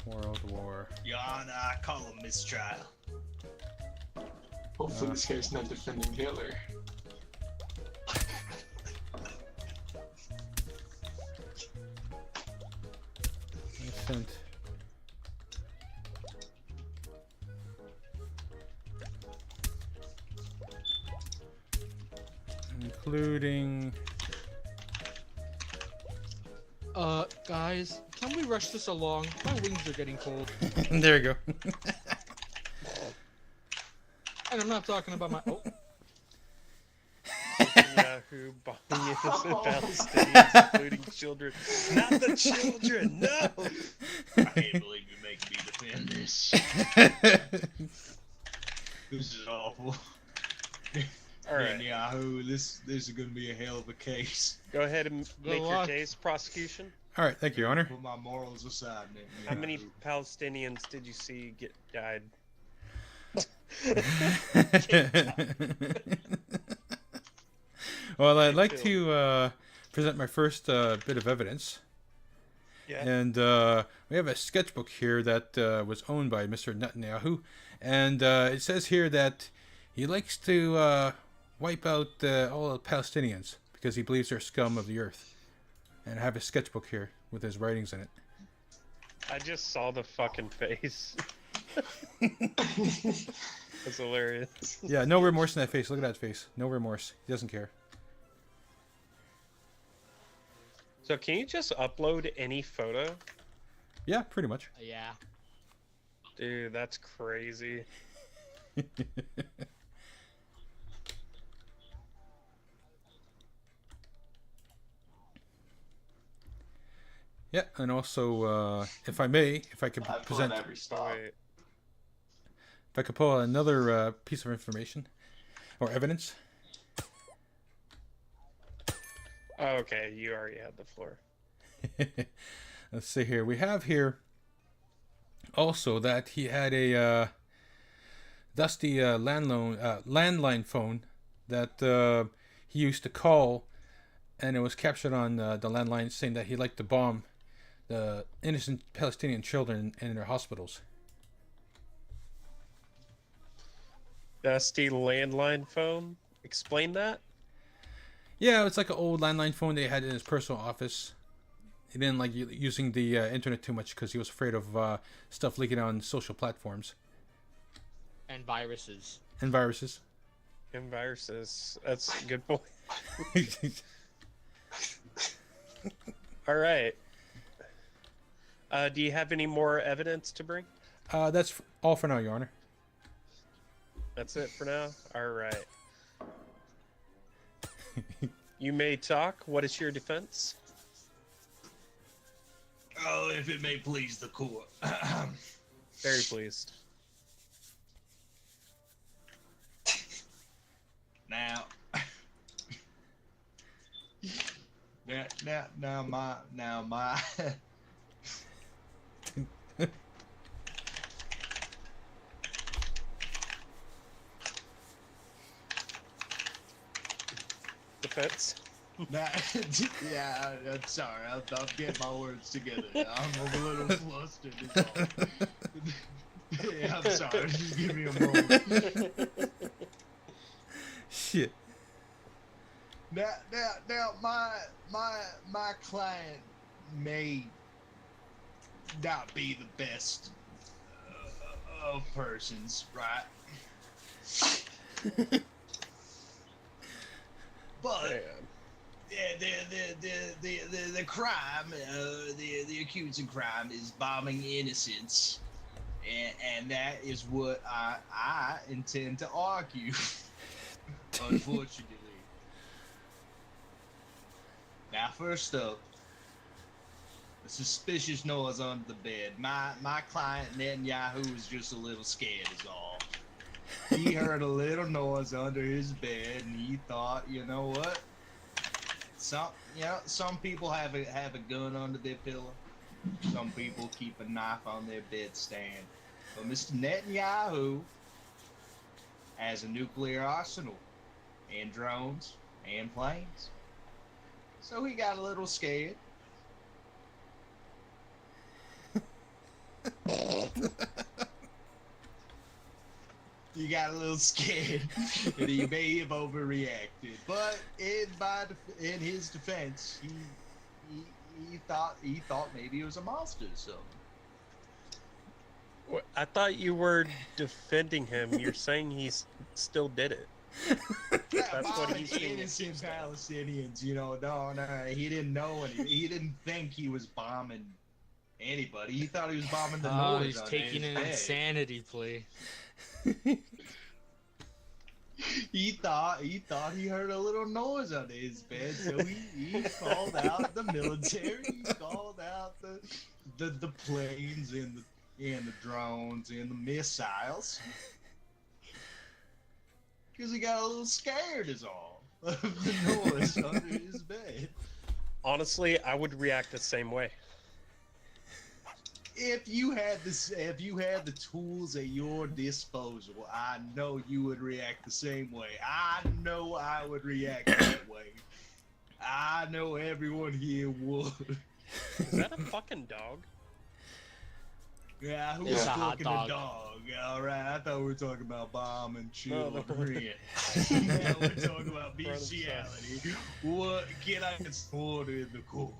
World War. Your Honor, I call a mistrial. Hopefully this guy's not defending Hitler. Innocent. Including... Guys, can we rush this along? My wings are getting cold. There you go. And I'm not talking about my... Oh. Yahoo bombing innocent Palestinians, including children. Not the children, no! I can't believe you make me defend this. This is awful. Alright. Yahoo, this is gonna be a hell of a case. Go ahead and make your case, prosecution. Alright, thank you, Your Honor. Put my morals aside, man. How many Palestinians did you see get died? Well, I'd like to present my first bit of evidence. Yeah. And we have a sketchbook here that was owned by Mr. Netanyahu. And it says here that he likes to wipe out all the Palestinians because he believes they're scum of the earth. And I have a sketchbook here with his writings in it. I just saw the fucking face. That's hilarious. Yeah, no remorse in that face. Look at that face. No remorse. He doesn't care. So can you just upload any photo? Yeah, pretty much. Yeah. Dude, that's crazy. Yeah, and also, if I may, if I could present, every stop. if I could pull another piece of information or evidence. Okay, you already had the floor. Let's see here. We have here also that he had a dusty landline phone that he used to call, and it was captured on the landline saying that he liked to bomb the innocent Palestinian children in their hospitals. Dusty landline phone? Explain that? Yeah, it's like an old landline phone they had in his personal office. He didn't like using the internet too much because he was afraid of stuff leaking on social platforms. And viruses. And viruses. And viruses. That's a good point. All right. Do you have any more evidence to bring? That's all for now, Your Honor. That's it for now? All right. You may talk. What is your defense? Oh, if it may please the court. Very pleased. Now, now my defense. Nah, yeah, I'm sorry. I'm getting my words together. I'm a little flustered. Is all. Yeah, I'm sorry. Just give me a moment. Shit. Now, my client may not be the best of persons, right? But the crime, the accused crime is bombing innocents, and that is what I intend to argue. Unfortunately. Now, first up, a suspicious noise under the bed. My client Netanyahu was just a little scared, is all. He heard a little noise under his bed, and he thought, you know what? Some people have a gun under their pillow. Some people keep a knife on their bedstand. But Mr. Netanyahu has a nuclear arsenal, and drones, and planes. So he got a little scared. You got a little scared, and he may have overreacted. But in his defense, he thought maybe it was a monster or something. I thought you were defending him. You're saying he still did it. That's what he's doing. Innocent Palestinians, no, he didn't know anything. He didn't think he was bombing anybody. He thought he was bombing the noise. Oh, he's taking an insanity plea. He thought he heard a little noise under his bed, so he called out the military. He called out the planes and the drones and the missiles. Because he got a little scared is all of the noise under his bed. Honestly, I would react the same way. If you had the tools at your disposal, I know you would react the same way. I know I would react that way. I know everyone here would. Is that a fucking dog? Yeah, who's It's a hot fucking dog. a dog? All right, I thought we were talking about bombing children. No. Now we're talking about bestiality. What can I get order in the court?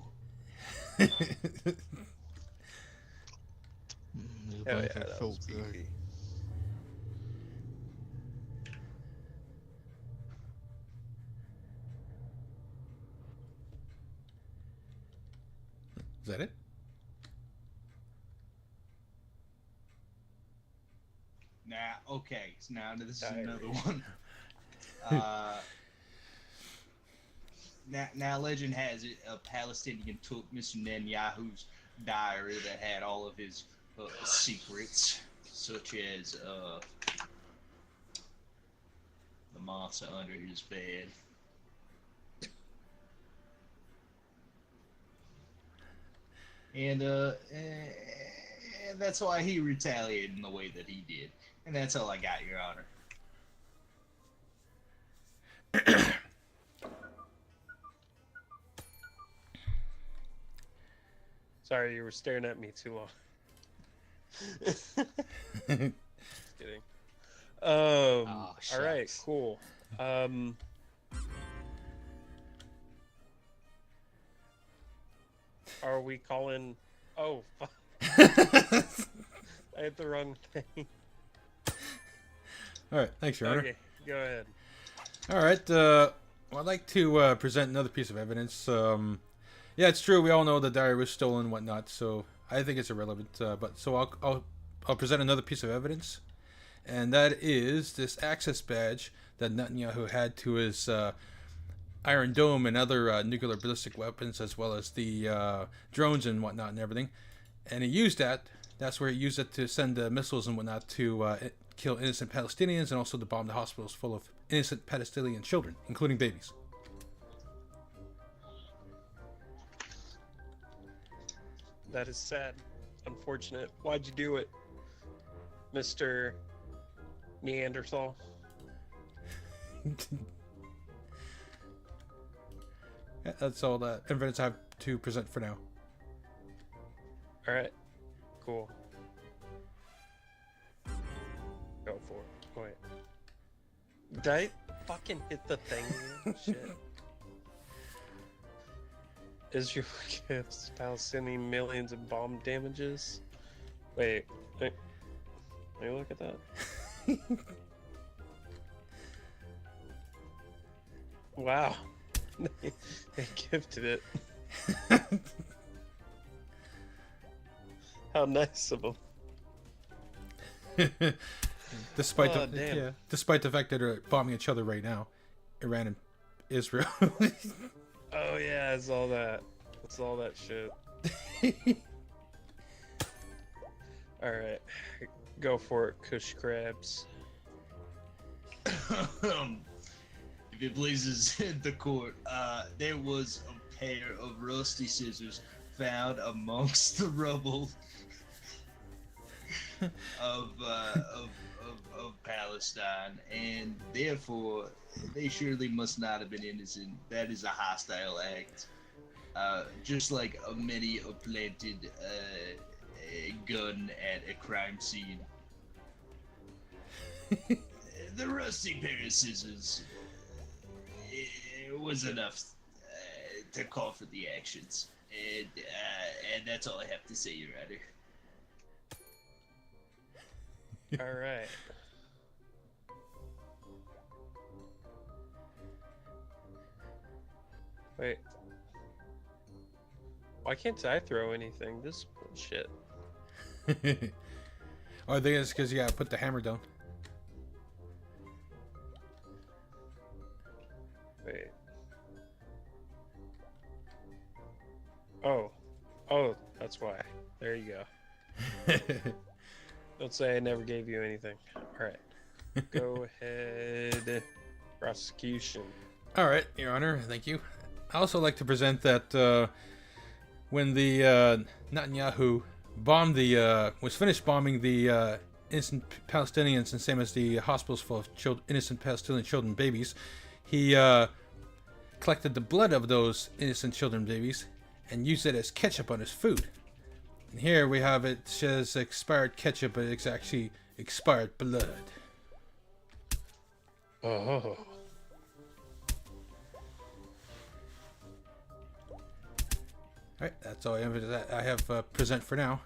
Hell yeah, that was beefy. Is that it? Now, okay, so now this is another one. Now, legend has it a Palestinian took Mr. Netanyahu's diary that had all of his secrets, such as the monster under his bed. And that's why he retaliated in the way that he did. And that's all I got, Your Honor. Sorry, you were staring at me too long. Just kidding. All right, cool. Are we calling? Oh, fuck. I hit the wrong thing. All right, thanks, Your Honor. Okay, go ahead. All right, well, I'd like to present another piece of evidence. Yeah, it's true. We all know the diary was stolen and whatnot, so I think it's irrelevant. But so I'll present another piece of evidence, and that is this access badge that Netanyahu had to his Iron Dome and other nuclear ballistic weapons, as well as the drones and whatnot and everything. And he used that. That's where he used it to send missiles and whatnot to kill innocent Palestinians and also to bomb the hospitals full of innocent Palestinian children, including babies. That is sad. Unfortunate. Why'd you do it, Mr. Neanderthal? Yeah, that's all the evidence I have to present for now. Alright. Cool. Go for it. Wait. Did I fucking hit the thing? Shit. Israel gives Palestinian millions in bomb damages. Wait. Let me look at that. Wow. They gifted it. How nice of them. Despite the fact that they're bombing each other right now, Iran and Israel. Oh yeah, it's all that. It's all that shit. All right, go for it, Kush crabs. If it pleases the court, there was a pair of rusty scissors found amongst the rubble of Palestine, and therefore they surely must not have been innocent. That is a hostile act, just like many a planted a gun at a crime scene. The rusty pair of scissors it was enough to call for the actions, and that's all I have to say, Your Honor. All right. Wait. Why can't I throw anything? This is bullshit. Oh, I think it's because you gotta put the hammer down. Wait. Oh, that's why. There you go. Don't say I never gave you anything. Alright. Go ahead. Prosecution. Alright, Your Honor, thank you. I also like to present that when the Netanyahu bombed was finished bombing the innocent Palestinians, and same as the hospitals full of innocent Palestinian children and babies, he collected the blood of those innocent children and babies and used it as ketchup on his food. And here we have it says expired ketchup, but it's actually expired blood. Oh. Alright, that's all I have present for now.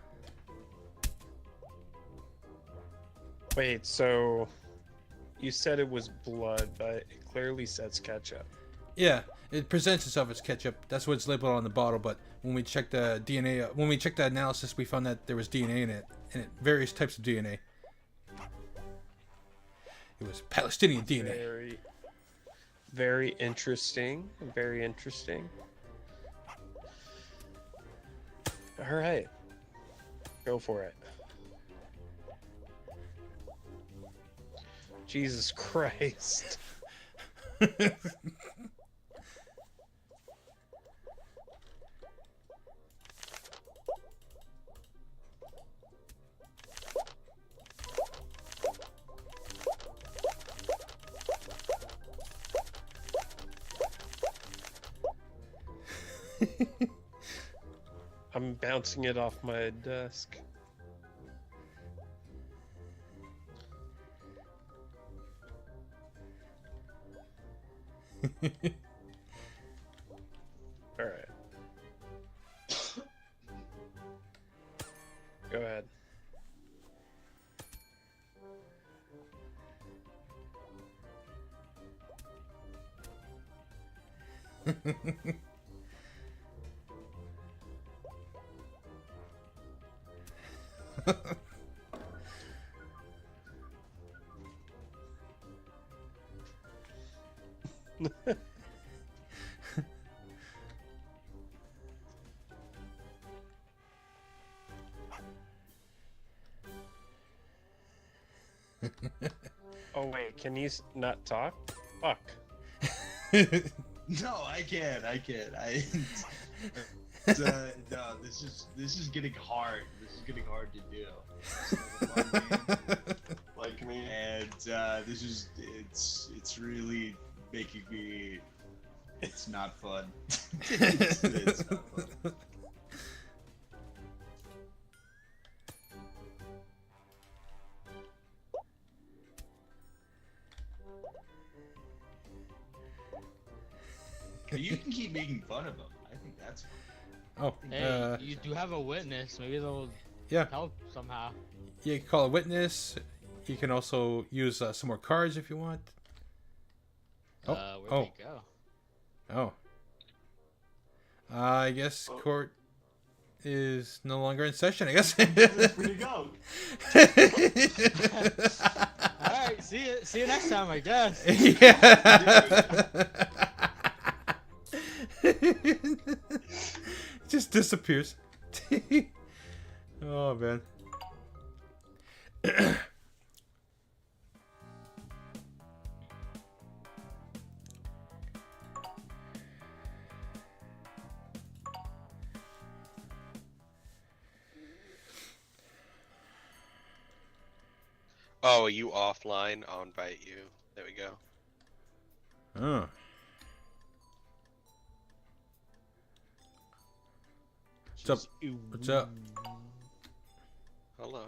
Wait, so you said it was blood, but it clearly says ketchup. Yeah, it presents itself as ketchup. That's what it's labeled on the bottle. But when we checked the DNA, when we checked the analysis, we found that there was DNA in it, various types of DNA. It was Palestinian DNA. Very, very interesting. Very interesting. All right, go for it. Jesus Christ. I'm bouncing it off my desk. All right. Go ahead. Oh wait, can you not talk? Fuck. No, I can't. No, this is getting hard. This is getting hard to do. Like me. And it's really making me. It's not fun. it's not fun. You can keep making fun of them. I think that's fun. Oh, Hey, you do have a witness. Maybe they'll help somehow. Yeah, you can call a witness. You can also use some more cards if you want. Where'd they go? Oh. I guess court is no longer in session, I guess. Where'd you go? Alright, see you next time, I guess. Yeah. Just disappears. Oh, man. Oh, are you offline? I'll invite you. There we go. Oh. What's up? What's up? Hello.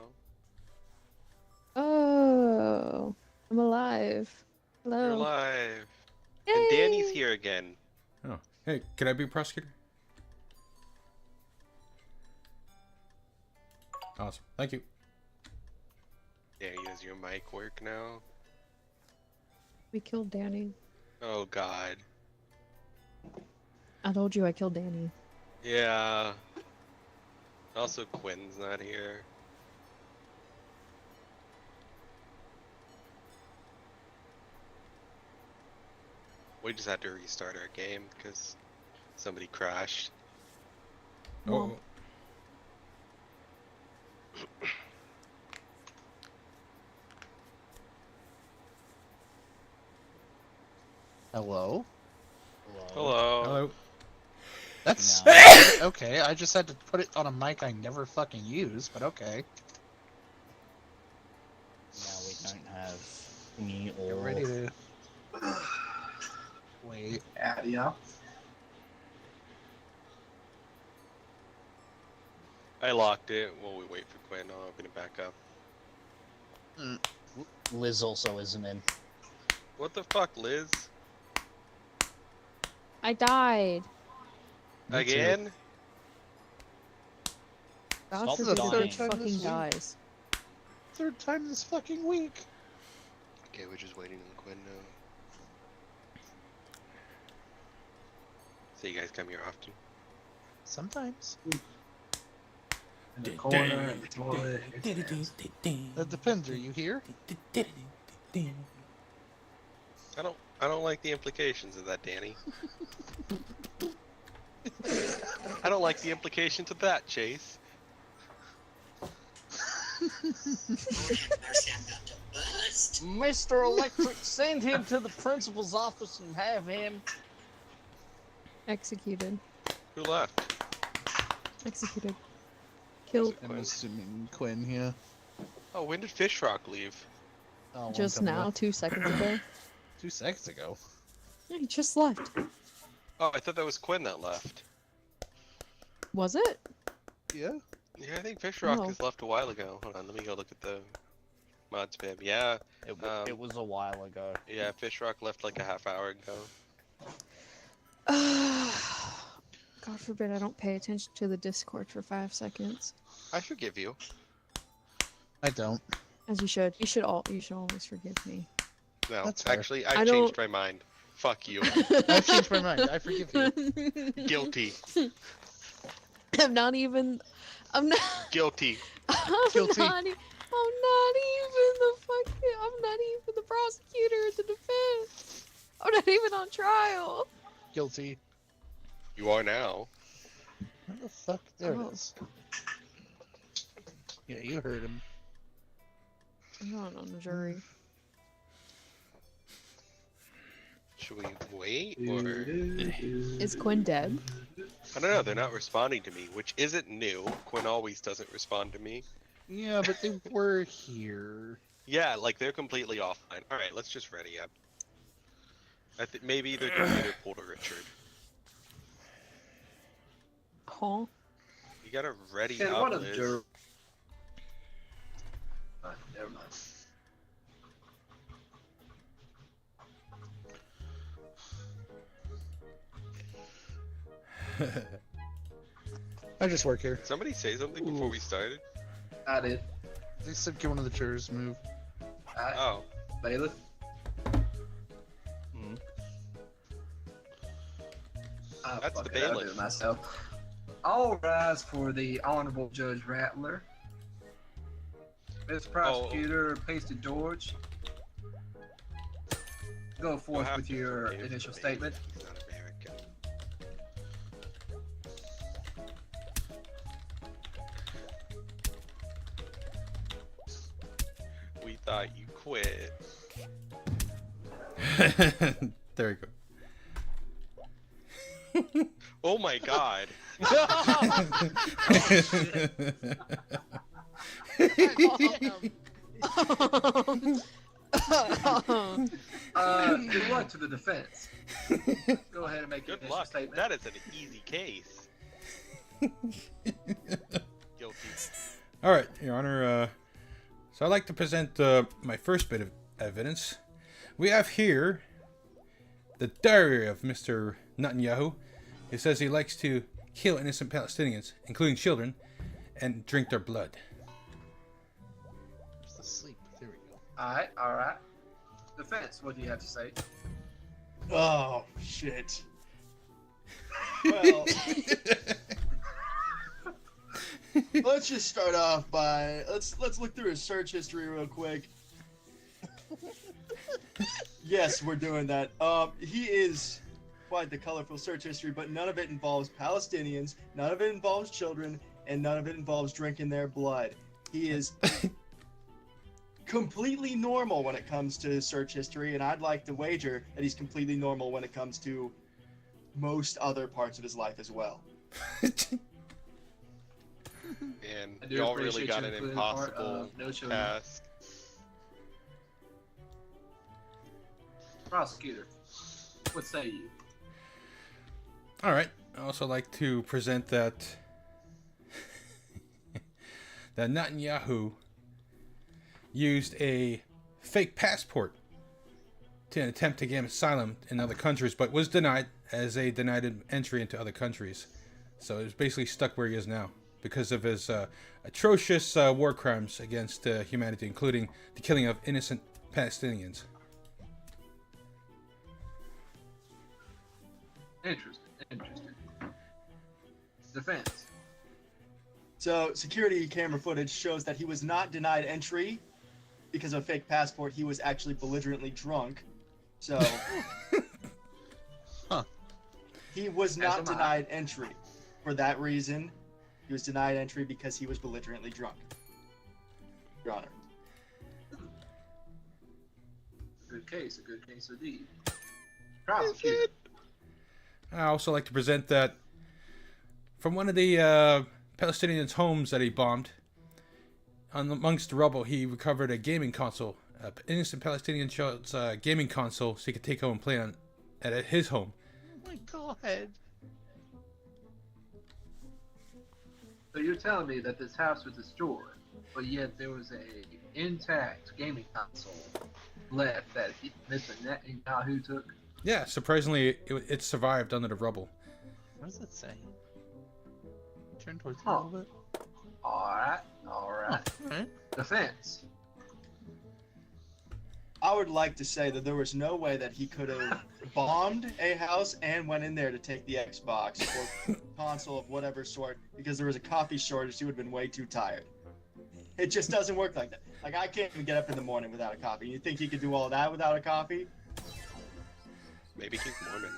Oh, I'm alive. Hello. You're alive. And Danny's here again. Oh. Hey, can I be prosecutor? Awesome. Thank you. Danny, does your mic work now? We killed Danny. Oh, God. I told you I killed Danny. Yeah. Also, Quinn's not here. We just had to restart our game because somebody crashed. Oh. Hello? Hello. Hello. That's okay. I just had to put it on a mic I never fucking use, but okay. Now we don't have thingy or. Get ready to wait. Yeah. I locked it while we wait for Quinn. I'll open it back up. Liz also isn't in. What the fuck, Liz? I died. Again? Bastard Stop just dying. fucking dies. Third time this fucking week. Okay, we're just waiting on Quinn now. So you guys come here often? Sometimes. In the corner, in the toilet. That depends. Are you here? I don't like the implications of that, Danny. I don't like the implications of that, Chase. Mr. Electric, send him to the principal's office and have him Executed. Who left? Executed. Killed. I'm assuming Quinn, yeah. Oh, when did Fishrock leave? Oh, Just now, 2 seconds ago. 2 seconds ago. Yeah, he just left. Oh, I thought that was Quinn that left. Was it? Yeah. Yeah, I think Fishrock Oh. has left a while ago. Hold on, let me go look at the mod spam. Yeah. It was a while ago. Yeah, Fishrock left like a half hour ago. God forbid I don't pay attention to the Discord for 5 seconds. I forgive you. I don't. As you should. You should always forgive me. No, That's fair. actually, I I've don't- changed my mind. Fuck you. I've changed my mind. I forgive you. Guilty. I'm not even. I'm not. Guilty. Guilty. I'm not even the fucking. I'm not even the prosecutor in the defense. I'm not even on trial. Guilty. You are now. Where the fuck? There Oh. it is. Yeah, you heard him. I'm not on the jury. Should we wait or? Is Quinn dead? I don't know. They're not responding to me, which isn't new. Quinn always doesn't respond to me. Yeah, but they were here. Yeah, like they're completely offline. All right, let's just ready up. I think maybe their computer pulled a Richard. Huh? You gotta ready Yeah, up, what a Liz. jerk. Never mind. I just work here. Did somebody say something before we started? I did. They said get one of the jurors move. Oh. Bailiff. That's fuck the it, I'll do bailiff. it myself. All rise for the Honorable Judge Rattler. Mr. Prosecutor, Pasty George. Go forth have with to your forgive initial the statement. He's not American. We thought you quit. There we go. Oh my god. Good luck to the defense. Go ahead and make your Good initial luck. statement. That is an easy case. Guilty. All right, Your Honor. So I'd like to present my first bit of evidence. We have here the diary of Mr. Netanyahu. It says he likes to kill innocent Palestinians, including children, and drink their blood. Just asleep. There we go. All right. Defense, what do you have to say? Oh shit. Well, let's just start off by let's look through his search history real quick. Yes, we're doing that. He is quite the colorful search history, but none of it involves Palestinians, none of it involves children, and none of it involves drinking their blood. He is completely normal when it comes to his search history, and I'd like to wager that he's completely normal when it comes to most other parts of his life as well. And I do y'all really appreciate got you an including part impossible of no children. task. Prosecutor, what say you? All right. I also like to present that that Netanyahu used a fake passport to attempt to gain asylum in other countries, but was denied as a denied entry into other countries. So he was basically stuck where he is now because of his atrocious war crimes against humanity, including the killing of innocent Palestinians. Interesting. Defense. So, security camera footage shows that he was not denied entry because of a fake passport. He was actually belligerently drunk. So he was not denied entry for that reason. He was denied entry because he was belligerently drunk. Your Honor. A good case indeed. Prosecutor. I also like to present that from one of the Palestinians' homes that he bombed, amongst the rubble, he recovered a gaming console. An innocent Palestinian child's gaming console so he could take home and play on at his home. Oh my god. So you're telling me that this house was destroyed, but yet there was a intact gaming console left that Mr. Netanyahu took? Yeah, surprisingly, it survived under the rubble. What does it say? Turn towards me a little bit. Alright. Alright. Defense. I would like to say that there was no way that he could have bombed a house and went in there to take the Xbox or console of whatever sort because there was a coffee shortage. He would have been way too tired. It just doesn't work like that. Like, I can't even get up in the morning without a coffee. You think he could do all that without a coffee? Maybe he's Mormon.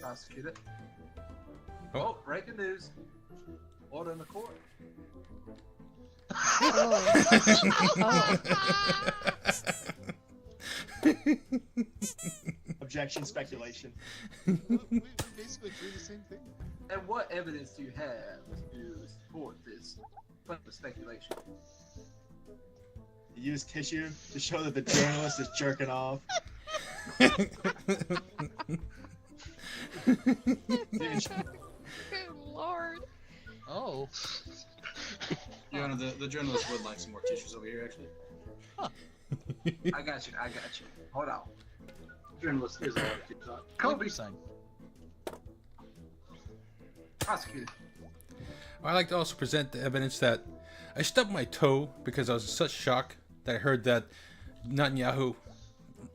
Prosecute it. Oh, breaking news. Order in the court. Objection, speculation. We basically do the same thing. And what evidence do you have to support this speculation? You use tissue to show that the journalist is jerking off. Good lord. Oh. Your Honor, the journalist would like some more tissues over here, actually. I got you. Hold on. Journalist, here's a lot of tissues. Kobe sign. Prosecutor. I like to also present the evidence that I stubbed my toe because I was in such shock that I heard that Netanyahu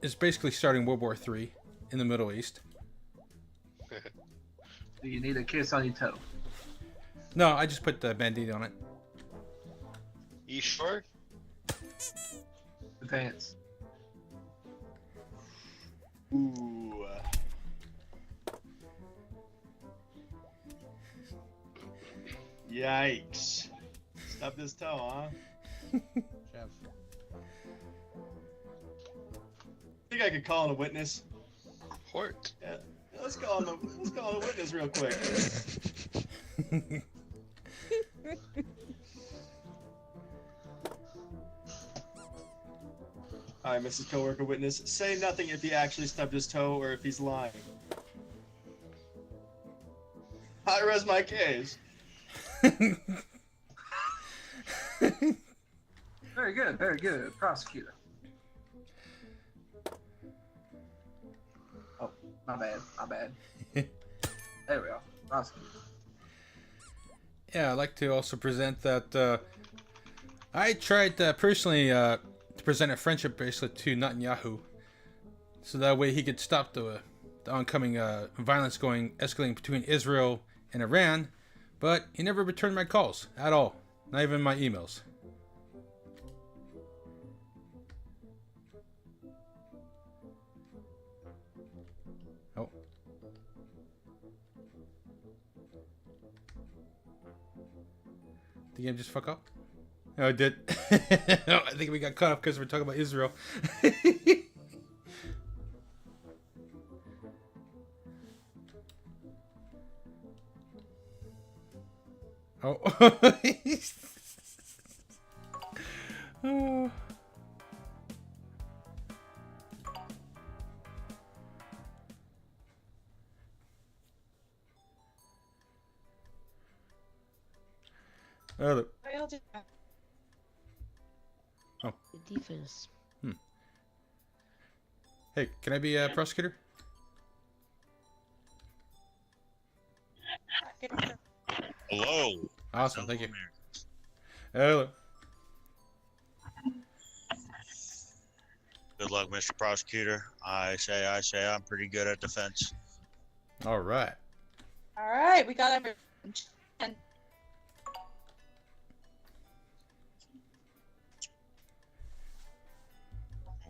is basically starting World War III in the Middle East. Do you need a kiss on your toe? No, I just put the Band-Aid on it. You sure? Defense. Ooh. Yikes. Stub this toe, huh? Jeff. Think I could call in a witness? Court. Yeah. Let's call in a witness real quick. Alright, Mrs. Coworker witness. Say nothing if he actually stubbed his toe or if he's lying. I rest my case. Very good. Prosecutor. Oh, my bad. There we go. Prosecutor. Yeah, I'd like to also present that I tried personally to present a friendship bracelet to Netanyahu, so that way he could stop the oncoming violence escalating between Israel and Iran, but he never returned my calls at all, not even my emails. Oh. The game just fuck up? Oh, it did. Oh, I think we got cut off because we're talking about Israel. Oh. Oh. Oh, look. Oh. The defense. Hey, can I be a prosecutor? Hello. Awesome, thank you. Hello. Good luck, Mr. Prosecutor. I say I'm pretty good at defense. All right. All right, we got everyone. And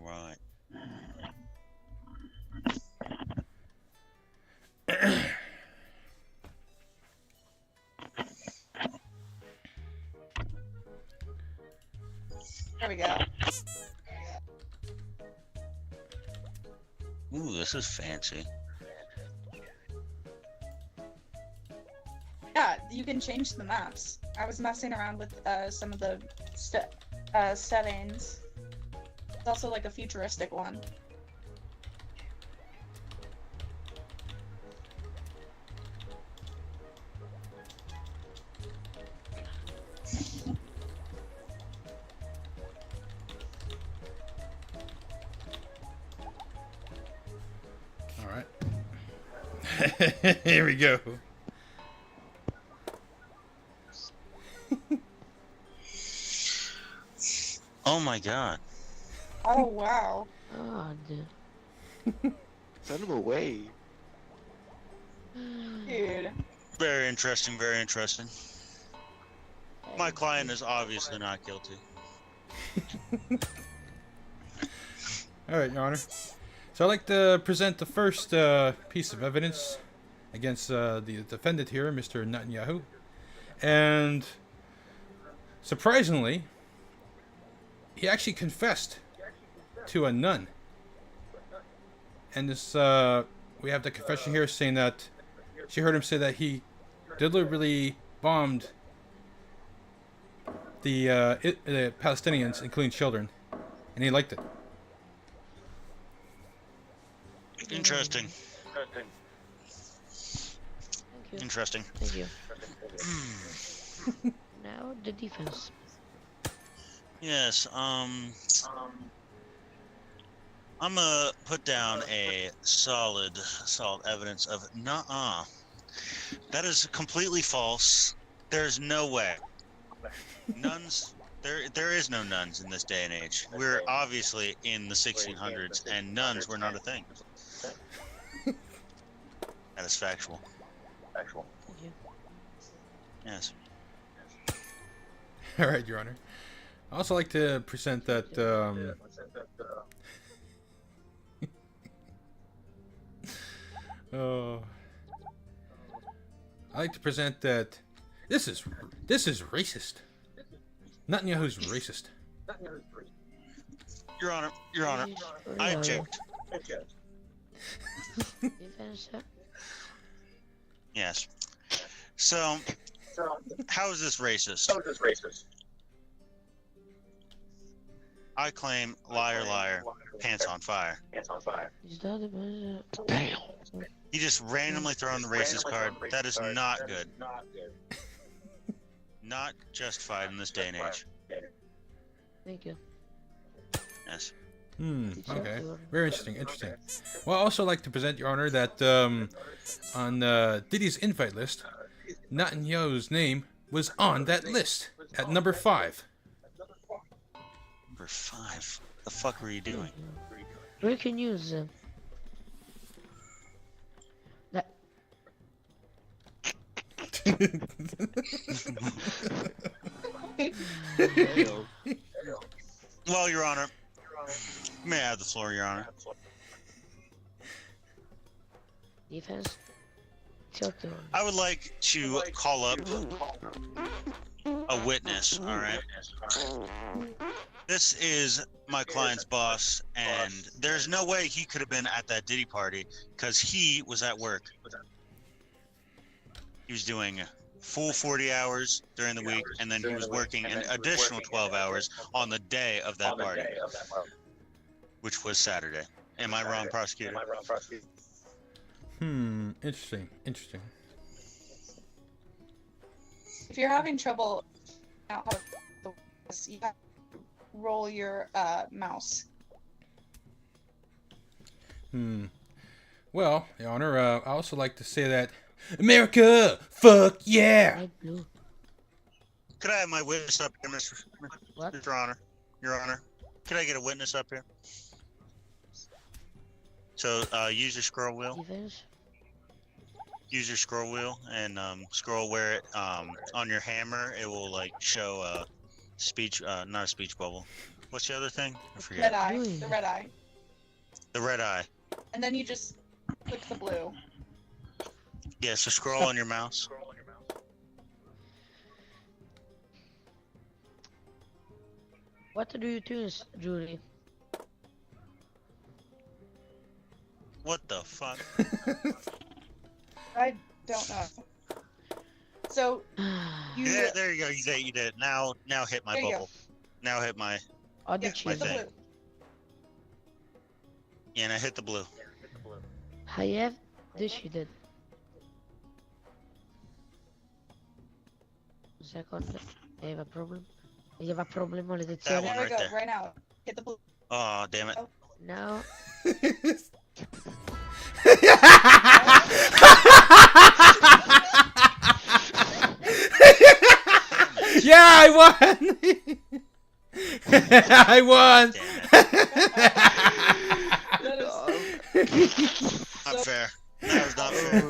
All right. There we go. Ooh, this is fancy. Yeah, you can change the maps. I was messing around with some of the settings. It's also like a futuristic one. All right. Here we go. Oh my god. Oh wow. God. Send him away. Dude. Very interesting, very interesting. My client is obviously not guilty. All right, Your Honor. So I'd like to present the first piece of evidence against the defendant here, Mr. Netanyahu. And surprisingly, he actually confessed to a nun. And this, we have the confession here saying that she heard him say that he deliberately bombed the Palestinians, including children, and he liked it. Interesting. Thank you. Interesting. Thank you. Now the defense. Yes, I'm gonna put down a solid evidence of nuh-uh. That is completely false. There's no way. Nuns, there is no nuns in this day and age. We're obviously in the 1600s, and nuns were not a thing. That is factual. Thank you. Yes. All right, Your Honor. I also like to present that I like to present that this is racist. Netanyahu's racist. Your Honor, I object. Defense, sir. Yes. So, how is this racist? I claim, liar, liar, pants on fire. Is that the Damn. You just randomly throw in the racist card. That is not good. Not justified in this day and age. Thank you. Yes. Okay. Very interesting. Well, I also like to present, Your Honor, that on Diddy's invite list, Netanyahu's name was on that list at number 5. Number 5? The fuck were you doing? Breaking news. That. Well, Your Honor, may I have the floor, Your Honor? Defense. Talk to him. I would like to call up a witness, alright? This is my client's boss, and there's no way he could have been at that Diddy party, because he was at work. He was doing full 40 hours during the week, and then he was working an additional 12 hours on the day of that party, which was Saturday. Am I wrong, prosecutor? Interesting. If you're having trouble, you have to roll your mouse. Well, Your Honor, I also like to say that America, fuck yeah! Could I have my witness up here, Mr. Honor? Your Honor, could I get a witness up here? So, use your scroll wheel. Use your scroll wheel and scroll where it on your hammer. It will like show speech, not a speech bubble. What's the other thing? I forget. Red eye. The red eye. The red eye. And then you just click the blue. Yeah. So scroll on your mouse. What do you think, Julie? What the fuck? I don't know. So you. Yeah, there you go. You did it. Now hit my There you go. bubble. Now hit my Oh, Yeah, did my hit the thing. blue. Yeah, and I hit the blue. I have this. You did. Second, I have a problem. I have a problem, maledizione. That one There we right go. there. Right now. Hit the blue. Oh, damn it. No. Yeah, I won! I won! Not fair. That was not fair.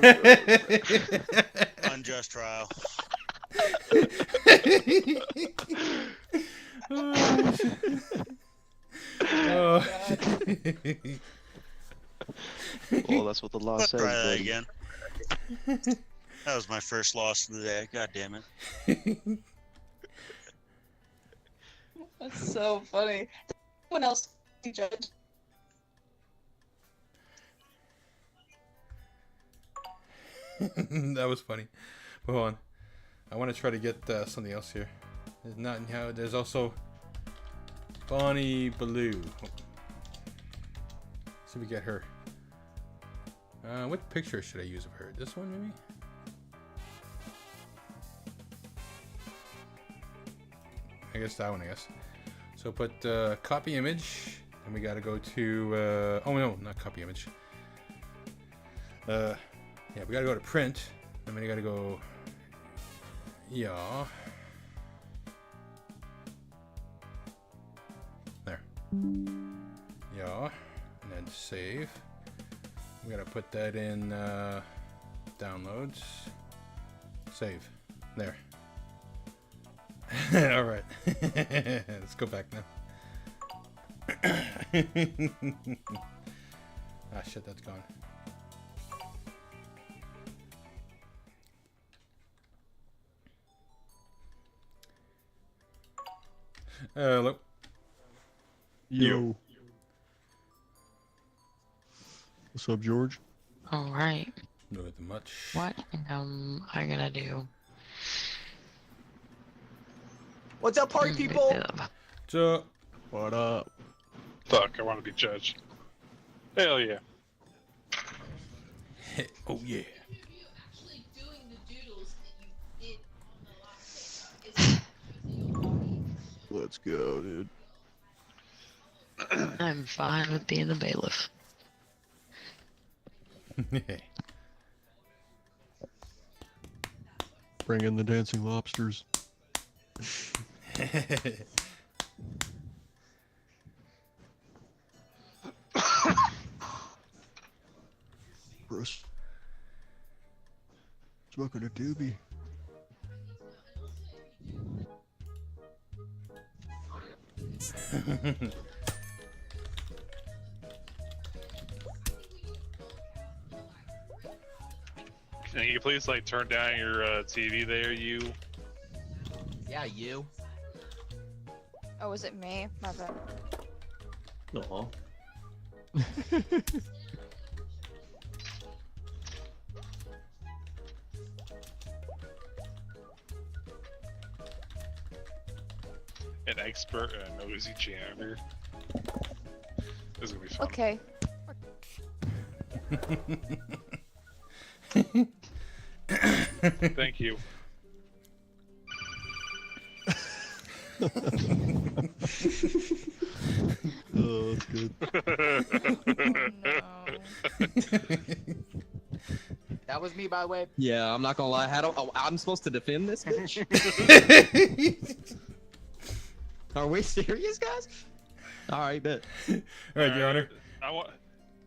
Unjust trial. Oh. Oh, that's what the law Let's says, try that buddy. again. That was my first loss of the day. God damn it. That's so funny. Anyone else to judge? That was funny. But hold on. I want to try to get something else here. There's not how. There's also Bonnie Blue. See if we get her. What picture should I use of her? This one, maybe? I guess that one, I guess. So put copy image. And we gotta go to... oh, no, not copy image. Yeah, we gotta go to print. Then we gotta go... Yeah. There. Yeah. And then save. We gotta put that in downloads. Save. There. Alright. Let's go back now. Ah, shit, that's gone. Hello. Yo. What's up, George? All right. Nothing much. What am I gonna do? What's up, party people? What's up? What up? Fuck, I want to be judged. Hell yeah. Oh yeah. Let's go, dude. I'm fine with being a bailiff. Bring in the dancing lobsters. Bruce. Smoking a doobie. Can you please like turn down your TV there, you? Yeah, you. Oh, is it me? My bad. No. An expert and a nosy janitor. This is gonna be fun. Okay. Thank you. Oh, that's good. That was me, by the way. Yeah, I'm not gonna lie. I'm supposed to defend this bitch? Are we serious, guys? All right, bet. All right, Your Honor. I want.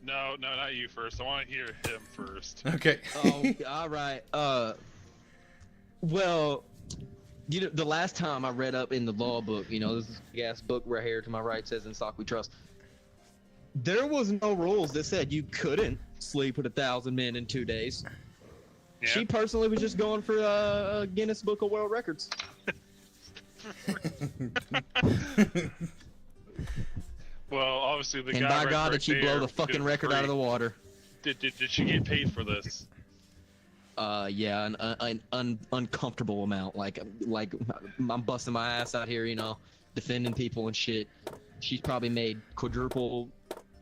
No, not you first. I want to hear him first. Okay. Oh, all right. Well, you know, the last time I read up in the law book, you know, this is a big ass book right here to my right says in Stock We Trust. There was no rules that said you couldn't sleep with 1,000 men in 2 days. Yeah. She personally was just going for Guinness Book of World Records. for free. Well, obviously the And guy by right God, did she blow there the did fucking it record free. out of the water? Did she get paid for this? Yeah, an uncomfortable amount. Like I'm busting my ass out here, you know, defending people and shit. She's probably made quadruple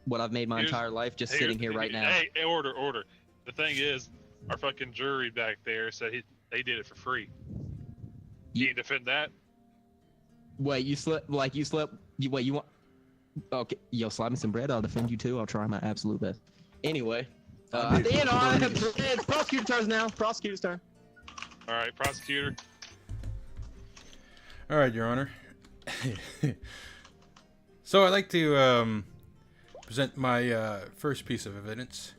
what I've made my entire life just sitting here right now. Hey, order. The thing is, our fucking jury back there said they did it for free. Can you defend that? Wait, you slept? Wait, you want? Okay, yo, slide me some bread. I'll defend you too. I'll try my absolute best. Anyway, you know, it's prosecutor's turn now. Prosecutor's turn. All right, prosecutor. All right, Your Honor. So I'd like to present my first piece of evidence.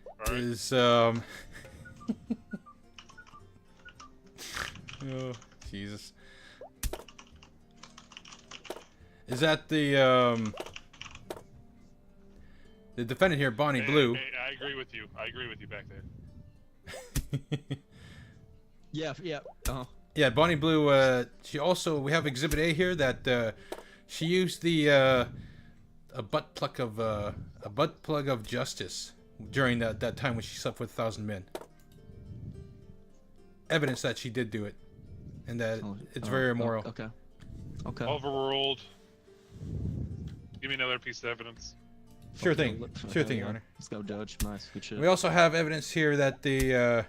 All right. Is oh Jesus. Is that the defendant here, Bonnie Blue? Hey, I agree with you. Back there. Yeah. Yeah, Bonnie Blue. We have Exhibit A here that she used the a butt plug of justice during that time when she slept with 1,000 men. Evidence that she did do it, and that it's very immoral. Okay. Overruled. Give me another piece of evidence. Sure thing, Your Honor. Let's go, Judge. Nice, good shit. We also have evidence here that the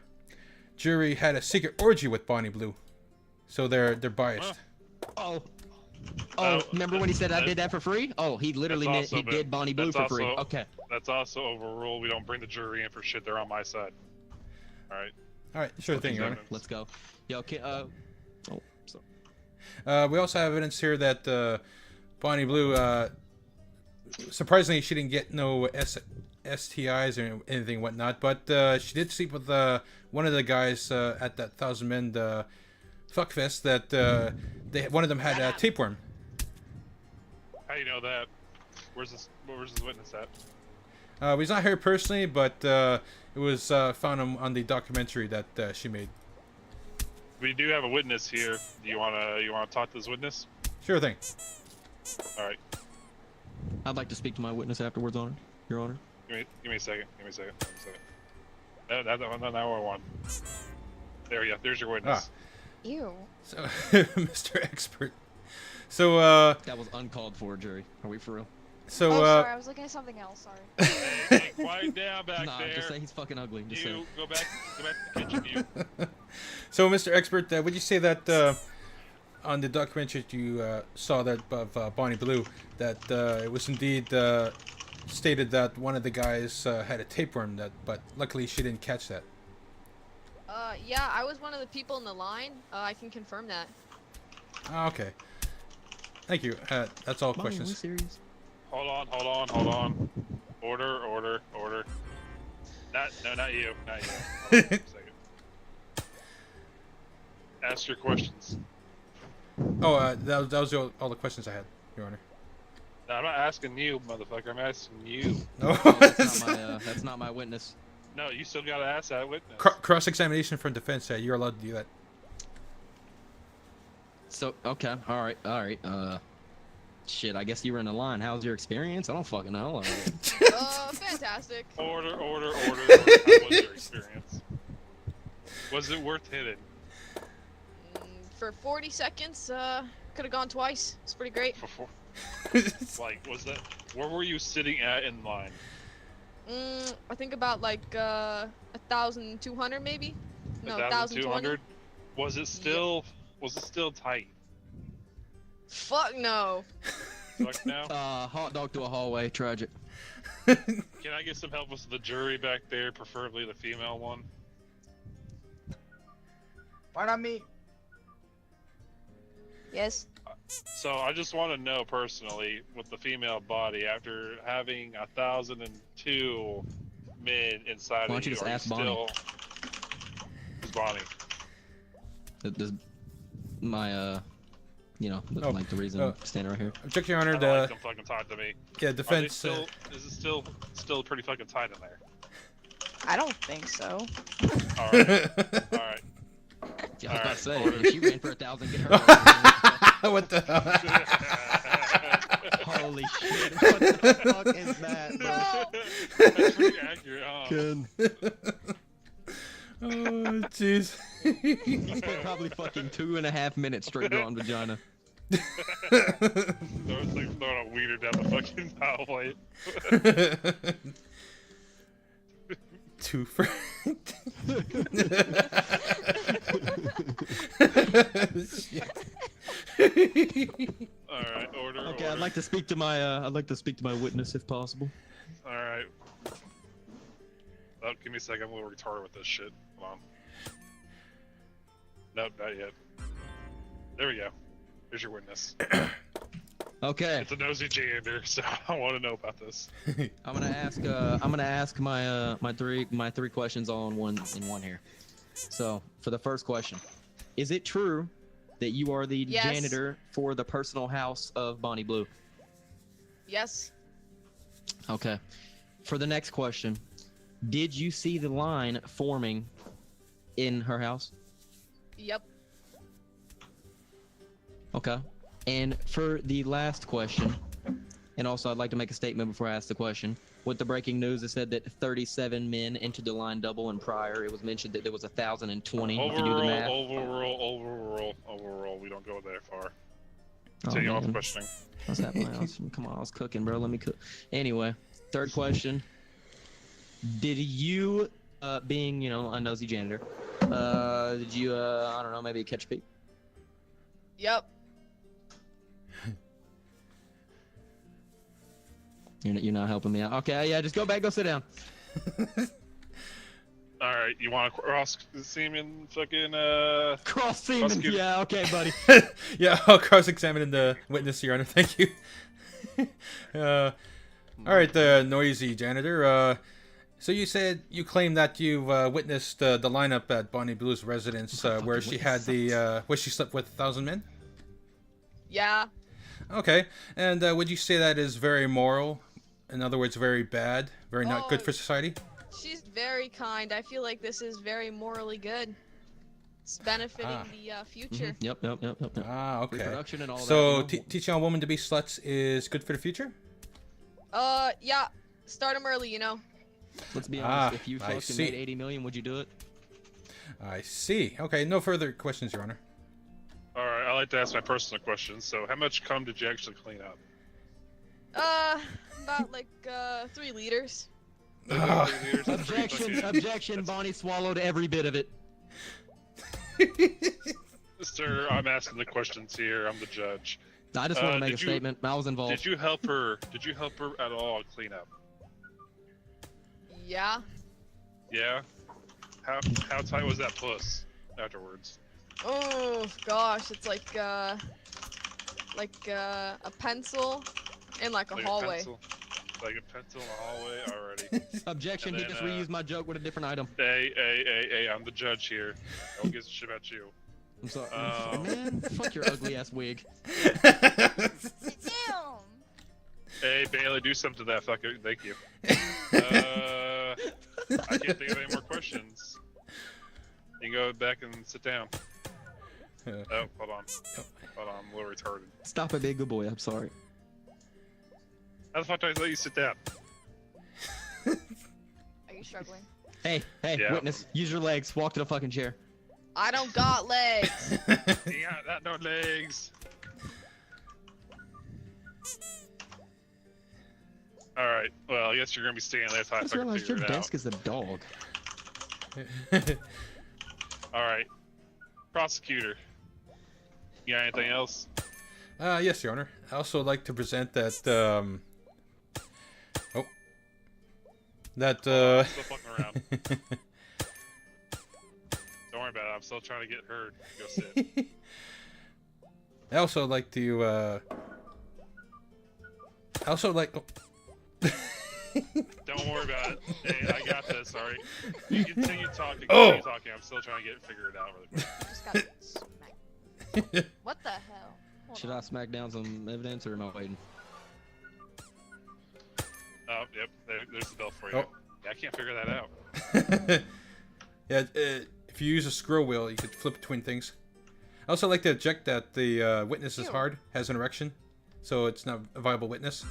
jury had a secret orgy with Bonnie Blue, so they're biased. Oh, remember when he said I did that for free? Oh, he literally meant he did Bonnie Blue for free. Okay. That's also overruled. We don't bring the jury in for shit. They're on my side. All right. Sure thing, Your Honor. Let's go. Yo, we also have evidence here that Bonnie Blue, surprisingly, she didn't get no STIs or anything whatnot, but she did sleep with one of the guys at that 1,000 men fuckfest that one of them had a tapeworm. How you know that? Where's this witness at? He's not here personally, but it was found on the documentary that she made. We do have a witness here. Do you wanna talk to this witness? Sure thing. All right. I'd like to speak to my witness afterwards, Your Honor. Give me a second. That's not what I want. There we go. There's your witness. Ew. So, Mr. Expert. So, that was uncalled for, jury. Are we for real? So, sorry, I was looking at something else. Sorry. Hey, quiet down back nah, there. Just say he's fucking ugly. Just You say. go back to the kitchen. You. So, Mr. Expert, would you say that on the documentary you saw that of Bonnie Blue, that it was indeed stated that one of the guys had a tapeworm, but luckily she didn't catch that? Yeah, I was one of the people in the line. I can confirm that. Okay. Thank you. That's all questions. Serious? Hold on. Order. Not you. Hold on a second. Ask your questions. Oh, that was all the questions I had, Your Honor. No, I'm not asking you, motherfucker. I'm asking you. No, that's not my witness. No, you still gotta ask that witness. Cross-examination from defense. You're allowed to do that. So okay, all right. Shit. I guess you were in the line. How's your experience? I don't fucking know. Fantastic. Order. How was your experience? Was it worth hitting? For 40 seconds, could have gone twice. It's pretty great. Like, was that? Where were you sitting at in line? I think about like 1,200 maybe. No, 1,200. Was it still? Was it still tight? Fuck no. Fuck no. Hot dog to a hallway. Tragic. Can I get some help with the jury back there, preferably the female one? Why not me? Yes. So I just want to know personally, with the female body, after having 1,002 men inside Why of don't you you, just are ask you still... Who's Bonnie? Does my like the reason I'm standing right here. Object, Your Honor. I don't like them fucking tied to me. Yeah, defense. Is it still pretty fucking tight in there? I don't think so. All right. Yeah, I was about to say, order. if she ran for 1,000, get her. What the hell? Holy shit! What the fuck is that, bro? That's pretty accurate, huh? Ken. Oh, jeez. He spent probably fucking 2.5 minutes straight drawing vagina. It's like throwing a weeder down the fucking hallway. Two for. Alright, order. Okay, order. I'd like to speak to my witness if possible. Alright. Oh, give me a second. I'm a little retarded with this shit. Hold on. Nope, not yet. There we go. Here's your witness. Okay. It's a nosy janitor, so I want to know about this. I'm gonna ask my three questions all in one here. So for the first question, is it true that you are the Yes. janitor for the personal house of Bonnie Blue? Yes. Okay. For the next question, did you see the line forming in her house? Yep. Okay. And for the last question, and also I'd like to make a statement before I ask the question. With the breaking news, it said that 37 men entered the line double, and prior it was mentioned that there was 1,020. If you do the math. Overrule. We don't go that far. Oh, Continue on with man. questioning. What's happening? Come on, I was cooking, bro. Let me cook. Anyway, third question. Did you, being, you know, a nosy janitor, did you, I don't know, maybe catch a peek? Yep. You're not helping me out. Okay, yeah, just go back, go sit down. Alright, you want to cross semen fucking, Cross semen, prosecutor? yeah, okay, buddy. Yeah, I'll cross-examine the witness, Your Honor. Thank you. All right, the noisy janitor. So you said you claim that you've witnessed the lineup at Bonnie Blue's residence, where she had where she slept with 1,000 men. Yeah. Okay, and would you say that is very moral? In other words, very bad, very not good for society? She's very kind. I feel like this is very morally good. It's benefiting the future. Yep. Ah, okay. Reproduction and all So that. You know? teaching a woman to be sluts is good for the future? Yeah. Start them early, you know. Let's be honest. If you I fucked and see. made 80 million, would you do it? I see. Okay, no further questions, Your Honor. Alright, I like to ask my personal question. So, how much cum did you actually clean up? About like 3 liters. Objection. Bonnie swallowed every bit of it. Sir, I'm asking the questions here. I'm the judge. I just want to make a statement. I was involved. Did you help her? Did you help her at all clean up? Yeah. Yeah. How tight was that puss afterwards? Oh gosh, it's like a pencil in like a hallway. Like a pencil in a hallway already. Objection. And He then, just reused my joke with a different item. Hey, I'm the judge here. No one gives a shit about you. I'm sorry. Man, fuck your ugly ass wig. Hey, Bailey, do something to that fucker. Thank you. I can't think of any more questions. You can go back and sit down. Oh, hold on. Hold on, I'm a little retarded. Stop it, being a good boy. I'm sorry. How the fuck do I let you sit down? Are you struggling? Hey, Yeah. witness. Use your legs. Walk to the fucking chair. I don't got legs. Yeah, that no legs. Alright, well, I guess you're gonna be staying there till I I just fucking realized figure your it out. desk is a dog. Alright. Prosecutor. You got anything else? Yes, Your Honor. I also would like to present that, Still fucking around. Don't worry about it, I'm still trying to get her to go sit. I also like to, I also like... Oh. Don't worry about it. Hey, I got this, alright? You continue talking, Oh! I'm still trying to get it figured out really quick. Just got smacked. What the hell? Hold Should on. I smack down some evidence or am I waiting? Oh, yep, there's the bill for you. Oh. Yeah, I can't figure that out. Yeah, if you use a scroll wheel, you could flip between things. I also like to object that the witness is hard, has an erection, so it's not a viable witness.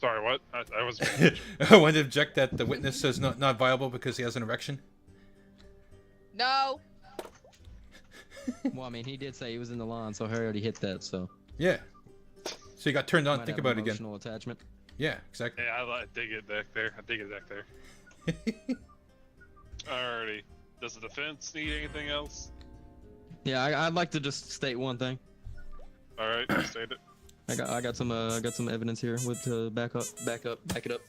Sorry, what? I was. I wanted to object that the witness is not viable because he has an erection. No. Well, I mean, he did say he was in the lawn, so Harry already hit that. So. Yeah. So you got turned on. Might Think have about it emotional again. attachment. Yeah, exactly. Yeah, I dig it back there. I dig it back there. Alrighty. Does the defense need anything else? Yeah, I'd like to just state one thing. All right, state it. I got some evidence here with back it up.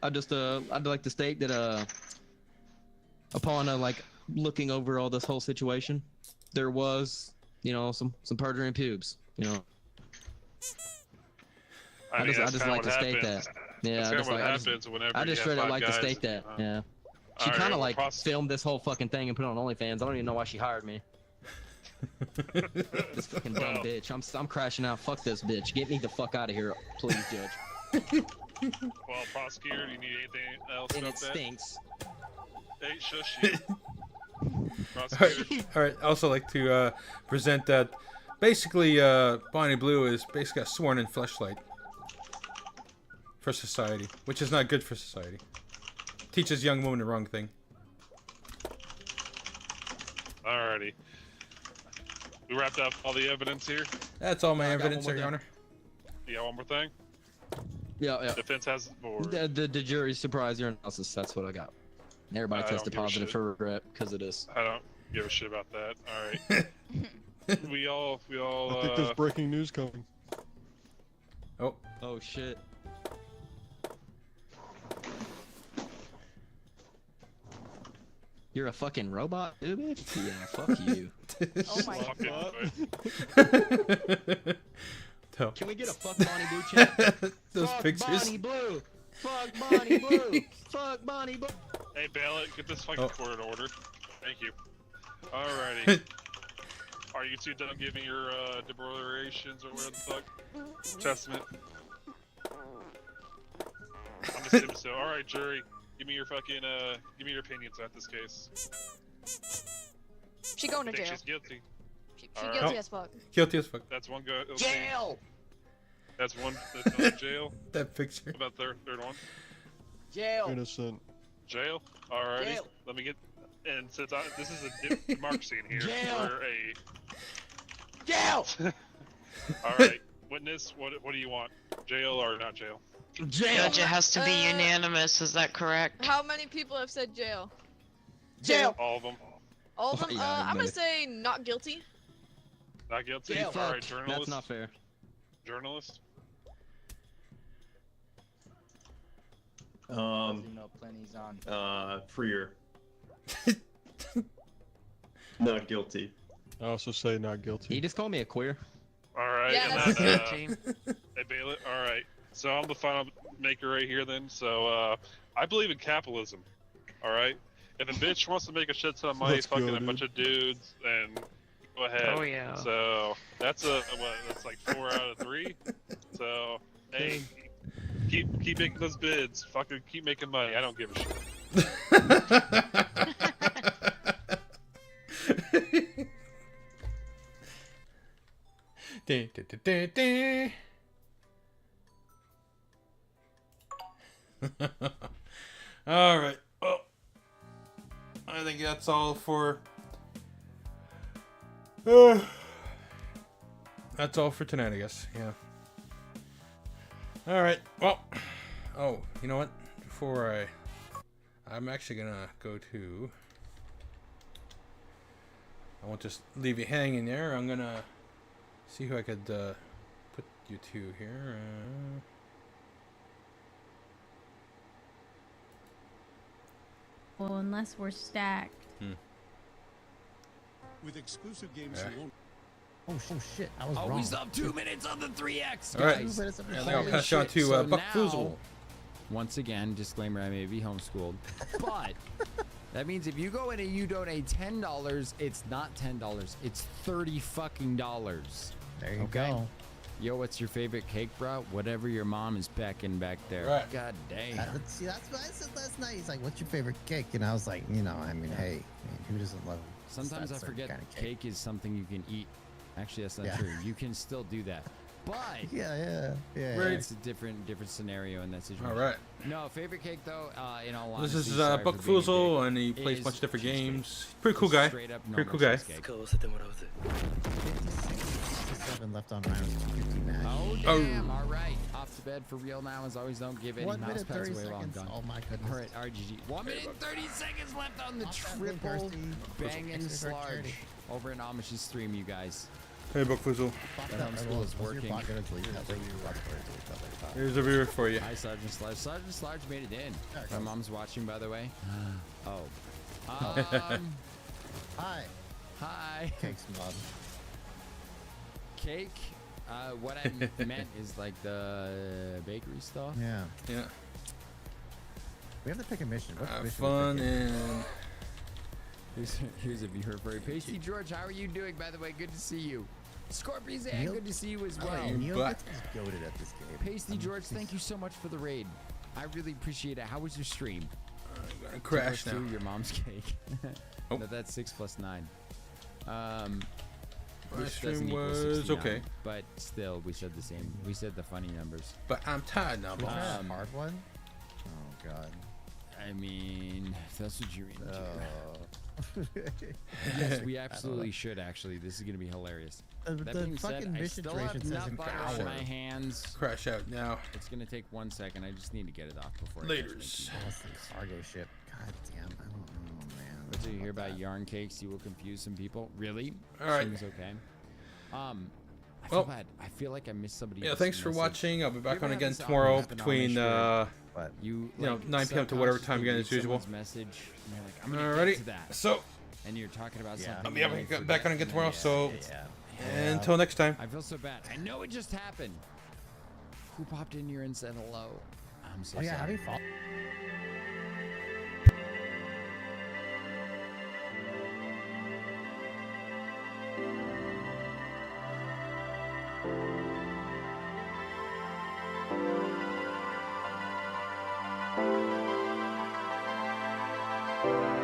I'd like to state that upon like looking over all this whole situation, there was some perjury and pubes. I just like to state that. Yeah, I just straight up like to state that. Yeah. She kind of like filmed this whole fucking thing and put it on OnlyFans. I don't even know why she hired me. This fucking dumb bitch. I'm crashing out. Fuck this bitch. Get me the fuck out of here, please, Judge. Well, prosecutor, do you need anything else? And about it that? stinks. Hey, shush you. All right. I also like to present that basically Bonnie Blue is basically a sworn-in fleshlight for society, which is not good for society. Teaches young women the wrong thing. Alrighty. We wrapped up all the evidence here. That's all my evidence, Your Honor. You got one more thing? Yeah. Defense has the board. The jury's surprised your analysis. That's what I got. Everybody I tested don't give a positive shit. for regret because of this. I don't give a shit about that. Alright. we all I think there's breaking news coming. Oh shit. You're a fucking robot, dude? Yeah, fuck you. Oh my god. Can we get a fuck Bonnie Blue chat? Those fuck pictures. Bonnie Blue! Fuck Bonnie Blue! Fuck Bonnie Blue! Hey, Ballot, get this fucking court in order. Thank you. Alrighty. Are you two done giving your deliberations or whatever the fuck? Testament. I'm assuming so. Alright, jury. Give me your fucking, give me your opinions about this case. She going to I think jail. she's guilty. She All guilty right. as fuck. Guilty as fuck. That's one go. Jail! That's another jail. That picture. What about third one? Jail. Innocent. Jail. Alrighty. Jail. Let me get. And since this is a mark scene here, Jail. for a. Jail. All right, witness. What do you want? Jail or not jail? Judge, it has to be unanimous. Is that correct? How many people have said jail? Jail. All of them. All of them? Yeah, I'm gonna everybody. say not guilty. Not guilty. Jail. All right, journalist. That's not fair. Journalist. Plenty's on. Freer. Not guilty. I also say not guilty. He just called me a queer. All right. Yeah, and that's then, hey, Bailiff. All right. So I'm the final maker right here then. So I believe in capitalism. All right. If a bitch wants to make a shit ton of money Let's fucking go, a bunch of dudes, then go ahead. Oh, yeah. So that's that's like 4 out of 3. So hey, keep making those bids. Fucking keep making money. I don't give a shit. All right. Well, I think that's all for. That's all for tonight, I guess. Yeah. All right. Well. Oh, you know what? Before I'm actually gonna go to. I won't just leave you hanging there. I'm gonna see who I could put you to here. Well, unless we're stacked. With exclusive games Yeah. alone. Oh shit, I was wrong. Always up 2 minutes on the 3X. All right. Guys. And I'll pass you on to So Buck now, Foozle. Once again, disclaimer: I may be homeschooled, but that means if you go in and you donate $10, it's not $10. It's $30 fucking dollars. There you go. Yo, what's your favorite cake, bro? Whatever your mom is packing back there. Right. God damn. See, that's what I said last night. He's like, "What's your favorite cake?" And I was like, "You know, I mean, hey, man, who doesn't love?" Sometimes I that certain forget kind of cake is something you can eat. Actually, that's not Yeah. true. You can still do that. But Yeah. Right. it's a different scenario in that situation. All right. No, favorite cake though. In all This honesty, is sorry for being a Buckfoozle, dick, and he plays a is bunch of different cheesecake. games. Pretty cool guy. Straight up Pretty cool normal guy. cheesecake. 57 left on round 250 match. Oh damn! All right, off to bed for real now. As always, don't give any 1 mouse minute, pads 30 away while I'm seconds. gone. Oh my goodness. All right, RGG. 1 minute and 30 seconds left on the Not bad, triple Thirsty. banging Thanks for sludge charity. over in Amish's stream, you guys. Hey, Buckfoozle. That homeschool is working. Here's a viewer for you. Hi, Sergeant Sludge. Sergeant Sludge made it in. My mom's watching, by the way. Oh. Hi. Hi. Cakes mod. Cake. What I meant is like the bakery stuff. Yeah. Yeah. We have to pick a mission. What Have mission fun we picking? and. Here's a viewer for you. Pasty George, how are you doing, by the way? Good to see you. Scorpius, Neil- good to see you as Oh, well. Neil but- gets goated at this game. Pasty George, thank you so much for the raid. I really appreciate it. How was your stream? I'm gonna crash 2 now. plus 2, your mom's cake. Oh. No, that's 6 plus 9. My Which stream doesn't equal was 69, okay. But still, we said the same. We said the funny numbers. But I'm tired now, Should we try boss. a hard one? Oh god. I mean, if that's what you're into. Oh. Yes, we absolutely should. Actually, this is gonna be hilarious. The That being said, fucking I mission still have duration says nut an butter hour. in my hands. Crash out now. It's gonna take 1 second. I just need to get it off before. I catch my Laters. teeth. That's the cargo ship. God damn, I don't know, man. What do you hear about yarn cakes? You will confuse some people. Really? All right. Seems okay. I feel Well, bad. I feel like I missed somebody. Yeah, else's thanks for message. watching. I'll be back You ever on have again this tomorrow happen between But you know, like, 9 p.m. to whatever time again as subconsciously usual. read someone's message. And you're like, I'm gonna Alrighty. get to that. So And you're talking about Yeah. something. I'll be and then you back on forget, again and tomorrow. then- So yeah. until next time. I feel so bad. I know it just happened. Who popped in here and said hello? I'm so Oh yeah, sorry. having fun. you.